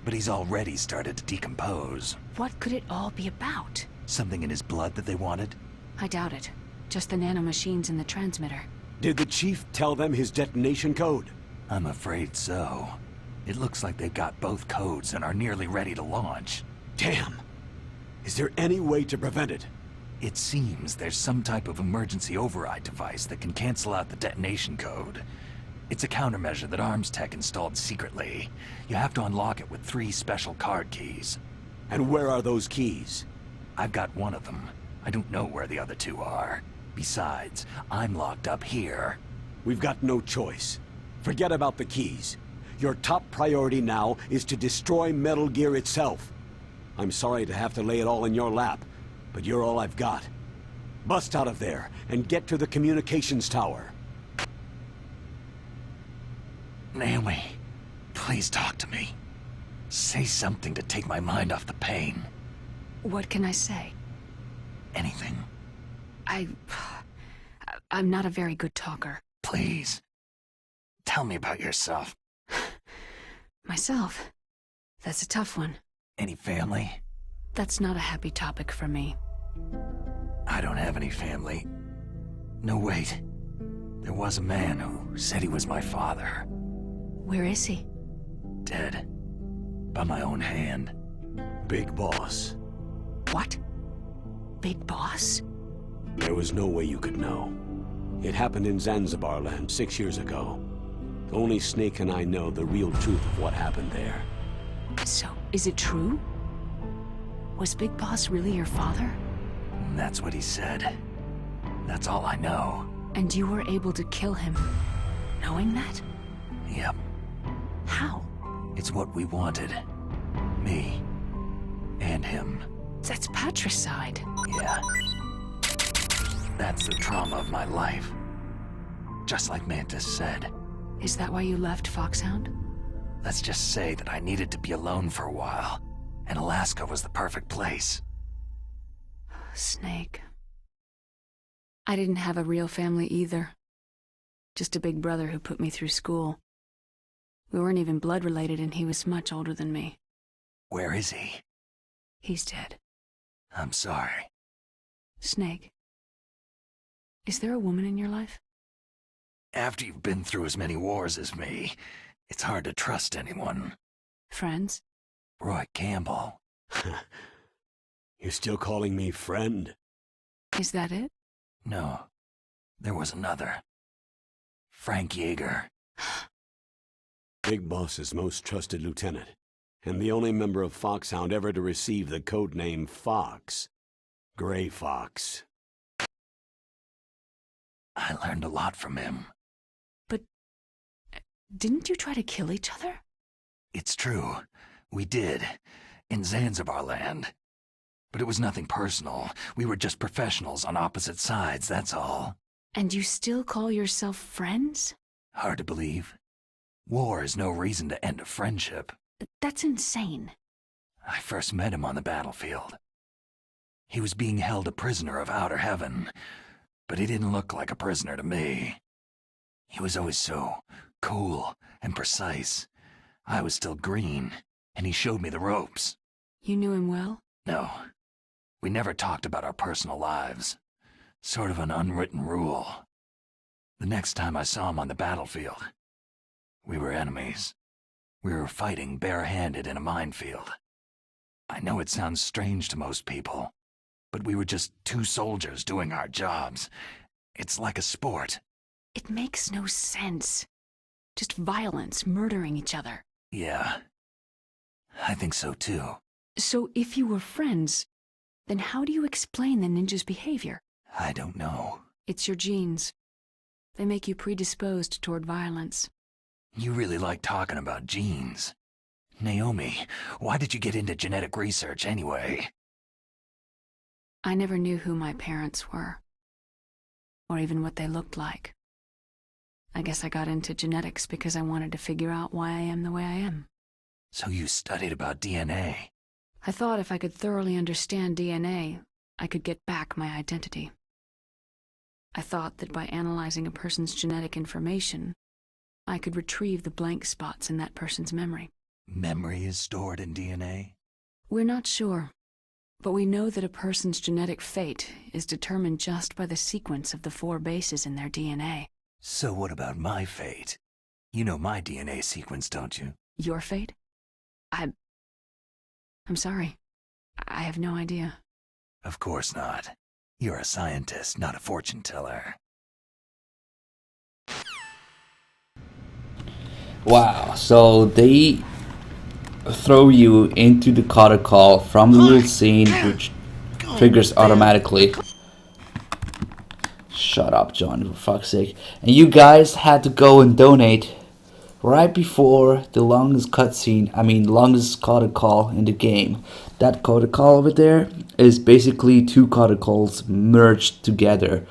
But he's already started to decompose. What could it all be about? Something in his blood that they wanted? I doubt it. Just the nanomachines in the transmitter. Did the chief tell them his detonation code? I'm afraid so. It looks like they've got both codes and are nearly ready to launch. Damn! Is there any way to prevent it? It seems there's some type of emergency override device that can cancel out the detonation code. It's a countermeasure that Arms Tech installed secretly. You have to unlock it with 3 special card keys. And where are those keys? I've got one of them. I don't know where the other 2 are. Besides, I'm locked up here. We've got no choice. Forget about the keys. Your top priority now is to destroy Metal Gear itself. I'm sorry to have to lay it all in your lap, but you're all I've got. Bust out of there and get to the communications tower. Naomi, please talk to me. Say something to take my mind off the pain. What can I say? Anything. I'm not a very good talker. Please. Tell me about yourself. Myself? That's a tough one. Any family? That's not a happy topic for me. I don't have any family. No, wait. There was a man who said he was my father. Where is he? Dead. By my own hand. Big Boss. What? Big Boss? There was no way you could know. It happened in Zanzibar land 6 years ago. Only Snake and I know the real truth of what happened there. So, is it true? Was Big Boss really your father? That's what he said. That's all I know. And you were able to kill him, knowing that? Yep. How? It's what we wanted. Me. And him. That's patricide. Yeah. That's the trauma of my life. Just like Mantis said. Is that why you left Foxhound? Let's just say that I needed to be alone for a while, and Alaska was the perfect place. Snake. I didn't have a real family either. Just a big brother who put me through school. We weren't even blood related, and he was much older than me. Where is he? He's dead. I'm sorry. Snake. Is there a woman in your life? After you've been through as many wars as me, it's hard to trust anyone. Friends? Roy Campbell. You're still calling me friend? Is that it? No. There was another. Frank Yeager. Big Boss's most trusted lieutenant, and the only member of Foxhound ever to receive the codename Fox. Gray Fox. I learned a lot from him. But didn't you try to kill each other? It's true. We did. In Zanzibar land. But it was nothing personal. We were just professionals on opposite sides, that's all. And you still call yourself friends? Hard to believe. War is no reason to end a friendship. That's insane. I first met him on the battlefield. He was being held a prisoner of outer heaven, but he didn't look like a prisoner to me. He was always so cool and precise. I was still green, and he showed me the ropes. You knew him well? No. We never talked about our personal lives. Sort of an unwritten rule. The next time I saw him on the battlefield, we were enemies. We were fighting bare-handed in a minefield. I know it sounds strange to most people, but we were just two soldiers doing our jobs. It's like a sport. It makes no sense. Just violence, murdering each other. Yeah. I think so too. So if you were friends, then how do you explain the ninja's behavior? I don't know. It's your genes. They make you predisposed toward violence. You really like talking about genes. Naomi, why did you get into genetic research anyway? I never knew who my parents were, or even what they looked like. I guess I got into genetics because I wanted to figure out why I am the way I am. So you studied about DNA? I thought if I could thoroughly understand DNA, I could get back my identity. I thought that by analyzing a person's genetic information, I could retrieve the blank spots in that person's memory. Memory is stored in DNA? We're not sure, but we know that a person's genetic fate is determined just by the sequence of the 4 bases in their DNA. So what about my fate? You know my DNA sequence, don't you? Your fate? I'm sorry. I have no idea. Of course not. You're a scientist, not a fortune teller. Wow, so they throw you into the protocol from the little scene, which triggers automatically. Shut up, John, for fuck's sake. And you guys had to go and donate right before the longest longest protocol in the game. That protocol over there is basically 2 protocols merged together.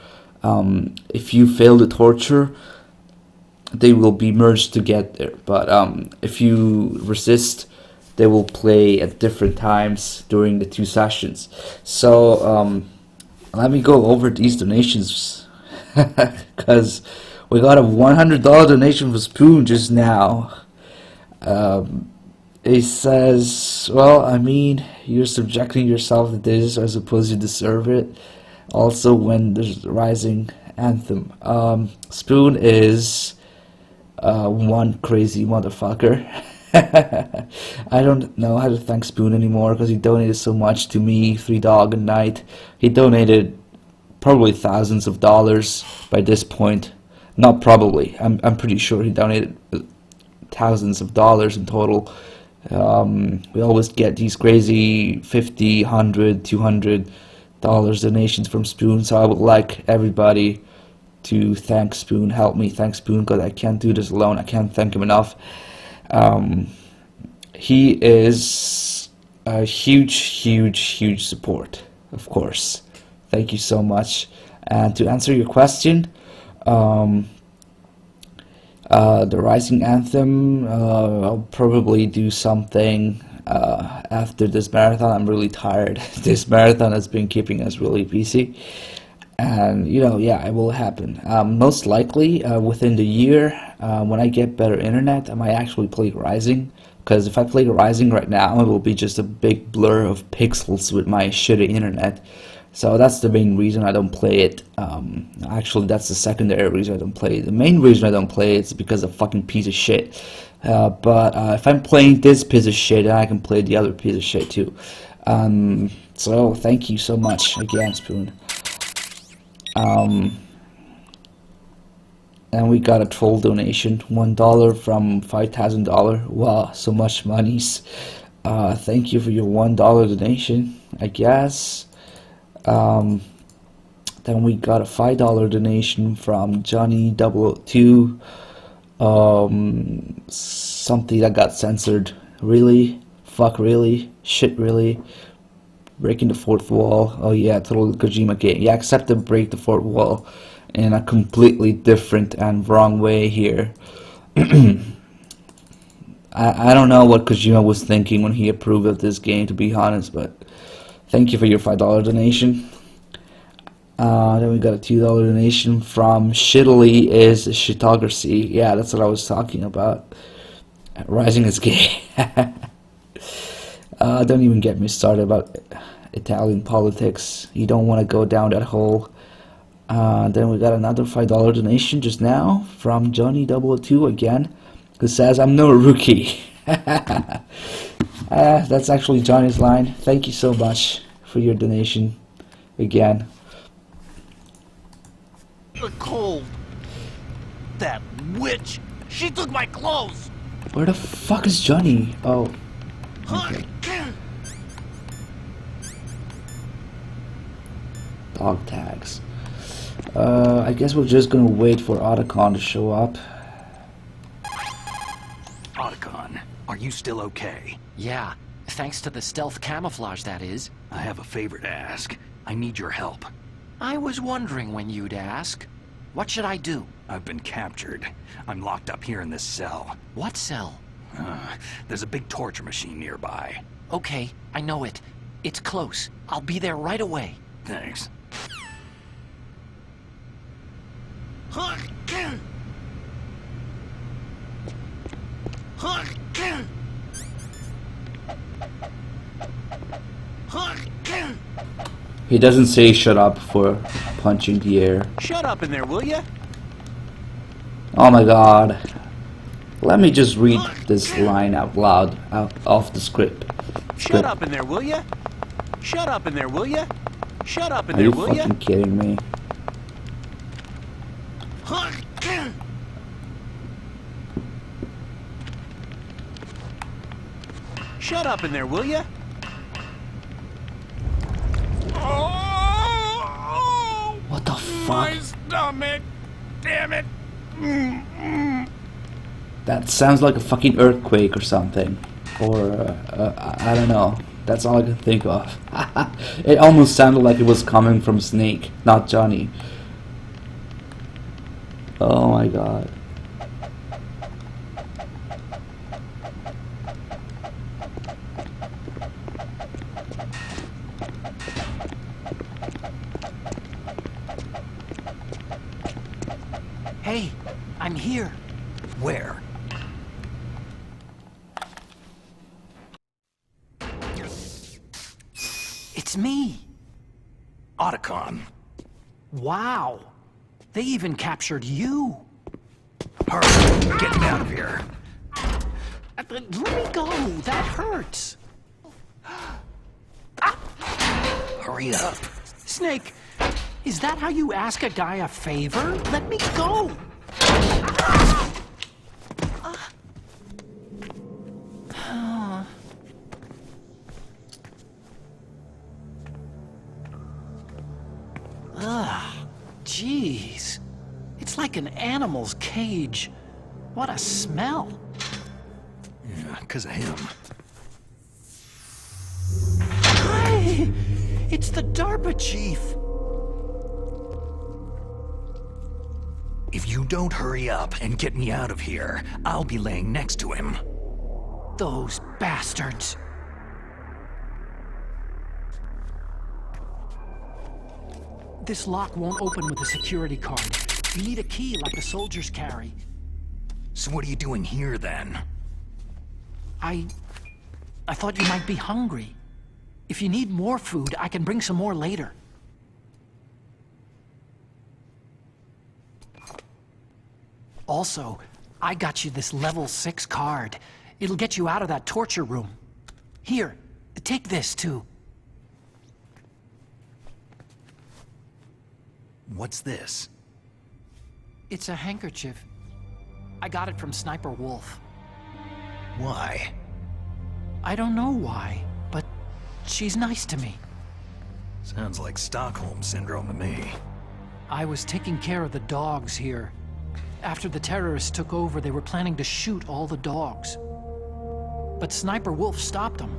If you fail the torture, they will be merged together. But if you resist, they will play at different times during the 2 sessions. So let me go over these donations, because we got a $100 donation for Spoon just now. It says, well, I mean, you're subjecting yourself to this, I suppose you deserve it. Also, when there's the Rising Anthem. Spoon is one crazy motherfucker. I don't know how to thank Spoon anymore because he donated so much to me, 3 Dog a night. He donated probably thousands of dollars by this point. Not probably. I'm pretty sure he donated thousands of dollars in total. We always get these crazy 50, 100, 200 donations from Spoon. So I would like everybody to thank Spoon, help me thank Spoon, because I can't do this alone. I can't thank him enough. He is a huge support, of course. Thank you so much. And to answer your question, the Rising Anthem, I'll probably do something after this marathon. I'm really tired. This marathon has been keeping us really busy. And, you know, yeah, it will happen. Most likely, within the year, when I get better internet, I might actually play Rising. Because if I play Rising right now, it will be just a big blur of pixels with my shitty internet. So that's the main reason I don't play it. Actually, that's the secondary reason I don't play it. The main reason I don't play it is because of fucking piece of shit. But if I'm playing this piece of shit, then I can play the other piece of shit too. So thank you so much again, Spoon. And we got a troll donation, $1 from $5,000. Wow, so much monies. Thank you for your $1 donation, I guess. Then we got a $5 donation from Johnny002. Something that got censored. Really? Fuck, really? Shit, really? Breaking the fourth wall. Oh yeah, total Kojima game. Yeah, except to break the fourth wall in a completely different and wrong way here. I don't know what Kojima was thinking when he approved of this game, to be honest, but thank you for your $5 donation. Then we got a $2 donation from Shittily is Shitography. Yeah, that's what I was talking about. Rising is gay. Don't even get me started about Italian politics. You don't want to go down that hole. Then we got another $5 donation just now from Johnny002 again, who says, I'm no rookie. That's actually Johnny's line. Thank you so much for your donation again. The cold. That witch. She took my clothes. Where the fuck is Johnny? Oh. Okay. Dog tags. I guess we're just gonna wait for Otacon to show up. Otacon, are you still okay? Yeah, thanks to the stealth camouflage, that is. I have a favor to ask. I need your help. I was wondering when you'd ask. What should I do? I've been captured. I'm locked up here in this cell. What cell? There's a big torture machine nearby. Okay, I know it. It's close. I'll be there right away. Thanks. He doesn't say shut up for punching the air. Shut up in there, will ya? Oh my god. Let me just read this line out loud, out of the script. Shut up in there, will ya? Shut up in there, will ya? Shut up in Are there, you will ya? fucking kidding me? Shut up in there, will ya? What the fuck? My stomach! Damn it! That sounds like a fucking earthquake or something. Or, I don't know. That's all I can think of. It almost sounded like it was coming from Snake, not Johnny. Oh my god. Hey, I'm here. Where? It's me. Otacon. Wow. They even captured you. Hurry, get me out of here. Let me go. That hurts. Hurry up. Snake, is that how you ask a guy a favor? Let me go. Ugh, jeez. It's like an animal's cage. What a smell. Yeah, 'cause of him. Hi! It's the DARPA chief. If you don't hurry up and get me out of here, I'll be laying next to him. Those bastards. This lock won't open with a security card. You need a key like the soldiers carry. So what are you doing here, then? I thought you might be hungry. If you need more food, I can bring some more later. Also, I got you this level 6 card. It'll get you out of that torture room. Here, take this too. What's this? It's a handkerchief. I got it from Sniper Wolf. Why? I don't know why, but she's nice to me. Sounds like Stockholm Syndrome to me. I was taking care of the dogs here. After the terrorists took over, they were planning to shoot all the dogs. But Sniper Wolf stopped them.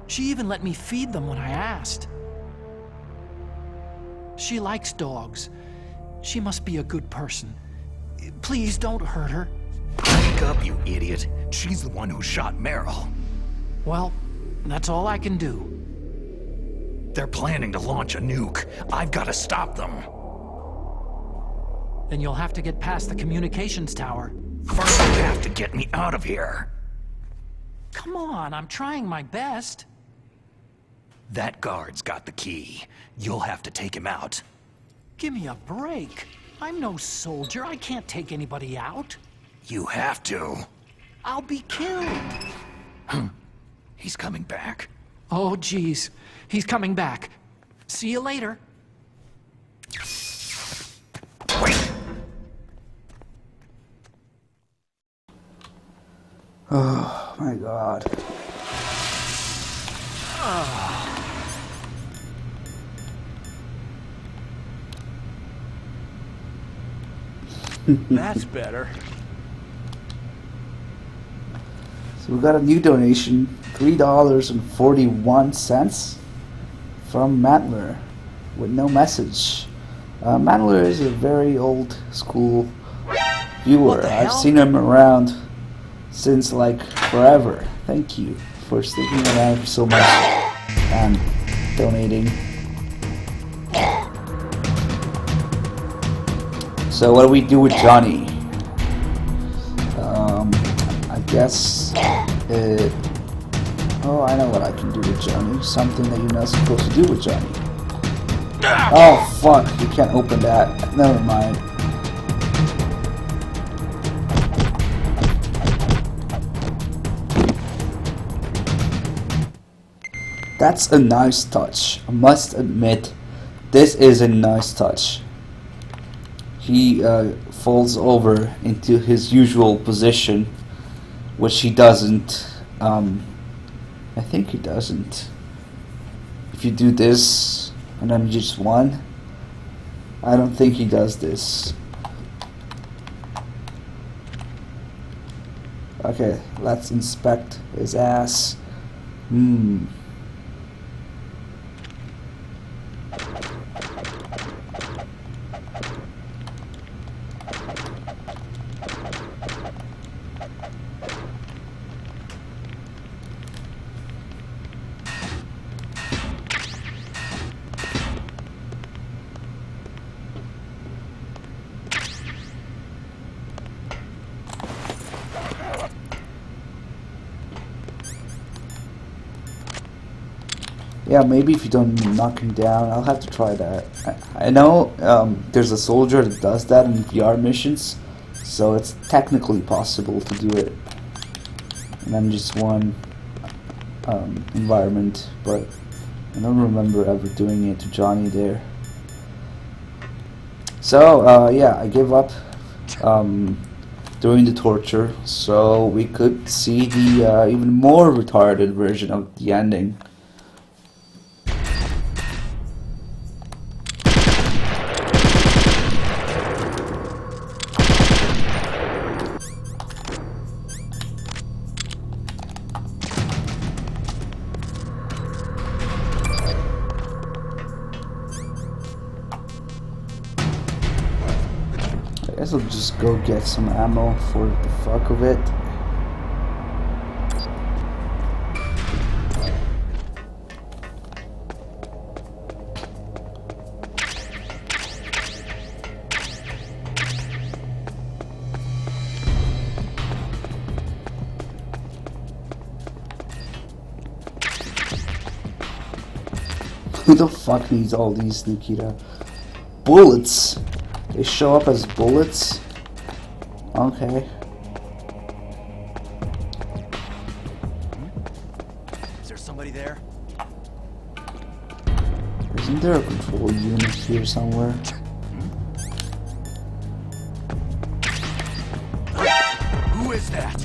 She even let me feed them when I asked. She likes dogs. She must be a good person. Please don't hurt her. Wake up, you idiot. She's the one who shot Meryl. Well, that's all I can do. They're planning to launch a nuke. I've got to stop them. Then you'll have to get past the communications tower. First, you have to get me out of here. Come on, I'm trying my best. That guard's got the key. You'll have to take him out. Give me a break. I'm no soldier. I can't take anybody out. You have to. I'll be killed. He's coming back. Oh, geez. He's coming back. See you later. Wait! Oh, my God. That's better. So we got a new donation, $3.41 from Mantler with no message. Mantler is a very old school viewer. I've seen him around since like forever. Thank you for sticking around so much and donating. So what do we do with Johnny? I guess oh, I know what I can do with Johnny. Something that you're not supposed to do with Johnny. Oh fuck, you can't open that. Never mind. That's a nice touch. I must admit, this is a nice touch. He falls over into his usual position, which he doesn't. I think he doesn't. If you do this, and then just one, I don't think he does this. Okay, let's inspect his ass. Yeah, maybe if you don't knock him down, I'll have to try that. I know there's a soldier that does that in VR missions, so it's technically possible to do it. And then just one environment, but I don't remember ever doing it to Johnny there. So, yeah, I gave up doing the torture, so we could see the even more retarded version of the ending. Guess I'll just go get some ammo for the fuck of it. Who the fuck needs all these, Nikita? Bullets? They show up as bullets? Okay. Is there somebody there? Isn't there a control unit here somewhere? Who is that?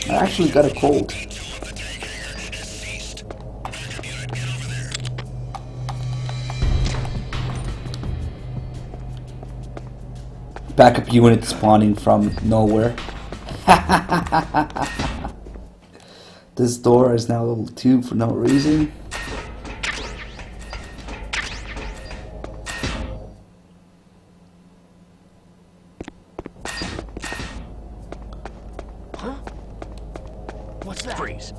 I actually got a cold. Backup unit spawning from nowhere. This door is now level 2 for no reason. What's that? Freeze.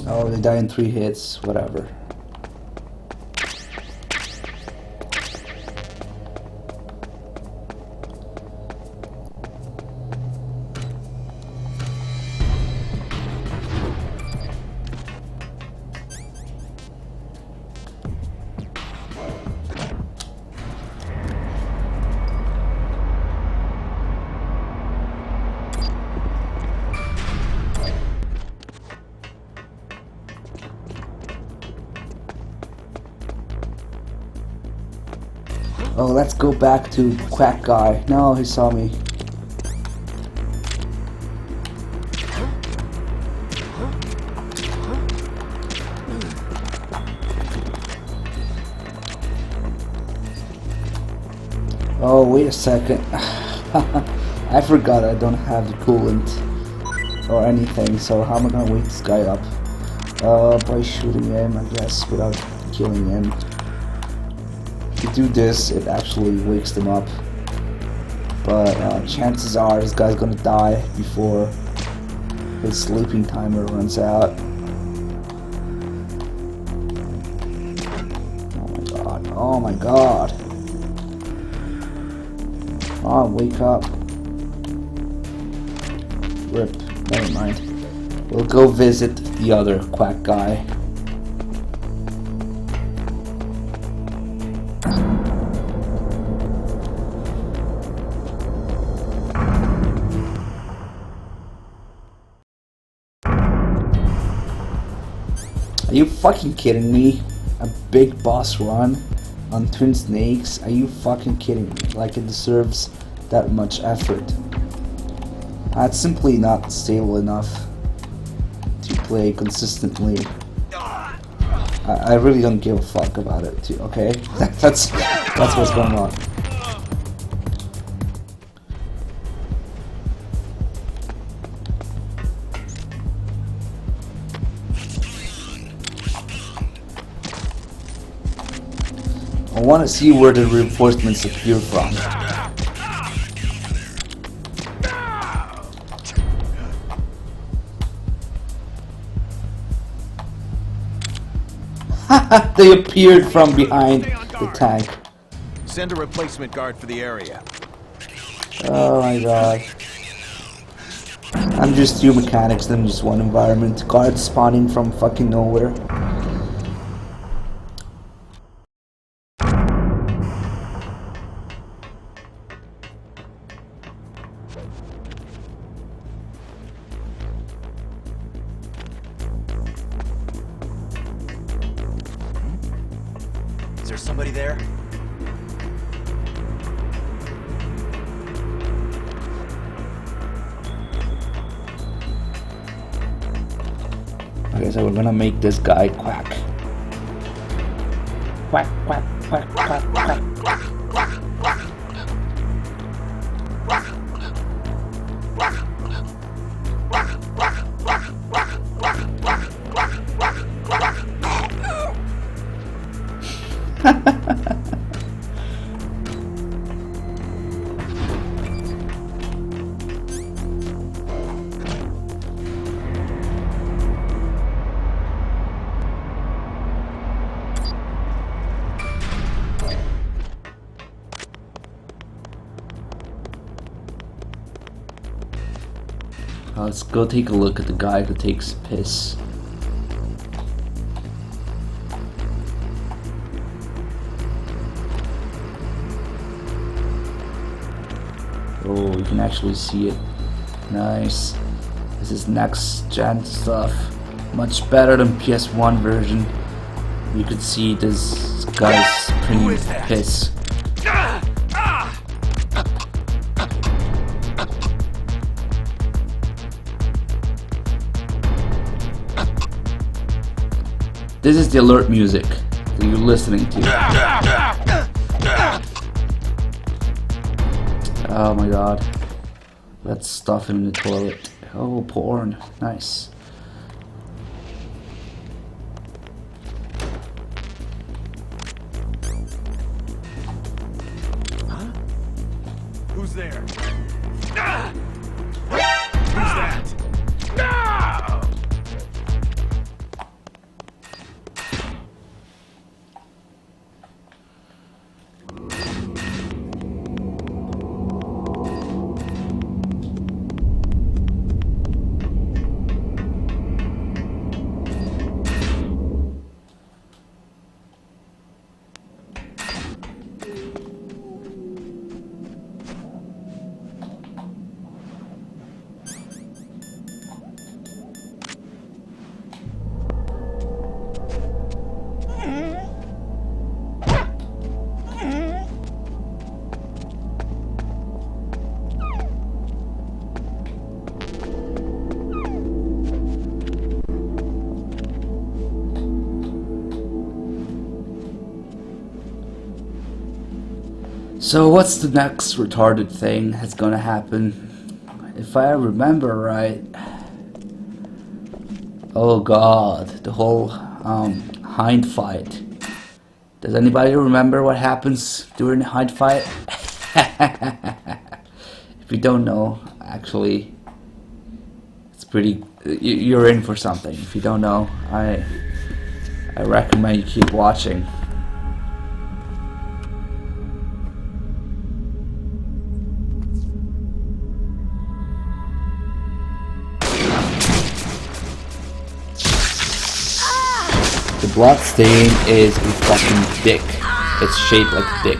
Oh, they die in 3 hits, whatever. Oh, let's go back to Quack Guy. No, he saw me. Oh, wait a second. I forgot I don't have the coolant or anything, so how am I gonna wake this guy up? By shooting him, I guess, without killing him. If you do this, it actually wakes them up. But chances are this guy's gonna die before his sleeping timer runs out. Oh my god, oh my god. Oh, wake up. Rip, never mind. We'll go visit the other Quack Guy. Are you fucking kidding me? A big boss run on Twin Snakes? Are you fucking kidding me? Like it deserves that much effort. That's simply not stable enough to play consistently. I really don't give a fuck about it too, okay? That's what's going on. I want to see where the reinforcements appear from. They appeared from behind the tank. Send a replacement guard for the area. Oh my god. I'm just 2 mechanics in just 1 environment. Guards spawning from fucking nowhere. Is there somebody there? because we're gonna make this guy quack. Quack, quack, quack, quack, quack. Let's go take a look at the guy who takes piss. Oh, you can actually see it. Nice. This is next gen stuff. Much better than PS1 version. You could see this guy's pretty piss. This is the alert music that you're listening to. Oh my god. That's stuff in the toilet. Oh, porn. Nice. Huh? Who's there? Who's that? No! So what's the next retarded thing that's gonna happen? If I remember right... Oh god, the whole hind fight. Does anybody remember what happens during the hind fight? If you don't know, actually, it's pretty... You're in for something. If you don't know, I recommend you keep watching. The blood stain is a fucking dick. It's shaped like a dick.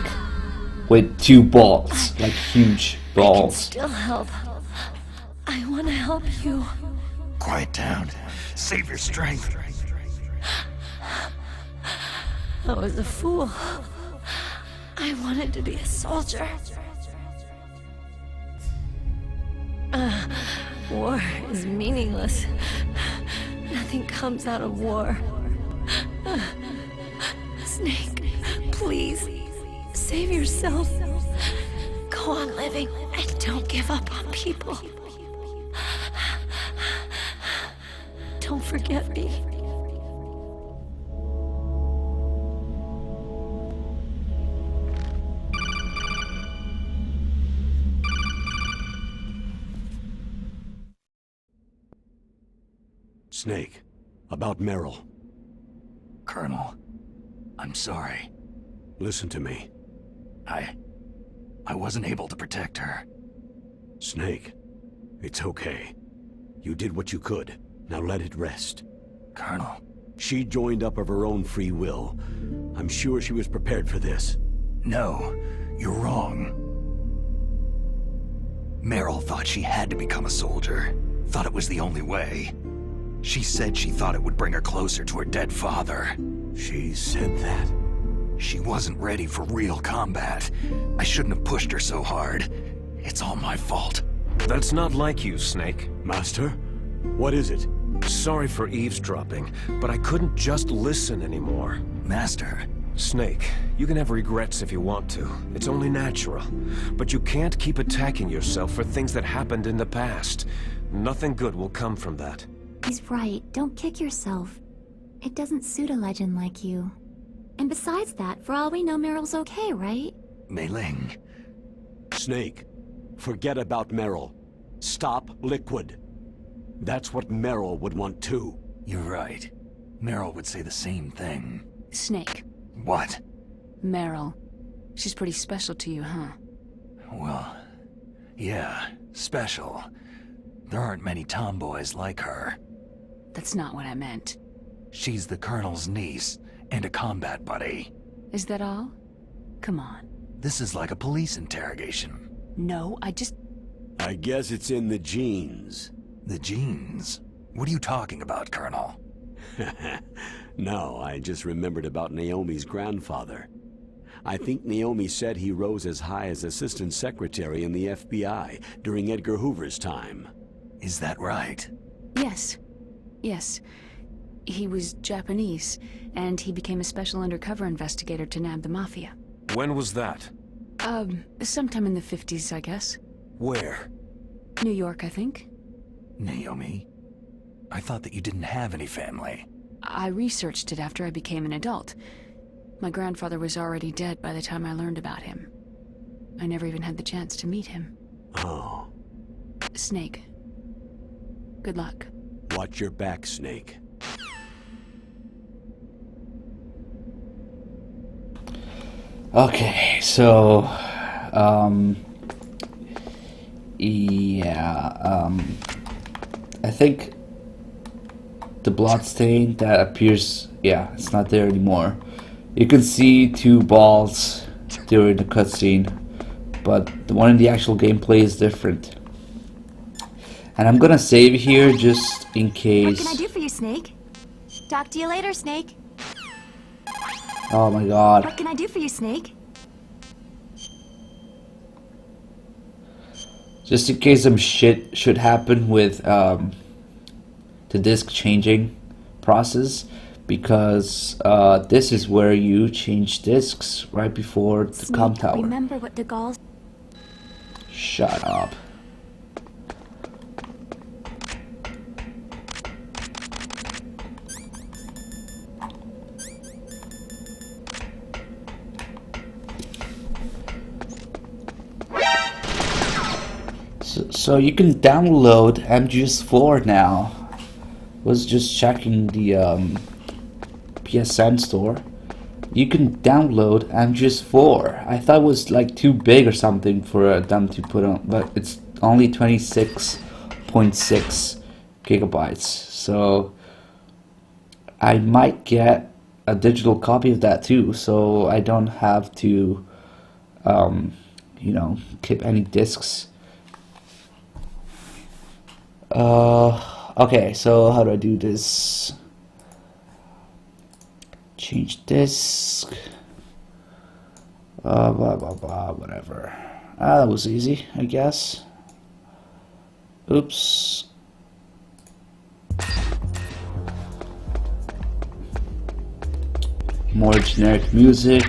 With two balls. Like huge balls. Still help. I want to help you. Quiet down. Save your strength. I was a fool. I wanted to be a soldier. War is meaningless. Nothing comes out of war. Snake, please, save yourself. Go on living and don't give up on people. Don't forget me. Snake, about Meryl. Colonel, I'm sorry. Listen to me. I wasn't able to protect her. Snake, it's okay. You did what you could. Now let it rest. Colonel. She joined up of her own free will. I'm sure she was prepared for this. No, you're wrong. Meryl thought she had to become a soldier. Thought it was the only way. She said she thought it would bring her closer to her dead father. She said that? She wasn't ready for real combat. I shouldn't have pushed her so hard. It's all my fault. That's not like you, Snake. Master? What is it? Sorry for eavesdropping, but I couldn't just listen anymore. Master. Snake, you can have regrets if you want to. It's only natural. But you can't keep attacking yourself for things that happened in the past. Nothing good will come from that. He's right. Don't kick yourself. It doesn't suit a legend like you. And besides that, for all we know, Meryl's okay, right? Mei Ling. Snake, forget about Meryl. Stop Liquid. That's what Meryl would want too. You're right. Meryl would say the same thing. Snake. What? Meryl. She's pretty special to you, huh? Well, yeah, special. There aren't many tomboys like her. That's not what I meant. She's the Colonel's niece and a combat buddy. Is that all? Come on. This is like a police interrogation. No, I guess it's in the genes. The genes? What are you talking about, Colonel? No, I just remembered about Naomi's grandfather. I think Naomi said he rose as high as assistant secretary in the FBI during Edgar Hoover's time. Is that right? Yes. Yes. He was Japanese, and he became a special undercover investigator to nab the Mafia. When was that? Sometime in the 50s, I guess. Where? New York, I think. Naomi? I thought that you didn't have any family. I researched it after I became an adult. My grandfather was already dead by the time I learned about him. I never even had the chance to meet him. Oh. Snake. Good luck. Watch your back, Snake. Okay, so, I think the blood stain that appears, it's not there anymore. You can see two balls during the cutscene, but the one in the actual gameplay is different. And I'm gonna save here just in case. What can I do for you, Snake? Talk to you later, Snake. Oh my god. What can I do for you, Snake? Just in case some shit should happen with the disc changing process, because this is where you change discs right before the Snake, comm tower. Remember what de Gaulle's... Shut up. So you can download MGS4 now. Was just checking the PSN store. You can download MGS4. I thought it was like too big or something for them to put on, but it's only 26.6 gigabytes. So I might get a digital copy of that too, so I don't have to, keep any discs. Okay, so how do I do this? Change disk. Blah blah blah, whatever. That was easy, I guess. Oops. More generic music.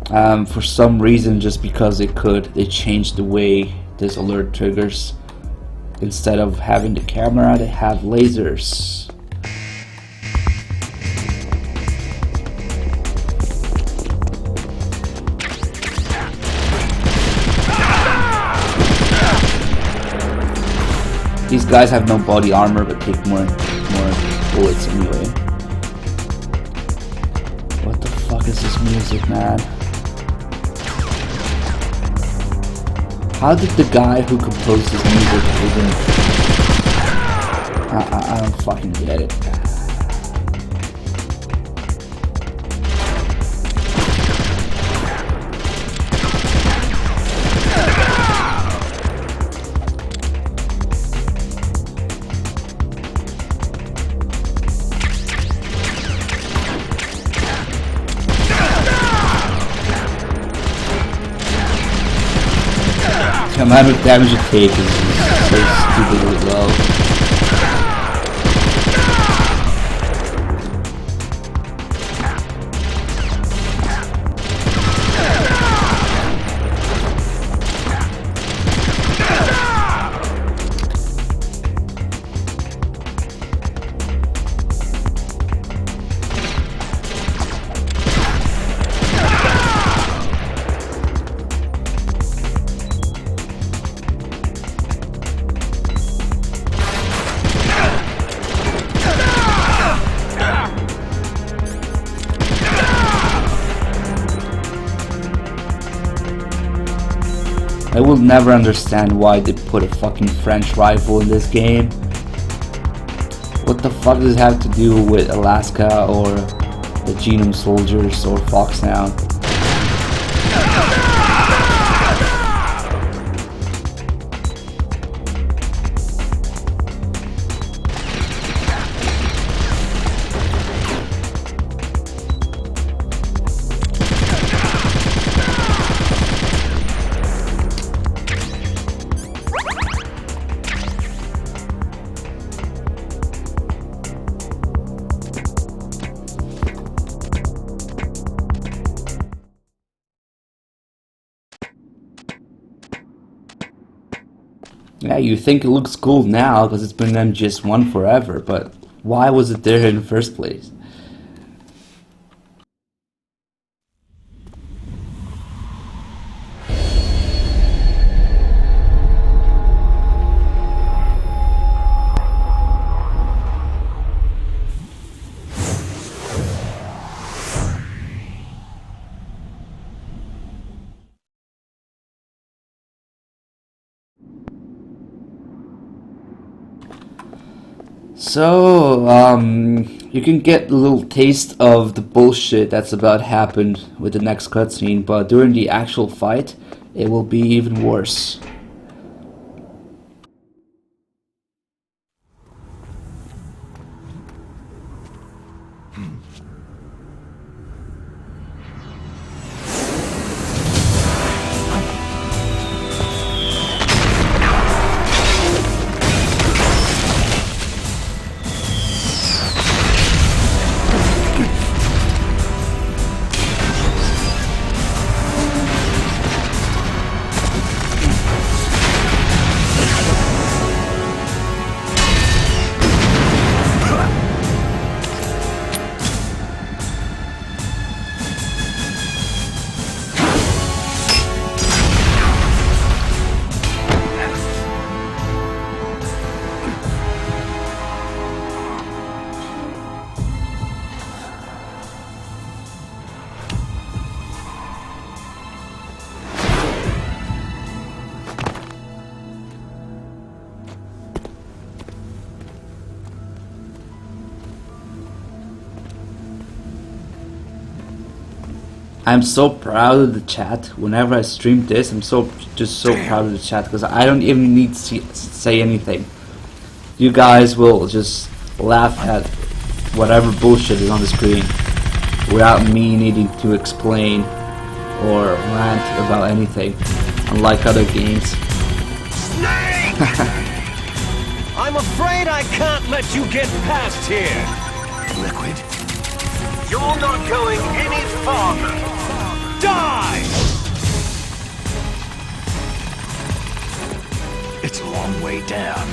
For some reason, just because they changed the way this alert triggers. Instead of having the camera, they have lasers. These guys have no body armor, but take more bullets anyway. What the fuck is this music, man? How did the guy who composed this music even... I don't fucking get it. The amount of damage it takes is stupidly low. I will never understand why they put a fucking French rifle in this game. What the fuck does it have to do with Alaska or the Genome Soldiers or Foxhound? Yeah, you think it looks cool now because it's been MGS1 forever, but why was it there in the first place? So, you can get a little taste of the bullshit that's about happened with the next cutscene, but during the actual fight, it will be even worse. I'm so proud of the chat. Whenever I stream this, I'm just so proud of the chat because I don't even need to say anything. You guys will just laugh at whatever bullshit is on the screen without me needing to explain or rant about anything, unlike other games. Snake! I'm afraid I can't let you get past here. Liquid? You're not going any farther. Die! It's a long way down.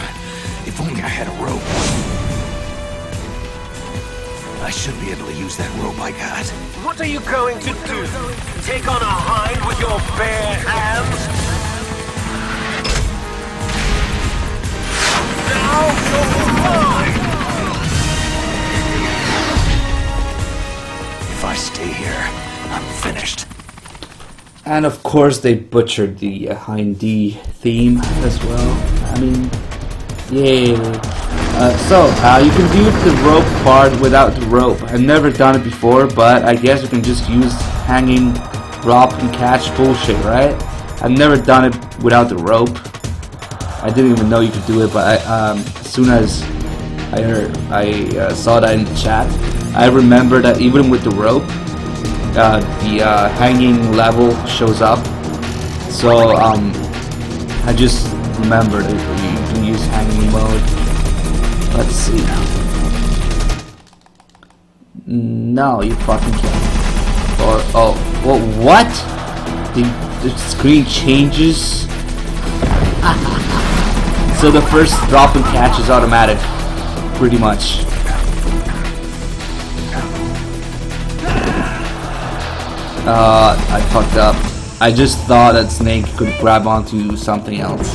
If only I had a rope. I should be able to use that rope I got. What are you going to do? Take on a hind with your bare hands? Now you're mine! If I stay here, I'm finished. And of course they butchered the Hind D theme as well. I mean, yay. You can do the rope part without the rope. I've never done it before, but I guess you can just use hanging, drop, and catch bullshit, right? I've never done it without the rope. I didn't even know you could do it, but as soon as I saw that in the chat, I remember that even with the rope, the hanging level shows up. So I just remembered that you can use hanging training mode. Let's see. No, you fucking can't. Or, oh, well, what? The screen changes? So the first drop and catch is automatic, pretty much. I fucked up. I just thought that Snake could grab onto something else.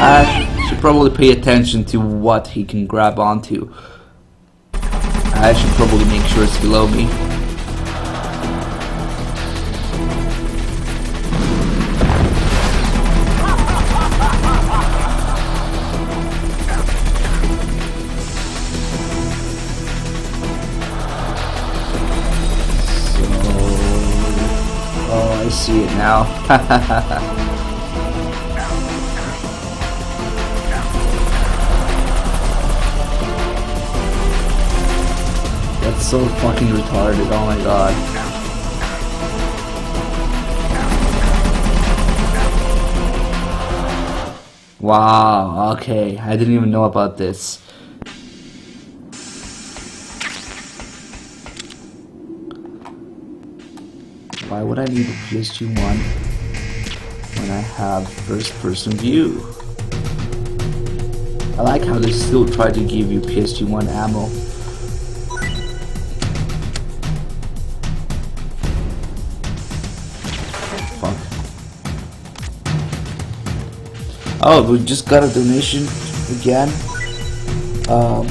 I should probably pay attention to what he can grab onto. I should probably make sure it's below me. I see it now. That's so fucking retarded, oh my god. Wow, okay, I didn't even know about this. Why would I need a PSG-1 when I have first-person view? I like how they still try to give you PSG-1 ammo. Fuck. Oh, we just got a donation again. Oh,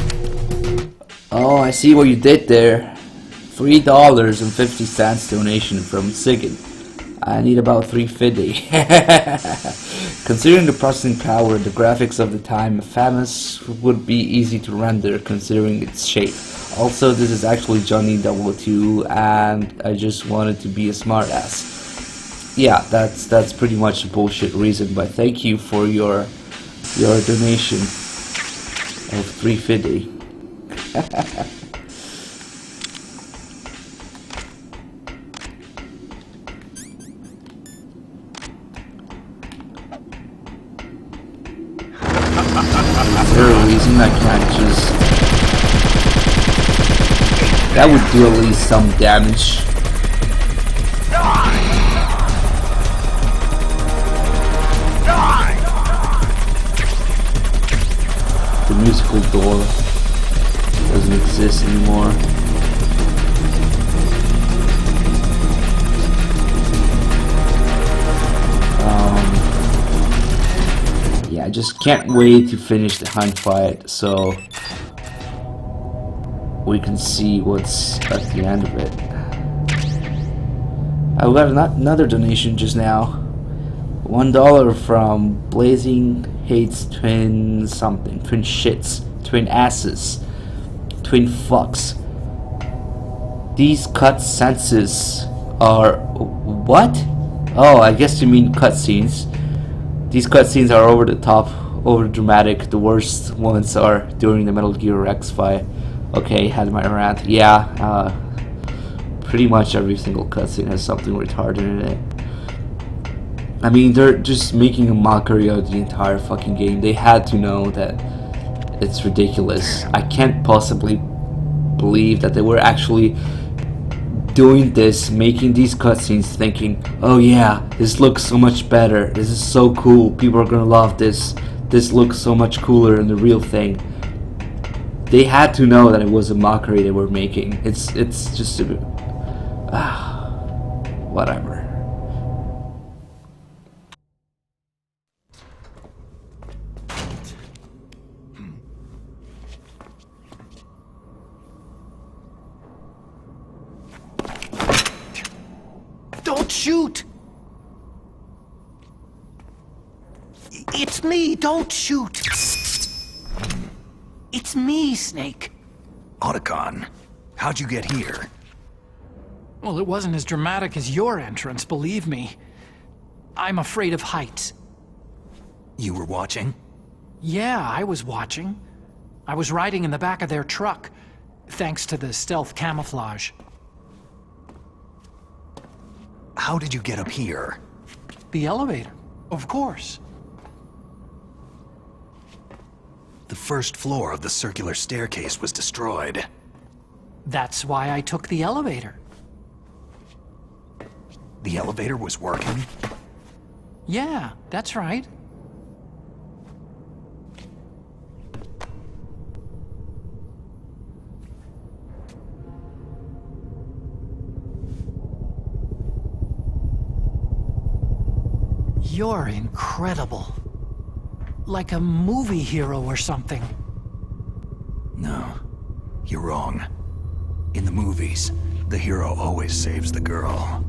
I see what you did there. $3.50 donation from Sigurd. I need about $3.50. Considering the processing power and the graphics of the time, Famous would be easy to render considering its shape. Also, this is actually Johnny 002 and I just wanted to be a smartass. Yeah, that's pretty much a bullshit reason, but thank you for your donation of $3.50. Is there a reason I can't just... That would do at least some damage. The musical door doesn't exist anymore. Yeah, I just can't wait to finish the hunt fight so we can see what's at the end of it. I got another donation just now. $1 from Blazing Hates Twin something. Twin shits. Twin asses. Twin fucks. These cut senses are... What? Oh, I guess you mean cutscenes. These cutscenes are over the top, over dramatic. The worst ones are during the Metal Gear Rex fight. Okay, had my rant. Yeah, pretty much every single cutscene has something retarded in it. I mean, they're just making a mockery of the entire fucking game. They had to know that it's ridiculous. I can't possibly believe that they were actually doing this, making these cutscenes thinking, oh yeah, this looks so much better, this is so cool, people are gonna love this, this looks so much cooler than the real thing. They had to know that it was a mockery they were making. It's just a whatever. Don't shoot! It's me, don't shoot! It's me, Snake. Otacon, how'd you get here? Well, it wasn't as dramatic as your entrance, believe me. I'm afraid of heights. You were watching? Yeah, I was watching. I was riding in the back of their truck, thanks to the stealth camouflage. How did you get up here? The elevator, of course. first floor of the circular staircase was destroyed. That's why I took the elevator. The elevator was working? Yeah, that's right. You're incredible. Like a movie hero or something. No, you're wrong. In the movies, the hero always saves the girl.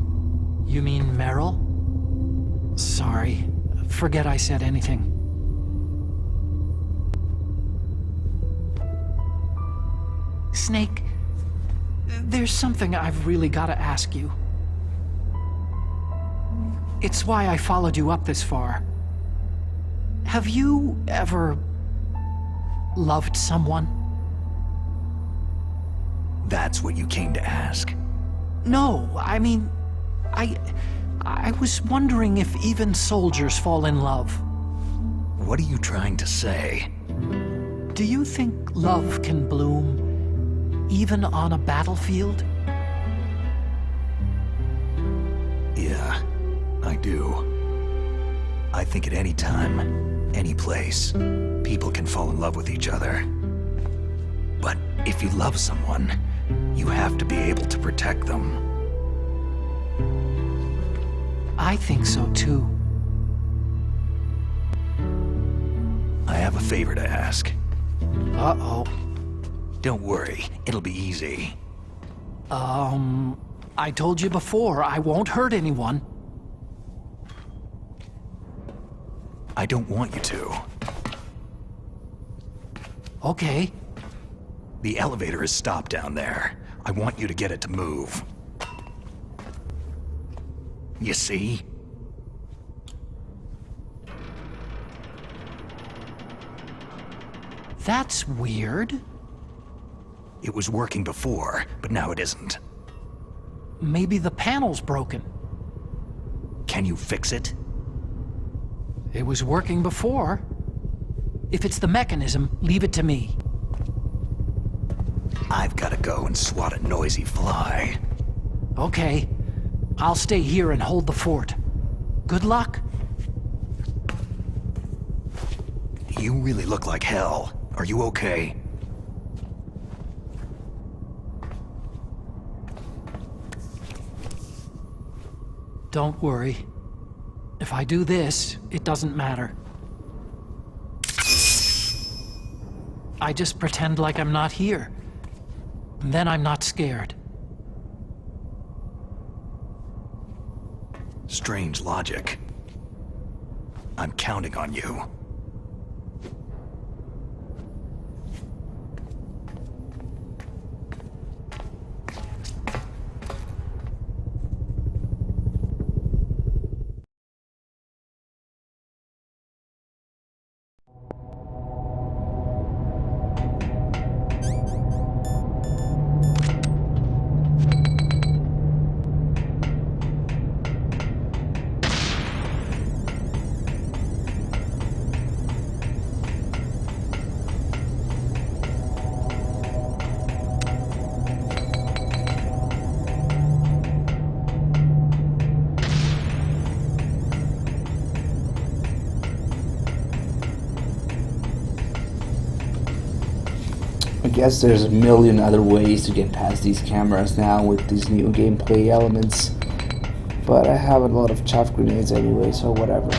You mean Meryl? Sorry. Forget I said anything. Snake, there's something I've really got to ask you. It's why I followed you up this far. Have you ever loved someone? That's what you came to ask? No, I mean, I was wondering if even soldiers fall in love. What are you trying to say? Do you think love can bloom even on a battlefield? Yeah, I do. I think at any time, any place, people can fall in love with each other. But if you love someone, you have to be able to protect them. I think so too. I have a favor to ask. Uh-oh. Don't worry, it'll be easy. I told you before, I won't hurt anyone. I don't want you to. Okay. The elevator is stopped down there. I want you to get it to move. You see? That's weird. It was working before, but now it isn't. Maybe the panel's broken. Can you fix it? It was working before. If it's the mechanism, leave it to me. I've got to go and swat a noisy fly. Okay. I'll stay here and hold the fort. Good luck. You really look like hell. Are you okay? Don't worry. If I do this, it doesn't matter. I just pretend like I'm not here. And then I'm not scared. Strange logic. I'm counting on you. I guess there's a million other ways to get past these cameras now with these new gameplay elements, but I have a lot of chaff grenades anyway, so whatever.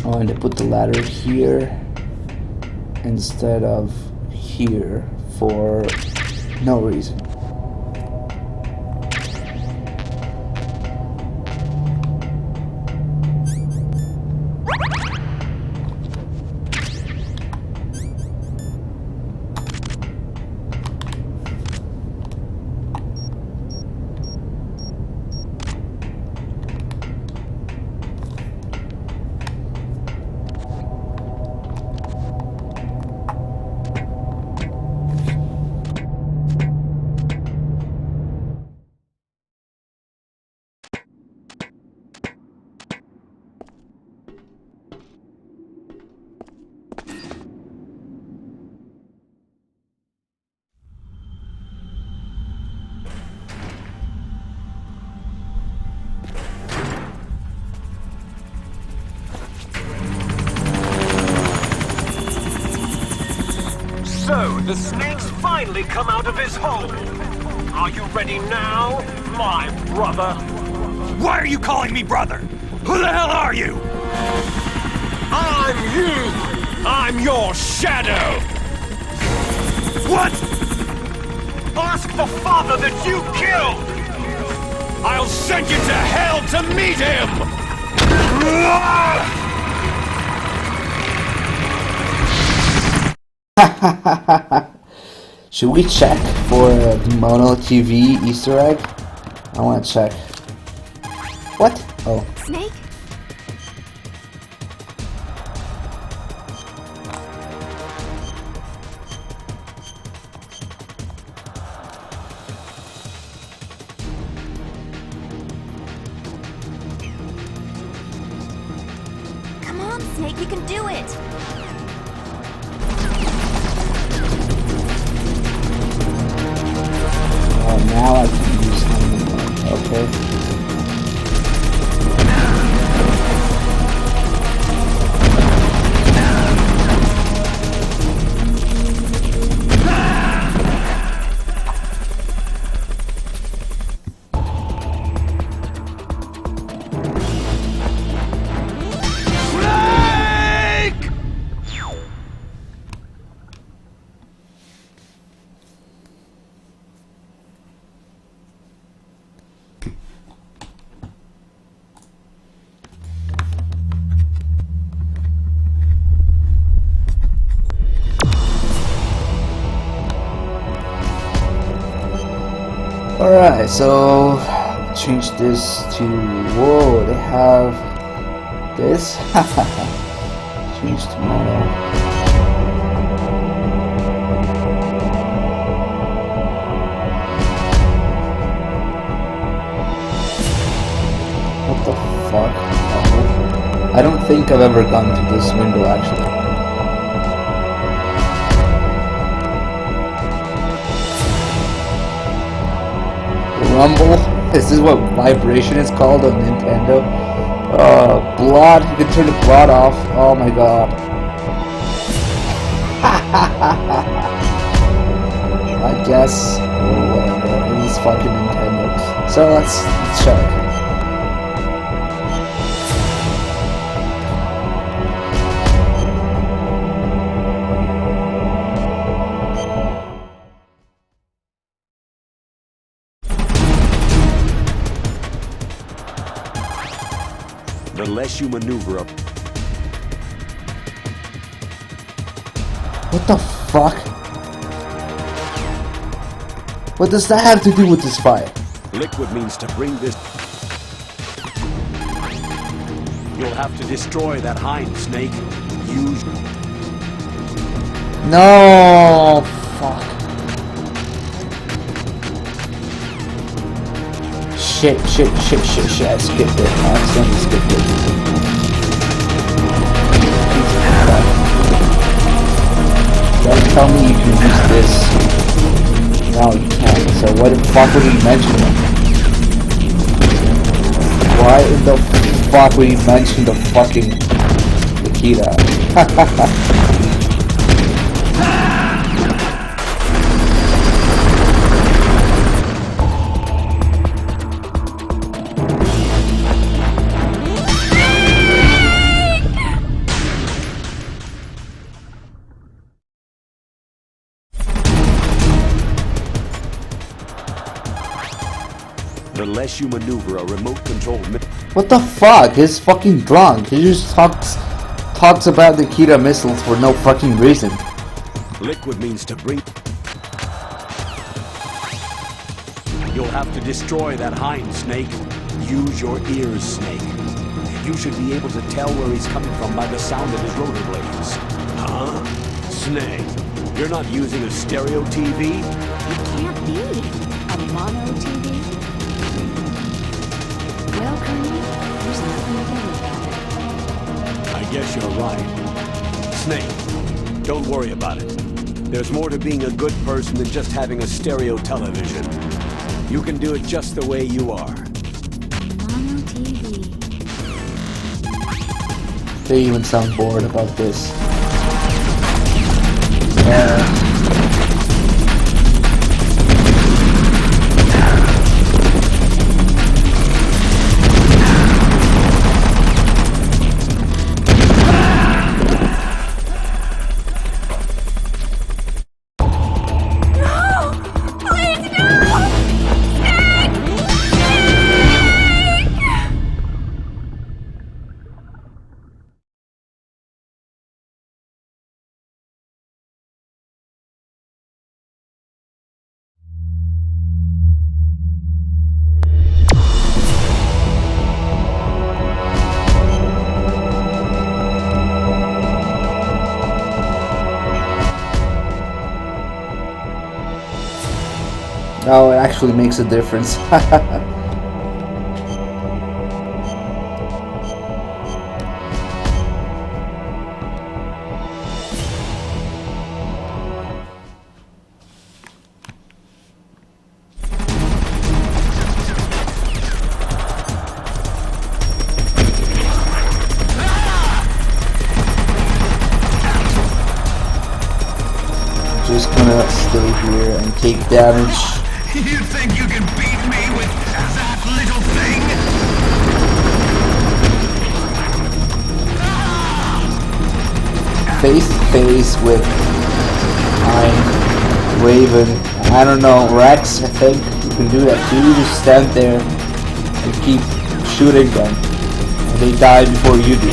I'm going to put the ladder here instead of here for no reason. So, the snake's finally come out of his hole. Are you ready now, my brother? Why are you calling me brother? Who the hell are you? I'm you! I'm your shadow! What? Ask the father that you killed! I'll send you to hell to meet him! Should we check for the Mono TV Easter egg? I want to check. What? Oh. Snake? Come on, Snake, you can do it! Oh, now I can use something. Okay. Alright, so change this to, whoa, they have this. Change to mono. What the fuck? I don't think I've ever gone to this window actually. Rumble? Is this what vibration is called on Nintendo? Blood? You can turn the blood off. Oh my god. I guess. Whatever. It is fucking Nintendo. So let's check. The less you maneuver up. What the fuck? What does that have to do with this fight? Liquid means to bring this. You'll have to destroy that hind, Snake. Use. No, fuck. Shit, I skipped it. I accidentally skipped it. Don't tell me you can use this. No, you can't. So why the fuck would he mention it? Why in the fuck would he mention the fucking Nikita? The less you maneuver a remote-controlled. What the fuck? He's fucking drunk. He just talks about the Nikita missiles for no fucking reason. Liquid means to bring. You'll have to destroy that hind, Snake. Use your ears, Snake. You should be able to tell where he's coming from by the sound of his rotor blades. Huh? Snake, you're not using a stereo TV? It can't be. A mono TV? Well, Colonel, there's nothing to do about it. I guess you're right. Snake, don't worry about it. There's more to being a good person than just having a stereo television. You can do it just the way you are. Mono TV. They even sound bored about this. Yeah. Oh, it actually makes a difference. Just gonna stay here and take damage. You think you can beat me with that little thing? Face to face with Raven. I don't know, Rex, I think you can do that too. You just stand there and keep shooting them. And they die before you do.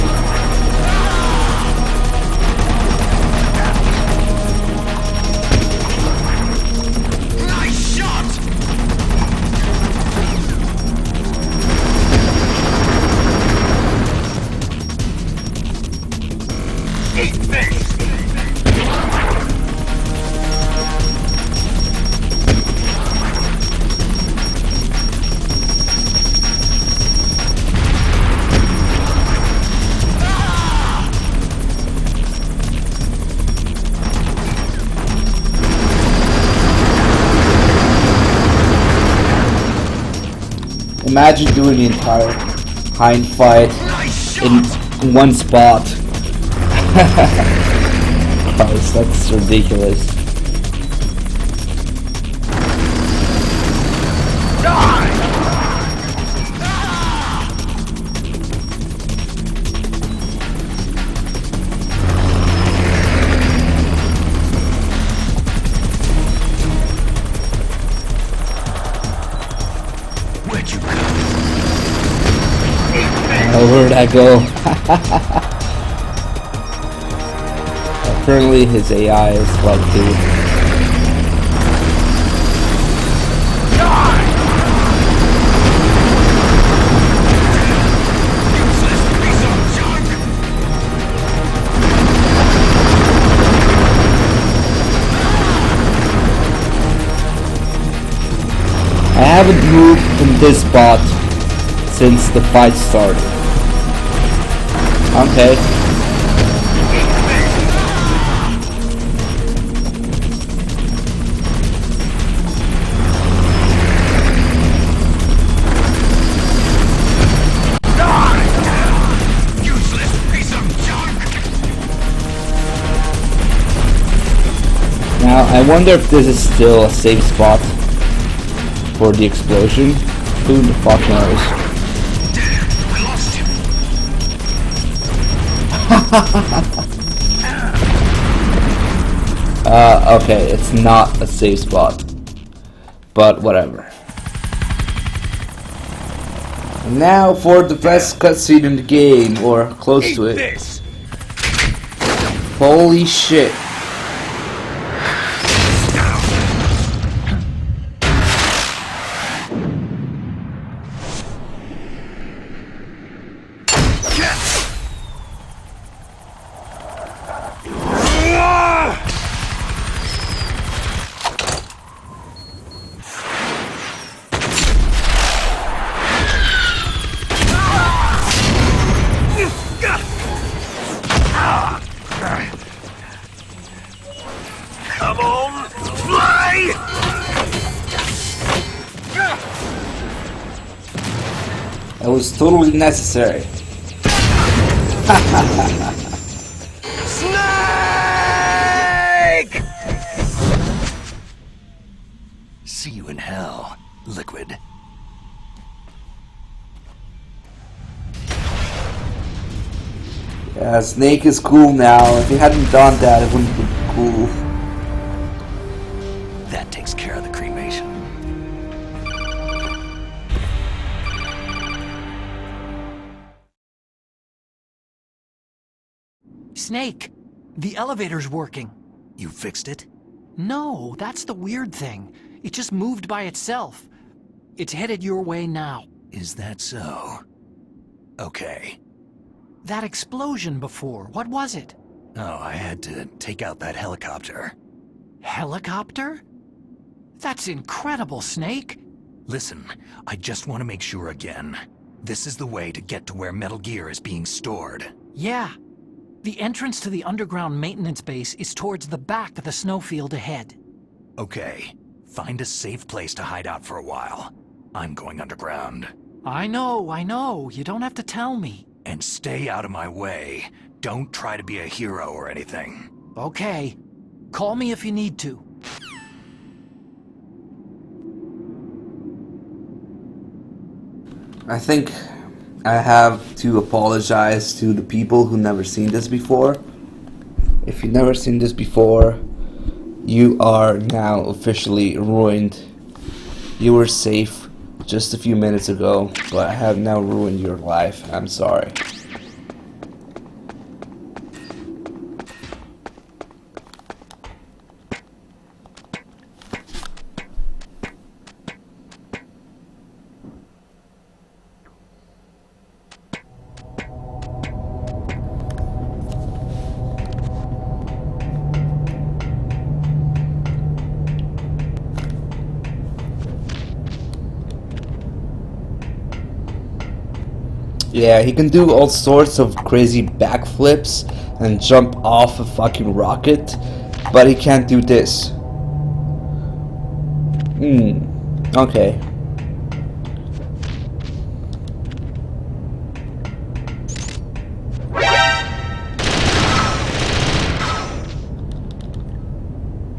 Imagine doing the entire hind fight in one spot. Christ, that's ridiculous. Where'd I go? Apparently his AI is like dude. I haven't moved from this spot since the fight started. Okay. Useless piece of junk! Now, I wonder if this is still a safe spot for the explosion. Who the fuck knows? Okay, it's not a safe spot, but whatever. And now for the best cutscene in the game, or close to it. Holy shit. Come on, fly! That was totally necessary. Snake! See you in hell, Liquid. Yeah, Snake is cool now. If he hadn't done that, it wouldn't be cool. That takes care of the cremation. Snake, the elevator's working. You fixed it? No, that's the weird thing. It just moved by itself. It's headed your way now. Is that so? Okay. That explosion before, what was it? Oh, I had to take out that helicopter. Helicopter? That's incredible, Snake. Listen, I just want to make sure again. This is the way to get to where Metal Gear is being stored. Yeah. The entrance to the underground maintenance base is towards the back of the snowfield ahead. Okay. Find a safe place to hide out for a while. I'm going underground. I know. You don't have to tell me. And stay out of my way. Don't try to be a hero or anything. Okay. Call me if you need to. I think I have to apologize to the people who never seen this before. If you've never seen this before, you are now officially ruined. You were safe just a few minutes ago, but I have now ruined your life. I'm sorry. Yeah, he can do all sorts of crazy backflips and jump off a fucking rocket, but he can't do this. Okay.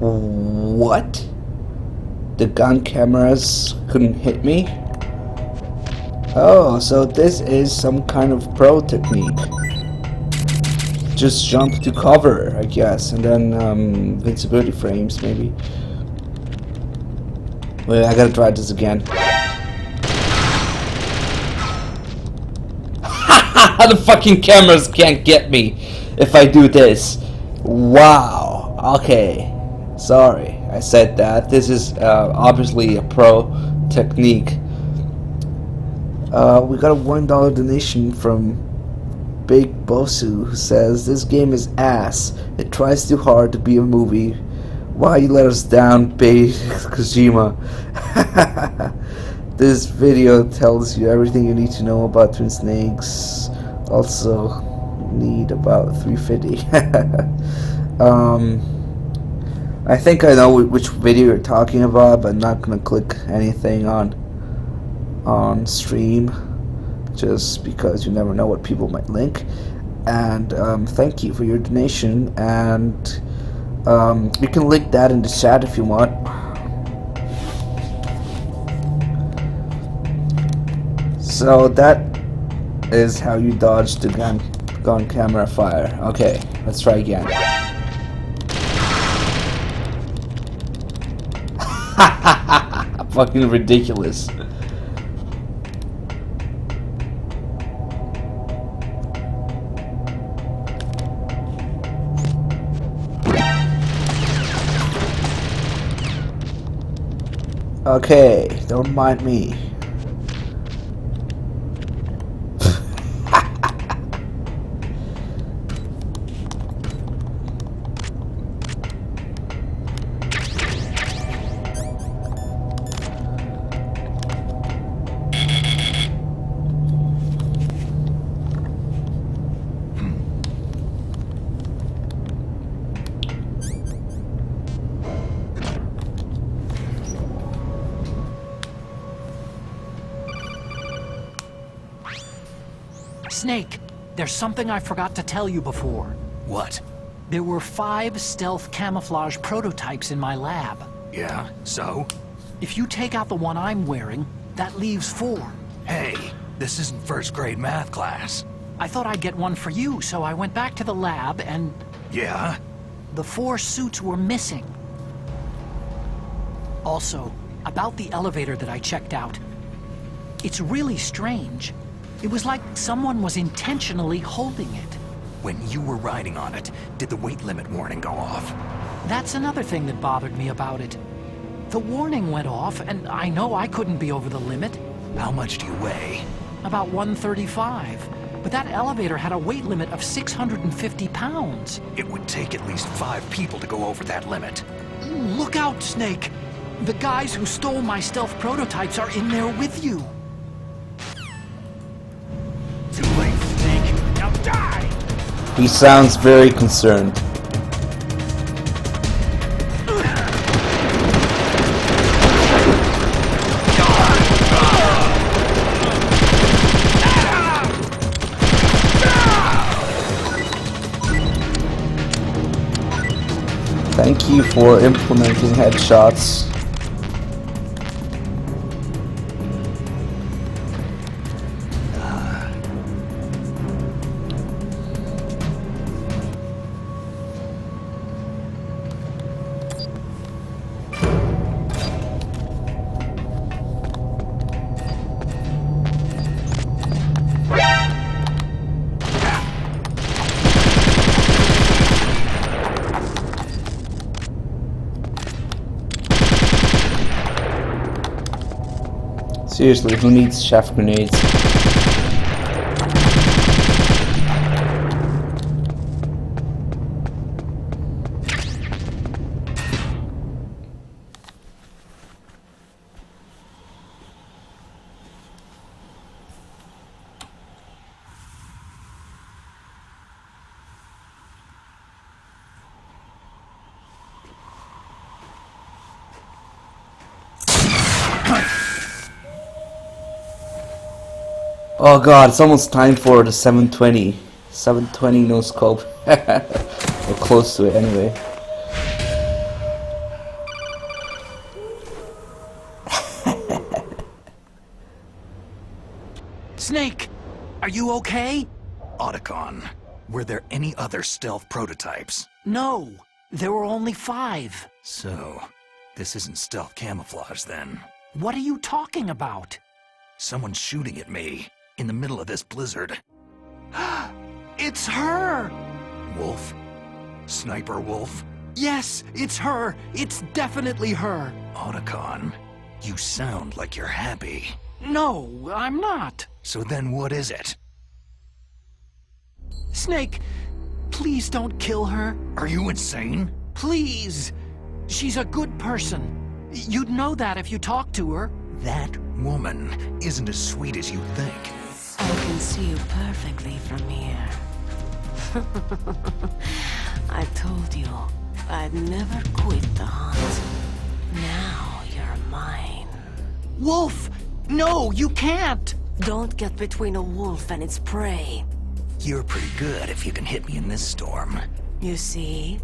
What? The gun cameras couldn't hit me? Oh, so this is some kind of pro technique. Just jump to cover, I guess, and then invincibility frames, maybe. Wait, I gotta try this again. The fucking cameras can't get me if I do this. Wow. Okay. Sorry, I said that. This is obviously a pro technique. We got a $1 donation from Big Bosu, who says, "This game is ass. It tries too hard to be a movie. Why you let us down, Big Kojima?" This video tells you everything you need to know about Twin Snakes. Also, need about 350. I think I know which video you're talking about, but I'm not gonna click anything on stream, just because you never know what people might link. And thank you for your donation, and you can link that in the chat if you want. So that is how you dodge the gun camera fire. Okay, let's try again. Fucking ridiculous. Okay, don't mind me. Snake, there's something I forgot to tell you before. What? There were 5 stealth camouflage prototypes in my lab. Yeah, so? If you take out the one I'm wearing, that leaves 4. Hey, this isn't first grade math class. I thought I'd get one for you, so I went back to the lab and... Yeah? The 4 suits were missing. Also, about the elevator that I checked out. It's really strange. It was like someone was intentionally holding it. When you were riding on it, did the weight limit warning go off? That's another thing that bothered me about it. The warning went off, and I know I couldn't be over the limit. How much do you weigh? About 135. But that elevator had a weight limit of 650 pounds. It would take at least 5 people to go over that limit. Look out, Snake! The guys who stole my stealth prototypes are in there with you. Too late, Snake. Now die! He sounds very concerned. Thank you for implementing headshots. Seriously, who needs chef grenades? Oh god, it's almost time for the 720. 720 no scope. Or close to it anyway. Snake, are you okay? Otacon, were there any other stealth prototypes? No, there were only 5. So, this isn't stealth camouflage then. What are you talking about? Someone's shooting at me. In the middle of this blizzard. It's her! Wolf? Sniper Wolf? Yes, it's her! It's definitely her! Otacon, you sound like you're happy. No, I'm not. So then what is it? Snake, please don't kill her. Are you insane? Please! She's a good person. You'd know that if you talked to her. That woman isn't as sweet as you think. I can see you perfectly from here. I told you I'd never quit the hunt. Now you're mine. Wolf! No, you can't! Don't get between a wolf and its prey. You're pretty good if you can hit me in this storm. You see,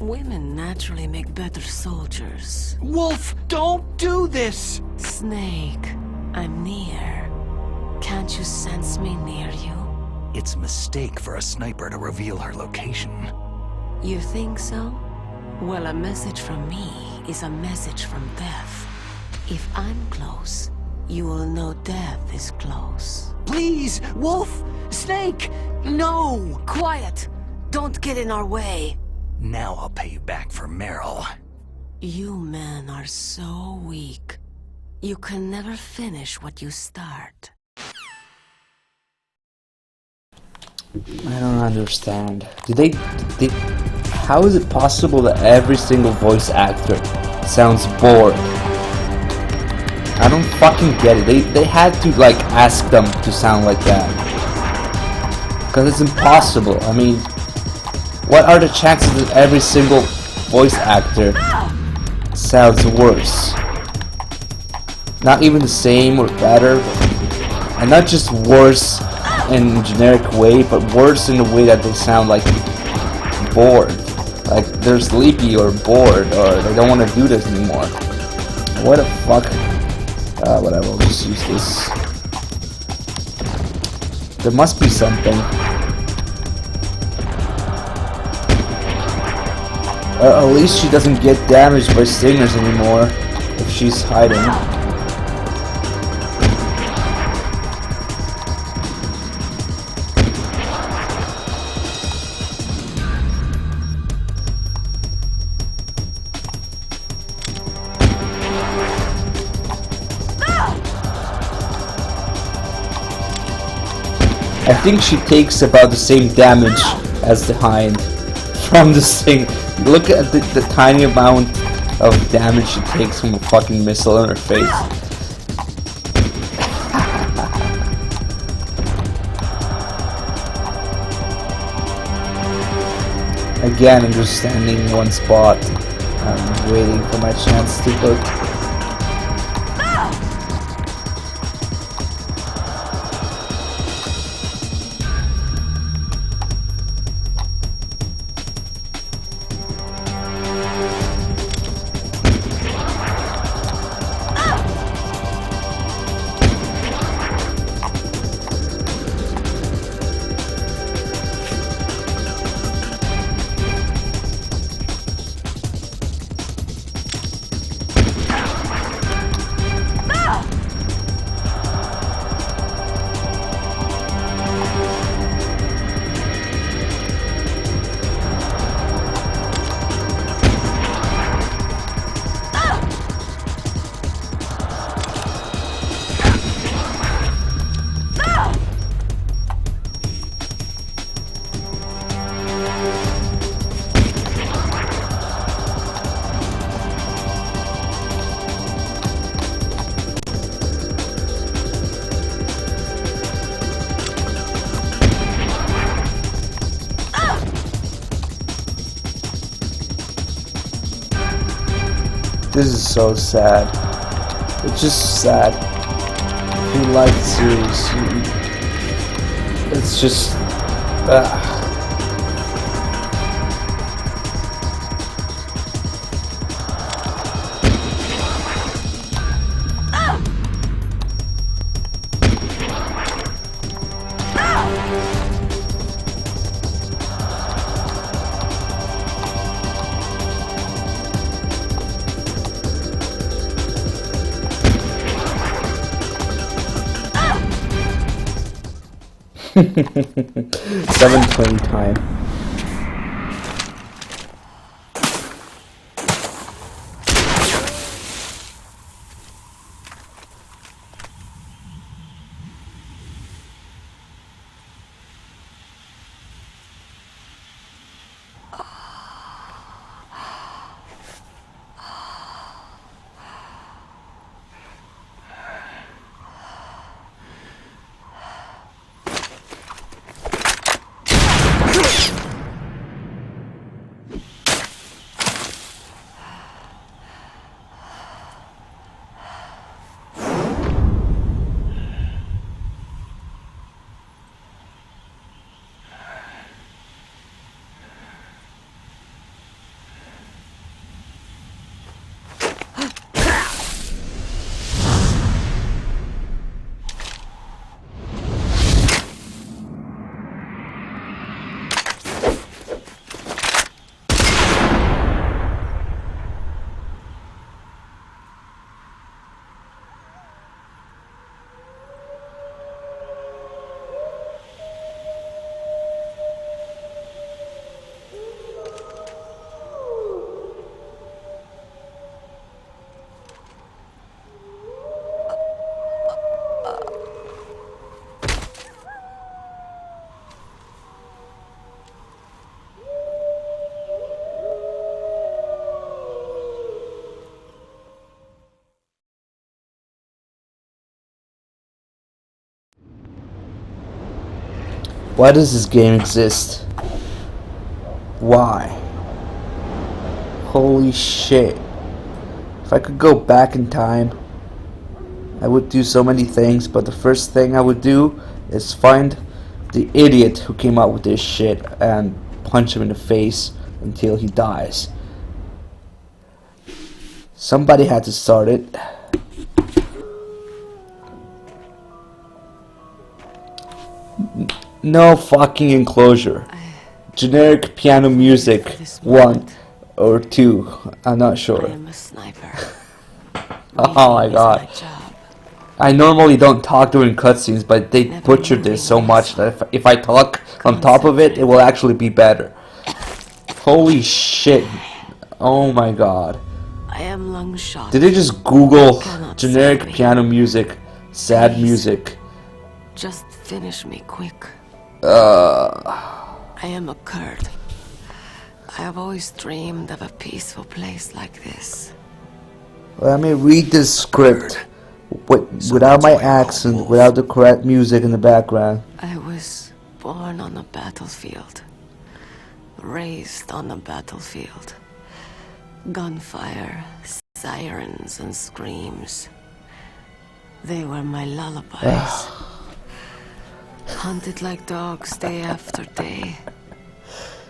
women naturally make better soldiers. Wolf, don't do this! Snake, I'm near. Can't you sense me near you? It's a mistake for a sniper to reveal her location. You think so? Well, a message from me is a message from death. If I'm close, you will know death is close. Please, Wolf! Snake! No! Quiet! Don't get in our way! Now I'll pay you back for Meryl. You men are so weak. You can never finish what you start. I don't understand. How is it possible that every single voice actor sounds bored? I don't fucking get it. They had to like ask them to sound like that. Because it's impossible. I mean, what are the chances that every single voice actor sounds worse? Not even the same or better. And not just worse in a generic way, but worse in the way that they sound like bored. Like they're sleepy or bored or they don't want to do this anymore. What the fuck? Whatever, I'll just use this. There must be something. At least she doesn't get damaged by stingers anymore if she's hiding. I think she takes about the same damage as the Hind from this thing. Look at the tiny amount of damage she takes from a fucking missile in her face. Again, I'm just standing in one spot. I'm waiting for my chance to look. This is so sad. It's just sad. If you like the series, it's just... $7:20 time. Why does this game exist? Why? Holy shit. If I could go back in time, I would do so many things, but the first thing I would do is find the idiot who came up with this shit and punch him in the face until he dies. Somebody had to start it. No fucking enclosure. Generic piano music 1 or 2. I'm not sure. I'm a sniper. Oh my god. I normally don't talk during cutscenes, but they butchered this so much that if I talk on top of it, it will actually be better. Holy shit. Oh my god. I am long shot. Did they just Google generic piano music, sad music? Just finish me quick. I am a Kurd. I have always dreamed of a peaceful place like this. Let me read this script without my accent, without the correct music in the background. I was born on a battlefield, raised on a battlefield. Gunfire, sirens, and screams. They were my lullabies. Hunted like dogs day after day,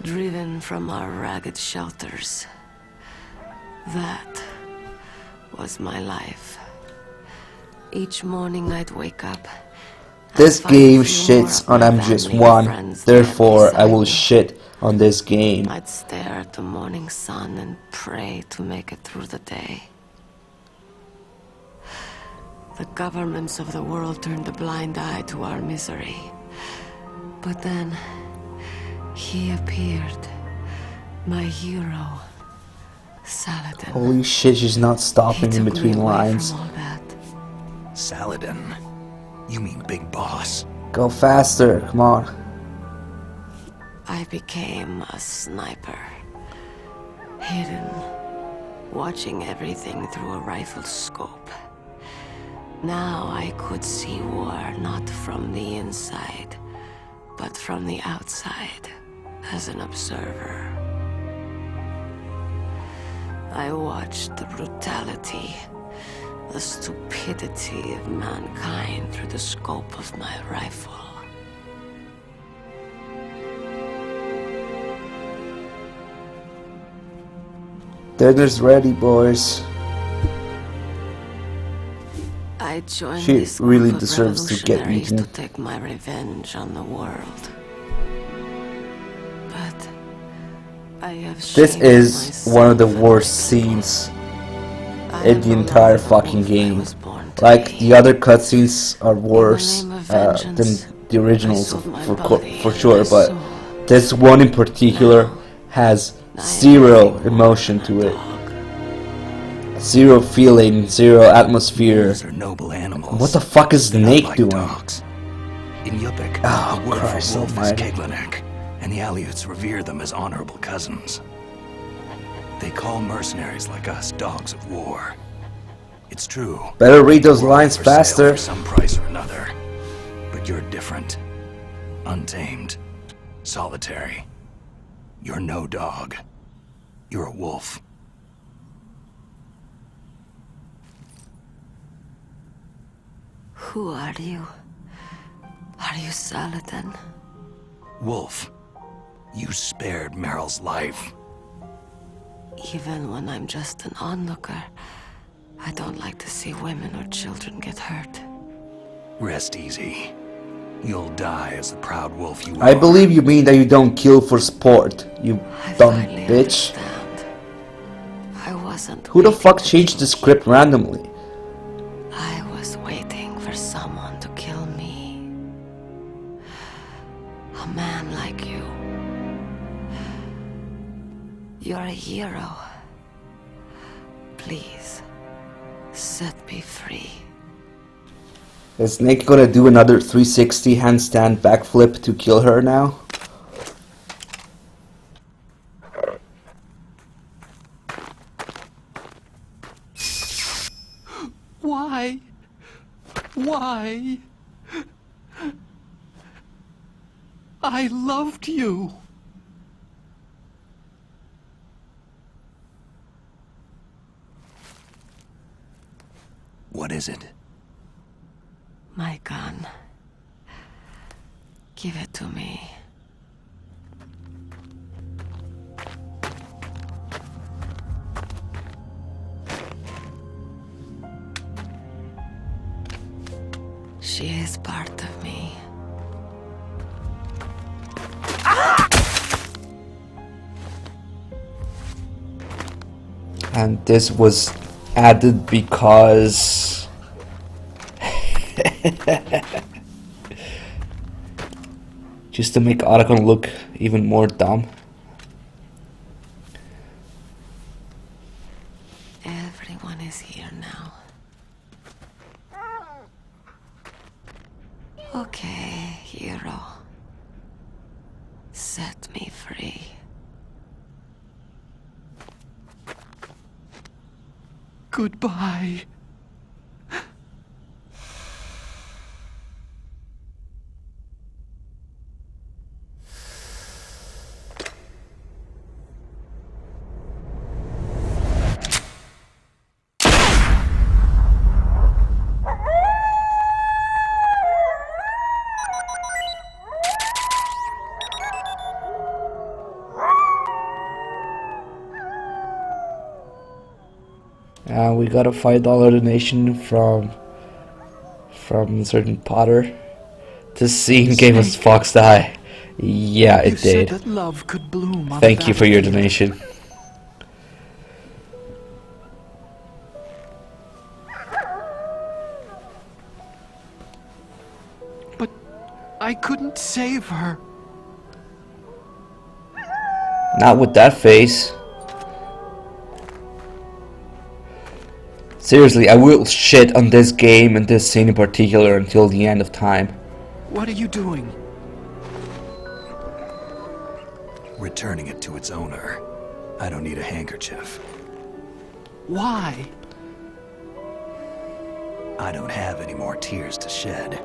driven from our ragged shelters. That was my life. Each morning I'd wake up. This game shits on MGS1, therefore I will shit on this game. I'd stare at the morning sun and pray to make it through the day. The governments of the world turned a blind eye to our misery. But then, he appeared. My hero, Saladin. Holy shit, she's not stopping in between lines. Saladin? You mean Big Boss? Go faster, come on. I became a sniper. Hidden, watching everything through a rifle scope. Now I could see war not from the inside, but from the outside, as an observer. I watched the brutality, the stupidity of mankind through the scope of my rifle. Dinner's ready, boys. I joined She this really group of deserves to get revolutionaries eaten. to take my revenge on the world. But I have This shamed is one of the myself worst scenes in the entire fucking game. Like, the other cutscenes are worse than the originals for sure, but this one in particular has zero emotion to it. Zero feeling, zero atmosphere. Those are noble animals. What the fuck is Snake like doing? dogs. In Yupik, Oh, the word Christ for wolf is almighty. Keglanek, and the Aleuts revere them as honorable cousins. They call mercenaries like us dogs of war. It's true. Better read those We're all lines for sale faster. For some price or another. But you're different. Untamed. Solitary. You're no dog. You're a wolf. Who are you? Are you Saladin? Wolf. You spared Meryl's life. Even when I'm just an onlooker, I don't like to see women or children get hurt. Rest easy. You'll die as the proud wolf you are. I believe you mean that you don't kill for sport, you dumb bitch. I wasn't. Who the fuck changed the script randomly? I was waiting for someone to kill me. A man like you. You're a hero. Please, set me free. Is Snake gonna do another 360 handstand backflip to kill her now? Why? Why? I loved you. What is it? My gun. Give it to me. She is part of me. And this was added because just to make Otacon look even more dumb. Everyone is here now. Okay, hero. Set me free. Goodbye. We got a $5 donation from a certain Potter. This scene gave us Fox die. Yeah, it did. Said that love could bloom on Thank you for your battlefield. donation. But I couldn't save her. Not with that face. Seriously, I will shit on this game and this scene in particular until the end of time. What are you doing? Returning it to its owner. I don't need a handkerchief. Why? I don't have any more tears to shed.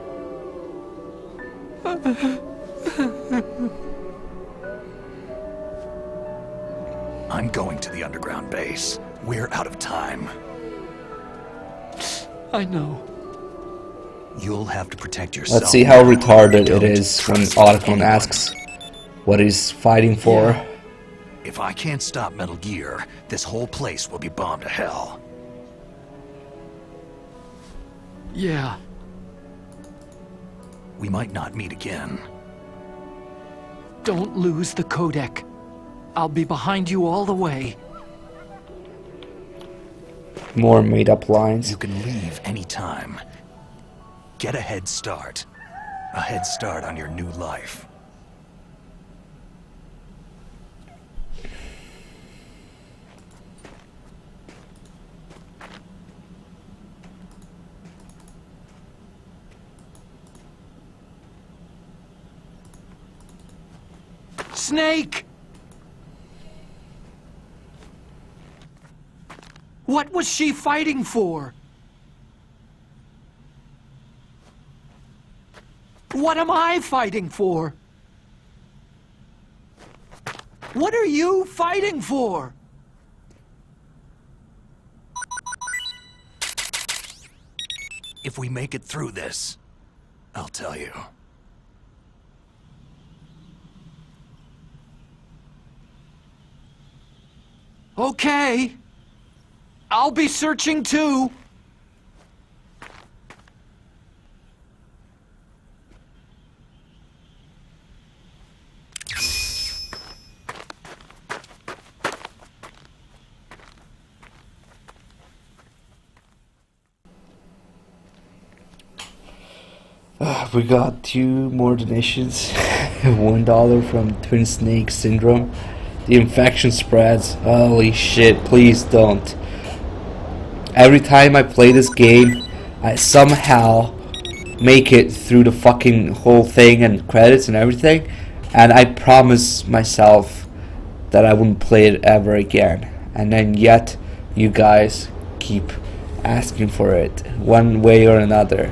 I'm going to the underground base. We're out of time. I know. You'll have to protect yourself. Let's see how retarded Don't it is when trust Otacon anyone. asks what he's fighting for. Yeah. If I can't stop Metal Gear, this whole place will be bombed to hell. Yeah. We might not meet again. Don't lose the codec. I'll be behind you all the way. More made up lines. You can leave anytime. Get a head start. A head start on your new life. Snake! What was she fighting for? What am I fighting for? What are you fighting for? If we make it through this, I'll tell you. Okay. I'll be searching too. We got 2 more donations. $1 from Twin Snake Syndrome. The infection spreads. Holy shit, please don't. Every time I play this game, I somehow make it through the fucking whole thing and credits and everything, and I promise myself that I wouldn't play it ever again. And then yet, you guys keep asking for it, one way or another.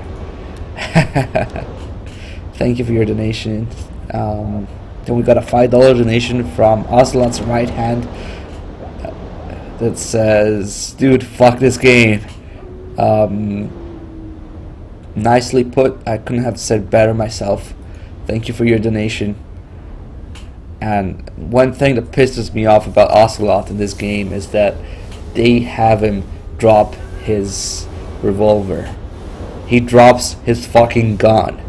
Thank you for your donation. Then we got a $5 donation from Ocelot's right hand that says, "Dude, fuck this game." Nicely put. I couldn't have said better myself. Thank you for your donation. And one thing that pisses me off about Ocelot in this game is that they have him drop his revolver. He drops his fucking gun.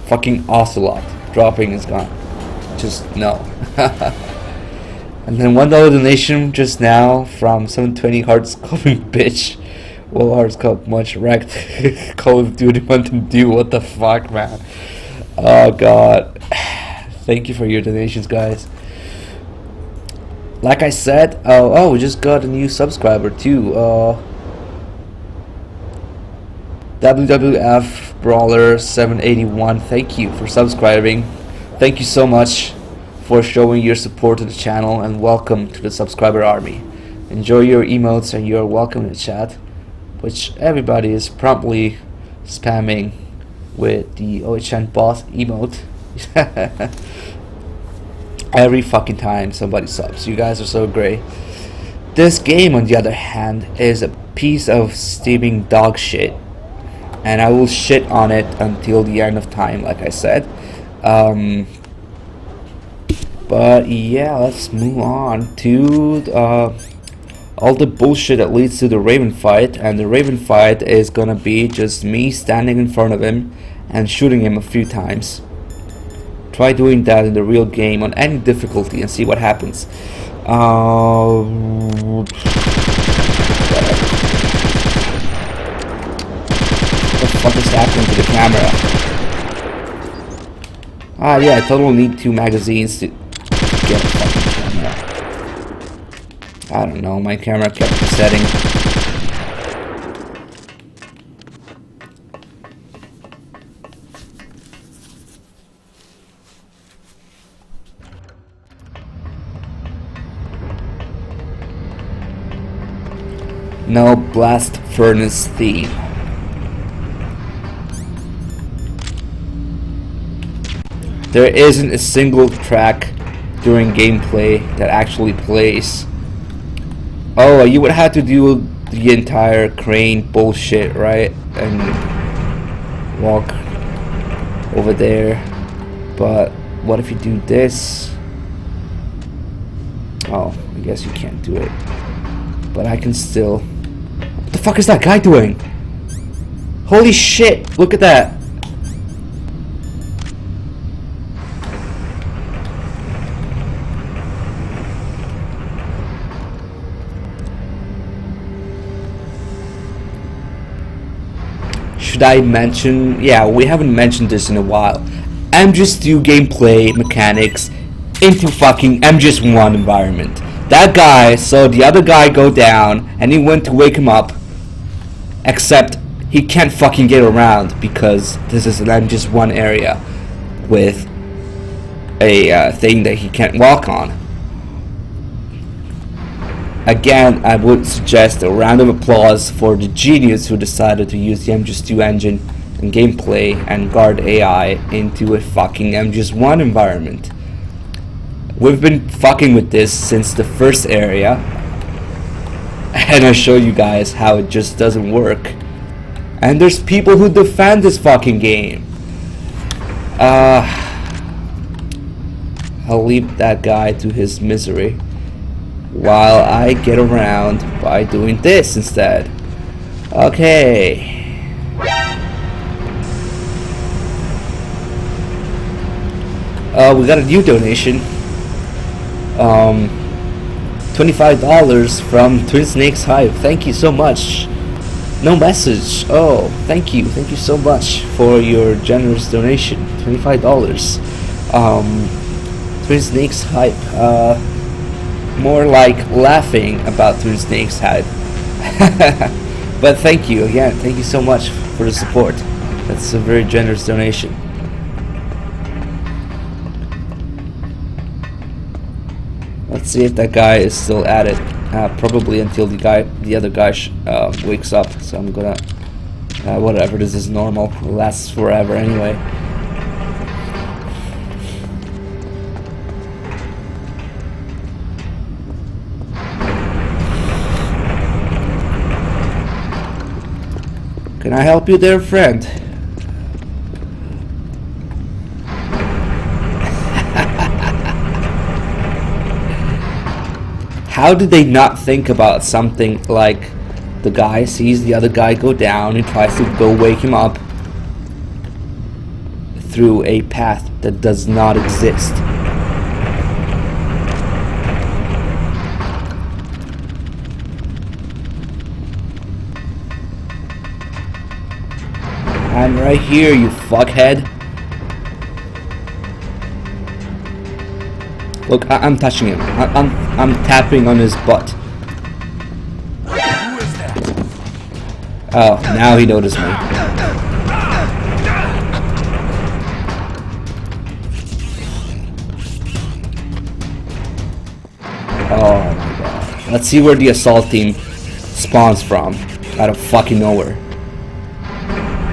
Fucking Ocelot dropping his gun. Just no. And then $1 donation just now from 720 Hearts Clubbing bitch. Well, Hearts Club much wrecked. Call of Duty Mountain Dew. What the fuck, man? Oh god. Thank you for your donations, guys. Like I said, we just got a new subscriber too. WWF Brawler 781. Thank you for subscribing. Thank you so much for showing your support to the channel, and welcome to the subscriber army. enjoy your emotes and you're welcome to chat, which everybody is promptly spamming with the ohnBoss emote every fucking time somebody subs. You guys are so great. This game, on the other hand, is a piece of steaming dog shit, and I will shit on it until the end of time, like I said. But yeah, let's move on to all the bullshit that leads to the Raven fight. And the Raven fight is gonna be just me standing in front of him and shooting him a few times. Try doing that in the real game on any difficulty and see what happens. What the fuck is happening to the camera? Ah yeah, I totally need 2 magazines to get a fucking camera. I don't know, my camera kept resetting. No blast furnace theme. There isn't a single track during gameplay that actually plays. Oh, you would have to do the entire crane bullshit, right? And walk over there. But what if you do this? Oh, I guess you can't do it. But I can still. What the fuck is that guy doing? Holy shit, look at that. Should I mention? Yeah, we haven't mentioned this in a while. MGS2 gameplay mechanics into fucking MGS1 environment. That guy saw the other guy go down and he went to wake him up, except he can't fucking get around because this is an MGS1 area with a thing that he can't walk on. Again, I would suggest a round of applause for the genius who decided to use the MGS2 engine and gameplay and guard AI into a fucking MGS1 environment. We've been fucking with this since the first area, and I show you guys how it just doesn't work. And there's people who defend this fucking game. I'll leave that guy to his misery while I get around by doing this instead. Okay. We got a new donation. $25 from Twin Snakes Hive. Thank you so much. No message. Oh, thank you so much for your generous donation. $25. Twin Snakes Hype. More like laughing about Twin Snakes Hype. But thank you again. Thank you so much for the support. That's a very generous donation. Let's see if that guy is still at it. Probably until the other guy wakes up. So I'm gonna whatever. This is normal. It lasts forever anyway. Can I help you there, friend? How did they not think about something like the guy sees the other guy go down and tries to go wake him up through a path that does not exist? I'm right here, you fuckhead. Look, I'm touching him. I'm tapping on his butt. Who is that? Oh, now he noticed me. Oh my god. Let's see where the assault team spawns from, out of fucking nowhere.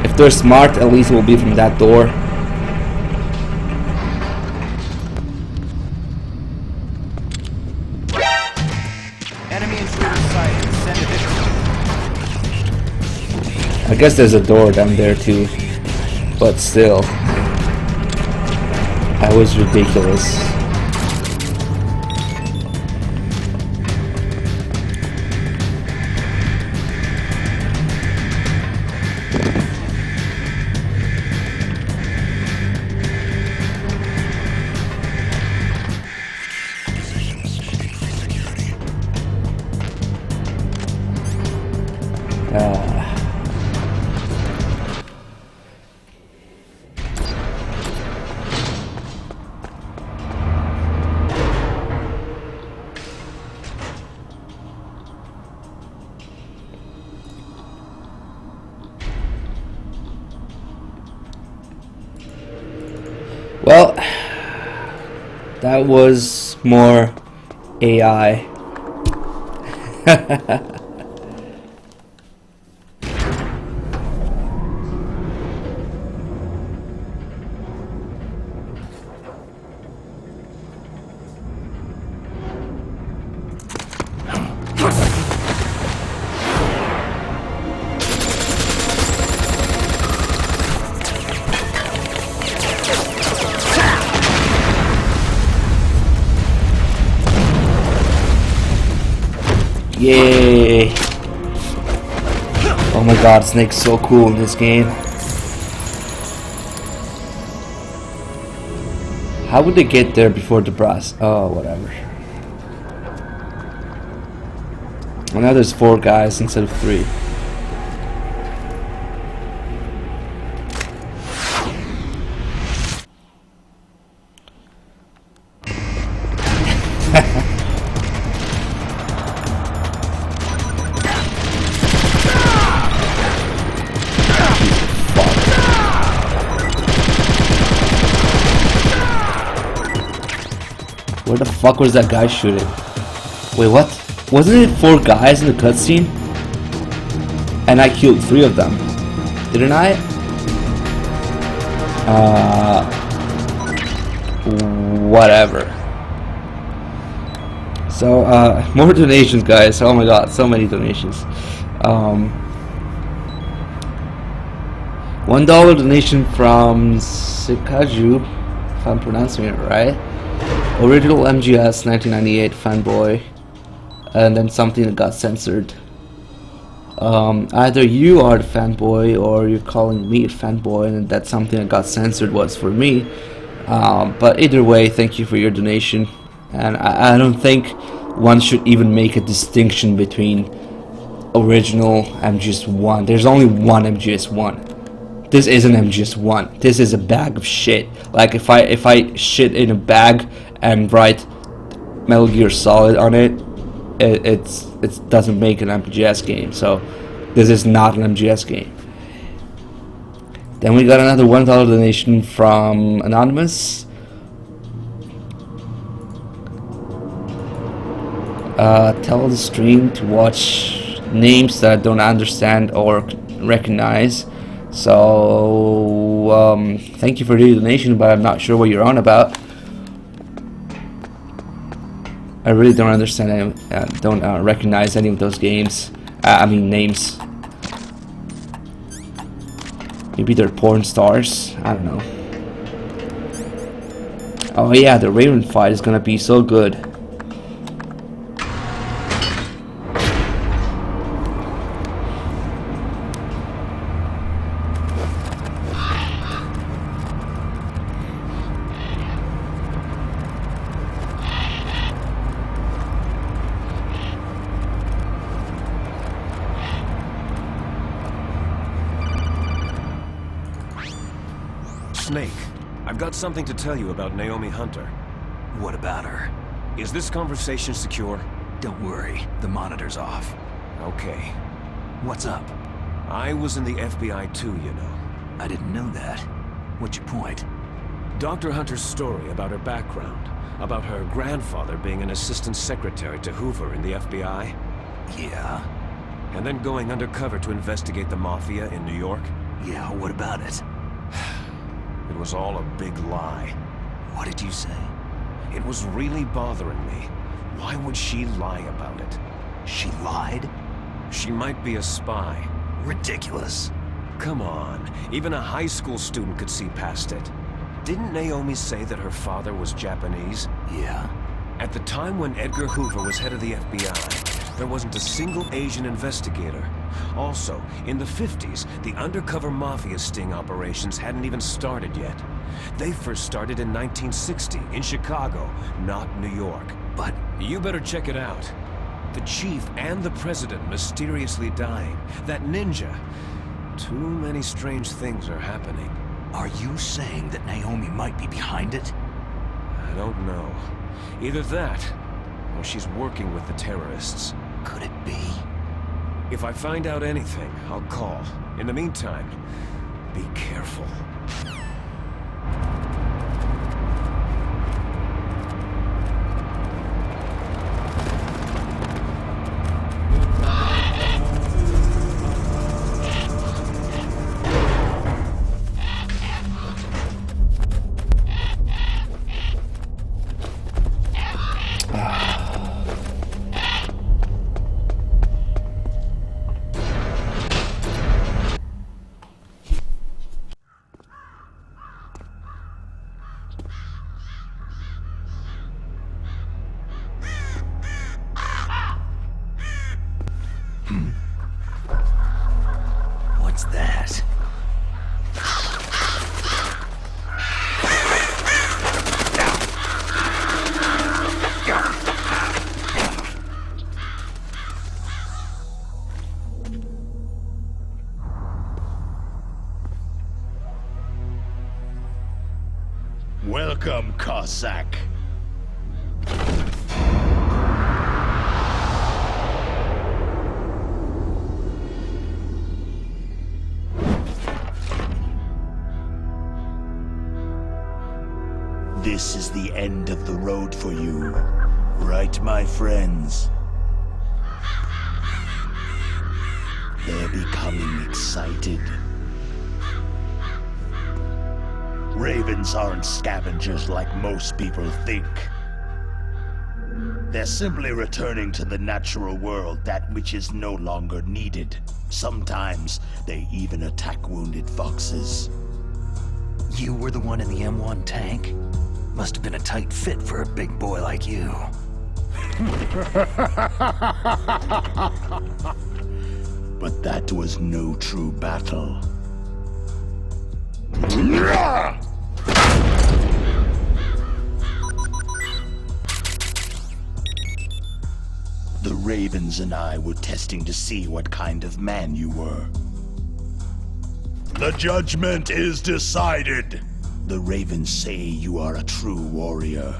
If they're smart, at least it will be from that door. Enemy intruder sighted. Send additional. I guess there's a door down there too, but still, that was ridiculous. Well, that was more AI. Yay! Oh my god, Snake's so cool in this game. How would they get there before the brass? Oh, whatever. Well, now there's 4 guys instead of 3. Where the fuck was that guy shooting? Wait, what? Wasn't it 4 guys in the cutscene? And I killed 3 of them. Didn't I? Whatever. So, more donations, guys. Oh my god, so many donations. $1 donation from Sikaju, if I'm pronouncing it right. Original MGS 1998 fanboy, and then something that got censored. Either you are the fanboy or you're calling me a fanboy, and that something that got censored was for me. But either way, thank you for your donation. And I don't think one should even make a distinction between original MGS1. There's only one MGS1. This isn't MGS1. This is a bag of shit. Like if I shit in a bag and write Metal Gear Solid on it, it doesn't make an MGS game. So this is not an MGS game. Then we got another $1 donation from Anonymous. Tell the stream to watch names that I don't understand or recognize. So thank you for the donation, but I'm not sure what you're on about. I really don't understand don't recognize any of those games. I mean names. Maybe they're porn stars. I don't know. Oh yeah, the Raven fight is gonna be so good. Snake, I've got something to tell you about Naomi Hunter. What about her? Is this conversation secure? Don't worry, the monitor's off. Okay. What's up? I was in the FBI too, you know. I didn't know that. What's your point? Dr. Hunter's story about her background, about her grandfather being an assistant secretary to Hoover in the FBI. Yeah? And then going undercover to investigate the Mafia in New York. Yeah, what about it? It was all a big lie. What did you say? It was really bothering me. Why would she lie about it? She lied? She might be a spy. Ridiculous. Come on, even a high school student could see past it. Didn't Naomi say that her father was Japanese? Yeah. At the time when Edgar Hoover was head of the FBI, there wasn't a single Asian investigator. Also, in the 50s, the undercover Mafia sting operations hadn't even started yet. They first started in 1960, in Chicago, not New York. But you better check it out. The chief and the president mysteriously dying. That ninja. Too many strange things are happening. Are you saying that Naomi might be behind it? I don't know. Either that, or she's working with the terrorists. Could it be? If I find out anything, I'll call. In the meantime, be careful. What's that? Welcome, Cossack. This is the end of the road for you, right, my friends? They're becoming excited. Ravens aren't scavengers like most people think. They're simply returning to the natural world that which is no longer needed. Sometimes they even attack wounded foxes. You were the one in the M1 tank? Must have been a tight fit for a big boy like you. But that was no true battle. The Ravens and I were testing to see what kind of man you were. The judgment is decided. The Ravens say you are a true warrior.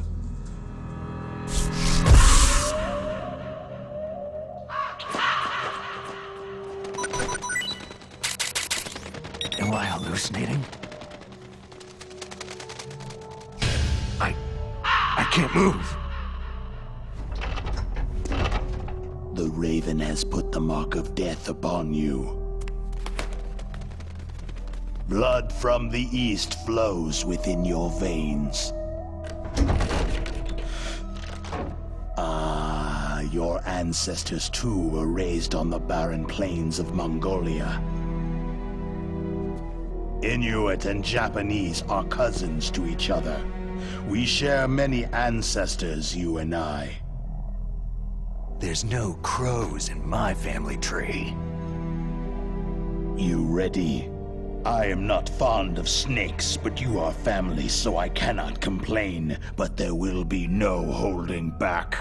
Am I hallucinating? I can't move. The Raven has put the mark of death upon you. Blood from the east flows within your veins. Ah, your ancestors too were raised on the barren plains of Mongolia. Inuit and Japanese are cousins to each other. We share many ancestors, you and I. There's no crows in my family tree. You ready? I am not fond of snakes, but you are family, so I cannot complain. But there will be no holding back.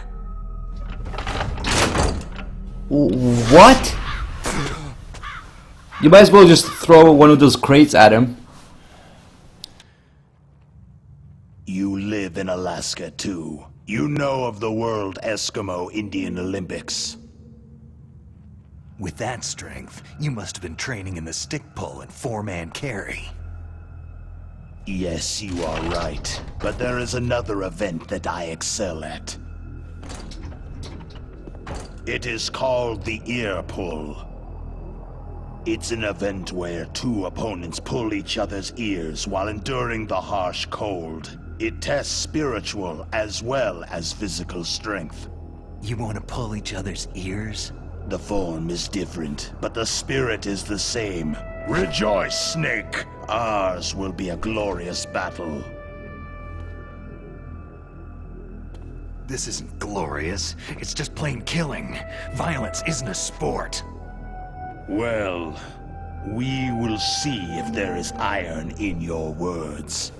What? You might as well just throw one of those crates at him. You live in Alaska too. You know of the World Eskimo Indian Olympics. With that strength, you must have been training in the stick pull and four-man carry. Yes, you are right. But there is another event that I excel at. It is called the ear pull. It's an event where two opponents pull each other's ears while enduring the harsh cold. It tests spiritual as well as physical strength. You want to pull each other's ears? The form is different, but the spirit is the same. Rejoice, Snake! Ours will be a glorious battle. This isn't glorious. It's just plain killing. Violence isn't a sport. Well, we will see if there is iron in your words.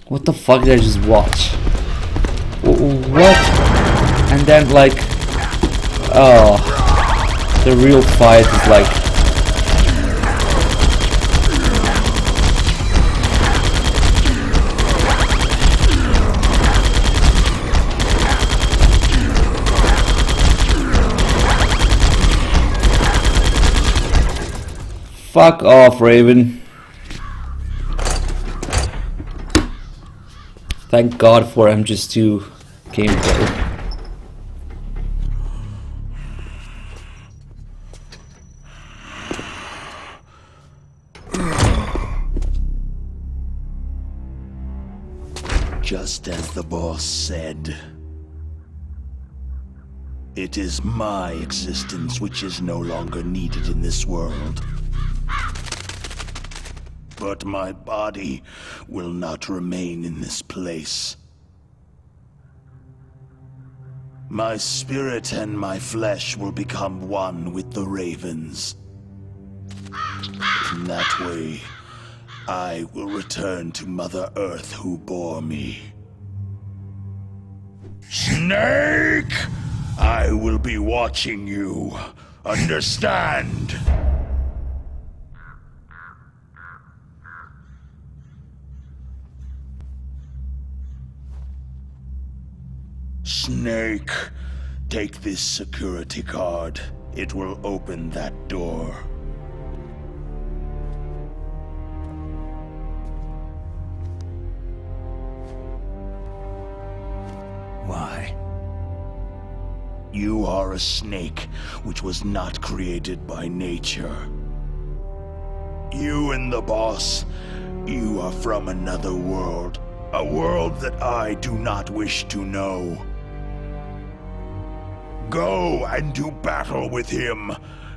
What the fuck did I just watch? What? And then like, oh, the real fight is like, fuck off, Raven. Thank God for MGS2 gameplay. Just as the boss said, it is my existence which is no longer needed in this world. But my body will not remain in this place. My spirit and my flesh will become one with the ravens. In that way, I will return to Mother Earth who bore me. Snake! I will be watching you. Understand? Snake, take this security card. It will open that door. Why? You are a snake which was not created by nature. You and the boss, you are from another world. A world that I do not wish to know. Go and do battle with him.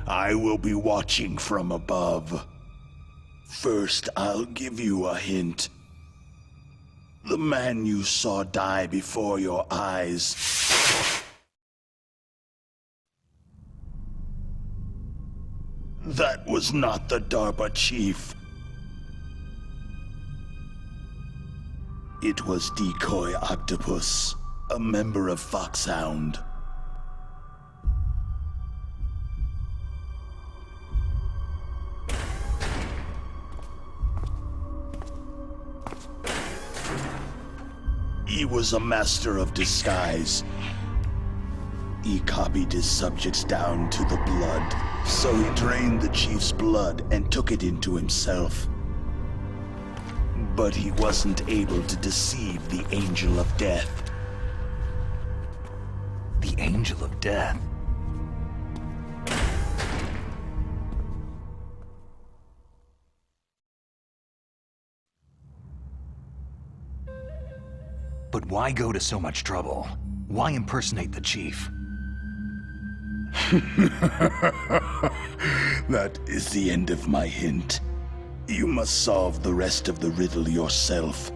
I will be watching from above. First, I'll give you a hint. The man you saw die before your eyes. That was not the DARPA chief. It was Decoy Octopus, a member of Foxhound. He was a master of disguise. He copied his subjects down to the blood, so he drained the chief's blood and took it into himself. But he wasn't able to deceive the Angel of Death. The Angel of Death? But why go to so much trouble? Why impersonate the chief? That is the end of my hint. You must solve the rest of the riddle yourself.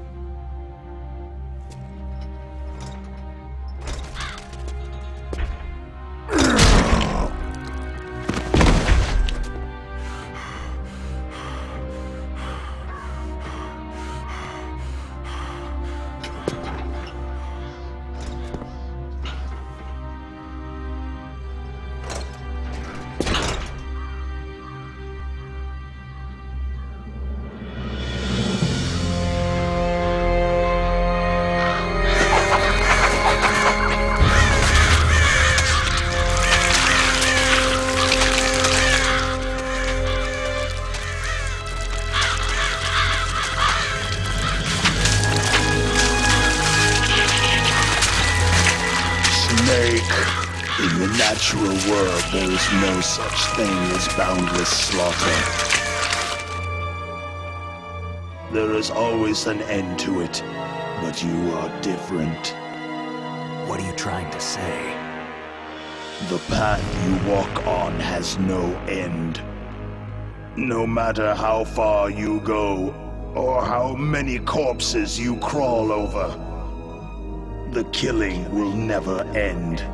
In the natural world, there is no such thing as boundless slaughter. There is always an end to it, but you are different. What are you trying to say? The path you walk on has no end. No matter how far you go, or how many corpses you crawl over, the killing will never end.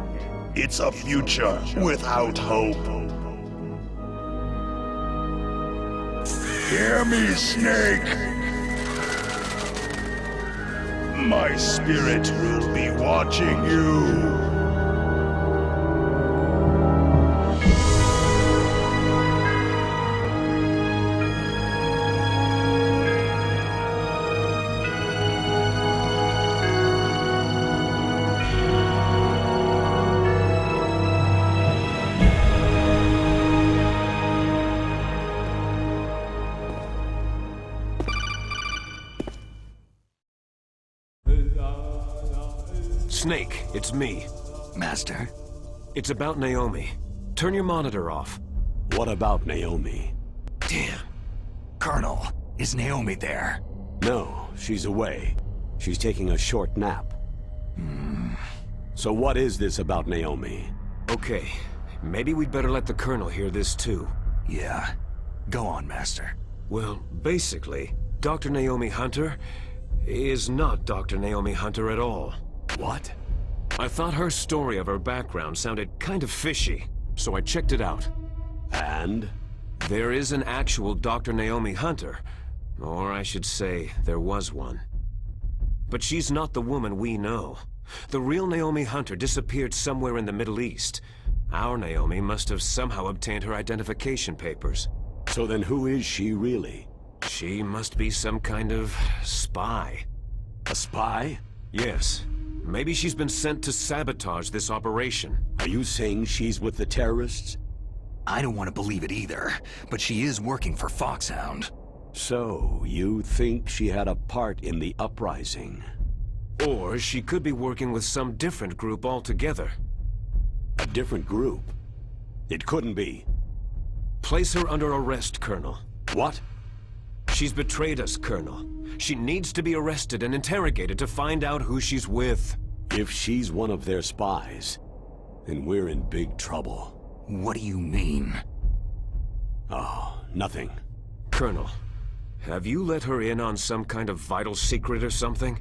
It's a future without hope. Hear me, Snake! My spirit will be watching you. Snake, it's me. Master? It's about Naomi. Turn your monitor off. What about Naomi? Damn. Colonel, is Naomi there? No, she's away. She's taking a short nap. So what is this about Naomi? Okay, maybe we'd better let the Colonel hear this too. Yeah. Go on, Master. Well, basically, Dr. Naomi Hunter is not Dr. Naomi Hunter at all. What? I thought her story of her background sounded kind of fishy, so I checked it out. And? There is an actual Dr. Naomi Hunter. Or I should say, there was one. But she's not the woman we know. The real Naomi Hunter disappeared somewhere in the Middle East. Our Naomi must have somehow obtained her identification papers. So then who is she really? She must be some kind of spy. A spy? Yes. Maybe she's been sent to sabotage this operation. Are you saying she's with the terrorists? I don't want to believe it either, but she is working for Foxhound. So, you think she had a part in the uprising? Or she could be working with some different group altogether. A different group? It couldn't be. Place her under arrest, Colonel. What? She's betrayed us, Colonel. She needs to be arrested and interrogated to find out who she's with. If she's one of their spies, then we're in big trouble. What do you mean? Oh, nothing. Colonel, have you let her in on some kind of vital secret or something?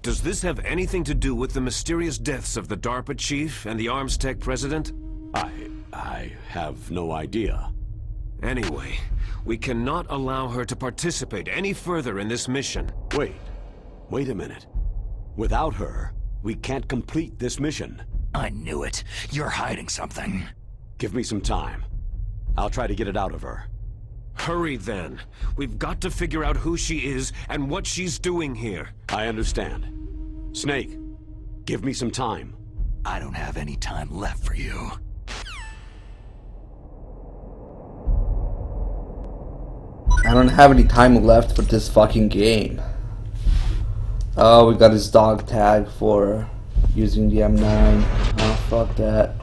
Does this have anything to do with the mysterious deaths of the DARPA chief and the arms tech president? I have no idea. Anyway, we cannot allow her to participate any further in this mission. Wait a minute. Without her, we can't complete this mission. I knew it. You're hiding something. Give me some time. I'll try to get it out of her. Hurry then. We've got to figure out who she is and what she's doing here. I understand. Snake, give me some time. I don't have any time left for you. I don't have any time left for this fucking game. Oh, we got his dog tag for using the M9. Oh, fuck that.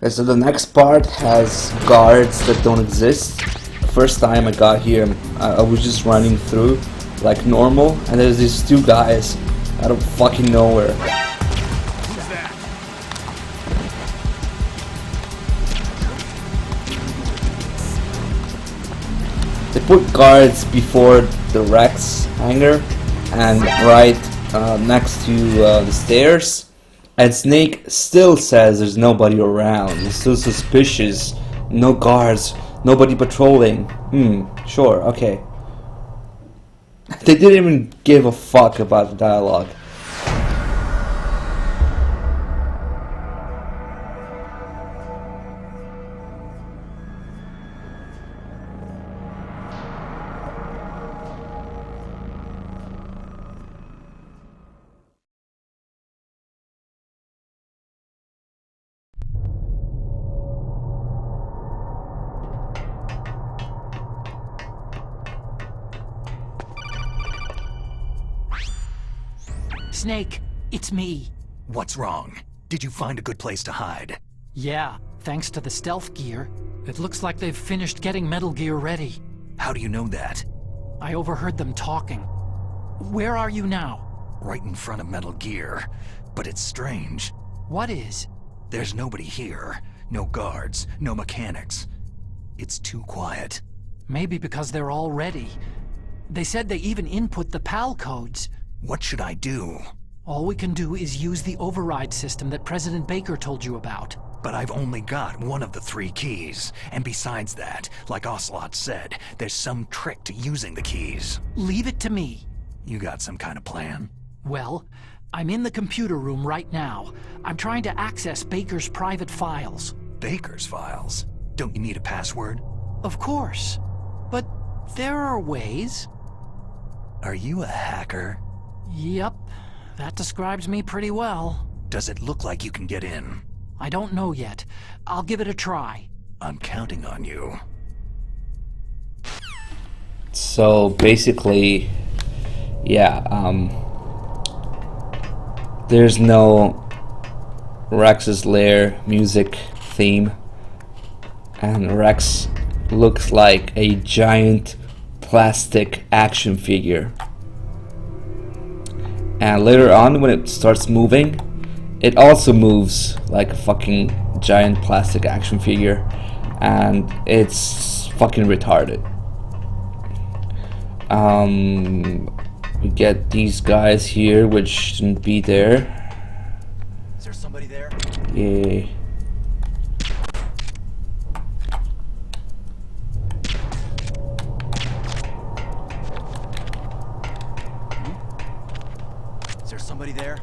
Okay, so the next part has guards that don't exist. First time I got here, I was just running through like normal, and there's these two guys out of fucking nowhere. Who's that? They put guards before the Rex hangar and right next to the stairs. And Snake still says there's nobody around. He's still suspicious. No guards. Nobody patrolling. Sure, okay. They didn't even give a fuck about the dialogue. Snake, it's me. What's wrong? Did you find a good place to hide? Yeah, thanks to the stealth gear. It looks like they've finished getting Metal Gear ready. How do you know that? I overheard them talking. Where are you now? Right in front of Metal Gear. But it's strange. What is? There's nobody here. No guards, no mechanics. It's too quiet. Maybe because they're all ready. They said they even input the PAL codes. What should I do? All we can do is use the override system that President Baker told you about. But I've only got one of the 3 keys. And besides that, like Ocelot said, there's some trick to using the keys. Leave it to me. You got some kind of plan? Well, I'm in the computer room right now. I'm trying to access Baker's private files. Baker's files? Don't you need a password? Of course. But there are ways. Are you a hacker? Yep. That describes me pretty well. Does it look like you can get in? I don't know yet. I'll give it a try. I'm counting on you. So basically, yeah, there's no Rex's Lair music theme, and Rex looks like a giant plastic action figure. And later on, when it starts moving, it also moves like a fucking giant plastic action figure, and it's fucking retarded. We get these guys here, which shouldn't be there. Is there somebody there? Yeah. Is there somebody there?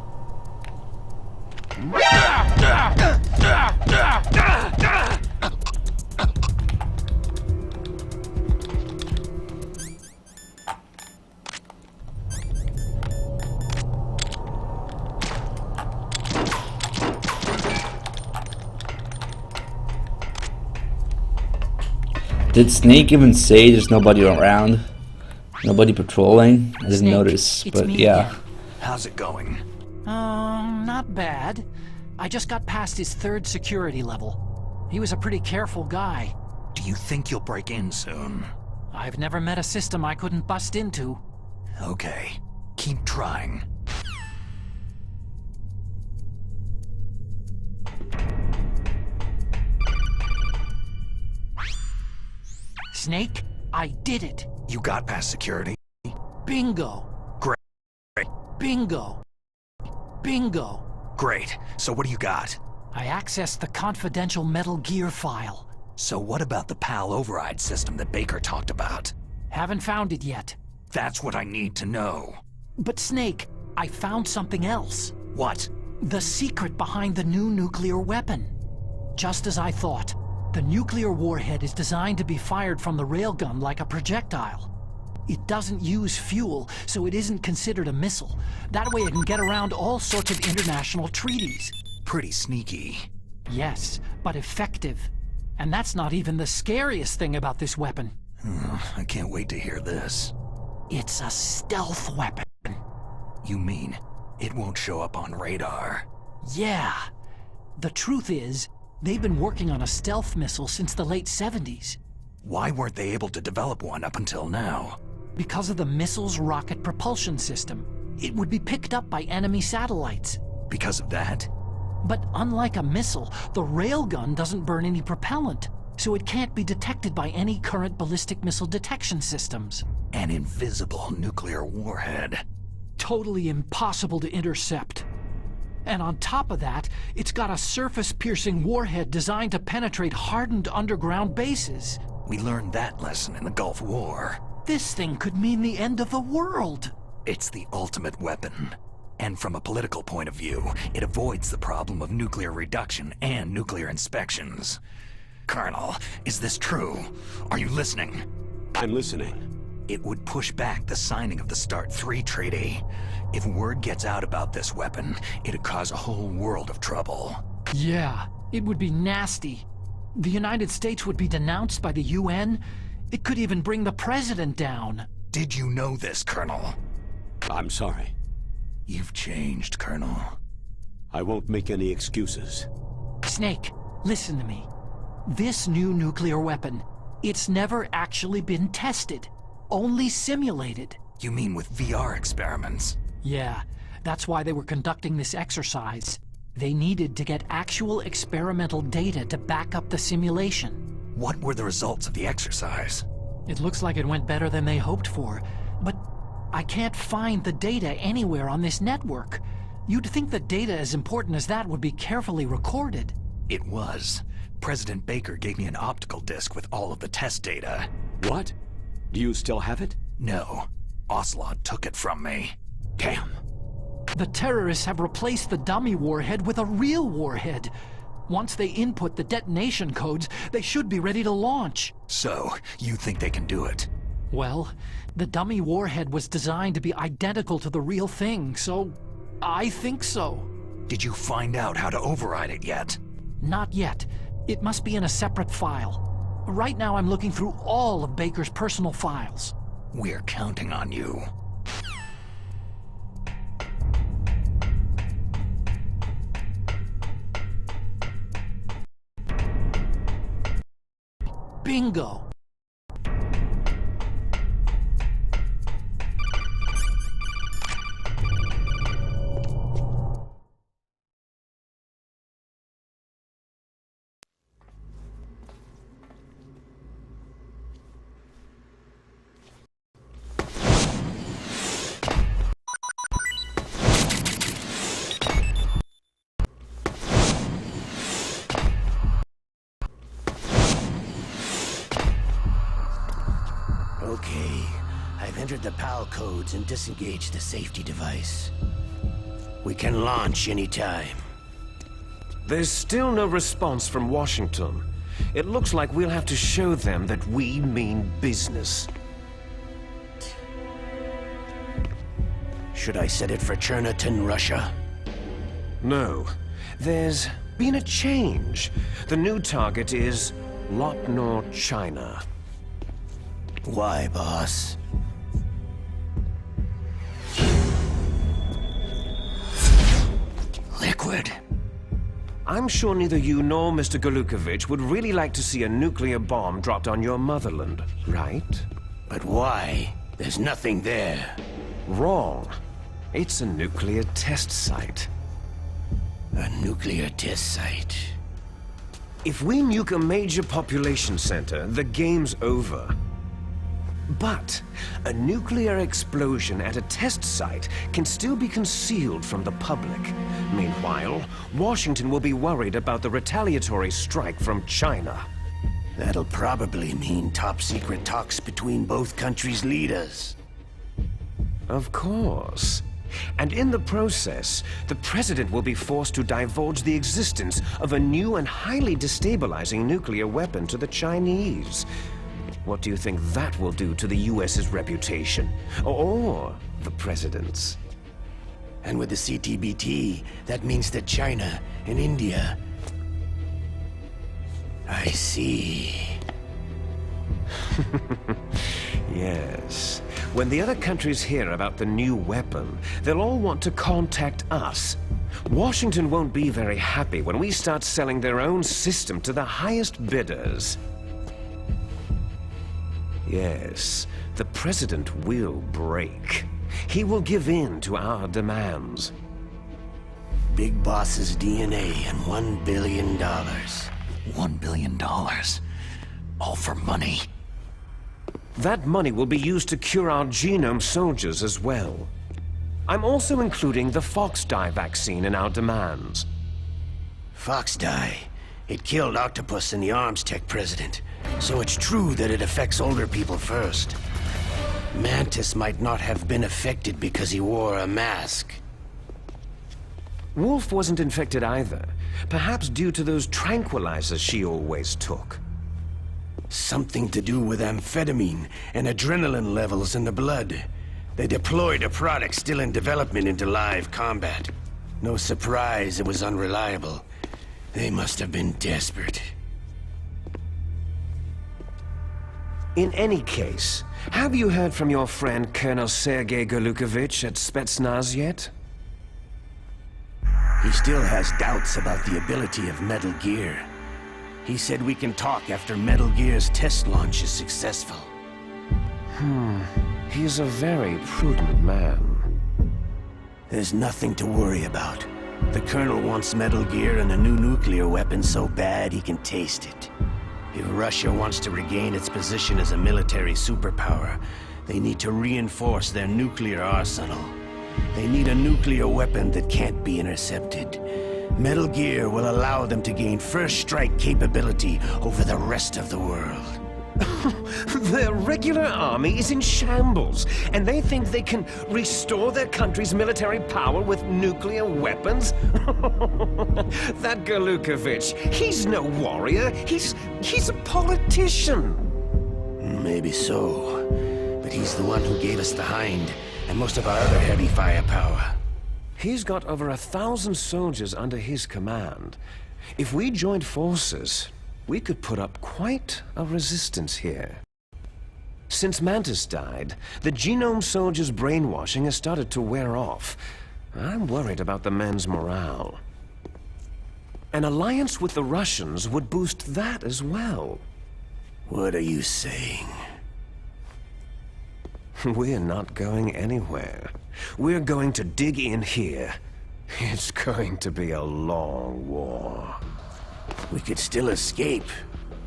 Did Snake even say there's nobody around? Nobody patrolling? I didn't Snake, notice, it's but me yeah. again. How's it going? Not bad. I just got past his 3rd security level. He was a pretty careful guy. Do you think you'll break in soon? I've never met a system I couldn't bust into. Okay, keep trying. Snake, I did it. You got past security? Bingo. Great. Bingo. Bingo. Great. So what do you got? I accessed the confidential Metal Gear file. So what about the PAL override system that Baker talked about? Haven't found it yet. That's what I need to know. But Snake, I found something else. What? The secret behind the new nuclear weapon. Just as I thought. The nuclear warhead is designed to be fired from the railgun like a projectile. It doesn't use fuel, so it isn't considered a missile. That way it can get around all sorts of international treaties. Pretty sneaky. Yes, but effective. And that's not even the scariest thing about this weapon. I can't wait to hear this. It's a stealth weapon. You mean it won't show up on radar? Yeah. The truth is, they've been working on a stealth missile since the late 70s. Why weren't they able to develop one up until now? Because of the missile's rocket propulsion system. It would be picked up by enemy satellites. Because of that? But unlike a missile, the railgun doesn't burn any propellant, so it can't be detected by any current ballistic missile detection systems. An invisible nuclear warhead. Totally impossible to intercept. And on top of that, it's got a surface-piercing warhead designed to penetrate hardened underground bases. We learned that lesson in the Gulf War. This thing could mean the end of the world. It's the ultimate weapon. And from a political point of view, it avoids the problem of nuclear reduction and nuclear inspections. Colonel, is this true? Are you listening? I'm listening. It would push back the signing of the START 3 treaty. If word gets out about this weapon, it'd cause a whole world of trouble. Yeah, it would be nasty. The United States would be denounced by the UN. It could even bring the president down. Did you know this, Colonel? I'm sorry. You've changed, Colonel. I won't make any excuses. Snake, listen to me. This new nuclear weapon, it's never actually been tested. Only simulated. You mean with VR experiments? Yeah, that's why they were conducting this exercise. They needed to get actual experimental data to back up the simulation. What were the results of the exercise? It looks like it went better than they hoped for, but I can't find the data anywhere on this network. You'd think the data as important as that would be carefully recorded. It was. President Baker gave me an optical disc with all of the test data. What? Do you still have it? No. Ocelot took it from me. Damn. The terrorists have replaced the dummy warhead with a real warhead. Once they input the detonation codes, they should be ready to launch. So, you think they can do it? Well, the dummy warhead was designed to be identical to the real thing, so I think so. Did you find out how to override it yet? Not yet. It must be in a separate file. Right now I'm looking through all of Baker's personal files. We're counting on you. Bingo! Okay, I've entered the PAL codes and disengaged the safety device. We can launch anytime. There's still no response from Washington. It looks like we'll have to show them that we mean business. Should I set it for Cherniton, Russia? No. There's been a change. The new target is Lopnor, China. Why, boss? Liquid. I'm sure neither you nor Mr. Golukovich would really like to see a nuclear bomb dropped on your motherland, right? But why? There's nothing there. Wrong. It's a nuclear test site. A nuclear test site? If we nuke a major population center, the game's over. But a nuclear explosion at a test site can still be concealed from the public. Meanwhile, Washington will be worried about the retaliatory strike from China. That'll probably mean top-secret talks between both countries' leaders. Of course. And in the process, the President will be forced to divulge the existence of a new and highly destabilizing nuclear weapon to the Chinese. What do you think that will do to the US's reputation? Or the President's? And with the CTBT, that means that China and India... I see. Yes. When the other countries hear about the new weapon, they'll all want to contact us. Washington won't be very happy when we start selling their own system to the highest bidders. Yes, the President will break. He will give in to our demands. Big Boss's DNA and $1 billion. $1 billion? All for money? That money will be used to cure our genome soldiers as well. I'm also including the Foxhound vaccine in our demands. Foxhound? It killed Octopus and the Arms Tech president. So it's true that it affects older people first. Mantis might not have been affected because he wore a mask. Wolf wasn't infected either. Perhaps due to those tranquilizers she always took. Something to do with amphetamine and adrenaline levels in the blood. They deployed a product still in development into live combat. No surprise it was unreliable. They must have been desperate. In any case, have you heard from your friend Colonel Sergei Golukovich at Spetsnaz yet? He still has doubts about the ability of Metal Gear. He said we can talk after Metal Gear's test launch is successful. He's a very prudent man. There's nothing to worry about. The Colonel wants Metal Gear and a new nuclear weapon so bad he can taste it. If Russia wants to regain its position as a military superpower, they need to reinforce their nuclear arsenal. They need a nuclear weapon that can't be intercepted. Metal Gear will allow them to gain first strike capability over the rest of the world. Their regular army is in shambles, and they think they can restore their country's military power with nuclear weapons? That Golukovich, he's no warrior. He's a politician. Maybe so, but he's the one who gave us the Hind and most of our other heavy firepower. He's got over 1,000 soldiers under his command. If we joined forces, we could put up quite a resistance here. Since Mantis died, the genome soldiers' brainwashing has started to wear off. I'm worried about the men's morale. An alliance with the Russians would boost that as well. What are you saying? We're not going anywhere. We're going to dig in here. It's going to be a long war. We could still escape.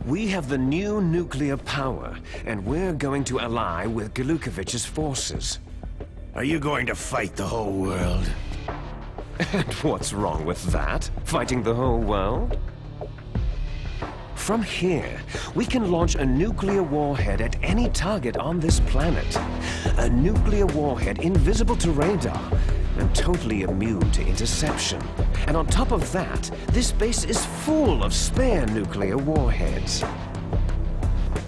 We have the new nuclear power, and we're going to ally with Golukovich's forces. Are you going to fight the whole world? And what's wrong with that? Fighting the whole world? From here, we can launch a nuclear warhead at any target on this planet. A nuclear warhead invisible to radar and totally immune to interception. And on top of that, this base is full of spare nuclear warheads.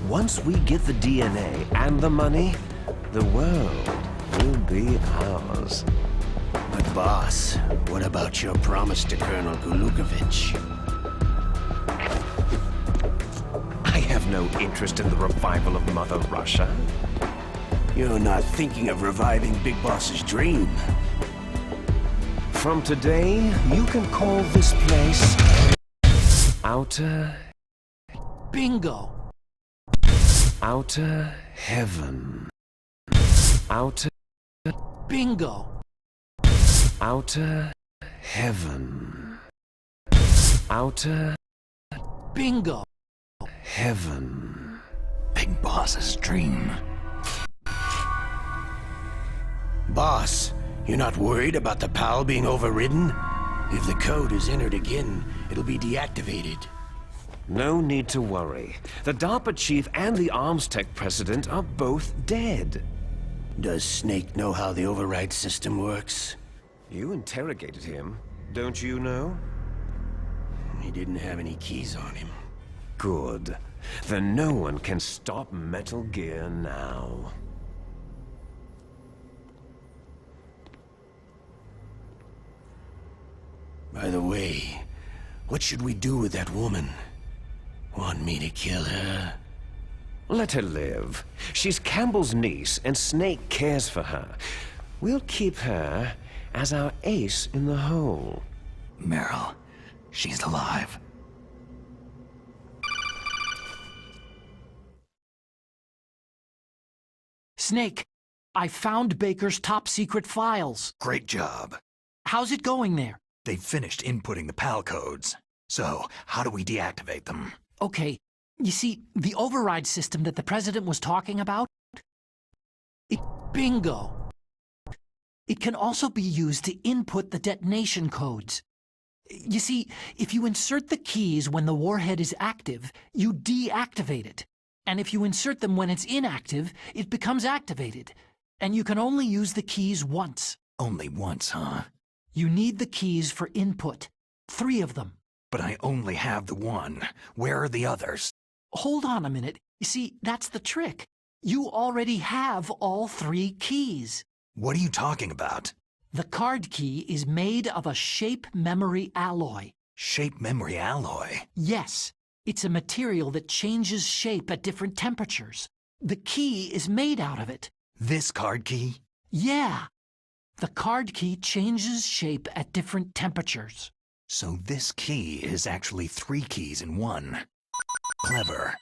Once we get the DNA and the money, the world will be ours. But boss, what about your promise to Colonel Golukovich? I have no interest in the revival of Mother Russia. You're not thinking of reviving Big Boss's dream. From today, you can call this place Outer... Bingo! Outer Heaven. Outer... Bingo! Outer Heaven. Outer... Bingo! Heaven. Big Boss's dream. Boss, you're not worried about the PAL being overridden? If the code is entered again, it'll be deactivated. No need to worry. The DARPA chief and the Arms Tech president are both dead. Does Snake know how the override system works? You interrogated him, don't you know? He didn't have any keys on him. Good. Then no one can stop Metal Gear now. By the way, what should we do with that woman? Want me to kill her? Let her live. She's Campbell's niece, and Snake cares for her. We'll keep her as our ace in the hole. Meryl, she's alive. Snake, I found Baker's top-secret files. Great job. How's it going there? They've finished inputting the PAL codes. So, how do we deactivate them? Okay, you see, the override system that the President was talking about? Bingo! It can also be used to input the detonation codes. You see, if you insert the keys when the warhead is active, you deactivate it. And if you insert them when it's inactive, it becomes activated. And you can only use the keys once. Only once, huh? You need the keys for input. 3 of them. But I only have the one. Where are the others? Hold on a minute. You see, that's the trick. You already have all 3 keys. What are you talking about? The card key is made of a shape memory alloy. Shape memory alloy? Yes. It's a material that changes shape at different temperatures. The key is made out of it. This card key? Yeah. The card key changes shape at different temperatures. So this key is actually 3 keys in one. Clever.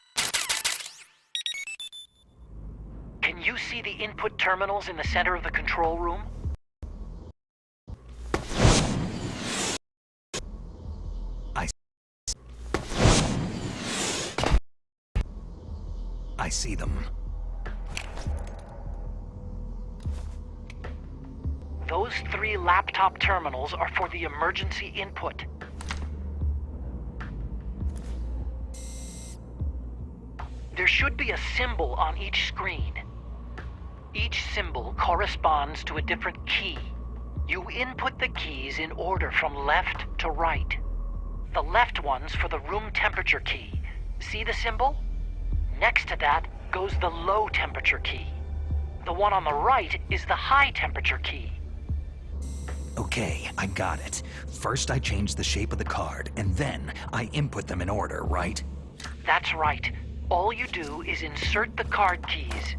Can you see the input terminals in the center of the control room? I see them. Those 3 laptop terminals are for the emergency input. There should be a symbol on each screen. Each symbol corresponds to a different key. You input the keys in order from left to right. The left one's for the room temperature key. See the symbol? Next to that goes the low temperature key. The one on the right is the high temperature key. Okay, I got it. First I change the shape of the card, and then I input them in order, right? That's right. All you do is insert the card keys.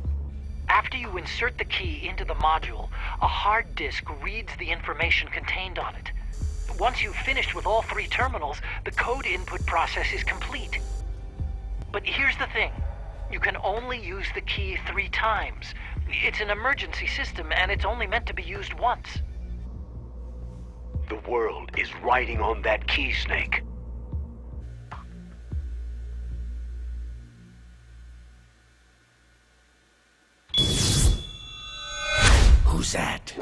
After you insert the key into the module, a hard disk reads the information contained on it. Once you've finished with all 3 terminals, the code input process is complete. But here's the thing. You can only use the key 3 times. It's an emergency system, and it's only meant to be used once. The world is riding on that key, Snake. Who's that?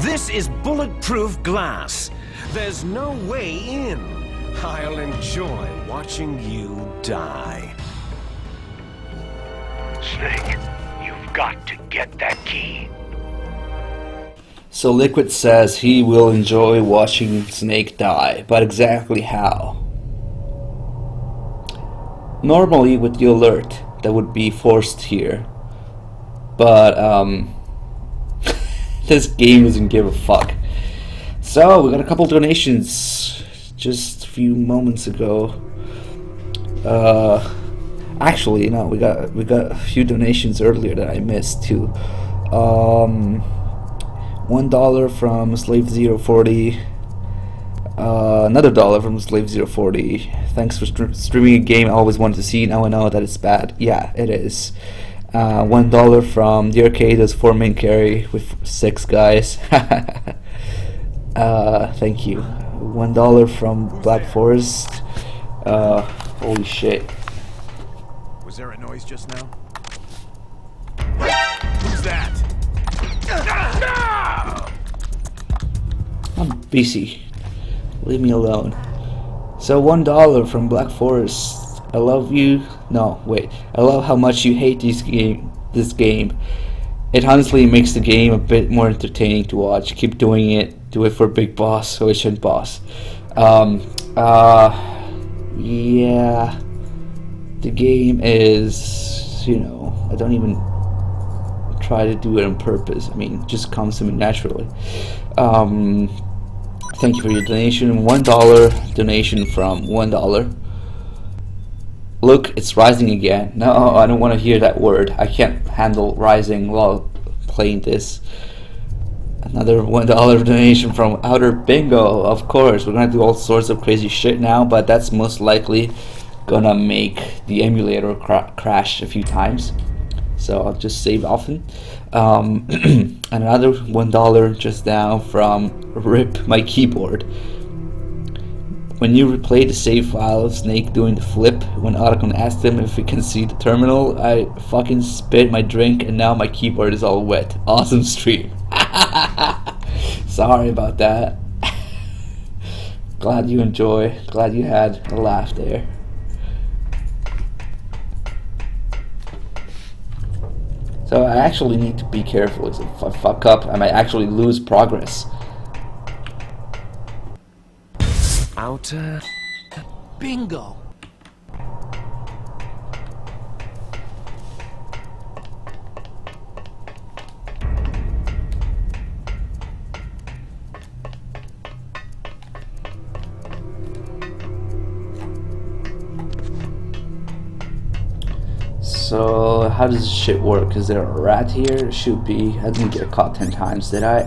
This is bulletproof glass. There's no way in. I'll enjoy watching you die. Snake, you've got to get that key. So Liquid says he will enjoy watching Snake die, but exactly how? Normally with the alert that would be forced here, but this game doesn't give a fuck. So we got a couple donations just a few moments ago. Actually, no, we got a few donations earlier that I missed too. $1 from Slave 040. Another $1 from Slave 040. Thanks for streaming a game I always wanted to see. Now I know that it's bad. Yeah, it is. $1 from DRK, does 4 main carry with 6 guys. Thank you. $1 from Black Forest. Holy shit. Was there a noise just now? Who's that? I'm busy. Leave me alone. So $1 from Black Forest. I love you. No, wait. I love how much you hate this game. It honestly makes the game a bit more entertaining to watch. Keep doing it. Do it for Big Boss, Ocean Boss. Yeah. The game is, you know, I don't even try to do it on purpose. I mean, it just comes to me naturally. Thank you for your donation. $1 donation from $1. Look, it's rising again. No, I don't want to hear that word. I can't handle rising while playing this. Another $1 donation from Outer Bingo. Of course, we're gonna do all sorts of crazy shit now, but that's most likely gonna make the emulator crash a few times. So I'll just save often. And another $1 just now from Rip My Keyboard. When you replay the save file of Snake doing the flip, when Otacon asked him if he can see the terminal, I fucking spit my drink and now my keyboard is all wet. Awesome stream. Sorry about that. Glad you enjoy. Glad you had a laugh there. So I actually need to be careful. If I fuck up, I might actually lose progress. Outer Bingo. So how does this shit work? Is there a rat here? Should be. I didn't get caught 10 times, did I?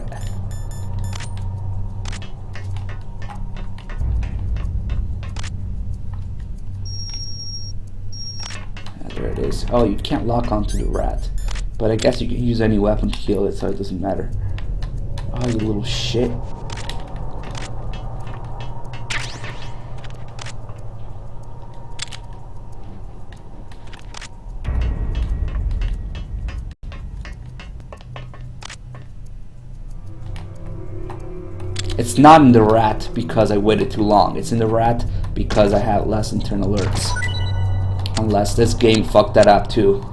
There it is. Oh, you can't lock onto the rat. But I guess you can use any weapon to kill it, so it doesn't matter. Oh, you little shit. It's not in the rat because I waited too long. It's in the rat because I had less internal alerts. Unless this game fucked that up too.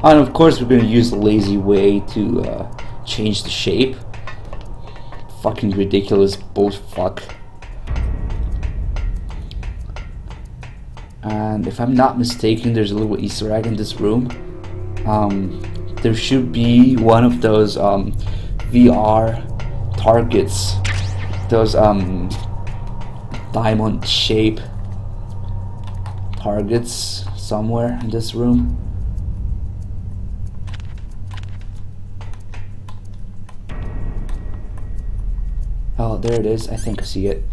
And of course we're gonna use the lazy way to change the shape. Fucking ridiculous bullfuck. And if I'm not mistaken, there's a little Easter egg in this room. There should be one of those VR targets, those diamond shape targets somewhere in this room. Oh, there it is. I think I see it.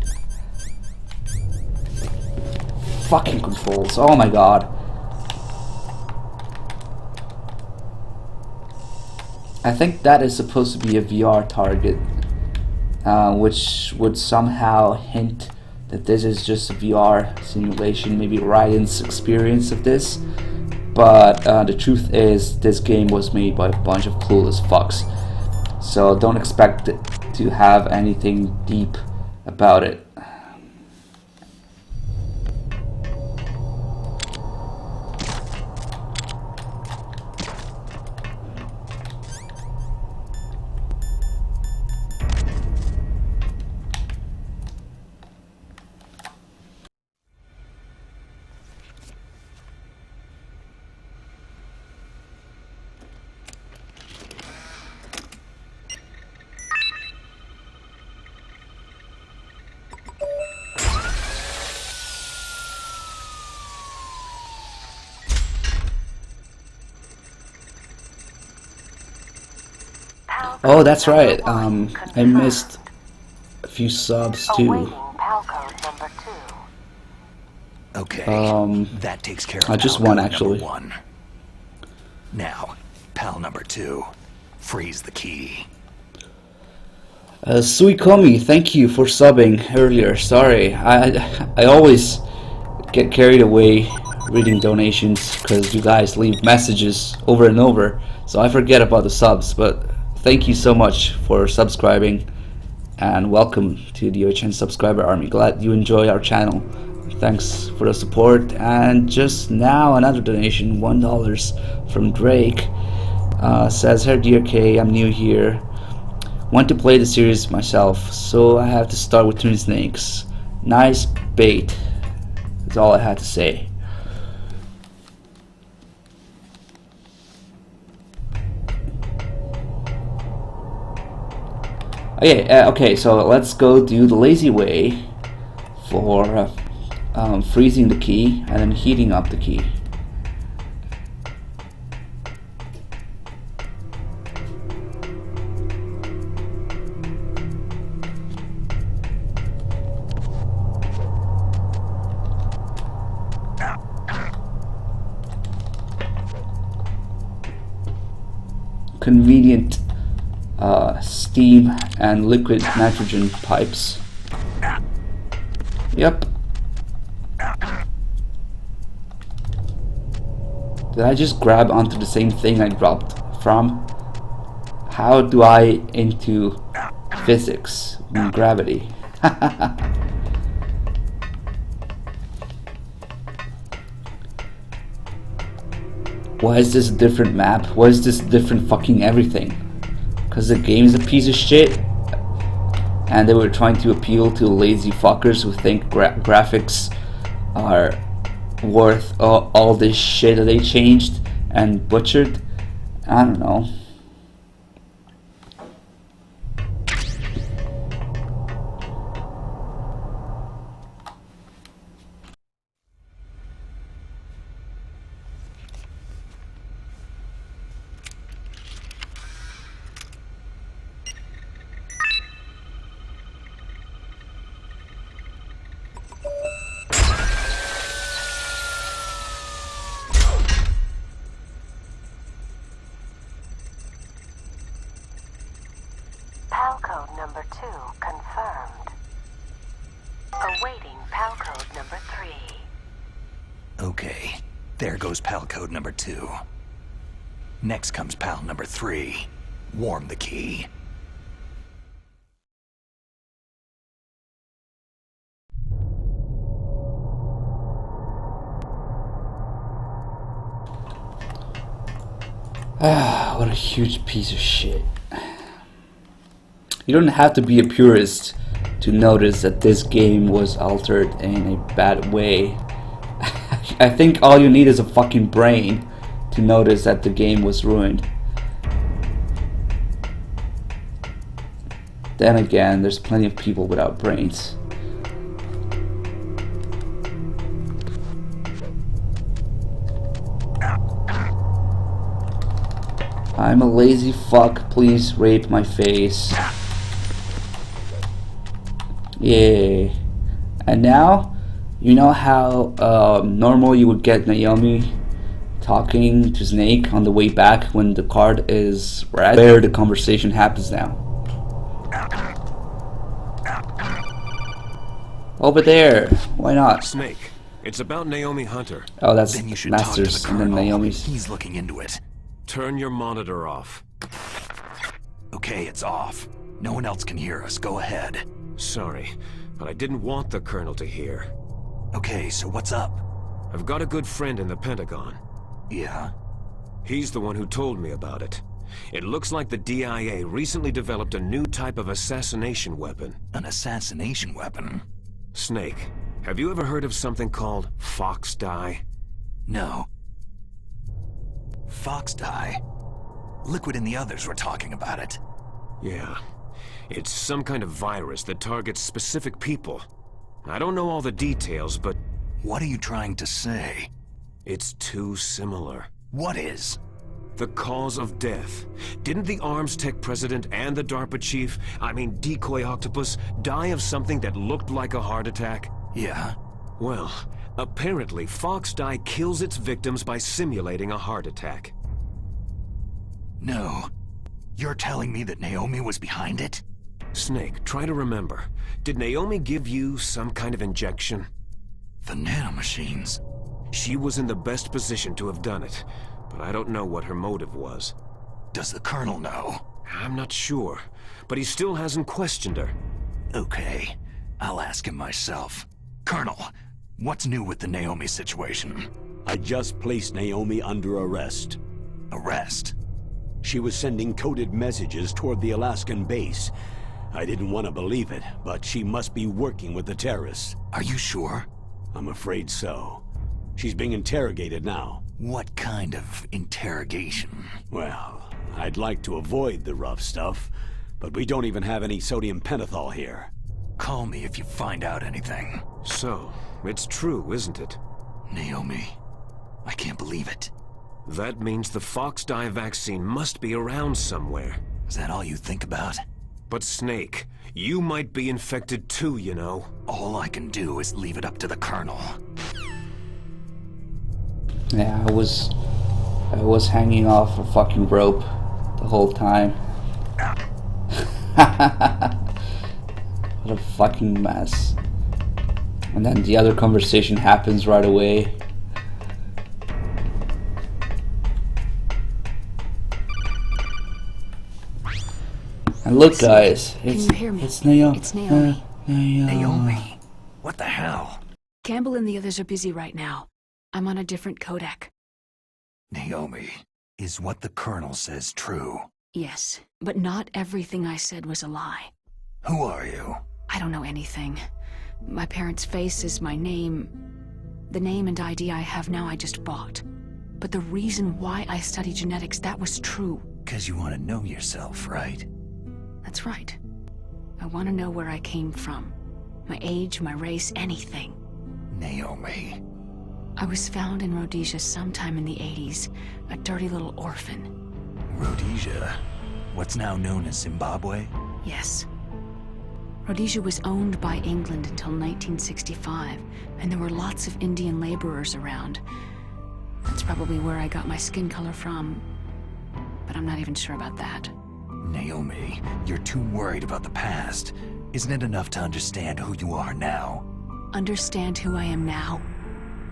Fucking controls. Oh my god. I think that is supposed to be a VR target, which would somehow hint that this is just a VR simulation, maybe Ryan's experience of this. But the truth is, this game was made by a bunch of clueless fucks. So don't expect it to have anything deep about it. Oh, that's right. I missed a few subs too. Okay, that takes care of just pal one code actually. number 1. Now, pal number 2, freeze the key. Suikomi, thank you for subbing earlier. Sorry, I always get carried away reading donations because you guys leave messages over and over, so I forget about the subs. But thank you so much for subscribing, and welcome to the OHN subscriber army. Glad you enjoy our channel. Thanks for the support. And just now another donation, $1 from Drake. Says, "Hey DRK, I'm new here. Want to play the series myself, so I have to start with Twin Snakes. Nice bait." That's all I had to say. Okay, so let's go do the lazy way for freezing the key and then heating up the key. Convenient steam and liquid nitrogen pipes. Yep. Did I just grab onto the same thing I dropped from? How do I into physics and gravity? Why is this a different map? Why is this different fucking everything? Because the game is a piece of shit and they were trying to appeal to lazy fuckers who think graphics are worth all this shit that they changed and butchered. I don't know. PAL code number 2 confirmed. Awaiting PAL code number 3. Okay, there goes pal code number 2. Next comes pal number 3. Warm the key. Ah, what a huge piece of shit. You don't have to be a purist to notice that this game was altered in a bad way. I think all you need is a fucking brain to notice that the game was ruined. Then again, there's plenty of people without brains. I'm a lazy fuck, please rape my face. Yay. And now, you know how normal you would get Naomi talking to Snake on the way back when the card is red? Where the conversation happens now. Over there. Why not? Snake, it's about Naomi Hunter. Oh, that's Then you should Masters talk to the and then Colonel. Naomi's. He's looking into it. Turn your monitor off. Okay, it's off. No one else can hear us. Go ahead. Sorry, but I didn't want the Colonel to hear. Okay, so what's up? I've got a good friend in the Pentagon. Yeah? He's the one who told me about it. It looks like the DIA recently developed a new type of assassination weapon. An assassination weapon? Snake, have you ever heard of something called Fox dye? No. Fox dye? Liquid and the others were talking about it. Yeah. It's some kind of virus that targets specific people. I don't know all the details, but... What are you trying to say? It's too similar. What is? The cause of death. Didn't the Arms Tech president and the DARPA chief, I mean Decoy Octopus, die of something that looked like a heart attack? Yeah? Well, apparently Foxdie kills its victims by simulating a heart attack. No. You're telling me that Naomi was behind it? Snake, try to remember. Did Naomi give you some kind of injection? The nanomachines. She was in the best position to have done it, but I don't know what her motive was. Does the Colonel know? I'm not sure, but he still hasn't questioned her. Okay, I'll ask him myself. Colonel, what's new with the Naomi situation? I just placed Naomi under arrest. Arrest? She was sending coded messages toward the Alaskan base. I didn't want to believe it, but she must be working with the terrorists. Are you sure? I'm afraid so. She's being interrogated now. What kind of interrogation? Well, I'd like to avoid the rough stuff, but we don't even have any sodium pentothal here. Call me if you find out anything. So, it's true, isn't it? Naomi, I can't believe it. That means the Foxdie vaccine must be around somewhere. Is that all you think about? But Snake, you might be infected too, you know. All I can do is leave it up to the Colonel. Yeah, I was hanging off a fucking rope the whole time. What a fucking mess. And then the other conversation happens right away. And look, guys, it's Naomi. It's Naomi. Naomi? What the hell? Campbell and the others are busy right now. I'm on a different codec. Naomi, is what the Colonel says true? Yes, but not everything I said was a lie. Who are you? I don't know anything. My parents' face is my name. The name and ID I have now I just bought. But the reason why I study genetics, that was true. 'Cause you want to know yourself, right? That's right. I want to know where I came from. My age, my race, anything. Naomi. I was found in Rhodesia sometime in the 80s. A dirty little orphan. Rhodesia? What's now known as Zimbabwe? Yes. Rhodesia was owned by England until 1965, and there were lots of Indian laborers around. That's probably where I got my skin color from, but I'm not even sure about that. Naomi, you're too worried about the past. Isn't it enough to understand who you are now? Understand who I am now?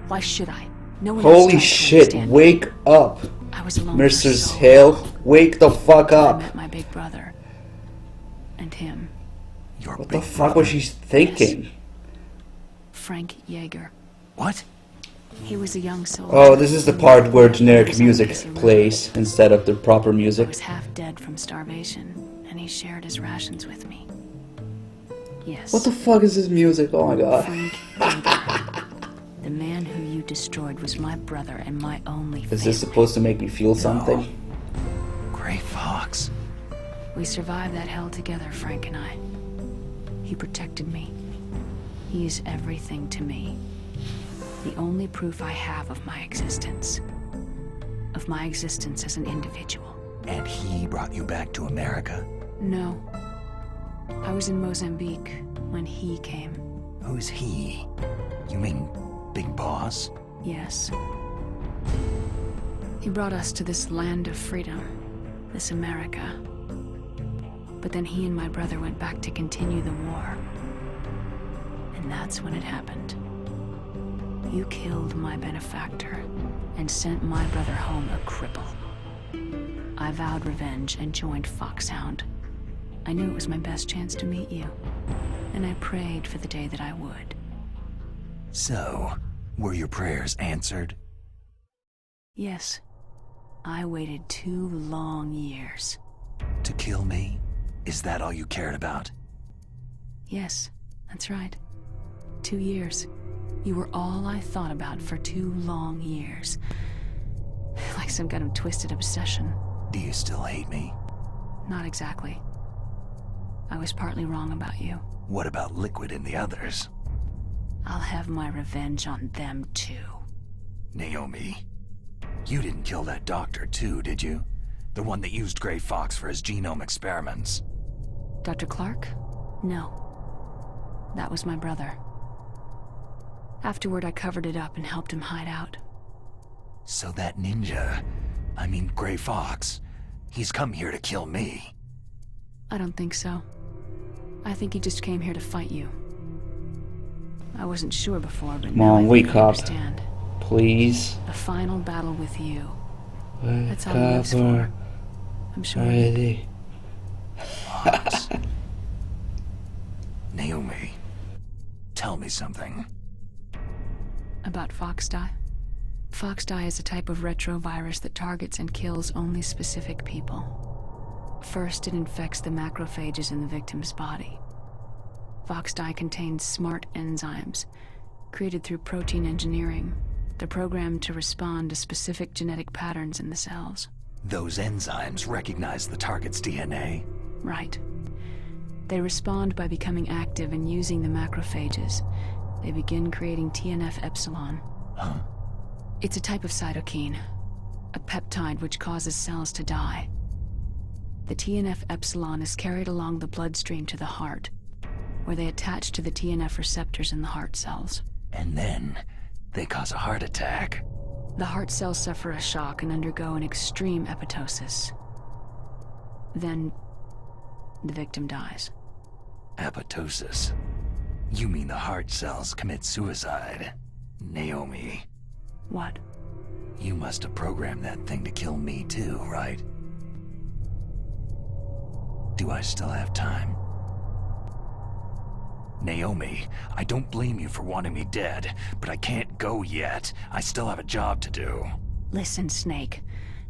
Why should I? No one Holy else shit, wake up. I was alone Mrs. for so Hill, long. wake the fuck up. I met my big brother. And him. What the fuck was she thinking? Yes. Frank Yeager. What? He was a young soldier. Oh, this is the part where generic music plays instead of the proper music. He was half dead from starvation, and he shared his rations with me. Yes. What the fuck is this music? Oh my god. Frank Yeager. The man who you destroyed was my brother and my only family. Is this supposed to make me feel something? Gray Fox. We survived that hell together, Frank and I. He protected me. He is everything to me. The only proof I have of my existence. Of my existence as an individual. And he brought you back to America? No. I was in Mozambique when he came. Who's he? You mean Big Boss? Yes. He brought us to this land of freedom. This America. But then he and my brother went back to continue the war. And that's when it happened. You killed my benefactor and sent my brother home a cripple. I vowed revenge and joined Foxhound. I knew it was my best chance to meet you, and I prayed for the day that I would. So, were your prayers answered? Yes. I waited 2 long years. To kill me? Is that all you cared about? Yes, that's right. 2 years. You were all I thought about for 2 long years. Like some kind of twisted obsession. Do you still hate me? Not exactly. I was partly wrong about you. What about Liquid and the others? I'll have my revenge on them too. Naomi, You didn't kill that doctor too, did you? The one that used Grey Fox for his genome experiments. Dr. Clark? No. That was my brother. Afterward, I covered it up and helped him hide out. So that ninja, I mean Grey Fox, he's come here to kill me. I don't think so. I think he just came here to fight you. I wasn't sure before, but now I wake think I up. understand. Please. A final battle with you. Wake That's all he lives up for. I'm sure. already. Naomi, tell me something. About Foxdie? Foxdie is a type of retrovirus that targets and kills only specific people. First, it infects the macrophages in the victim's body. Foxdie contains smart enzymes, created through protein engineering. They're programmed to respond to specific genetic patterns in the cells. Those enzymes recognize the target's DNA? Right. They respond by becoming active and using the macrophages. They begin creating TNF-epsilon. Huh? It's a type of cytokine, a peptide which causes cells to die. The TNF-epsilon is carried along the bloodstream to the heart, where they attach to the TNF receptors in the heart cells. And then, they cause a heart attack. The heart cells suffer a shock and undergo an extreme apoptosis. Then, the victim dies. Apoptosis? You mean the heart cells commit suicide? Naomi. What? You must have programmed that thing to kill me too, right? Do I still have time? Naomi, I don't blame you for wanting me dead, but I can't go yet. I still have a job to do. Listen, Snake.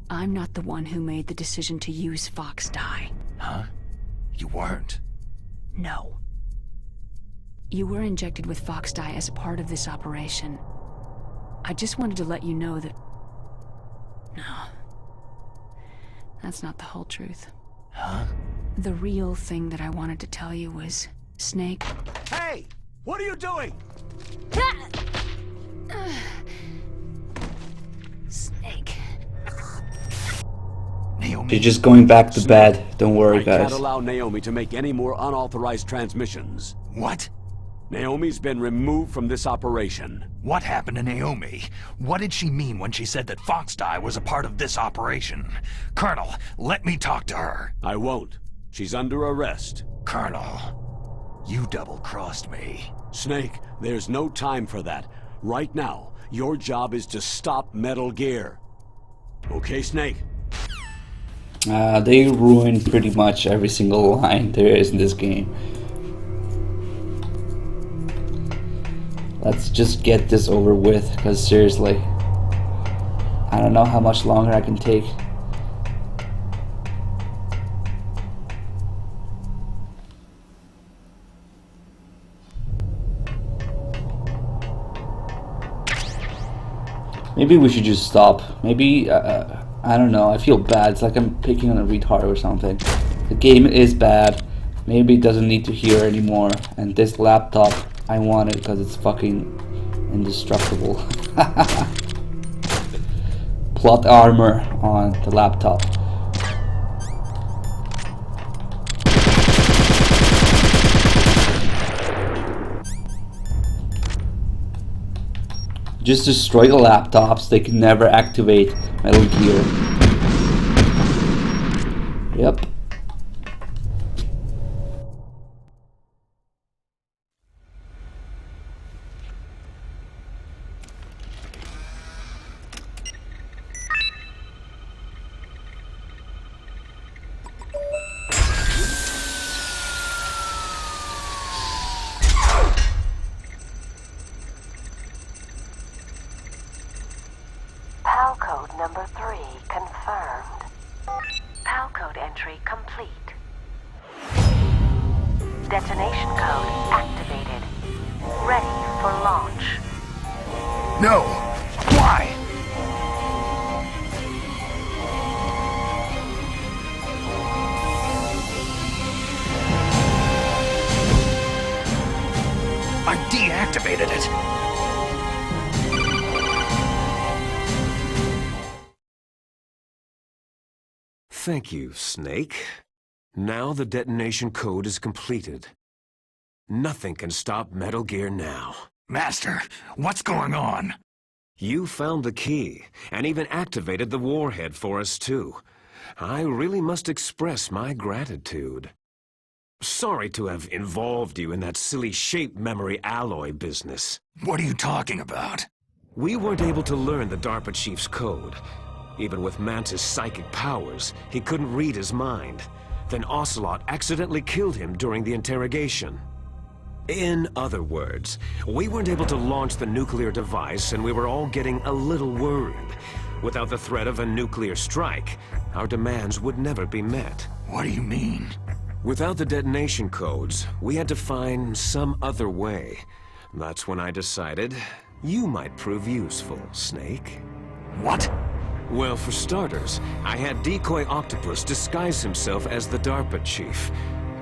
I'm not the one who made the decision to use Foxdie. Huh? You weren't? No. You were injected with Foxdie as a part of this operation. I just wanted to let you know that... No. That's not the whole truth. Huh? The real thing that I wanted to tell you was... Snake... Hey! What are you doing? Snake... Naomi... You're just going back to bed. Don't worry, I guys. can't allow Naomi to make any more unauthorized transmissions. What? Naomi's been removed from this operation. What happened to Naomi? What did she mean when she said that Foxdie was a part of this operation? Colonel, let me talk to her. I won't. She's under arrest. Colonel, you double-crossed me. Snake, there's no time for that. Right now, your job is to stop Metal Gear. Okay, Snake? They ruined pretty much every single line there is in this game. Let's just get this over with, because seriously, I don't know how much longer I can take. Maybe we should just stop. Maybe, I don't know, I feel bad. It's like I'm picking on a retard or something. The game is bad. Maybe it doesn't need to hear anymore. And this laptop, I want it because it's fucking indestructible. Plot armor on the laptop. Just destroy the laptops, they can never activate Metal Gear. Yep. PAL code number 3 confirmed. PAL code entry complete. Detonation code activated. Ready for launch. No! Why? I deactivated it. Thank you, Snake. Now the detonation code is completed. Nothing can stop Metal Gear now. Master, what's going on? You found the key, and even activated the warhead for us too. I really must express my gratitude. Sorry to have involved you in that silly shape memory alloy business. What are you talking about? We weren't able to learn the DARPA chief's code. Even with Mantis' psychic powers, he couldn't read his mind. Then Ocelot accidentally killed him during the interrogation. In other words, we weren't able to launch the nuclear device, and we were all getting a little worried. Without the threat of a nuclear strike, our demands would never be met. What do you mean? Without the detonation codes, we had to find some other way. That's when I decided you might prove useful, Snake. What? Well, for starters, I had Decoy Octopus disguise himself as the DARPA chief.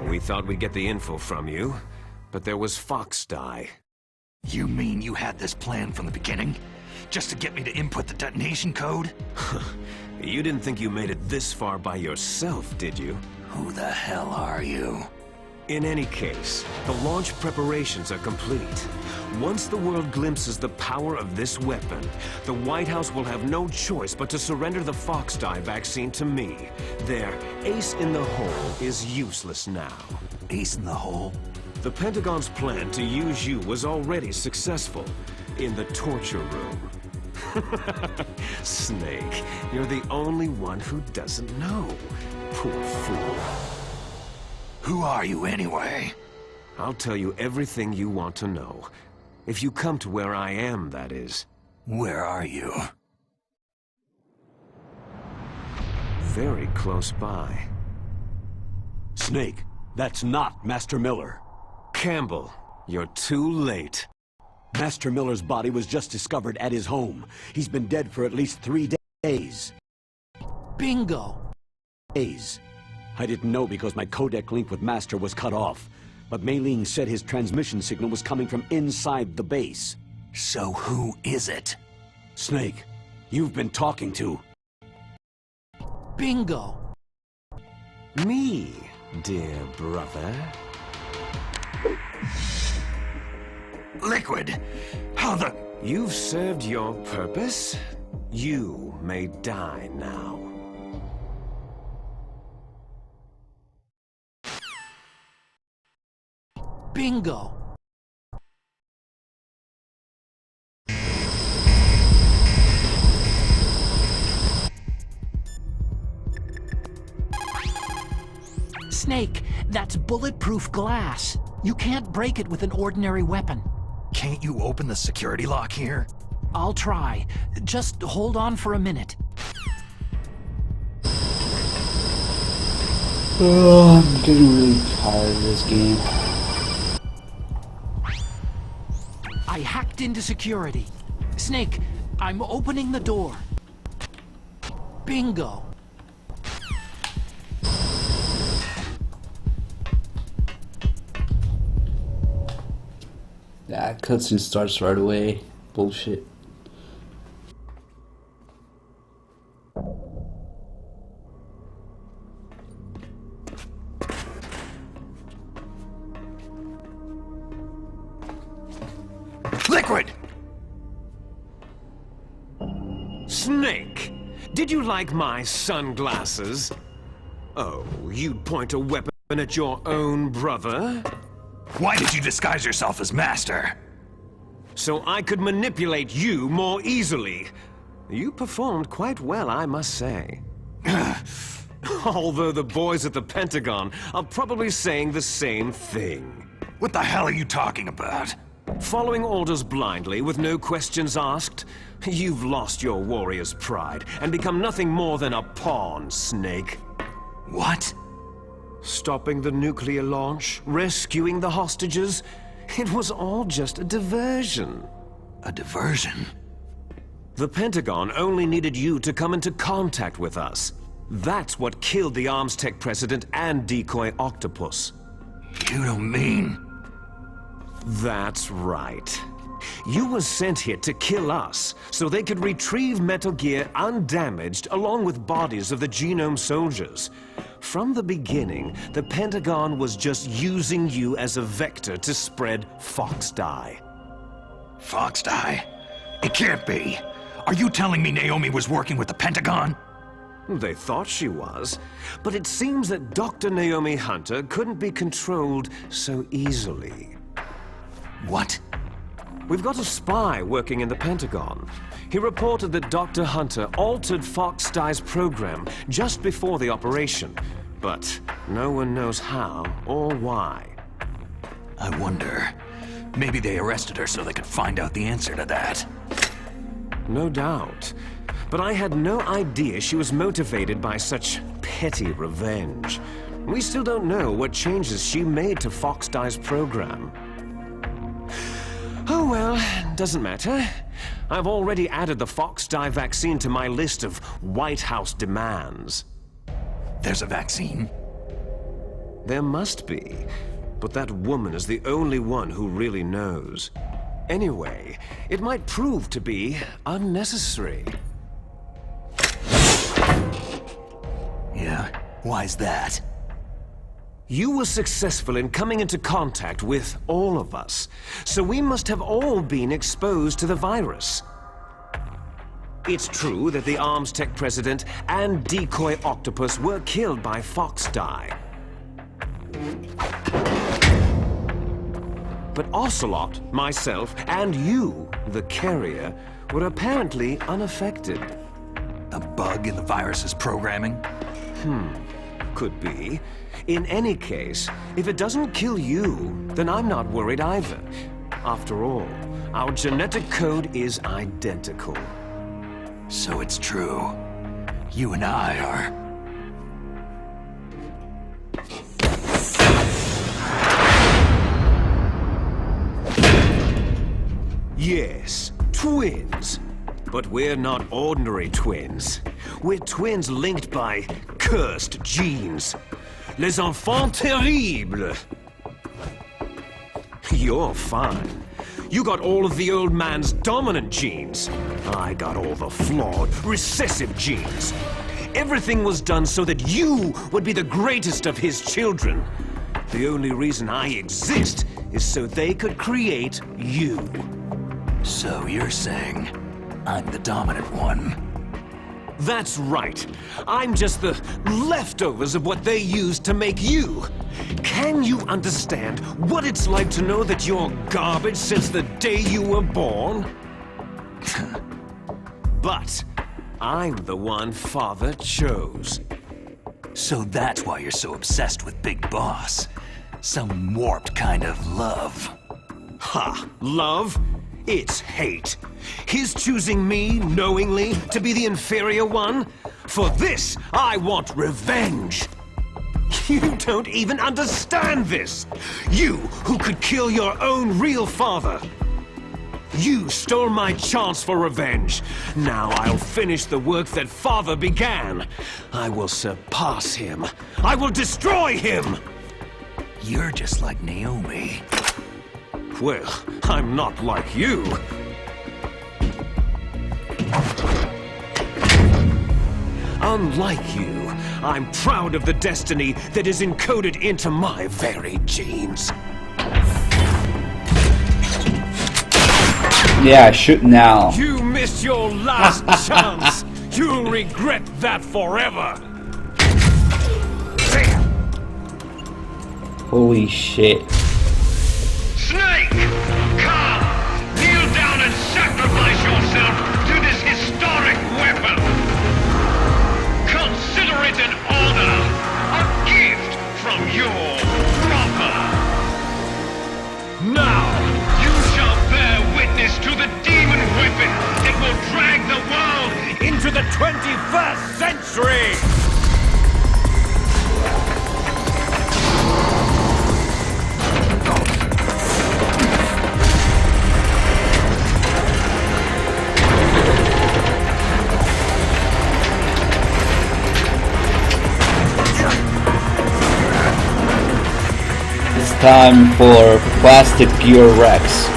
We thought we'd get the info from you, but there was Foxhound. You mean you had this plan from the beginning? Just to get me to input the detonation code? You didn't think you made it this far by yourself, did you? Who the hell are you? In any case, the launch preparations are complete. Once the world glimpses the power of this weapon, the White House will have no choice but to surrender the Foxhound vaccine to me. Their ace in the hole is useless now. Ace in the hole? The Pentagon's plan to use you was already successful in the torture room. Snake, you're the only one who doesn't know. Poor fool. Who are you anyway? I'll tell you everything you want to know. If you come to where I am, that is. Where are you? Very close by. Snake, that's not Master Miller. Campbell, you're too late. Master Miller's body was just discovered at his home. He's been dead for at least 3 days. Bingo! Days. I didn't know because my codec link with Master was cut off. But Mei Ling said his transmission signal was coming from inside the base. So who is it? Snake, you've been talking to... Bingo! Me, dear brother. Liquid! How the... You've served your purpose. You may die now. Bingo! Snake, that's bulletproof glass. You can't break it with an ordinary weapon. Can't you open the security lock here? I'll try. Just hold on for a minute. Oh, I'm getting really tired of this game. I hacked into security. Snake, I'm opening the door. Bingo. That cutscene starts right away. Bullshit. Liquid! Snake, did you like my sunglasses? Oh, you'd point a weapon at your own brother? Why did you disguise yourself as Master? So I could manipulate you more easily. You performed quite well, I must say. Although the boys at the Pentagon are probably saying the same thing. What the hell are you talking about? Following orders blindly with no questions asked, you've lost your warrior's pride and become nothing more than a pawn, Snake. What? Stopping the nuclear launch, rescuing the hostages, it was all just a diversion. A diversion? The Pentagon only needed you to come into contact with us. That's what killed the Arms Tech president and Decoy Octopus. You don't mean... That's right. You were sent here to kill us, so they could retrieve Metal Gear undamaged along with bodies of the Genome soldiers. From the beginning, the Pentagon was just using you as a vector to spread Fox dye. Fox dye? It can't be. Are you telling me Naomi was working with the Pentagon? They thought she was, but it seems that Dr. Naomi Hunter couldn't be controlled so easily. What? We've got a spy working in the Pentagon. He reported that Dr. Hunter altered Fox dye's program just before the operation, but no one knows how or why. I wonder. Maybe they arrested her so they could find out the answer to that. No doubt. But I had no idea she was motivated by such petty revenge. We still don't know what changes she made to Fox dye's program. Oh well, doesn't matter. I've already added the Fox dye vaccine to my list of White House demands. There's a vaccine? There must be, but that woman is the only one who really knows. Anyway, it might prove to be unnecessary. Yeah? Why's that? You were successful in coming into contact with all of us, so we must have all been exposed to the virus. It's true that the Arms Tech president and decoy octopus were killed by Fox dye. But Ocelot, myself, and you, the carrier, were apparently unaffected. A bug in the virus's programming? Could be. In any case, if it doesn't kill you, then I'm not worried either. After all, our genetic code is identical. So it's true. You and I are... Yes, twins. But we're not ordinary twins. We're twins linked by cursed genes. Les enfants terribles. You're fine. You got all of the old man's dominant genes. I got all the flawed, recessive genes. Everything was done so that you would be the greatest of his children. The only reason I exist is so they could create you. So you're saying I'm the dominant one? That's right. I'm just the leftovers of what they used to make you. Can you understand what it's like to know that you're garbage since the day you were born? But I'm the one Father chose. So that's why you're so obsessed with Big Boss. Some warped kind of love. Ha! Love? It's hate. His choosing me, knowingly, to be the inferior one? For this, I want revenge. You don't even understand this. You, who could kill your own real father. You stole my chance for revenge. Now I'll finish the work that Father began. I will surpass him. I will destroy him. You're just like Naomi. Well, I'm not like you. Unlike you, I'm proud of the destiny that is encoded into my very genes. Yeah, shoot now. You missed your last chance. You'll regret that forever. Holy shit. Snake! Come! Kneel down and sacrifice yourself to this historic weapon! Consider it an honor! A gift from your brother! Now, you shall bear witness to the demon weapon that will drag the world into the 21st century! Time for Plastic Gear Rex.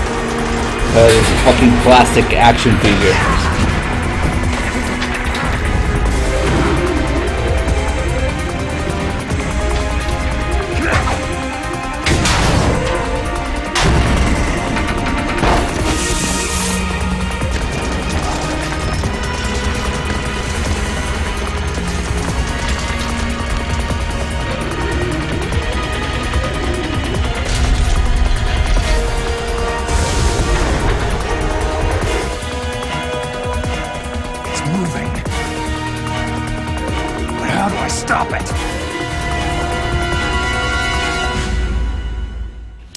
fucking plastic action figure.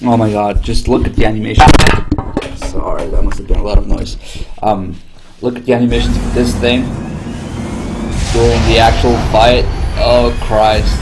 Oh my god, just look at the animation. Sorry, that must have been a lot of noise. Look at the animations of this thing during the actual fight. Oh Christ.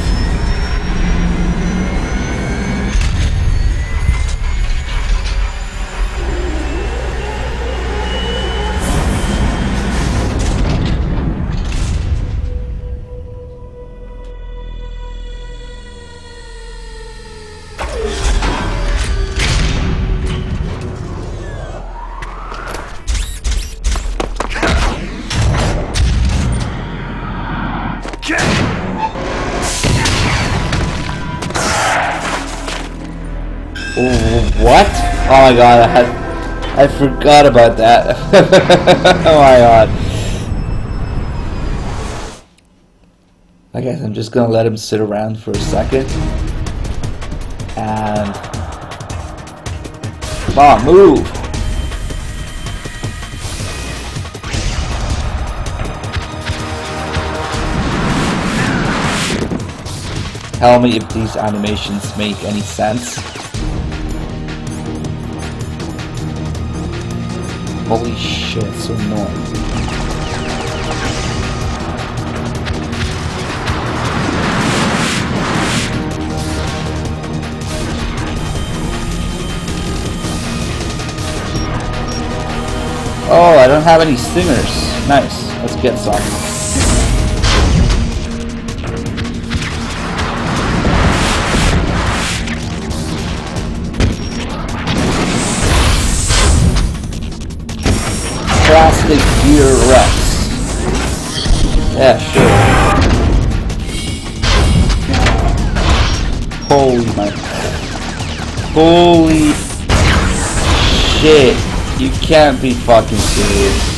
What? Oh my god, I forgot about that. Oh my god. I guess I'm just gonna let him sit around for a second. And come on, move! Tell me if these animations make any sense. Holy shit, it's so annoying. Oh, I don't have any stingers. Nice. Let's get some. Plastic gear Rex. Yeah, sure. Holy shit. You can't be fucking serious.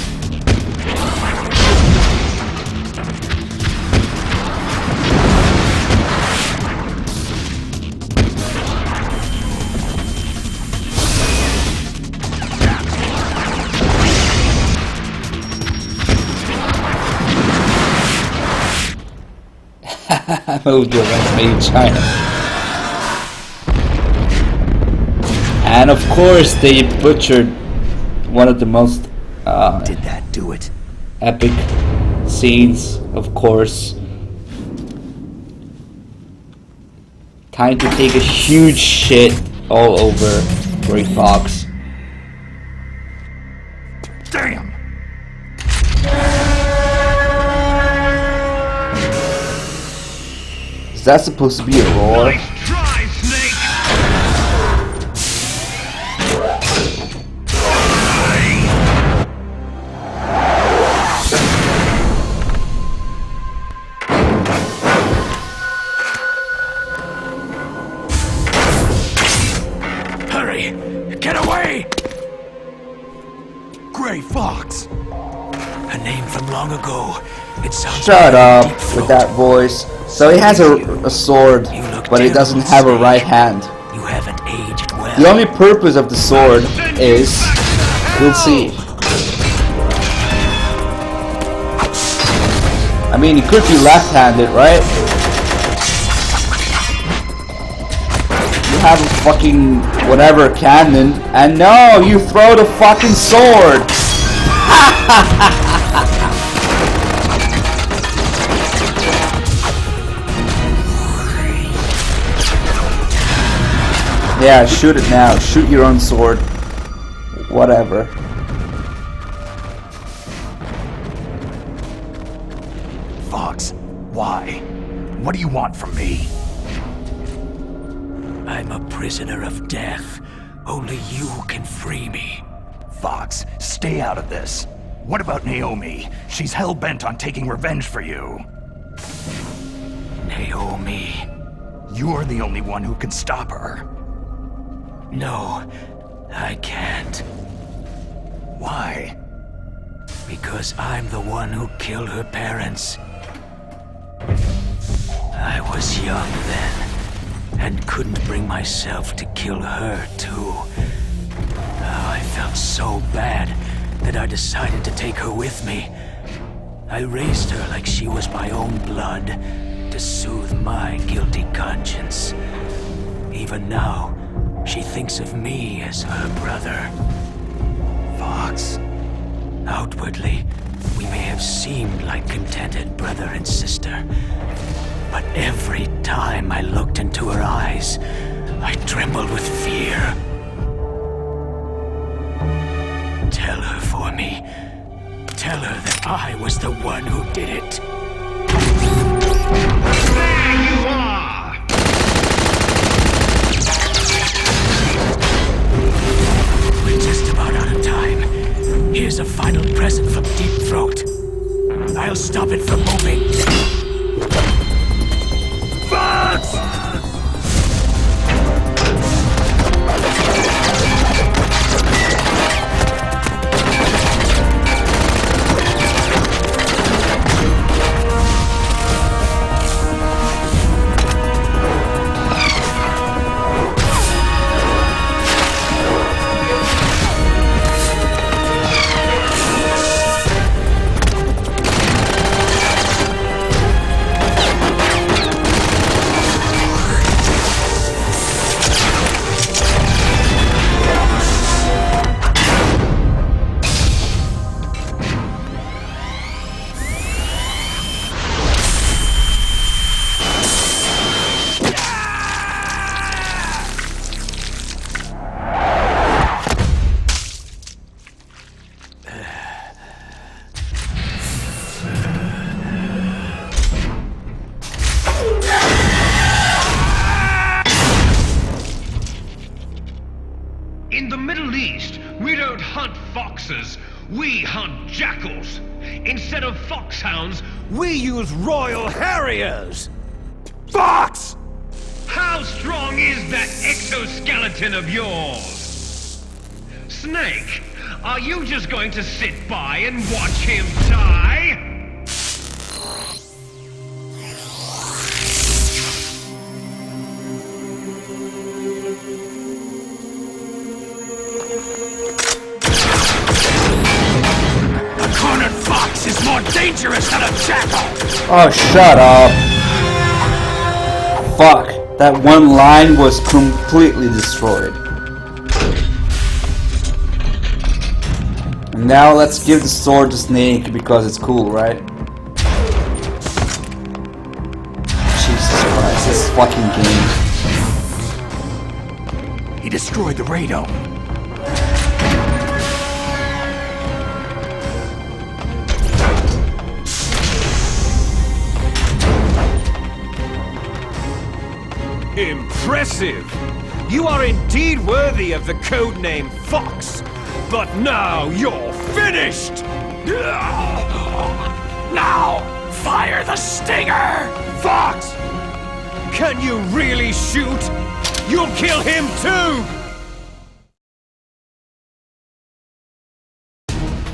Moved against Made in China. And of course they butchered one of the most did that do it? Epic scenes, of course. Time to take a huge shit all over Gray Fox. Damn! Is that supposed to be a roar? Nice try, Snake! Hurry! Get away! Gray Fox! A name from long ago. It sounds Shut up with that voice. So he has a sword, but he doesn't have a right hand. You haven't aged well. The only purpose of the sword is, we'll see. I mean, he could be left-handed, right? You have a fucking whatever cannon, and no, you throw the fucking sword. Yeah, shoot it now. Shoot your own sword. Whatever. Fox, why? What do you want from me? I'm a prisoner of death. Only you can free me. Fox. Stay out of this. What about Naomi? She's hell-bent on taking revenge for you. Naomi. You're the only one who can stop her. No, I can't. Why? Because I'm the one who killed her parents. I was young then, and couldn't bring myself to kill her too. Oh, I felt so bad that I decided to take her with me. I raised her like she was my own blood, to soothe my guilty conscience. Even now, she thinks of me as her brother. Fox. Outwardly, we may have seemed like contented brother and sister, but every time I looked into her eyes, I trembled with fear. Tell her for me. Tell her that I was the one who did it. There you are! We're just about out of time. Here's a final present from Deep Throat. I'll stop it from moving. Fox! In the Middle East, we don't hunt foxes, we hunt jackals. Instead of foxhounds, We use Royal Harriers! Fox! How strong is that exoskeleton of yours? Snake, are you just going to sit by and watch him die? A cornered fox is more dangerous than a jackal! Oh, shut up. Fuck. That one line was completely destroyed. And now let's give the sword to Snake because it's cool, right? Jesus Christ, this fucking game. He destroyed the radome. Impressive! You are indeed worthy of the codename Fox, but now you're finished! Now, fire the stinger! Fox! Can you really shoot? You'll kill him too!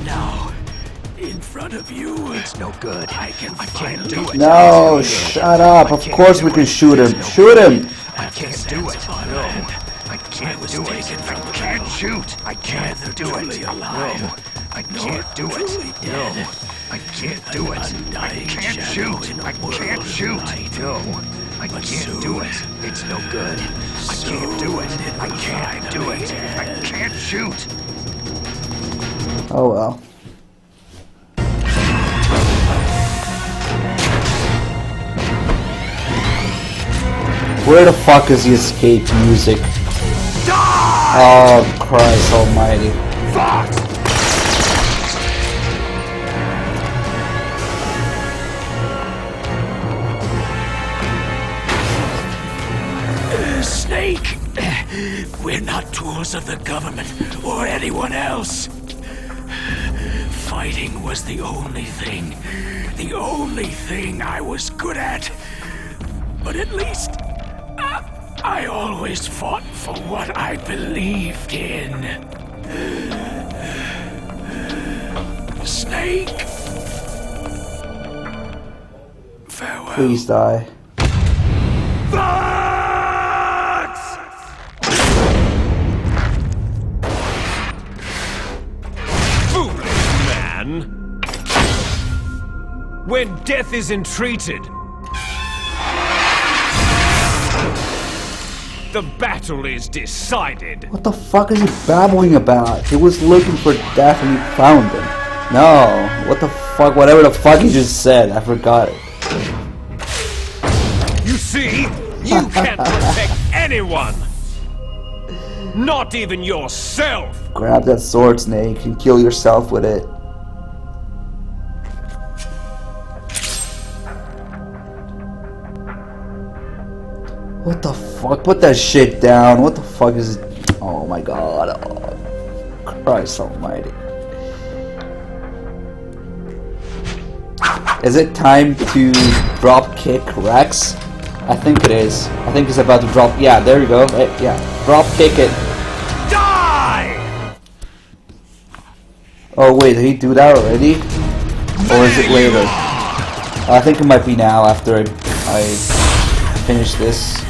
Now, in front of you, It's no good. I can't do it. No, shut up. Of course we can shoot him. Shoot him! I can't do it. No. I can't do it. I can't shoot. I can't do it. No. I can't do it. No. I can't do it. I can't shoot. I can't shoot. No. I can't do it. It's no good. I can't do it. I can't do it. I can't shoot. Oh well. Where the fuck is the escape music? Oh, Christ almighty. Fox! Snake! We're not tools of the government or anyone else. Fighting was the only thing I was good at. But at least I always fought for what I believed in. Snake. Farewell. Please die. Foolish man! When death is entreated, the battle is decided. What the fuck is he babbling about? He was looking for death and he found him. No, what the fuck? Whatever the fuck he just said, I forgot it. You see, you can't protect anyone. Not even yourself. Grab that sword, Snake, and kill yourself with it. What the fuck? Put that shit down. What the fuck is it? Oh my god. Oh, Christ almighty. Is it time to drop kick Rex? I think it is. I think he's about to drop. Yeah, there you go. Yeah, drop kick it. Die! Oh wait, did he do that already? Or is it later? I think it might be now after I finish this.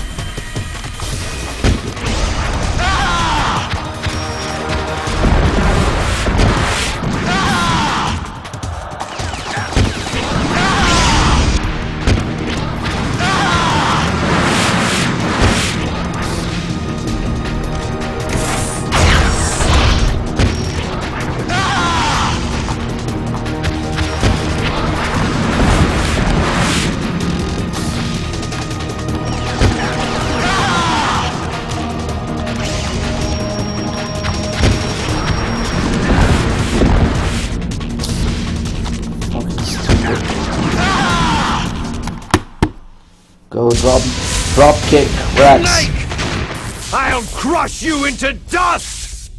Go drop kick, Rex. Snake! I'll crush you into dust!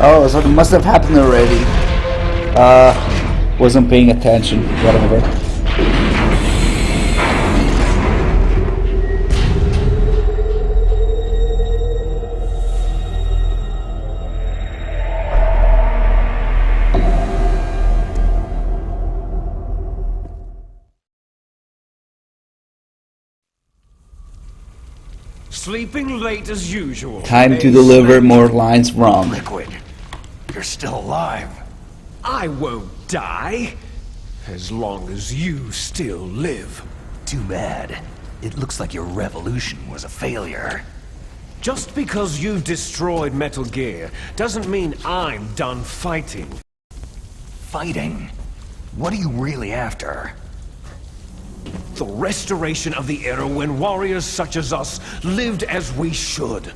Oh, so it must have happened already. Wasn't paying attention. Whatever. Sleeping late as usual. Time to deliver more lines wrong. Liquid, you're still alive. I won't die. As long as you still live. Too bad. It looks like your revolution was a failure. Just because you've destroyed Metal Gear doesn't mean I'm done fighting. Fighting? What are you really after? The restoration of the era when warriors such as us lived as we should.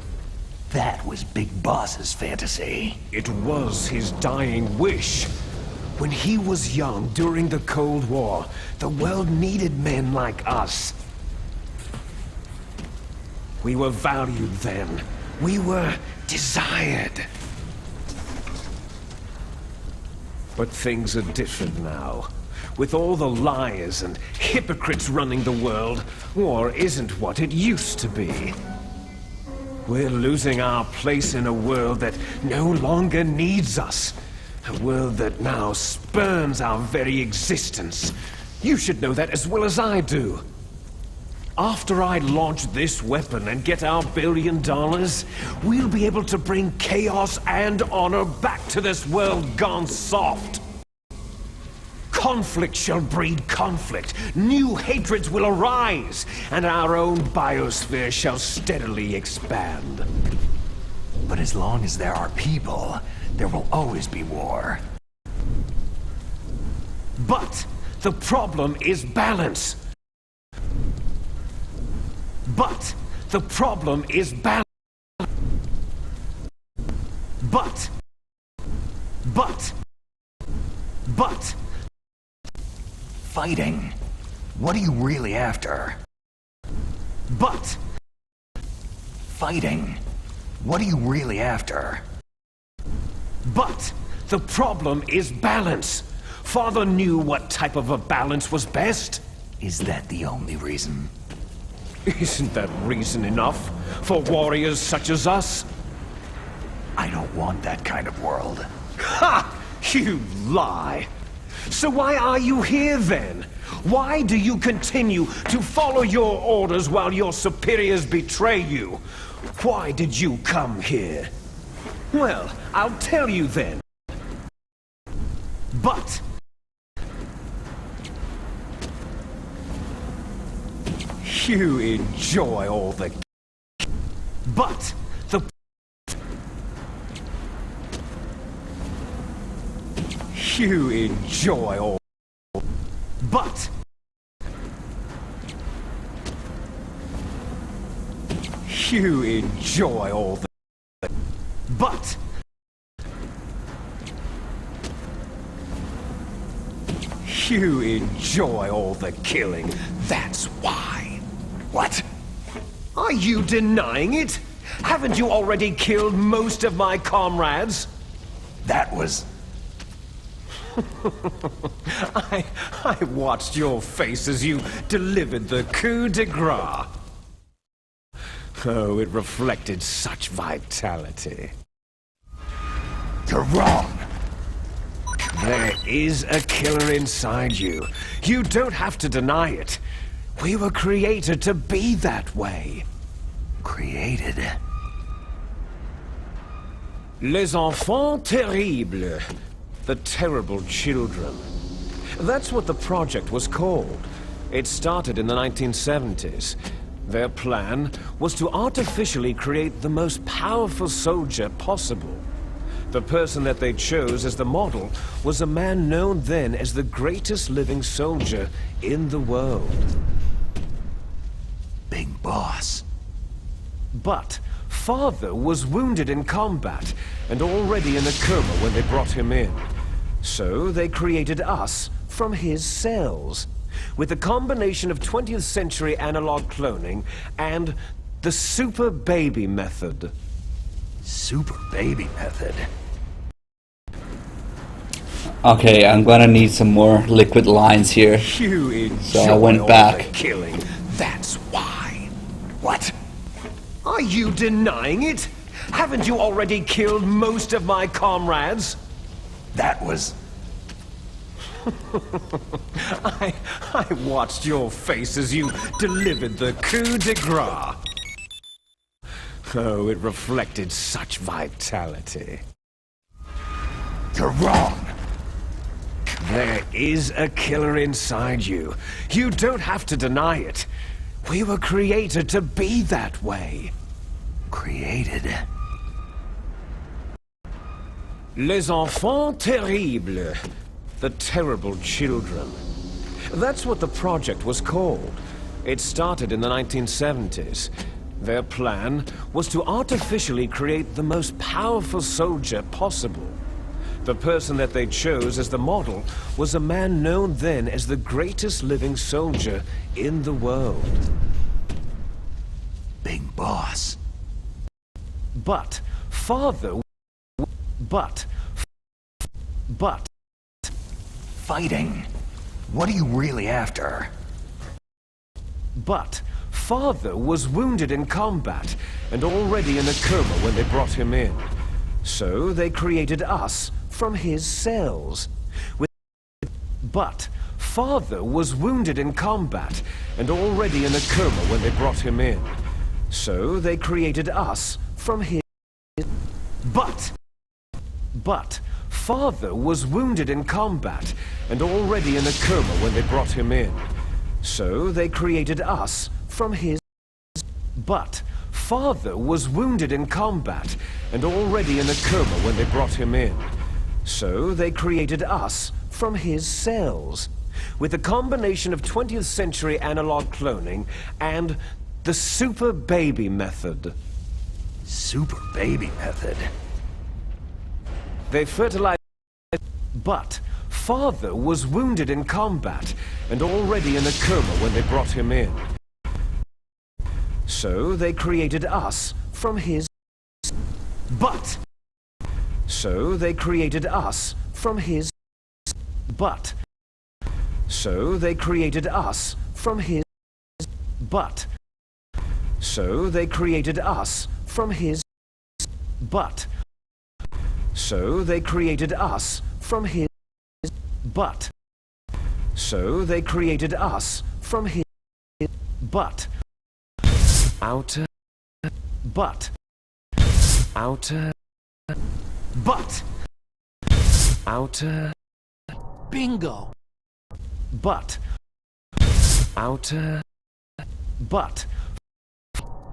That was Big Boss's fantasy. It was his dying wish. When he was young during the Cold War, the world needed men like us. We were valued then. We were desired. But things are different now. With all the liars and hypocrites running the world, war isn't what it used to be. We're losing our place in a world that no longer needs us. A world that now spurns our very existence. You should know that as well as I do. After I launch this weapon and get our $1 billion, we'll be able to bring chaos and honor back to this world gone soft. Conflict shall breed conflict, new hatreds will arise, and our own biosphere shall steadily expand. But as long as there are people, there will always be war. But the problem is balance. But the problem is balance. But... Fighting? What are you really after? But... Fighting? What are you really after? But the problem is balance. Father knew what type of a balance was best. Is that the only reason? Isn't that reason enough for warriors such as us? I don't want that kind of world. Ha! You lie! So why are you here then? Why do you continue to follow your orders while your superiors betray you? Why did you come here? Well, I'll tell you then. But... you enjoy all the... But the... you enjoy all... But... you enjoy all the... But... you enjoy all the killing. That's why. What? Are you denying it? Haven't you already killed most of my comrades? That was... I watched your face as you delivered the coup de grace. Oh, it reflected such vitality. You're wrong. There is a killer inside you. You don't have to deny it. We were created to be that way. Created? Les enfants terribles. The terrible children. That's what the project was called. It started in the 1970s. Their plan was to artificially create the most powerful soldier possible. The person that they chose as the model was a man known then as the greatest living soldier in the world. Big Boss. But Father was wounded in combat and already in a coma when they brought him in. So they created us from his cells, with a combination of 20th century analog cloning and the super baby method. Super baby method? Okay, I'm gonna need some more liquid lines here. So I went back. Killing. That's why. What? Are you denying it? Haven't you already killed most of my comrades? That was... I watched your face as you delivered the coup de grace. Oh, it reflected such vitality. You're wrong. There is a killer inside you. You don't have to deny it. We were created to be that way. Created? Les enfants terribles. The terrible children. That's what the project was called. It started in the 1970s. Their plan was to artificially create the most powerful soldier possible. The person that they chose as the model was a man known then as the greatest living soldier in the world. Big Boss. But Father... But... Fighting? What are you really after? But Father was wounded in combat and already in a coma when they brought him in. So they created us from his cells. But Father was wounded in combat and already in a coma when they brought him in. So they created us from his... But Father was wounded in combat and already in a coma when they brought him in. So they created us from his... But Father was wounded in combat and already in a coma when they brought him in. So they created us from his cells, with a combination of 20th century analog cloning and the super baby method. Super baby method? They fertilized, but Father was wounded in combat and already in a coma when they brought him in. So they created us from his... But... So they created us from his... But... So they created us from his... But... So they created us from his... But... So they created us from his... But... So they created us from his... But... Outer... But... Outer... But... Outer... Bingo! But... Outer... But...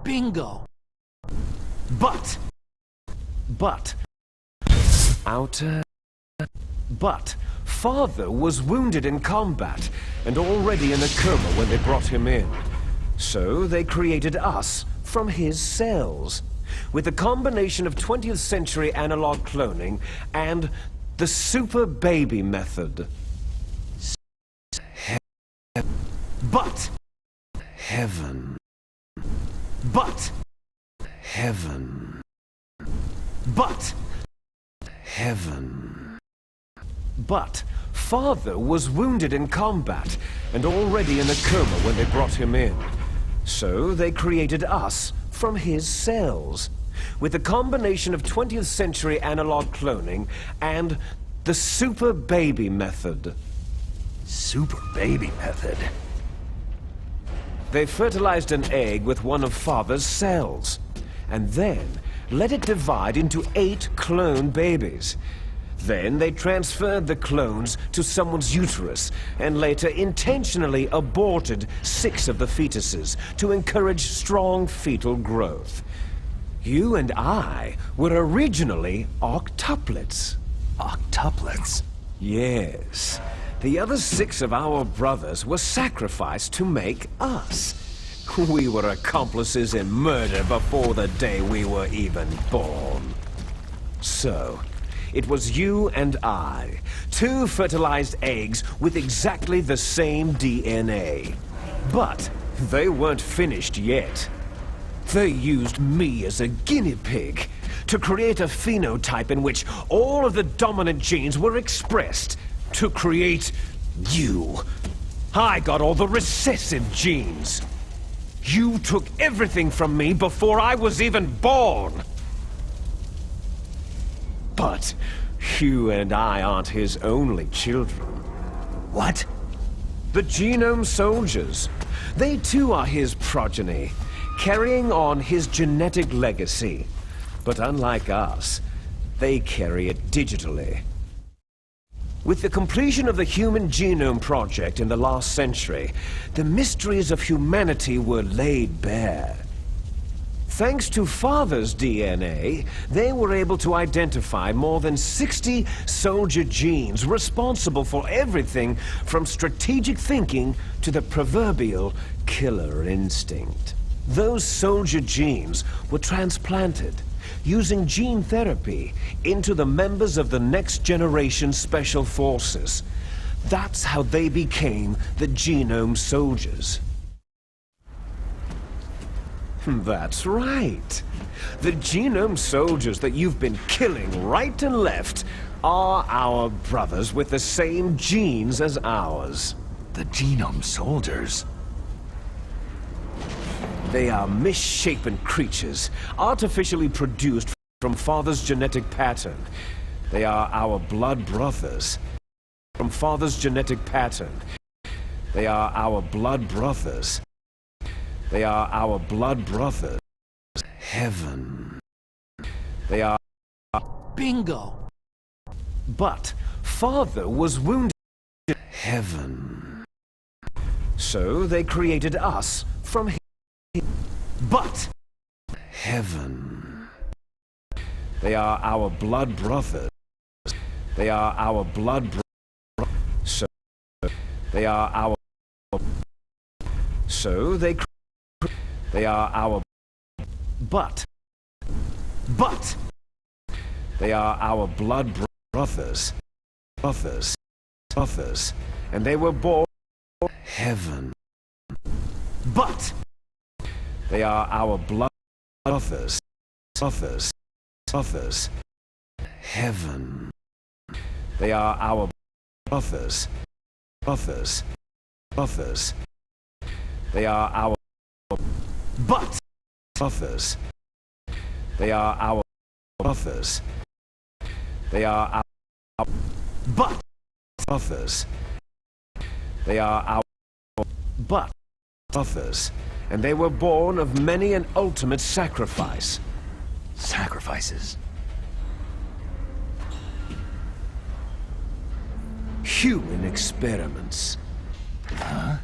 Bingo! But... But... Outer... But... Father was wounded in combat and already in a coma when they brought him in. So they created us from his cells, with a combination of 20th century analog cloning and the super baby method. But... Heaven. But... Heaven. But... Heaven. But Father was wounded in combat and already in a coma when they brought him in. So they created us from his cells, with a combination of 20th century analog cloning and the super baby method. Super baby method? They fertilized an egg with one of Father's cells, and then let it divide into 8 clone babies. Then they transferred the clones to someone's uterus and later intentionally aborted 6 of the fetuses to encourage strong fetal growth. You and I were originally octuplets. Octuplets? Yes. The other 6 of our brothers were sacrificed to make us. We were accomplices in murder before the day we were even born. So, it was you and I, 2 fertilized eggs with exactly the same DNA. But they weren't finished yet. They used me as a guinea pig to create a phenotype in which all of the dominant genes were expressed to create you. I got all the recessive genes. You took everything from me before I was even born. But you and I aren't his only children. What? The Genome Soldiers. They too are his progeny, carrying on his genetic legacy. But unlike us, they carry it digitally. With the completion of the Human Genome Project in the last century, the mysteries of humanity were laid bare. Thanks to Father's DNA, they were able to identify more than 60 soldier genes responsible for everything from strategic thinking to the proverbial killer instinct. Those soldier genes were transplanted using gene therapy into the members of the next generation special forces. That's how they became the Genome Soldiers. That's right. The Genome Soldiers that you've been killing right and left are our brothers with the same genes as ours. The Genome Soldiers? They are misshapen creatures, artificially produced from Father's genetic pattern. They are our blood brothers. From Father's genetic pattern. They are our blood brothers. They are our blood brothers. Heaven. They are... Bingo! But Father was wounded... Heaven. So they created us from him. But... Heaven. They are our blood brothers. They are our blood brothers. So... They are our... So they... They are our... But they are our blood brothers. Brothers. And they were born... Heaven. But they are our blood brothers. Heaven. They are our brothers. They are our... But brothers. They are our brothers. They are our... But brothers. They are our... But brothers. And they were born of many an ultimate sacrifice. Sacrifices? Human experiments. Huh?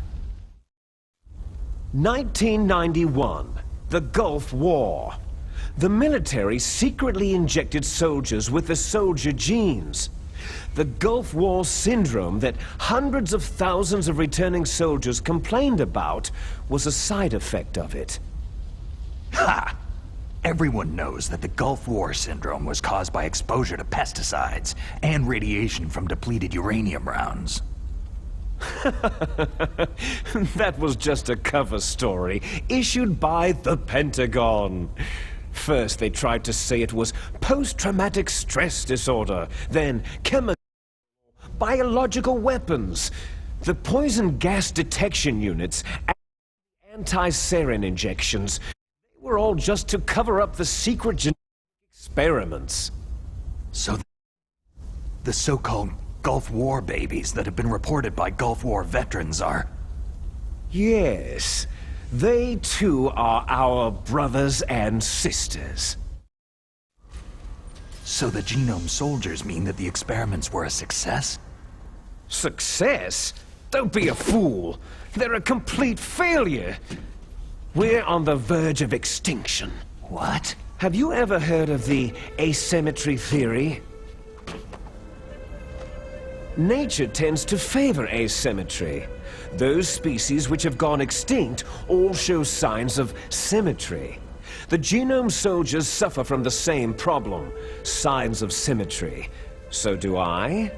1991, the Gulf War. The military secretly injected soldiers with the soldier genes. The Gulf War syndrome that hundreds of thousands of returning soldiers complained about was a side effect of it. Ha! Everyone knows that the Gulf War syndrome was caused by exposure to pesticides and radiation from depleted uranium rounds. That was just a cover story issued by the Pentagon. First, they tried to say it was post-traumatic stress disorder, then chemical, biological weapons. The poison gas detection units and anti-sarin injections, they were all just to cover up the secret genetic experiments. So the so-called Gulf War babies that have been reported by Gulf War veterans are... Yes. They too are our brothers and sisters. So the genome soldiers mean that the experiments were a success? Success? Don't be a fool. They're a complete failure. We're on the verge of extinction. What? Have you ever heard of the asymmetry theory? Nature tends to favor asymmetry. Those species which have gone extinct all show signs of symmetry. The genome soldiers suffer from the same problem, signs of symmetry. So do I,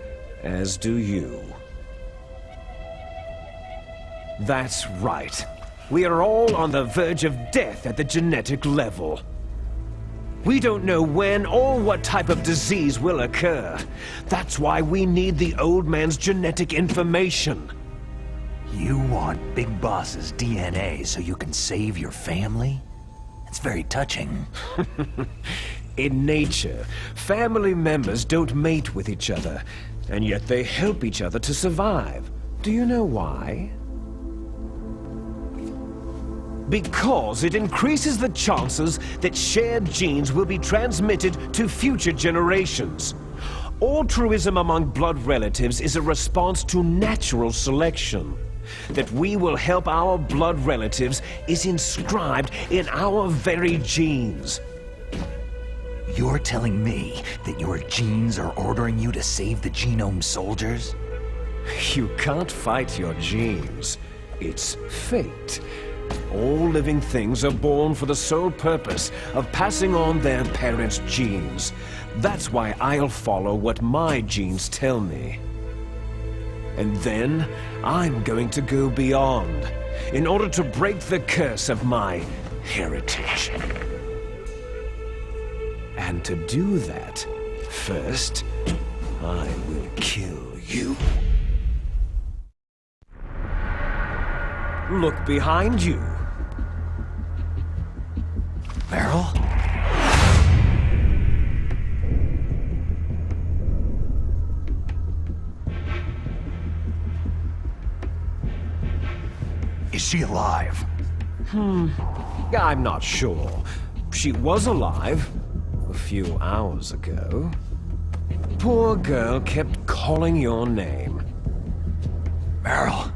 as do you. That's right. We are all on the verge of death at the genetic level. We don't know when or what type of disease will occur. That's why we need the old man's genetic information. You want Big Boss's DNA so you can save your family? It's very touching. In nature, family members don't mate with each other, and yet they help each other to survive. Do you know why? Because it increases the chances that shared genes will be transmitted to future generations. Altruism among blood relatives is a response to natural selection. That we will help our blood relatives is inscribed in our very genes. You're telling me that your genes are ordering you to save the genome soldiers? You can't fight your genes. It's fate. All living things are born for the sole purpose of passing on their parents' genes. That's why I'll follow what my genes tell me. And then, I'm going to go beyond, in order to break the curse of my heritage. And to do that, first, I will kill you. Look behind you. Meryl? Is she alive? I'm not sure. She was alive a few hours ago. Poor girl kept calling your name. Meryl.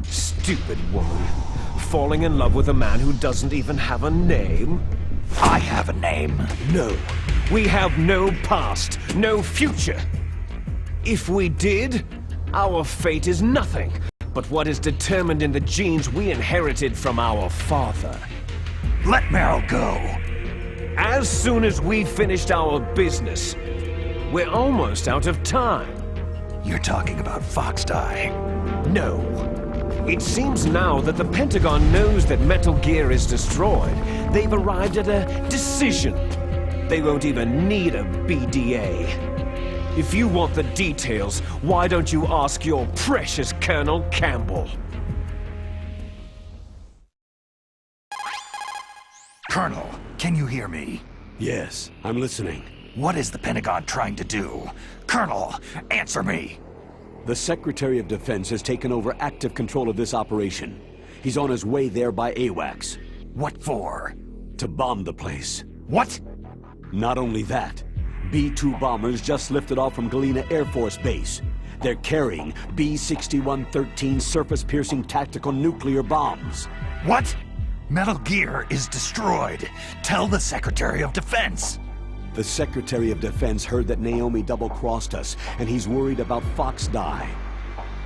Stupid woman. Falling in love with a man who doesn't even have a name. I have a name. No. We have no past, no future. If we did, our fate is nothing but what is determined in the genes we inherited from our father. Let Meryl go. As soon as we finished our business. We're almost out of time. You're talking about Foxhound? No. It seems now that the Pentagon knows that Metal Gear is destroyed. They've arrived at a decision. They won't even need a BDA. If you want the details, why don't you ask your precious Colonel Campbell? Colonel, can you hear me? Yes, I'm listening. What is the Pentagon trying to do? Colonel, answer me! The Secretary of Defense has taken over active control of this operation. He's on his way there by AWACS. What for? To bomb the place. What? Not only that, B-2 bombers just lifted off from Galena Air Force Base. They're carrying B-6113 surface-piercing tactical nuclear bombs. What? Metal Gear is destroyed. Tell the Secretary of Defense. The Secretary of Defense heard that Naomi double-crossed us, and he's worried about Foxhound.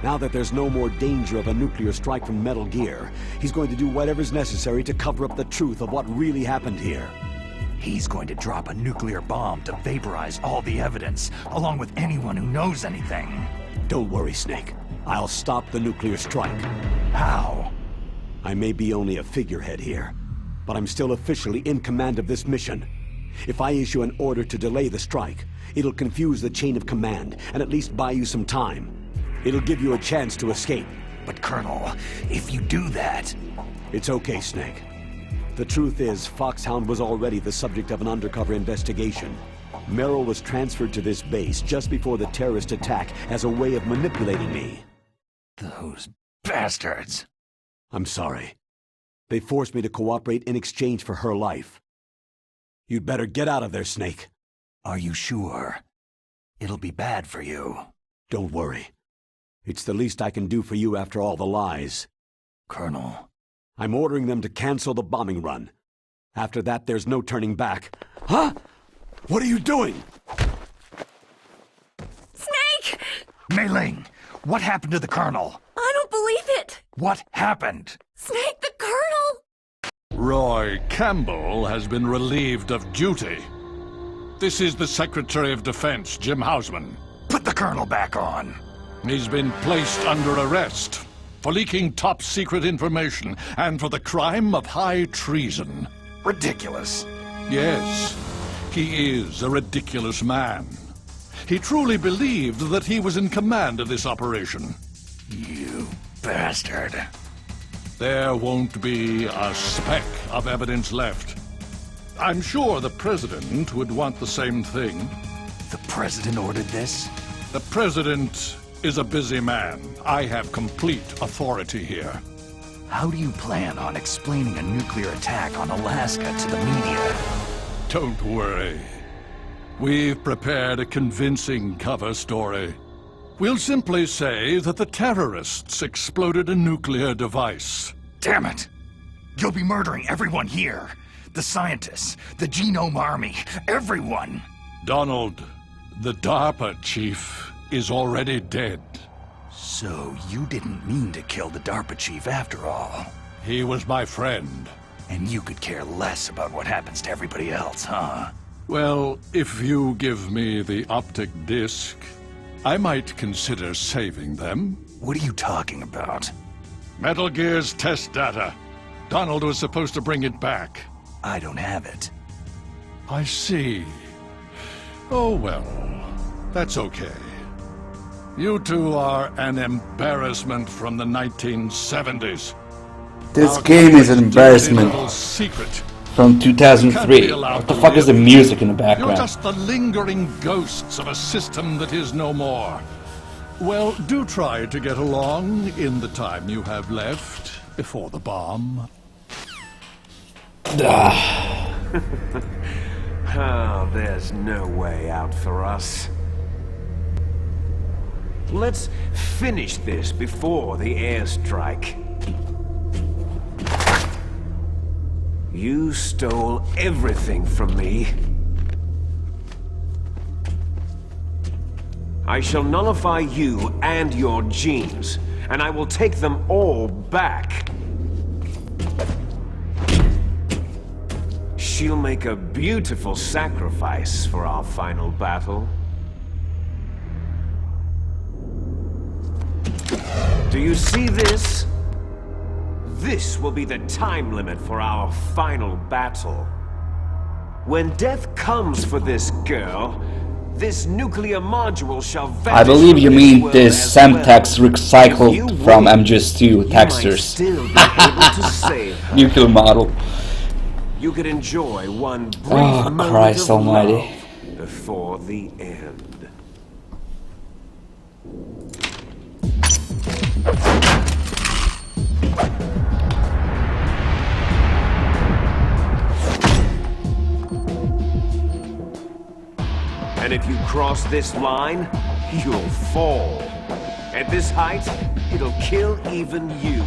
Now that there's no more danger of a nuclear strike from Metal Gear, he's going to do whatever's necessary to cover up the truth of what really happened here. He's going to drop a nuclear bomb to vaporize all the evidence, along with anyone who knows anything. Don't worry, Snake. I'll stop the nuclear strike. How? I may be only a figurehead here, but I'm still officially in command of this mission. If I issue an order to delay the strike, it'll confuse the chain of command and at least buy you some time. It'll give you a chance to escape. But Colonel, if you do that... It's okay, Snake. The truth is, Foxhound was already the subject of an undercover investigation. Meryl was transferred to this base just before the terrorist attack as a way of manipulating me. Those bastards. I'm sorry. They forced me to cooperate in exchange for her life. You'd better get out of there, Snake. Are you sure? It'll be bad for you. Don't worry. It's the least I can do for you after all the lies. Colonel. I'm ordering them to cancel the bombing run. After that, there's no turning back. Huh? What are you doing? Snake! Mei Ling, what happened to the Colonel? I don't believe it! What happened? Snake, the Colonel! Roy Campbell has been relieved of duty. This is the Secretary of Defense, Jim Hausman. Put the Colonel back on. He's been placed under arrest for leaking top-secret information and for the crime of high treason. Ridiculous. Yes, he is a ridiculous man. He truly believed that he was in command of this operation. You bastard. There won't be a speck of evidence left. I'm sure the President would want the same thing. The President ordered this? The President is a busy man. I have complete authority here. How do you plan on explaining a nuclear attack on Alaska to the media? Don't worry. We've prepared a convincing cover story. We'll simply say that the terrorists exploded a nuclear device. Damn it! You'll be murdering everyone here. The scientists, the Genome Army, everyone! Donald, the DARPA chief, is already dead. So you didn't mean to kill the DARPA chief after all? He was my friend. And you could care less about what happens to everybody else, huh? Well, if you give me the optic disc, I might consider saving them. What are you talking about? Metal Gear's test data. Donald was supposed to bring it back. I don't have it. I see. Oh well, that's okay. You two are an embarrassment from the 1970s. This game is an embarrassment. Secret. From 2003. What the fuck is the music in the background? You're just the lingering ghosts of a system that is no more. Well, do try to get along in the time you have left before the bomb. Oh, there's no way out for us. Let's finish this before the airstrike. You stole everything from me. I shall nullify you and your genes, and I will take them all back. she'll make a beautiful sacrifice for our final battle. Do you see this? This will be the time limit for our final battle. When death comes for this girl, this nuclear module shall vanish. I believe you from mean world this as Semtex well. recycled from MGS2 textures. Still be able to save her. Nuclear model. You could enjoy one brief Oh, moment Christ of almighty. love before the end. And if you cross this line, you'll fall. At this height, it'll kill even you.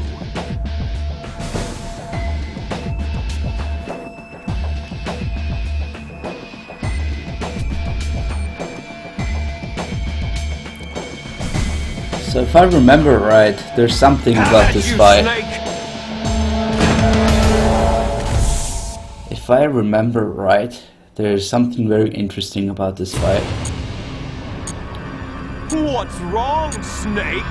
So if I remember right, there's something about this fight. If I remember right, there's something very interesting about this fight. What's wrong, Snake?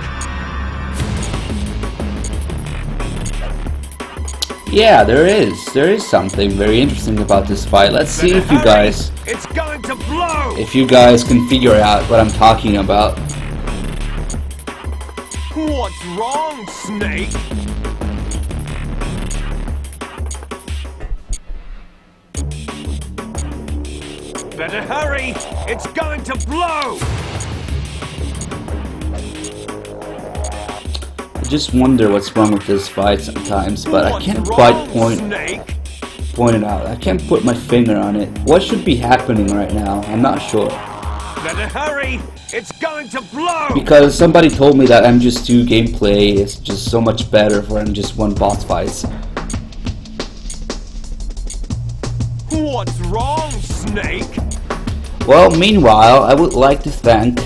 Yeah, there is something very interesting about this fight. Let's see if you guys It's going to blow! can figure out what I'm talking about. What's wrong, Snake? Better hurry! It's going to blow! I just wonder what's wrong with this fight sometimes, but I can't quite point it out. I can't put my finger on it. What should be happening right now? I'm not sure. Better hurry! It's going to blow! Because somebody told me that MGS2 gameplay is just so much better for MGS1 boss fights. What's wrong, Snake? Well, meanwhile, I would like to thank,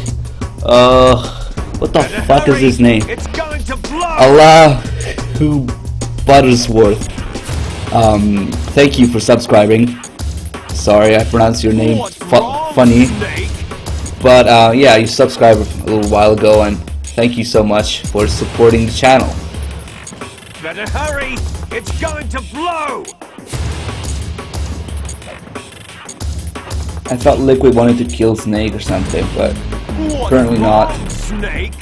what the fuck is his name? It's going to blow! Allah who Buttersworth. Thank you for subscribing. Sorry, I pronounced your name funny. But yeah, you subscribed a little while ago, and thank you so much for supporting the channel. Better hurry! It's going to blow! I thought Liquid wanted to kill Snake or something, but apparently not. Snake?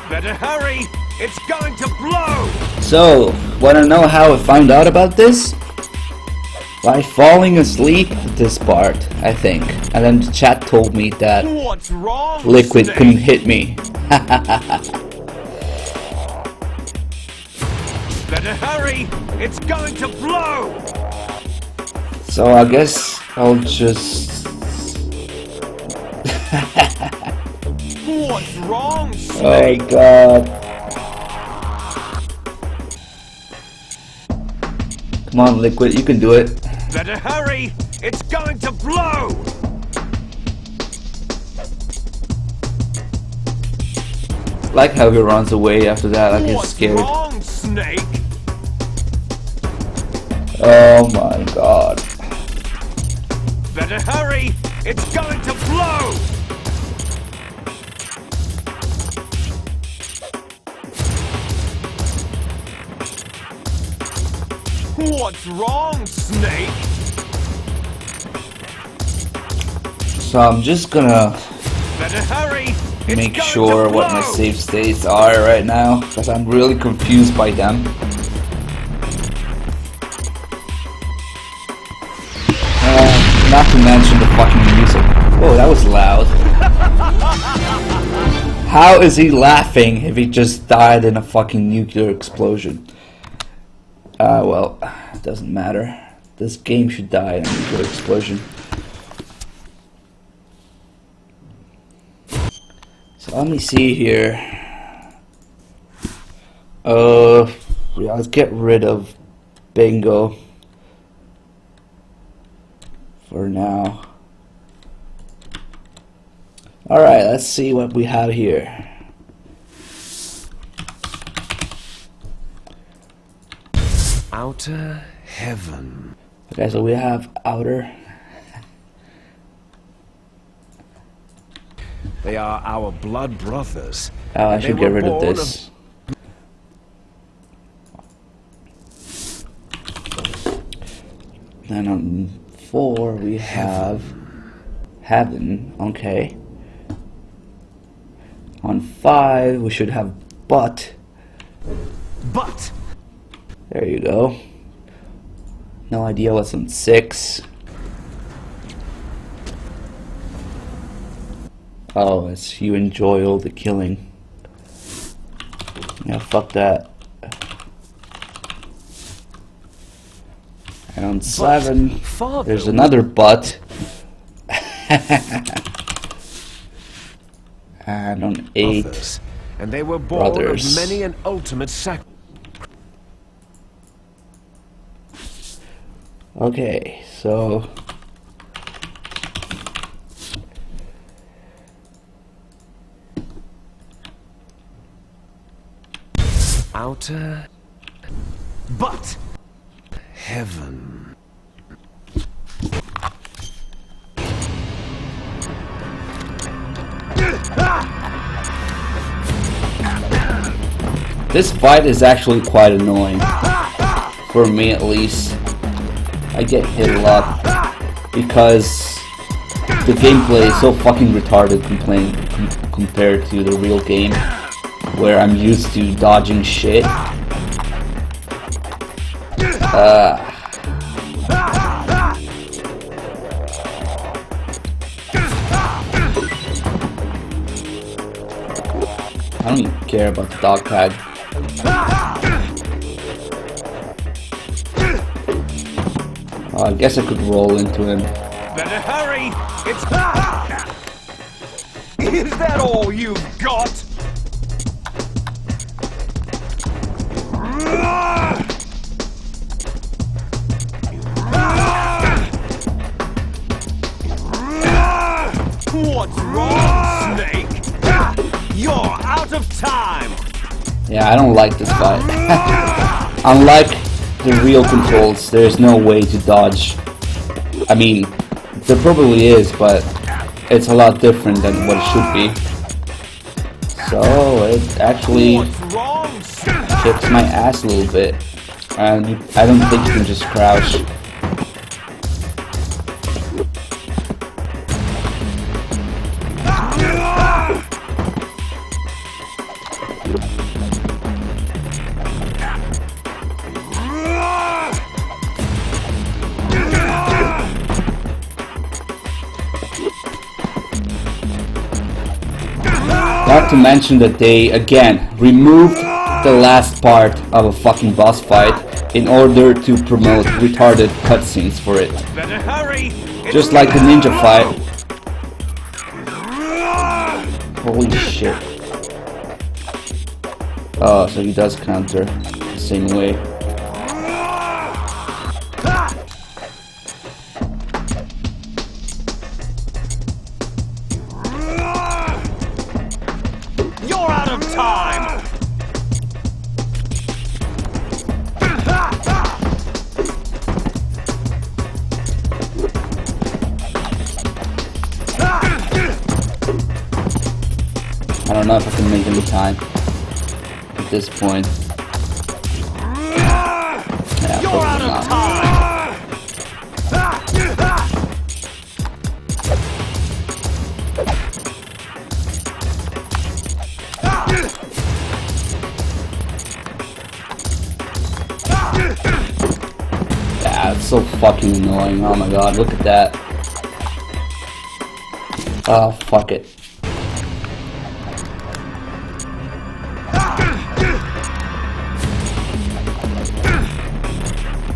Better hurry! It's going to blow! So, wanna know how I found out about this? By falling asleep at this part, I think. And then the chat told me that What's wrong, Liquid Snake? couldn't hit me. Better hurry! It's going to blow! So I guess I'll just... What's wrong, Oh Snake? god. Come on, Liquid, you can do it. Better hurry! It's going to blow! Like how he runs away after that, I get scared. What's wrong, Snake? Oh my god. Better hurry! It's going to blow! What's wrong, Snake? So I'm just gonna Better hurry! It's make going sure to what my blow! save states are right now, because I'm really confused by them. Not to mention the fucking music. Whoa, that was loud. How is he laughing if he just died in a fucking nuclear explosion? Well, it doesn't matter. This game should die in a nuclear explosion. So let me see here. Yeah, let's get rid of Bingo for now. Alright, let's see what we have here. Outer heaven. Okay, so we have outer. They are our blood brothers. Oh, I should get rid of this. Then on 4 we have heaven. Okay. On 5 we should have but. But. There you go. No idea what's on 6. Oh, it's you enjoy all the killing. Yeah, fuck that. And on 7, there's another but. And on 8, and they were born brothers. of many an ultimate sacrifice. Okay, so outer but heaven. this fight is actually quite annoying. For me at least. I get hit a lot because the gameplay is so fucking retarded compared to the real game, where I'm used to dodging shit. I don't even care about the dog tag. I guess I could roll into him. Better hurry! It's... Is that all you've got? What's wrong, Snake? You're out of time! Yeah, I don't like this fight. Unlike the real controls, there's no way to dodge. I mean, there probably is, but it's a lot different than what it should be. So it actually kicks my ass a little bit, and I don't think you can just crouch. Not to mention that they, again, removed the last part of a fucking boss fight in order to promote retarded cutscenes for it. Better hurry! Just like the ninja fight. Holy shit. Oh, so he does counter the same way. You're out of time! I don't know if I can make any time at this point. Yeah, You're out of not. time! Yeah, it's so fucking annoying. Oh my god, look at that. Oh, fuck it.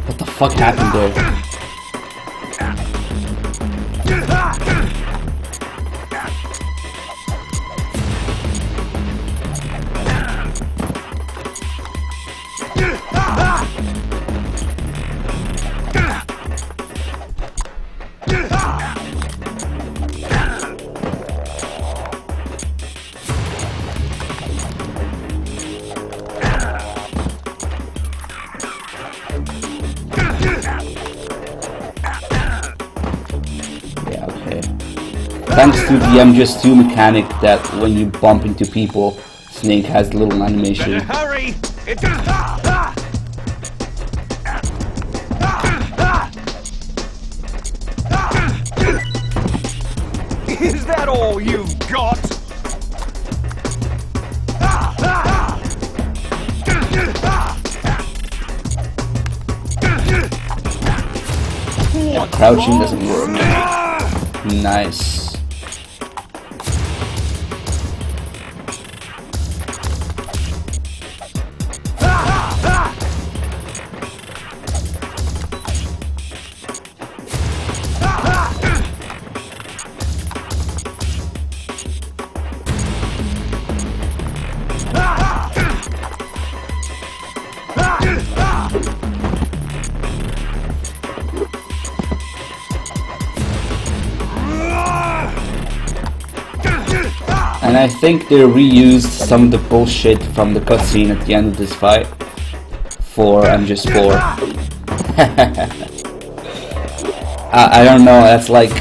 What the fuck happened there? Thanks to the MGS2 mechanic that when you bump into people, Snake has a little animation. Hurry! Is that all you've got? Crouching doesn't work. Nice. And I think they reused some of the bullshit from the cutscene at the end of this fight for MGS4. I don't know, that's like...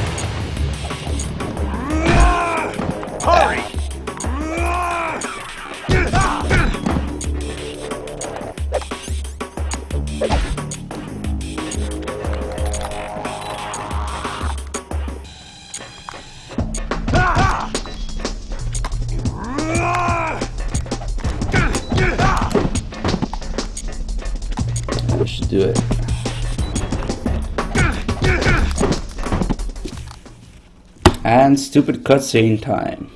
Hurry! I should do it. And stupid cutscene time.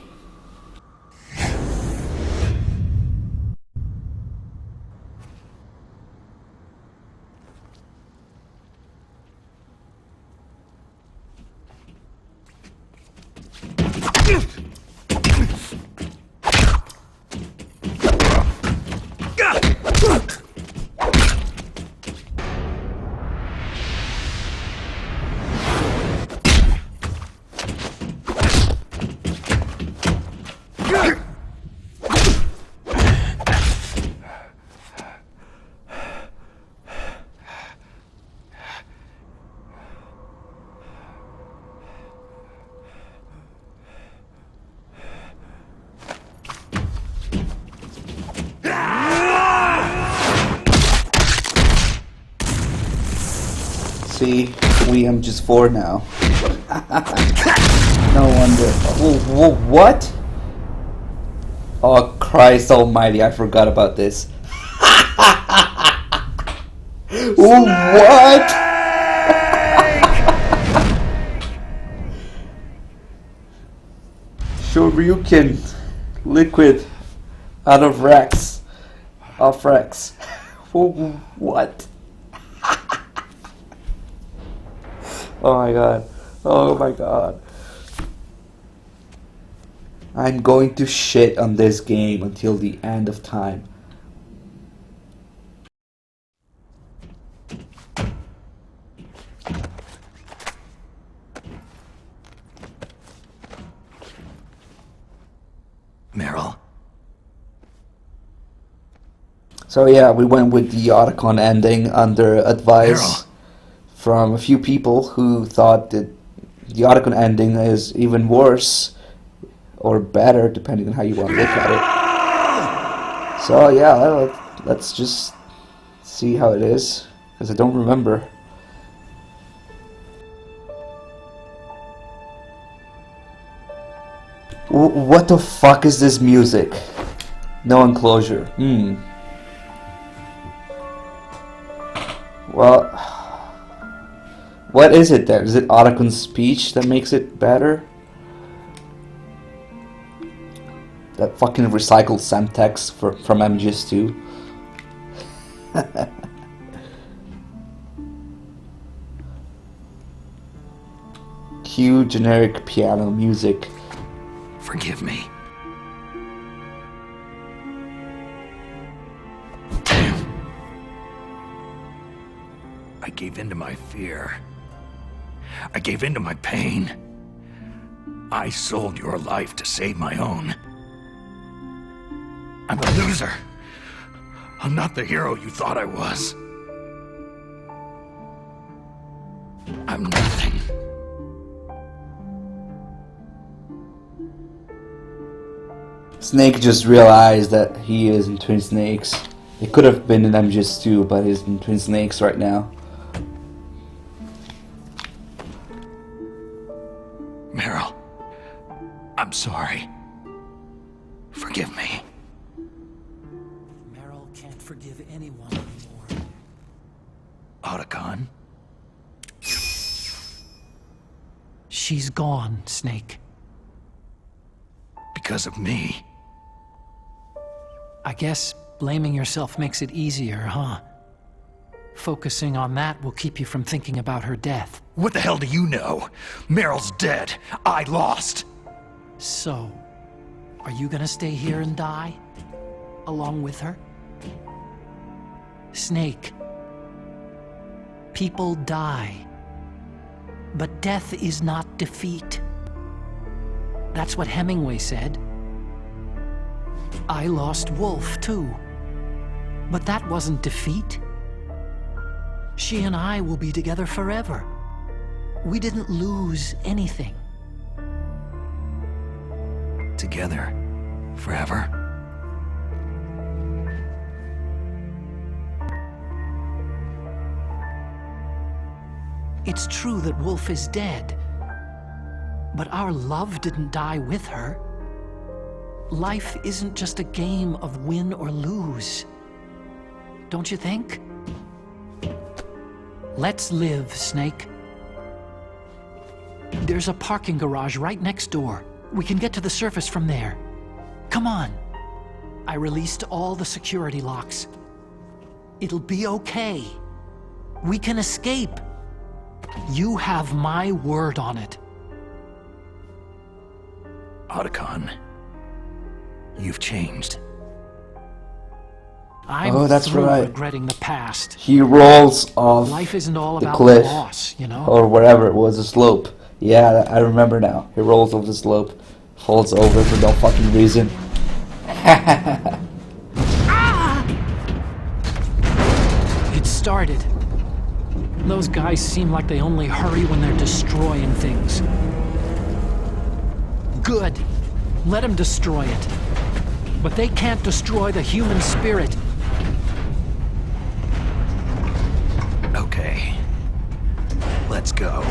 See, we am just 4 now. No wonder. What? Oh Christ almighty, I forgot about this. What? Shoryuken liquid out of Rex. Off Rex. What? Oh my god. Oh my god. I'm going to shit on this game until the end of time. Meryl. So yeah, we went with the Otacon ending under advice from a few people who thought that the Otacon ending is even worse or better, depending on how you want to look at it. So yeah, let's just see how it is, because I don't remember. What the fuck is this music? No enclosure. Well, what is it then? Is it Otacon's speech that makes it better? That fucking recycled Semtex from MGS2. Cue generic piano music. Forgive me. I gave in to my fear. I gave in to my pain. I sold your life to save my own. I'm a loser. I'm not the hero you thought I was. I'm nothing. Snake just realized that he is in Twin Snakes. It could have been in MGS2, but he's in Twin Snakes right now. Meryl, I'm sorry. Forgive me. Meryl can't forgive anyone anymore. Otacon? She's gone, Snake. Because of me? I guess blaming yourself makes it easier, huh? Focusing on that will keep you from thinking about her death. What the hell do you know? Meryl's dead. I lost. So, are you gonna stay here and die? Along with her? Snake. People die. But death is not defeat. That's what Hemingway said. I lost Wolf, too. But that wasn't defeat. She and I will be together forever. We didn't lose anything. Together? Forever? It's true that Wolf is dead. But our love didn't die with her. Life isn't just a game of win or lose. Don't you think? Let's live, Snake. There's a parking garage right next door. We can get to the surface from there. Come on. I released all the security locks. It'll be okay. We can escape. You have my word on it. Otacon, you've changed. I'm that's through right. regretting the past. He rolls off Life isn't all the about cliff, loss, you know? or wherever it was, a slope. Yeah, I remember now. He rolls off the slope, falls over for no fucking reason. It started. Those guys seem like they only hurry when they're destroying things. Good. Let them destroy it. But they can't destroy the human spirit. Okay. Let's go.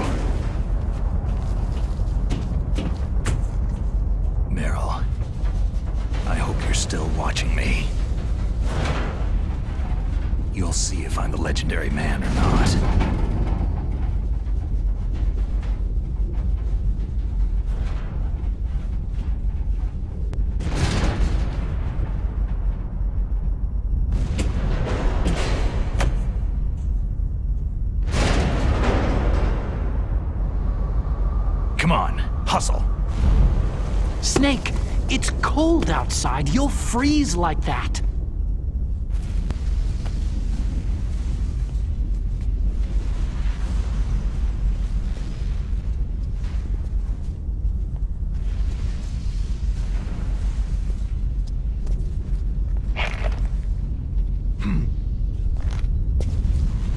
Meryl, I hope you're still watching me. You'll see if I'm the legendary man or not. Come on, hustle. Snake, it's cold outside. You'll freeze like that.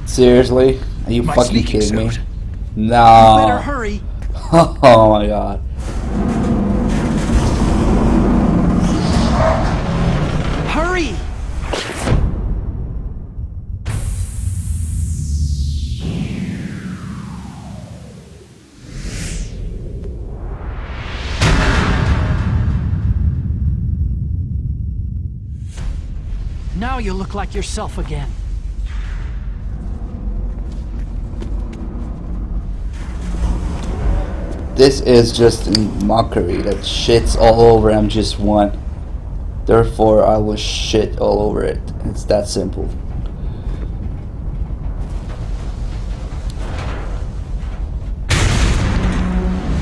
Seriously? Are you My fucking sneaking kidding me? suit. No. You better hurry. Oh my god. Hurry! Now you look like yourself again. This is just a mockery that shits all over MGS1. Therefore, I will shit all over it. It's that simple.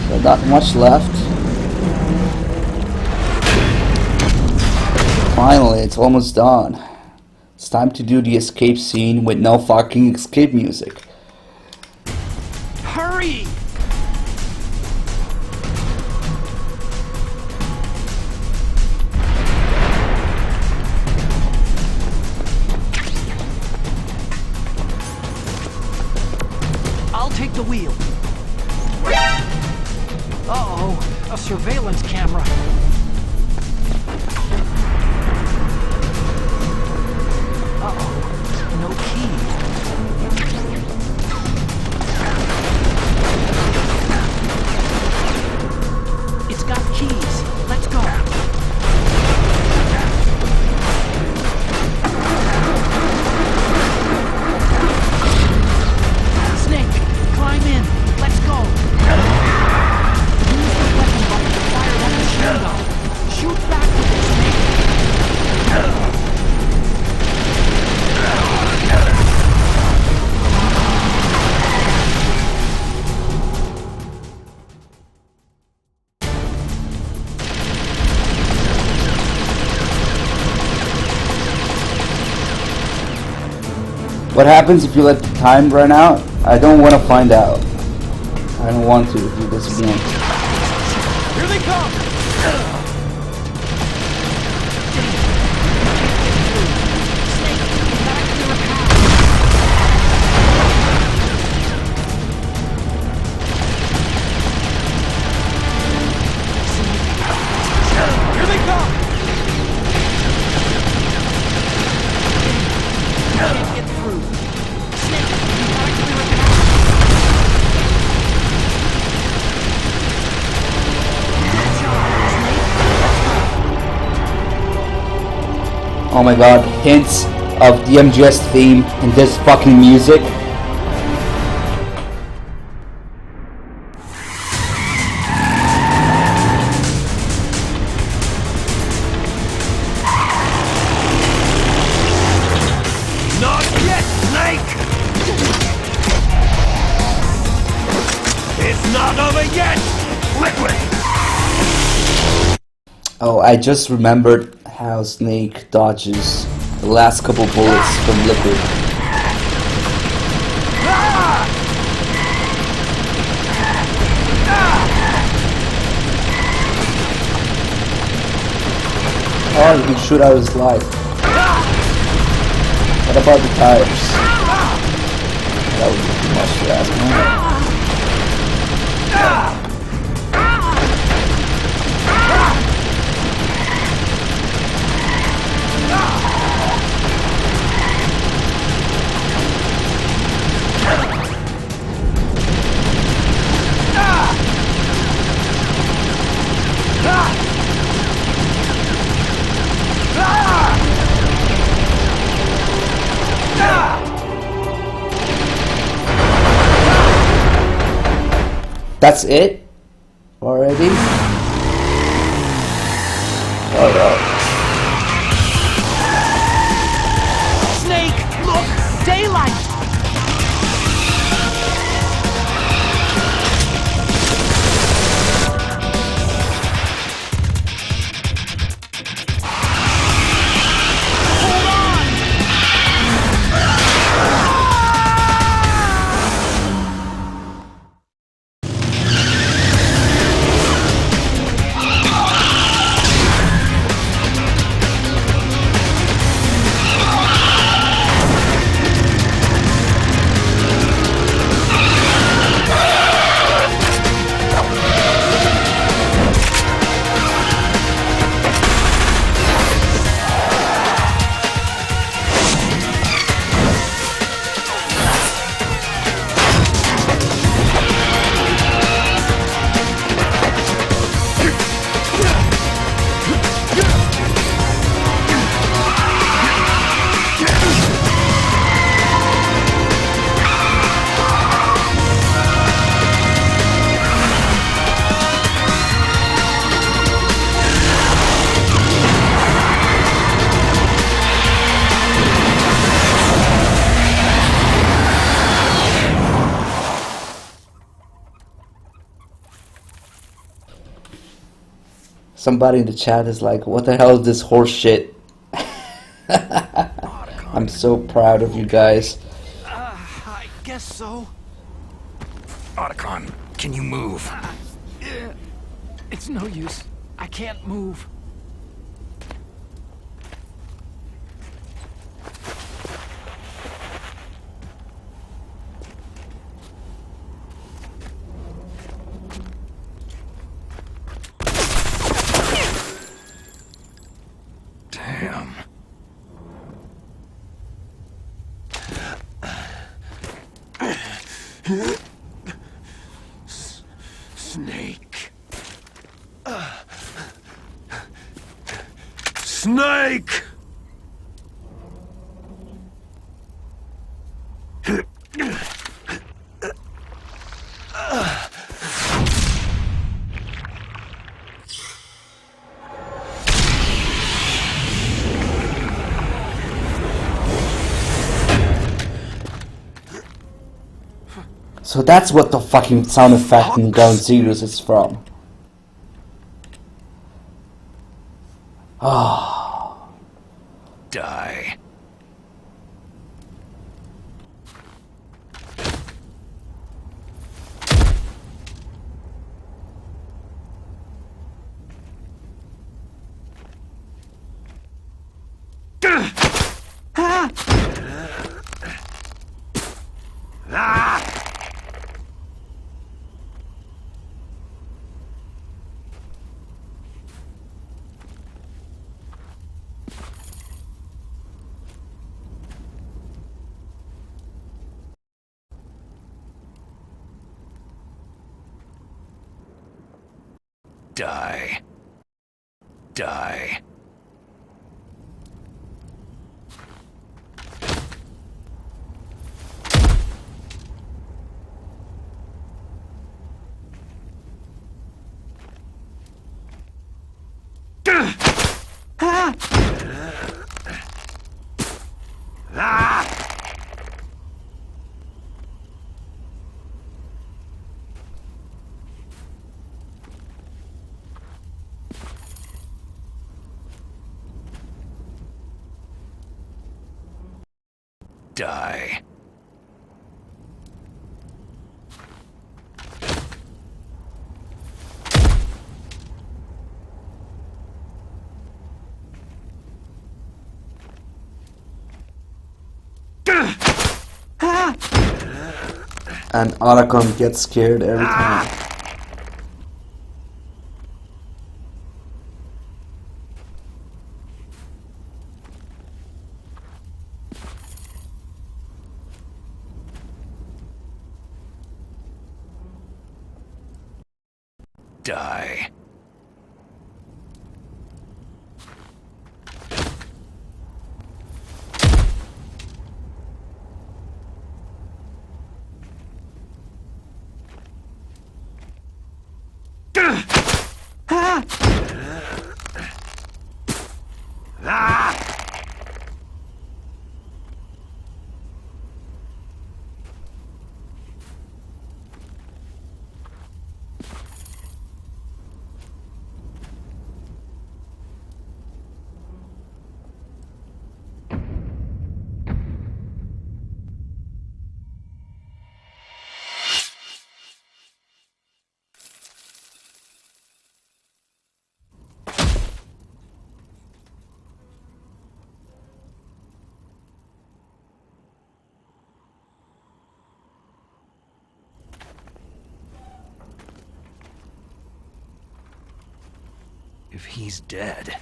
So not much left. Finally, it's almost done. It's time to do the escape scene with no fucking escape music. Hurry! I'll take the wheel. Uh-oh, a surveillance camera. key. It's got keys. Let's go. Snake, climb in. Let's go. Use the weapon button to fire that machine gun. Shoot back with it, Snake. What happens if you let the time run out? I don't want to find out. I don't want to do this again. Here they come! Here they come! Can't get through. Snake, you gotta clear a path. Oh my god, hints of the MGS theme in this fucking music. Not yet, Snake! It's not over yet! Liquid! Oh, I just remembered how Snake dodges the last couple bullets from Liquid. Oh, you can shoot out his life. What about the tires? That would be too much to ask, man. That's it? Already? Alright. Snake, look! Daylight! Somebody in the chat is like, what the hell is this horse shit? I'm so proud of you guys. I guess so. Otacon, can you move? It's no use. I can't move. Snake. Snake! So that's what the fucking sound effect in Ground Zeroes is from. Ah. Die. Die. Die. Die. And Archon gets scared every time. Die. If he's dead,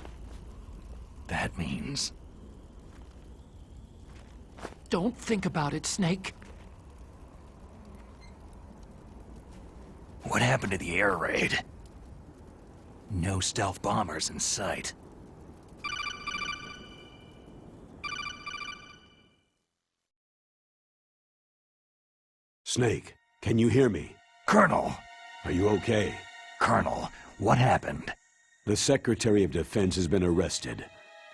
that means... Don't think about it, Snake. What happened to the air raid? No stealth bombers in sight. Snake, can you hear me? Colonel! Are you okay? Colonel, what happened? The Secretary of Defense has been arrested.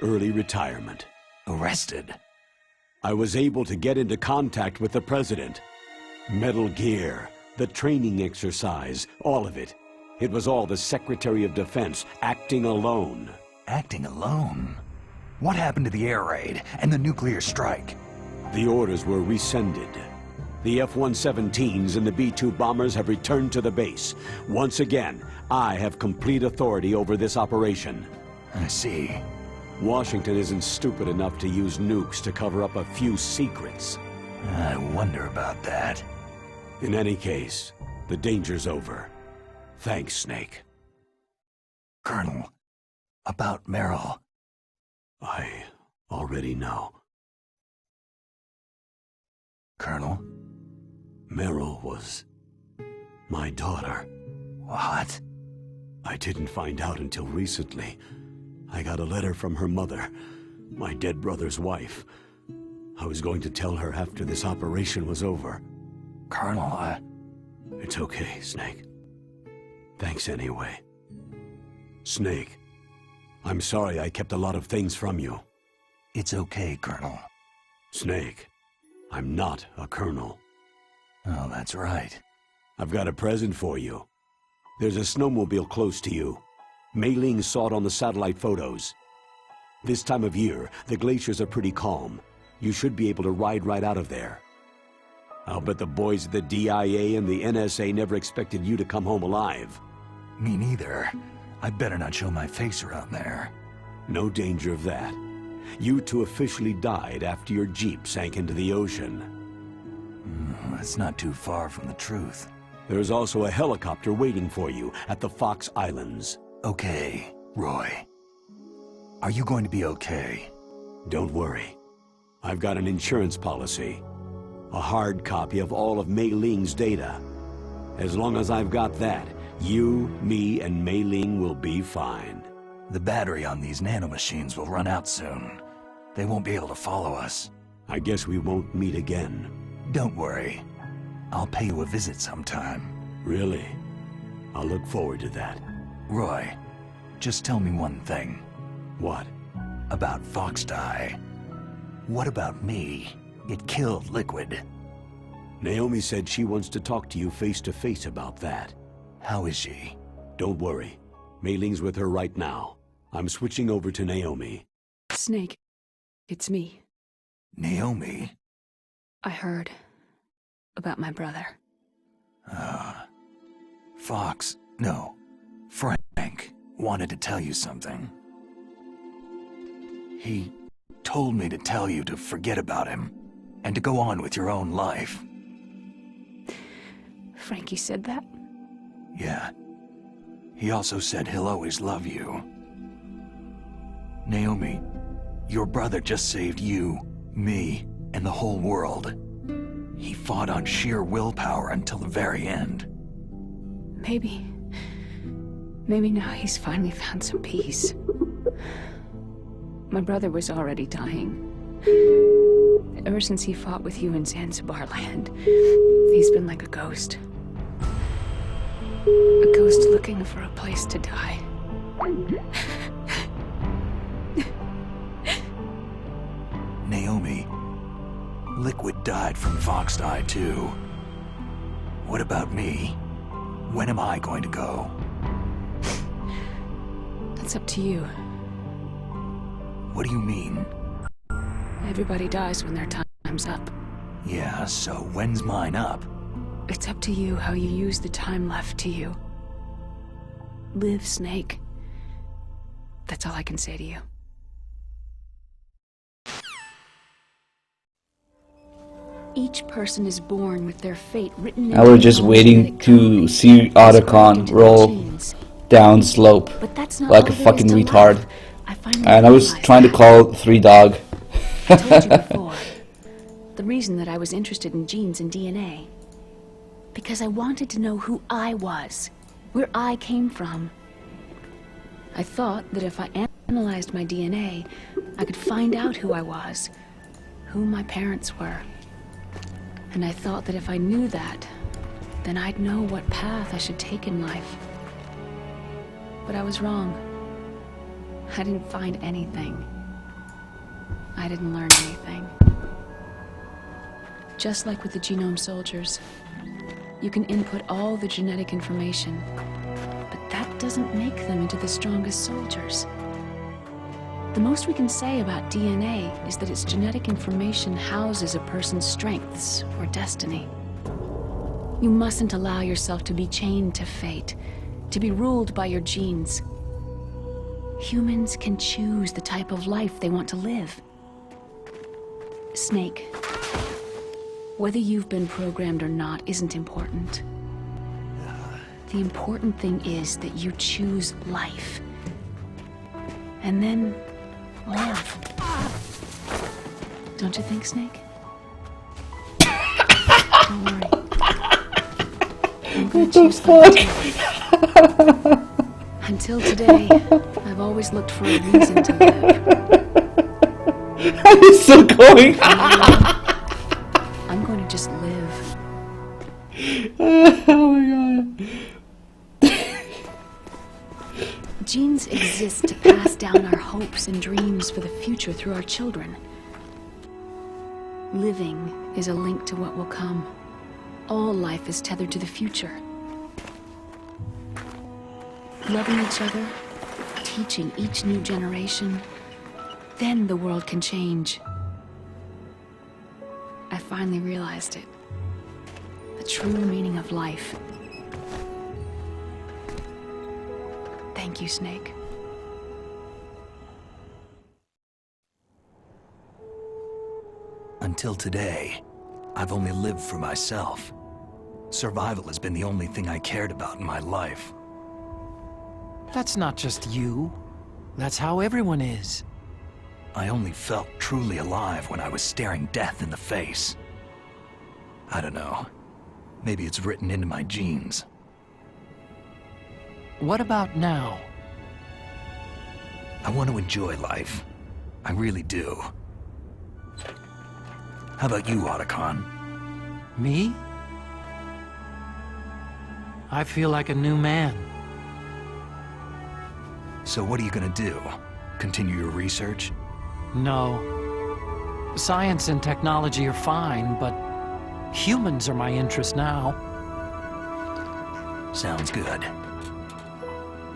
Early retirement. Arrested? I was able to get into contact with the President. Metal Gear, the training exercise, all of it. It was all the Secretary of Defense acting alone. Acting alone? What happened to the air raid and the nuclear strike? The orders were rescinded. The F-117s and the B-2 bombers have returned to the base. Once again, I have complete authority over this operation. I see. Washington isn't stupid enough to use nukes to cover up a few secrets. I wonder about that. In any case, the danger's over. Thanks, Snake. Colonel, about Meryl. I already know. Colonel? Meryl was my daughter. What? I didn't find out until recently. I got a letter from her mother, my dead brother's wife. I was going to tell her after this operation was over. Colonel, It's okay, Snake. Thanks anyway. Snake, I'm sorry I kept a lot of things from you. It's okay, Colonel. Snake, I'm not a colonel. Oh, that's right. I've got a present for you. There's a snowmobile close to you. Mei Ling saw it on the satellite photos. This time of year, the glaciers are pretty calm. You should be able to ride right out of there. I'll bet the boys at the DIA and the NSA never expected you to come home alive. Me neither. I better not show my face around there. No danger of that. You two officially died after your Jeep sank into the ocean. That's not too far from the truth. There's also a helicopter waiting for you at the Fox Islands. Okay, Roy. Are you going to be okay? Don't worry. I've got an insurance policy. A hard copy of all of Mei Ling's data. As long as I've got that, you, me, and Mei Ling will be fine. The battery on these nanomachines will run out soon. They won't be able to follow us. I guess we won't meet again. Don't worry. I'll pay you a visit sometime. Really? I'll look forward to that. Roy, just tell me one thing. What? About Fox Die. What about me? It killed Liquid. Naomi said she wants to talk to you face to face about that. How is she? Don't worry. Mei Ling's with her right now. I'm switching over to Naomi. Snake, it's me. Naomi? I heard about my brother. Frank wanted to tell you something. He told me to tell you to forget about him and to go on with your own life. Frankie said that? Yeah. He also said he'll always love you. Naomi, your brother just saved you, me, and the whole world. He fought on sheer willpower until the very end. Maybe now he's finally found some peace. My brother was already dying. Ever since he fought with you in Zanzibar land, he's been like a ghost. A ghost looking for a place to die. Naomi, Liquid died from Fox Die too. What about me? When am I going to go? That's up to you. What do you mean? Everybody dies when their time's up. Yeah, so when's mine up? It's up to you how you use the time left to you. Live, Snake. That's all I can say to you. Each person is born with their fate written in. Now we're just waiting to see Otacon roll down slope like a fucking retard. And I was trying to call 3Dog. I told you before. The reason that I was interested in genes and DNA. Because I wanted to know who I was. Where I came from. I thought that if I analyzed my DNA, I could find out who I was. Who my parents were. And I thought that if I knew that, then I'd know what path I should take in life. But I was wrong. I didn't find anything. I didn't learn anything. Just like with the genome soldiers, you can input all the genetic information, but that doesn't make them into the strongest soldiers. The most we can say about DNA is that its genetic information houses a person's strengths or destiny. You mustn't allow yourself to be chained to fate, to be ruled by your genes. Humans can choose the type of life they want to live. Snake, whether you've been programmed or not isn't important. The important thing is that you choose life. And then live. Don't you think, Snake? Don't worry. What the fuck? Until today, I've always looked for a reason to live. I'm still going. I'm going to just live. Oh my god. Genes exist to pass down our hopes and dreams for the future through our children. Living is a link to what will come. All life is tethered to the future. Loving each other, teaching each new generation, then the world can change. I finally realized it. The true meaning of life. Thank you, Snake. Until today, I've only lived for myself. Survival has been the only thing I cared about in my life. That's not just you. That's how everyone is. I only felt truly alive when I was staring death in the face. I don't know. Maybe it's written into my genes. What about now? I want to enjoy life. I really do. How about you, Otacon? Me? I feel like a new man. So what are you gonna do? Continue your research? No. Science and technology are fine, but humans are my interest now. Sounds good.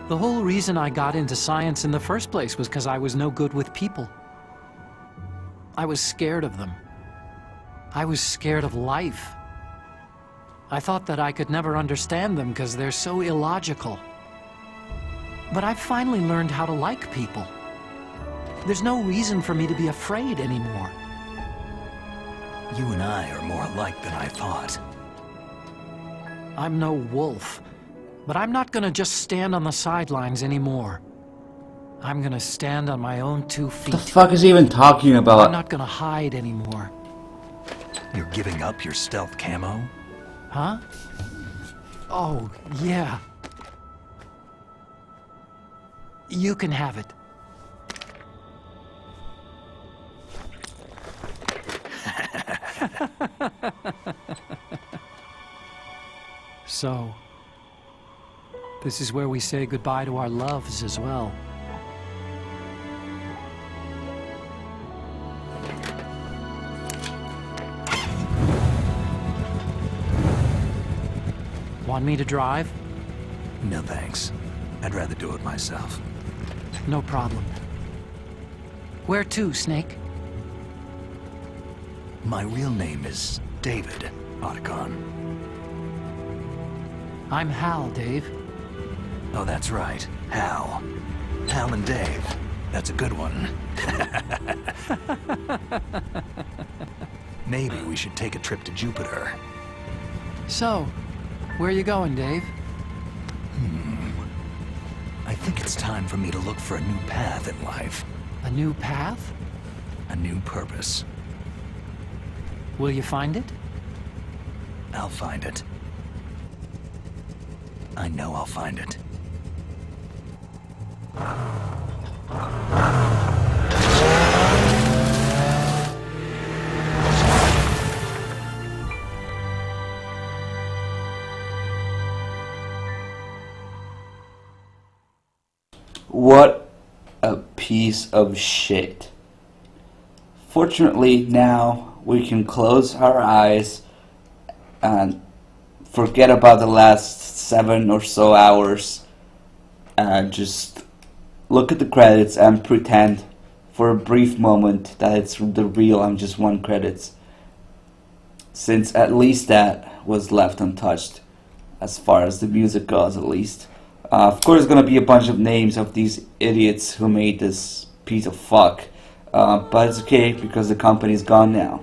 The whole reason I got into science in the first place was because I was no good with people. I was scared of them. I was scared of life. I thought that I could never understand them because they're so illogical. But I've finally learned how to like people. There's no reason for me to be afraid anymore. You and I are more alike than I thought. I'm no wolf, but I'm not gonna just stand on the sidelines anymore. I'm gonna stand on my own 2 feet. What the fuck is he even talking about? I'm not gonna hide anymore. You're giving up your stealth camo? Huh? Oh, yeah. You can have it. So, this is where we say goodbye to our loves as well. Want me to drive? No thanks. I'd rather do it myself. No problem. Where to, Snake? My real name is David, Otacon. I'm Hal, Dave. Oh, that's right. Hal. Hal and Dave. That's a good one. Maybe we should take a trip to Jupiter. So, where are you going, Dave? I think it's time for me to look for a new path in life. A new path? A new purpose. Will you find it? I'll find it. I know I'll find it. What a piece of shit. Fortunately, now we can close our eyes and forget about the last 7 or so hours and just look at the credits and pretend for a brief moment that it's the real and just 1 credits, since at least that was left untouched as far as the music goes, at least. Of course, there's gonna be a bunch of names of these idiots who made this piece of fuck, but it's okay because the company's gone now.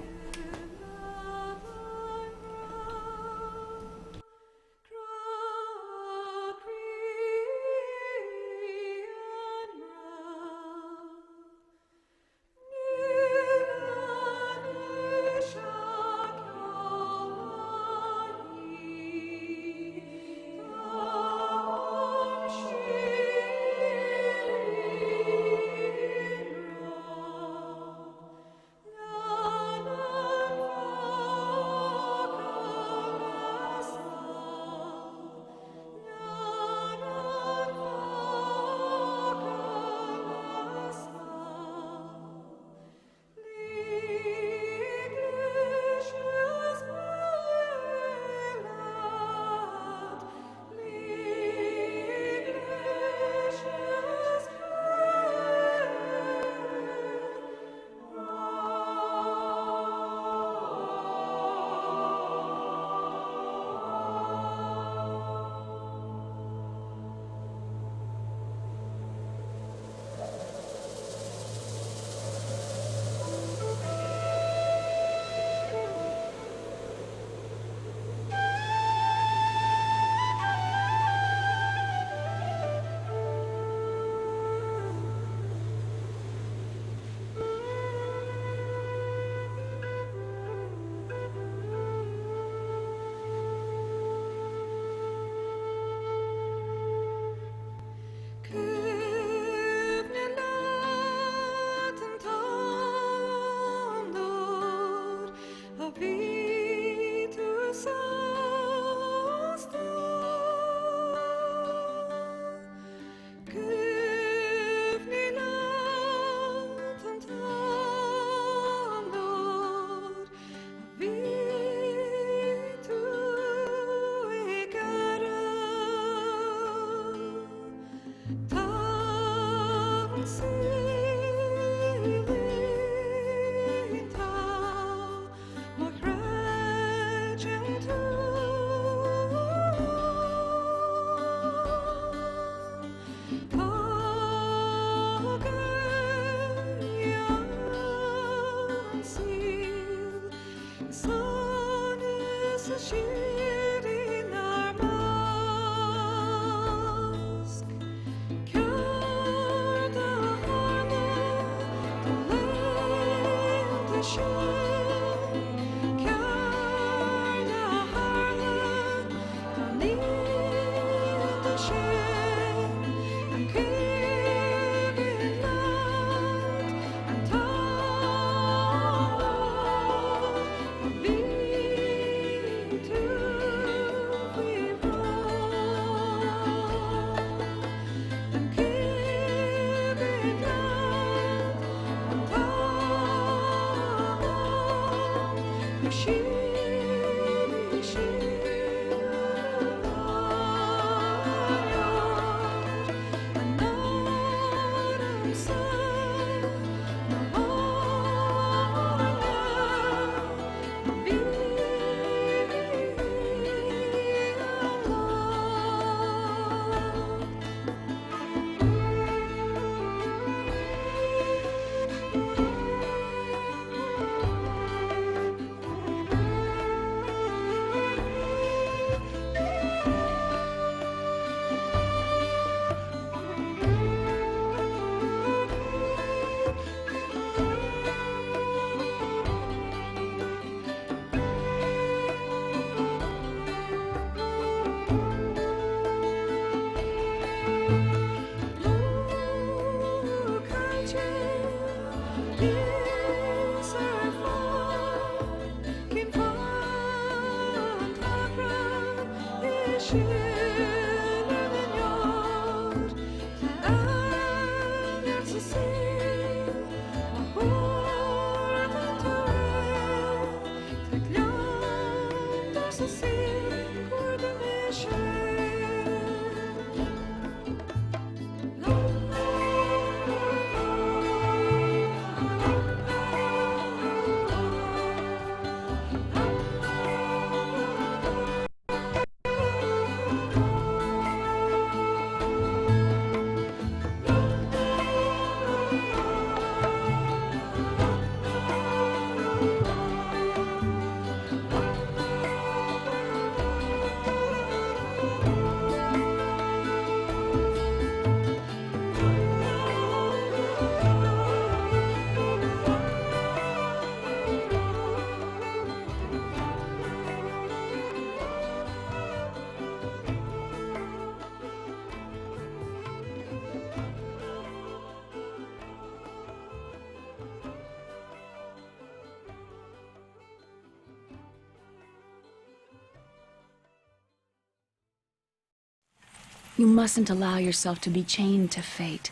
You mustn't allow yourself to be chained to fate,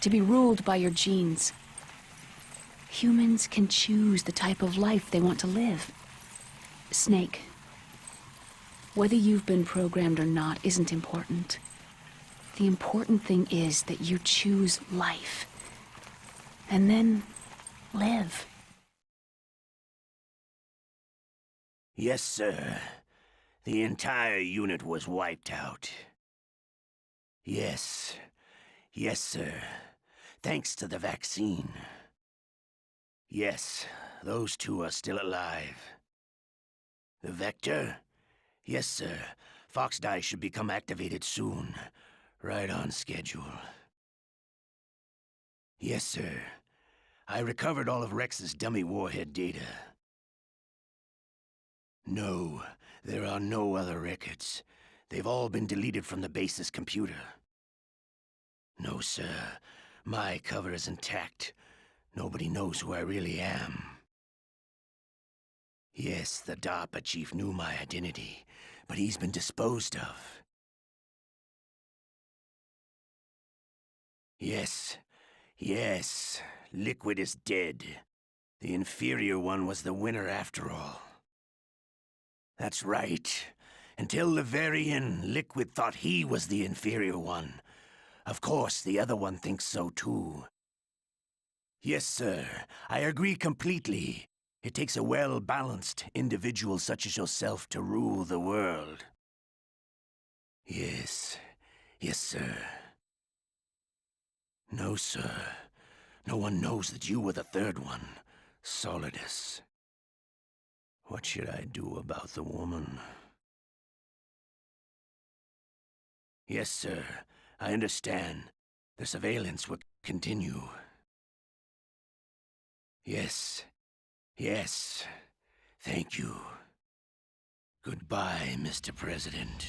to be ruled by your genes. Humans can choose the type of life they want to live. Snake, whether you've been programmed or not isn't important. The important thing is that you choose life. And then live. Yes, sir. The entire unit was wiped out. Yes. Yes, sir. Thanks to the vaccine. Yes, those two are still alive. The Vector? Yes, sir. Foxhound should become activated soon. Right on schedule. Yes, sir. I recovered all of Rex's dummy warhead data. No, there are no other records. They've all been deleted from the base's computer. No, sir. My cover is intact. Nobody knows who I really am. Yes, the DARPA chief knew my identity, but he's been disposed of. Yes. Yes. Liquid is dead. The inferior one was the winner after all. That's right. Until the very end, Liquid thought he was the inferior one. Of course, the other one thinks so too. Yes, sir. I agree completely. It takes a well-balanced individual such as yourself to rule the world. Yes. Yes, sir. No, sir. No one knows that you were the third one, Solidus. What should I do about the woman? Yes, sir. I understand. The surveillance will continue. Yes. Yes. Thank you. Goodbye, Mr. President.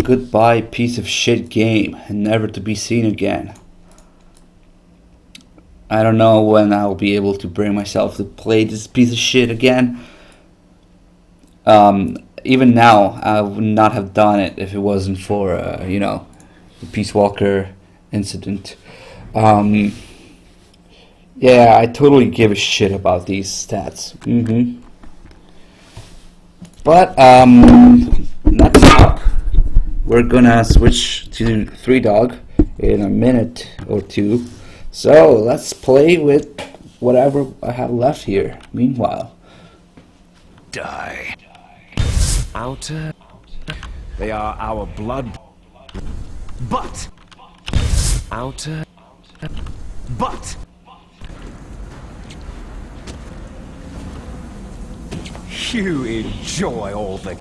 Goodbye, piece of shit game, never to be seen again. I don't know when I'll be able to bring myself to play this piece of shit again. Even now, I would not have done it if it wasn't for, you know, the Peace Walker incident. Yeah, I totally give a shit about these stats. But, next up, we're gonna switch to 3-Dog in a minute or two. So, let's play with whatever I have left here. Meanwhile. Die. Outer. They are our blood. But. Outer. But. You enjoy all the...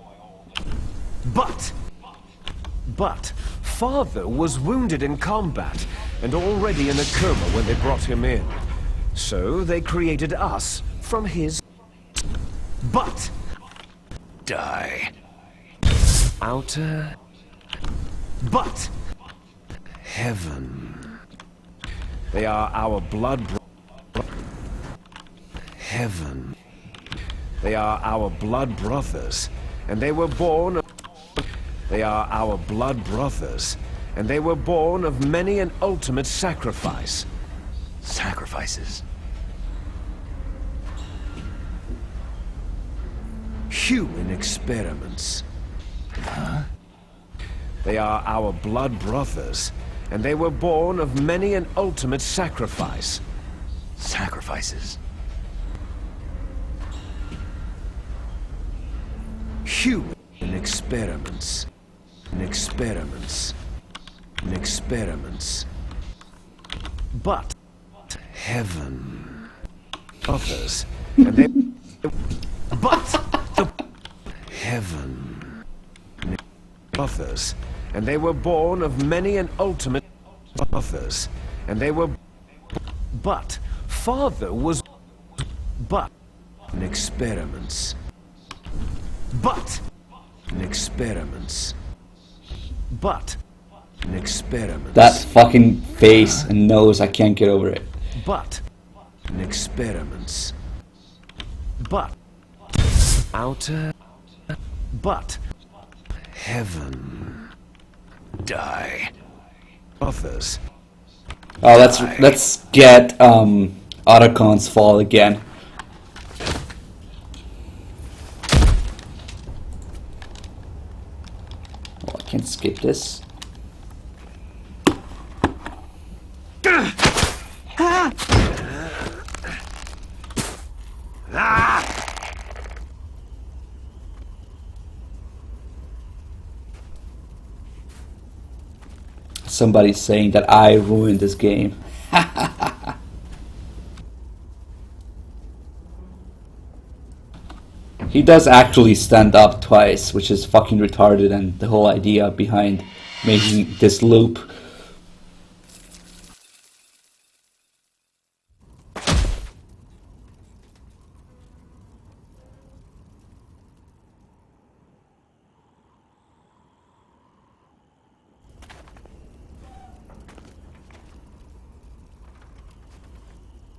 But, Father was wounded in combat and already in a coma when they brought him in. So they created us from his... But... Die. Outer... But... Heaven. They are our blood... Heaven. They are our blood brothers, and they were born of... They are our blood brothers, and they were born of many an ultimate sacrifice. Sacrifices? Human experiments. Huh? They are our blood brothers, and they were born of many an ultimate sacrifice. Sacrifices? Human experiments. Experiments. Experiments. But heaven. Others. And they... But the... Heaven. Others. And they were born of many an ultimate... Others. And they were... But Father was... But... Experiments. But experiments. But experiments. That fucking face and nose, I can't get over it. But experiments. But outer. But heaven. Die. Others. Oh, let's get Otacons Fall again. I can skip this. Somebody's saying that I ruined this game. He does actually stand up twice, which is fucking retarded, and the whole idea behind making this loop.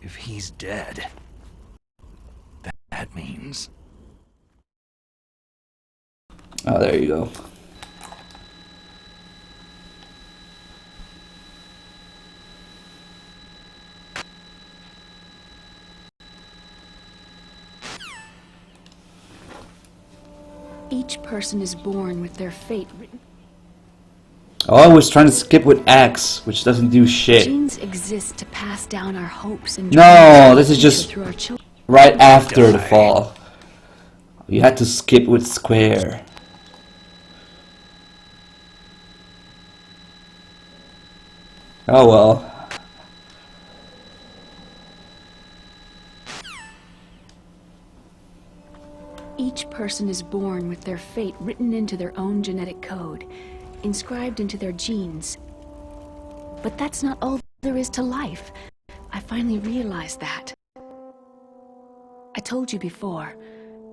If he's dead, that means... Oh, there you go. Each person is born with their fate written. Oh, I was trying to skip with X, which doesn't do shit. Genes exist to pass down our hopes and No, this is just through our children. right after the fall. You had to skip with square. Oh well. Each person is born with their fate written into their own genetic code, inscribed into their genes. But that's not all there is to life. I finally realized that. I told you before,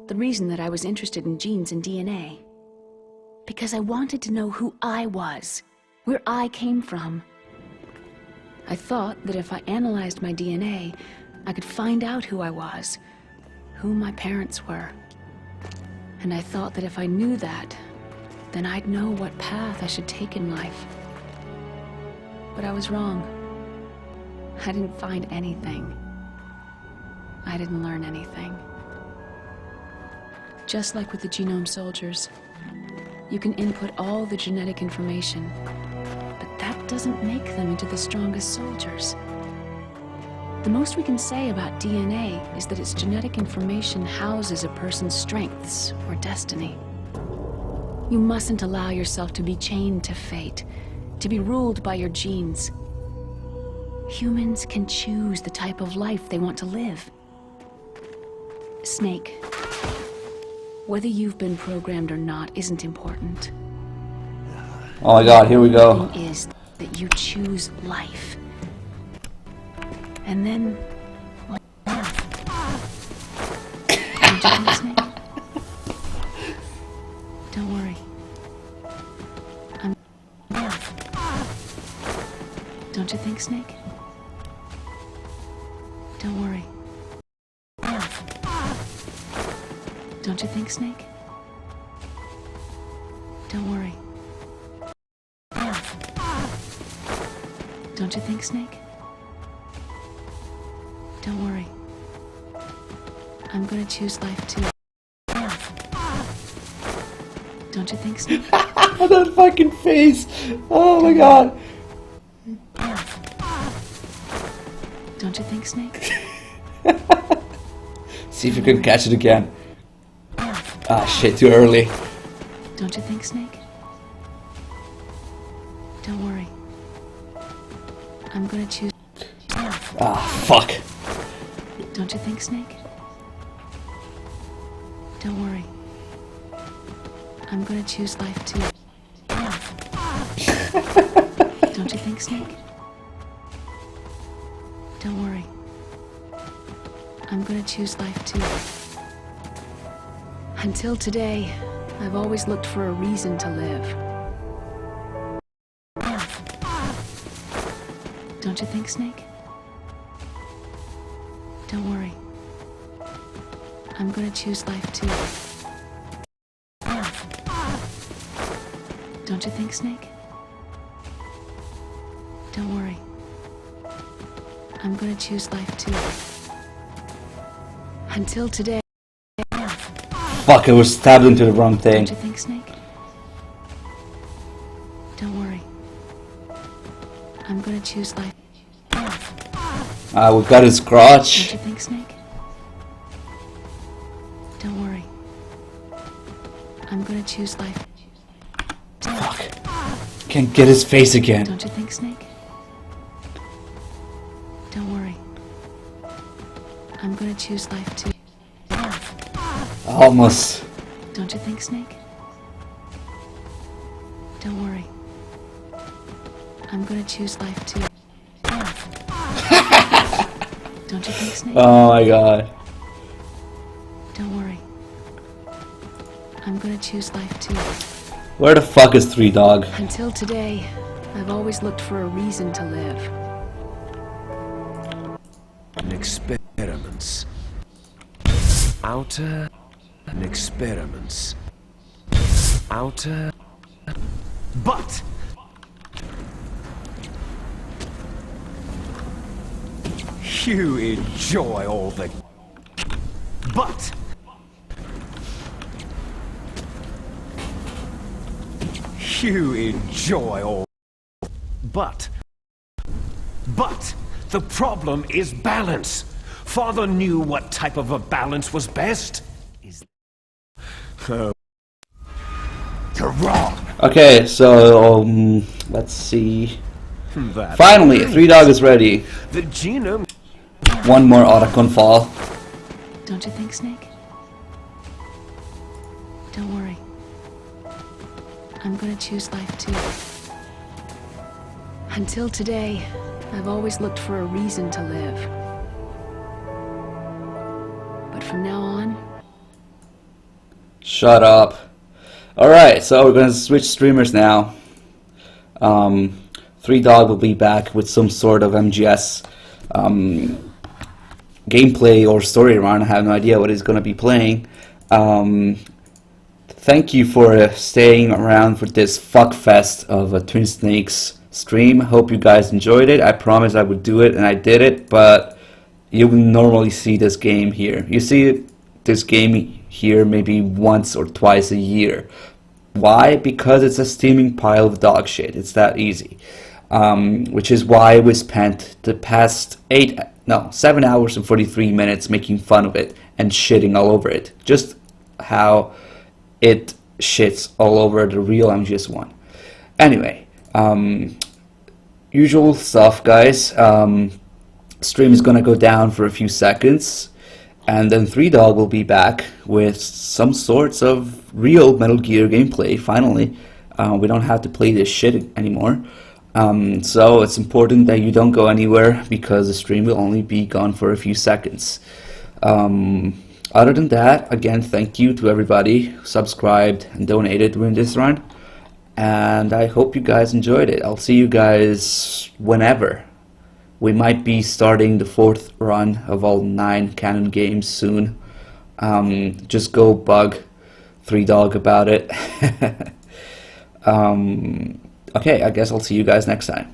the reason that I was interested in genes and DNA. Because I wanted to know who I was, where I came from. I thought that if I analyzed my DNA, I could find out who I was, who my parents were. And I thought that if I knew that, then I'd know what path I should take in life. But I was wrong. I didn't find anything. I didn't learn anything. Just like with the genome soldiers, you can input all the genetic information, but that doesn't make them into the strongest soldiers. The most we can say about DNA is that its genetic information houses a person's strengths or destiny. You mustn't allow yourself to be chained to fate, to be ruled by your genes. Humans can choose the type of life they want to live. Snake, whether you've been programmed or not isn't important. Oh my god, here we go. The thing is that you choose life. And then... Don't worry. Don't you think, Snake? Don't worry. Don't you think, Snake? Don't worry. Don't you think, Snake? Don't worry. I'm gonna choose life too. Don't you think, Snake? That fucking face! Oh my god! Don't you think, Snake? See if you can catch it again. Ah shit, too early. Don't you think, Snake? Don't worry. I'm gonna choose... Ah, fuck. Don't you think, Snake? Don't worry. I'm gonna choose life too. Don't you think, Snake? Don't worry. I'm gonna choose life too. Until today, I've always looked for a reason to live. Don't you think, Snake? Don't worry. I'm gonna choose life too. Don't you think, Snake? Don't worry. I'm gonna choose life too. Until today. Fuck, I was stabbed into the wrong thing. Don't you think, Snake? Don't worry. I'm gonna choose life. Ah, we got his crotch. Don't you think, Snake? Don't worry. I'm gonna choose life. Fuck. Can't get his face again. Don't you think, Snake? Don't worry. I'm gonna choose life too. Almost. Don't you think, Snake? Don't worry. I'm gonna choose life too. Don't you think, Snake? Oh my god. Don't worry. I'm gonna choose life too. Where the fuck is 3 Dog? Until today, I've always looked for a reason to live. Experiments. Outer experiments. Outer. But you enjoy all the. But you enjoy all. But the problem is balance. Father knew what type of a balance was best. You're wrong. Okay, so let's see. Finally, 3 Dog is ready. The genome. One more Otacon fall. Don't you think, Snake? Don't worry. I'm gonna choose life too. Until today, I've always looked for a reason to live. But from now on... Shut up. Alright, so we're gonna switch streamers now. 3Dog will be back with some sort of MGS gameplay or story run. I have no idea what he's gonna be playing. Thank you for staying around for this fuckfest of a Twin Snakes stream. Hope you guys enjoyed it. I promised I would do it, and I did it, but you will normally see this game here. You see this game here maybe once or twice a year. Why? Because it's a steaming pile of dog shit. It's that easy. Which is why we spent the past 7 hours and 43 minutes making fun of it and shitting all over it. Just how it shits all over the real MGS1. Anyway, usual stuff, guys. Stream is gonna go down for a few seconds, and then 3Dog will be back with some sorts of real Metal Gear gameplay. Finally, we don't have to play this shit anymore. So it's important that you don't go anywhere, because the stream will only be gone for a few seconds. Other than that, again, thank you to everybody who subscribed and donated during this run, and I hope you guys enjoyed it. I'll see you guys whenever. We might be starting the 4th run of all 9 canon games soon. Just go bug 3Dog about it. Okay, I guess I'll see you guys next time.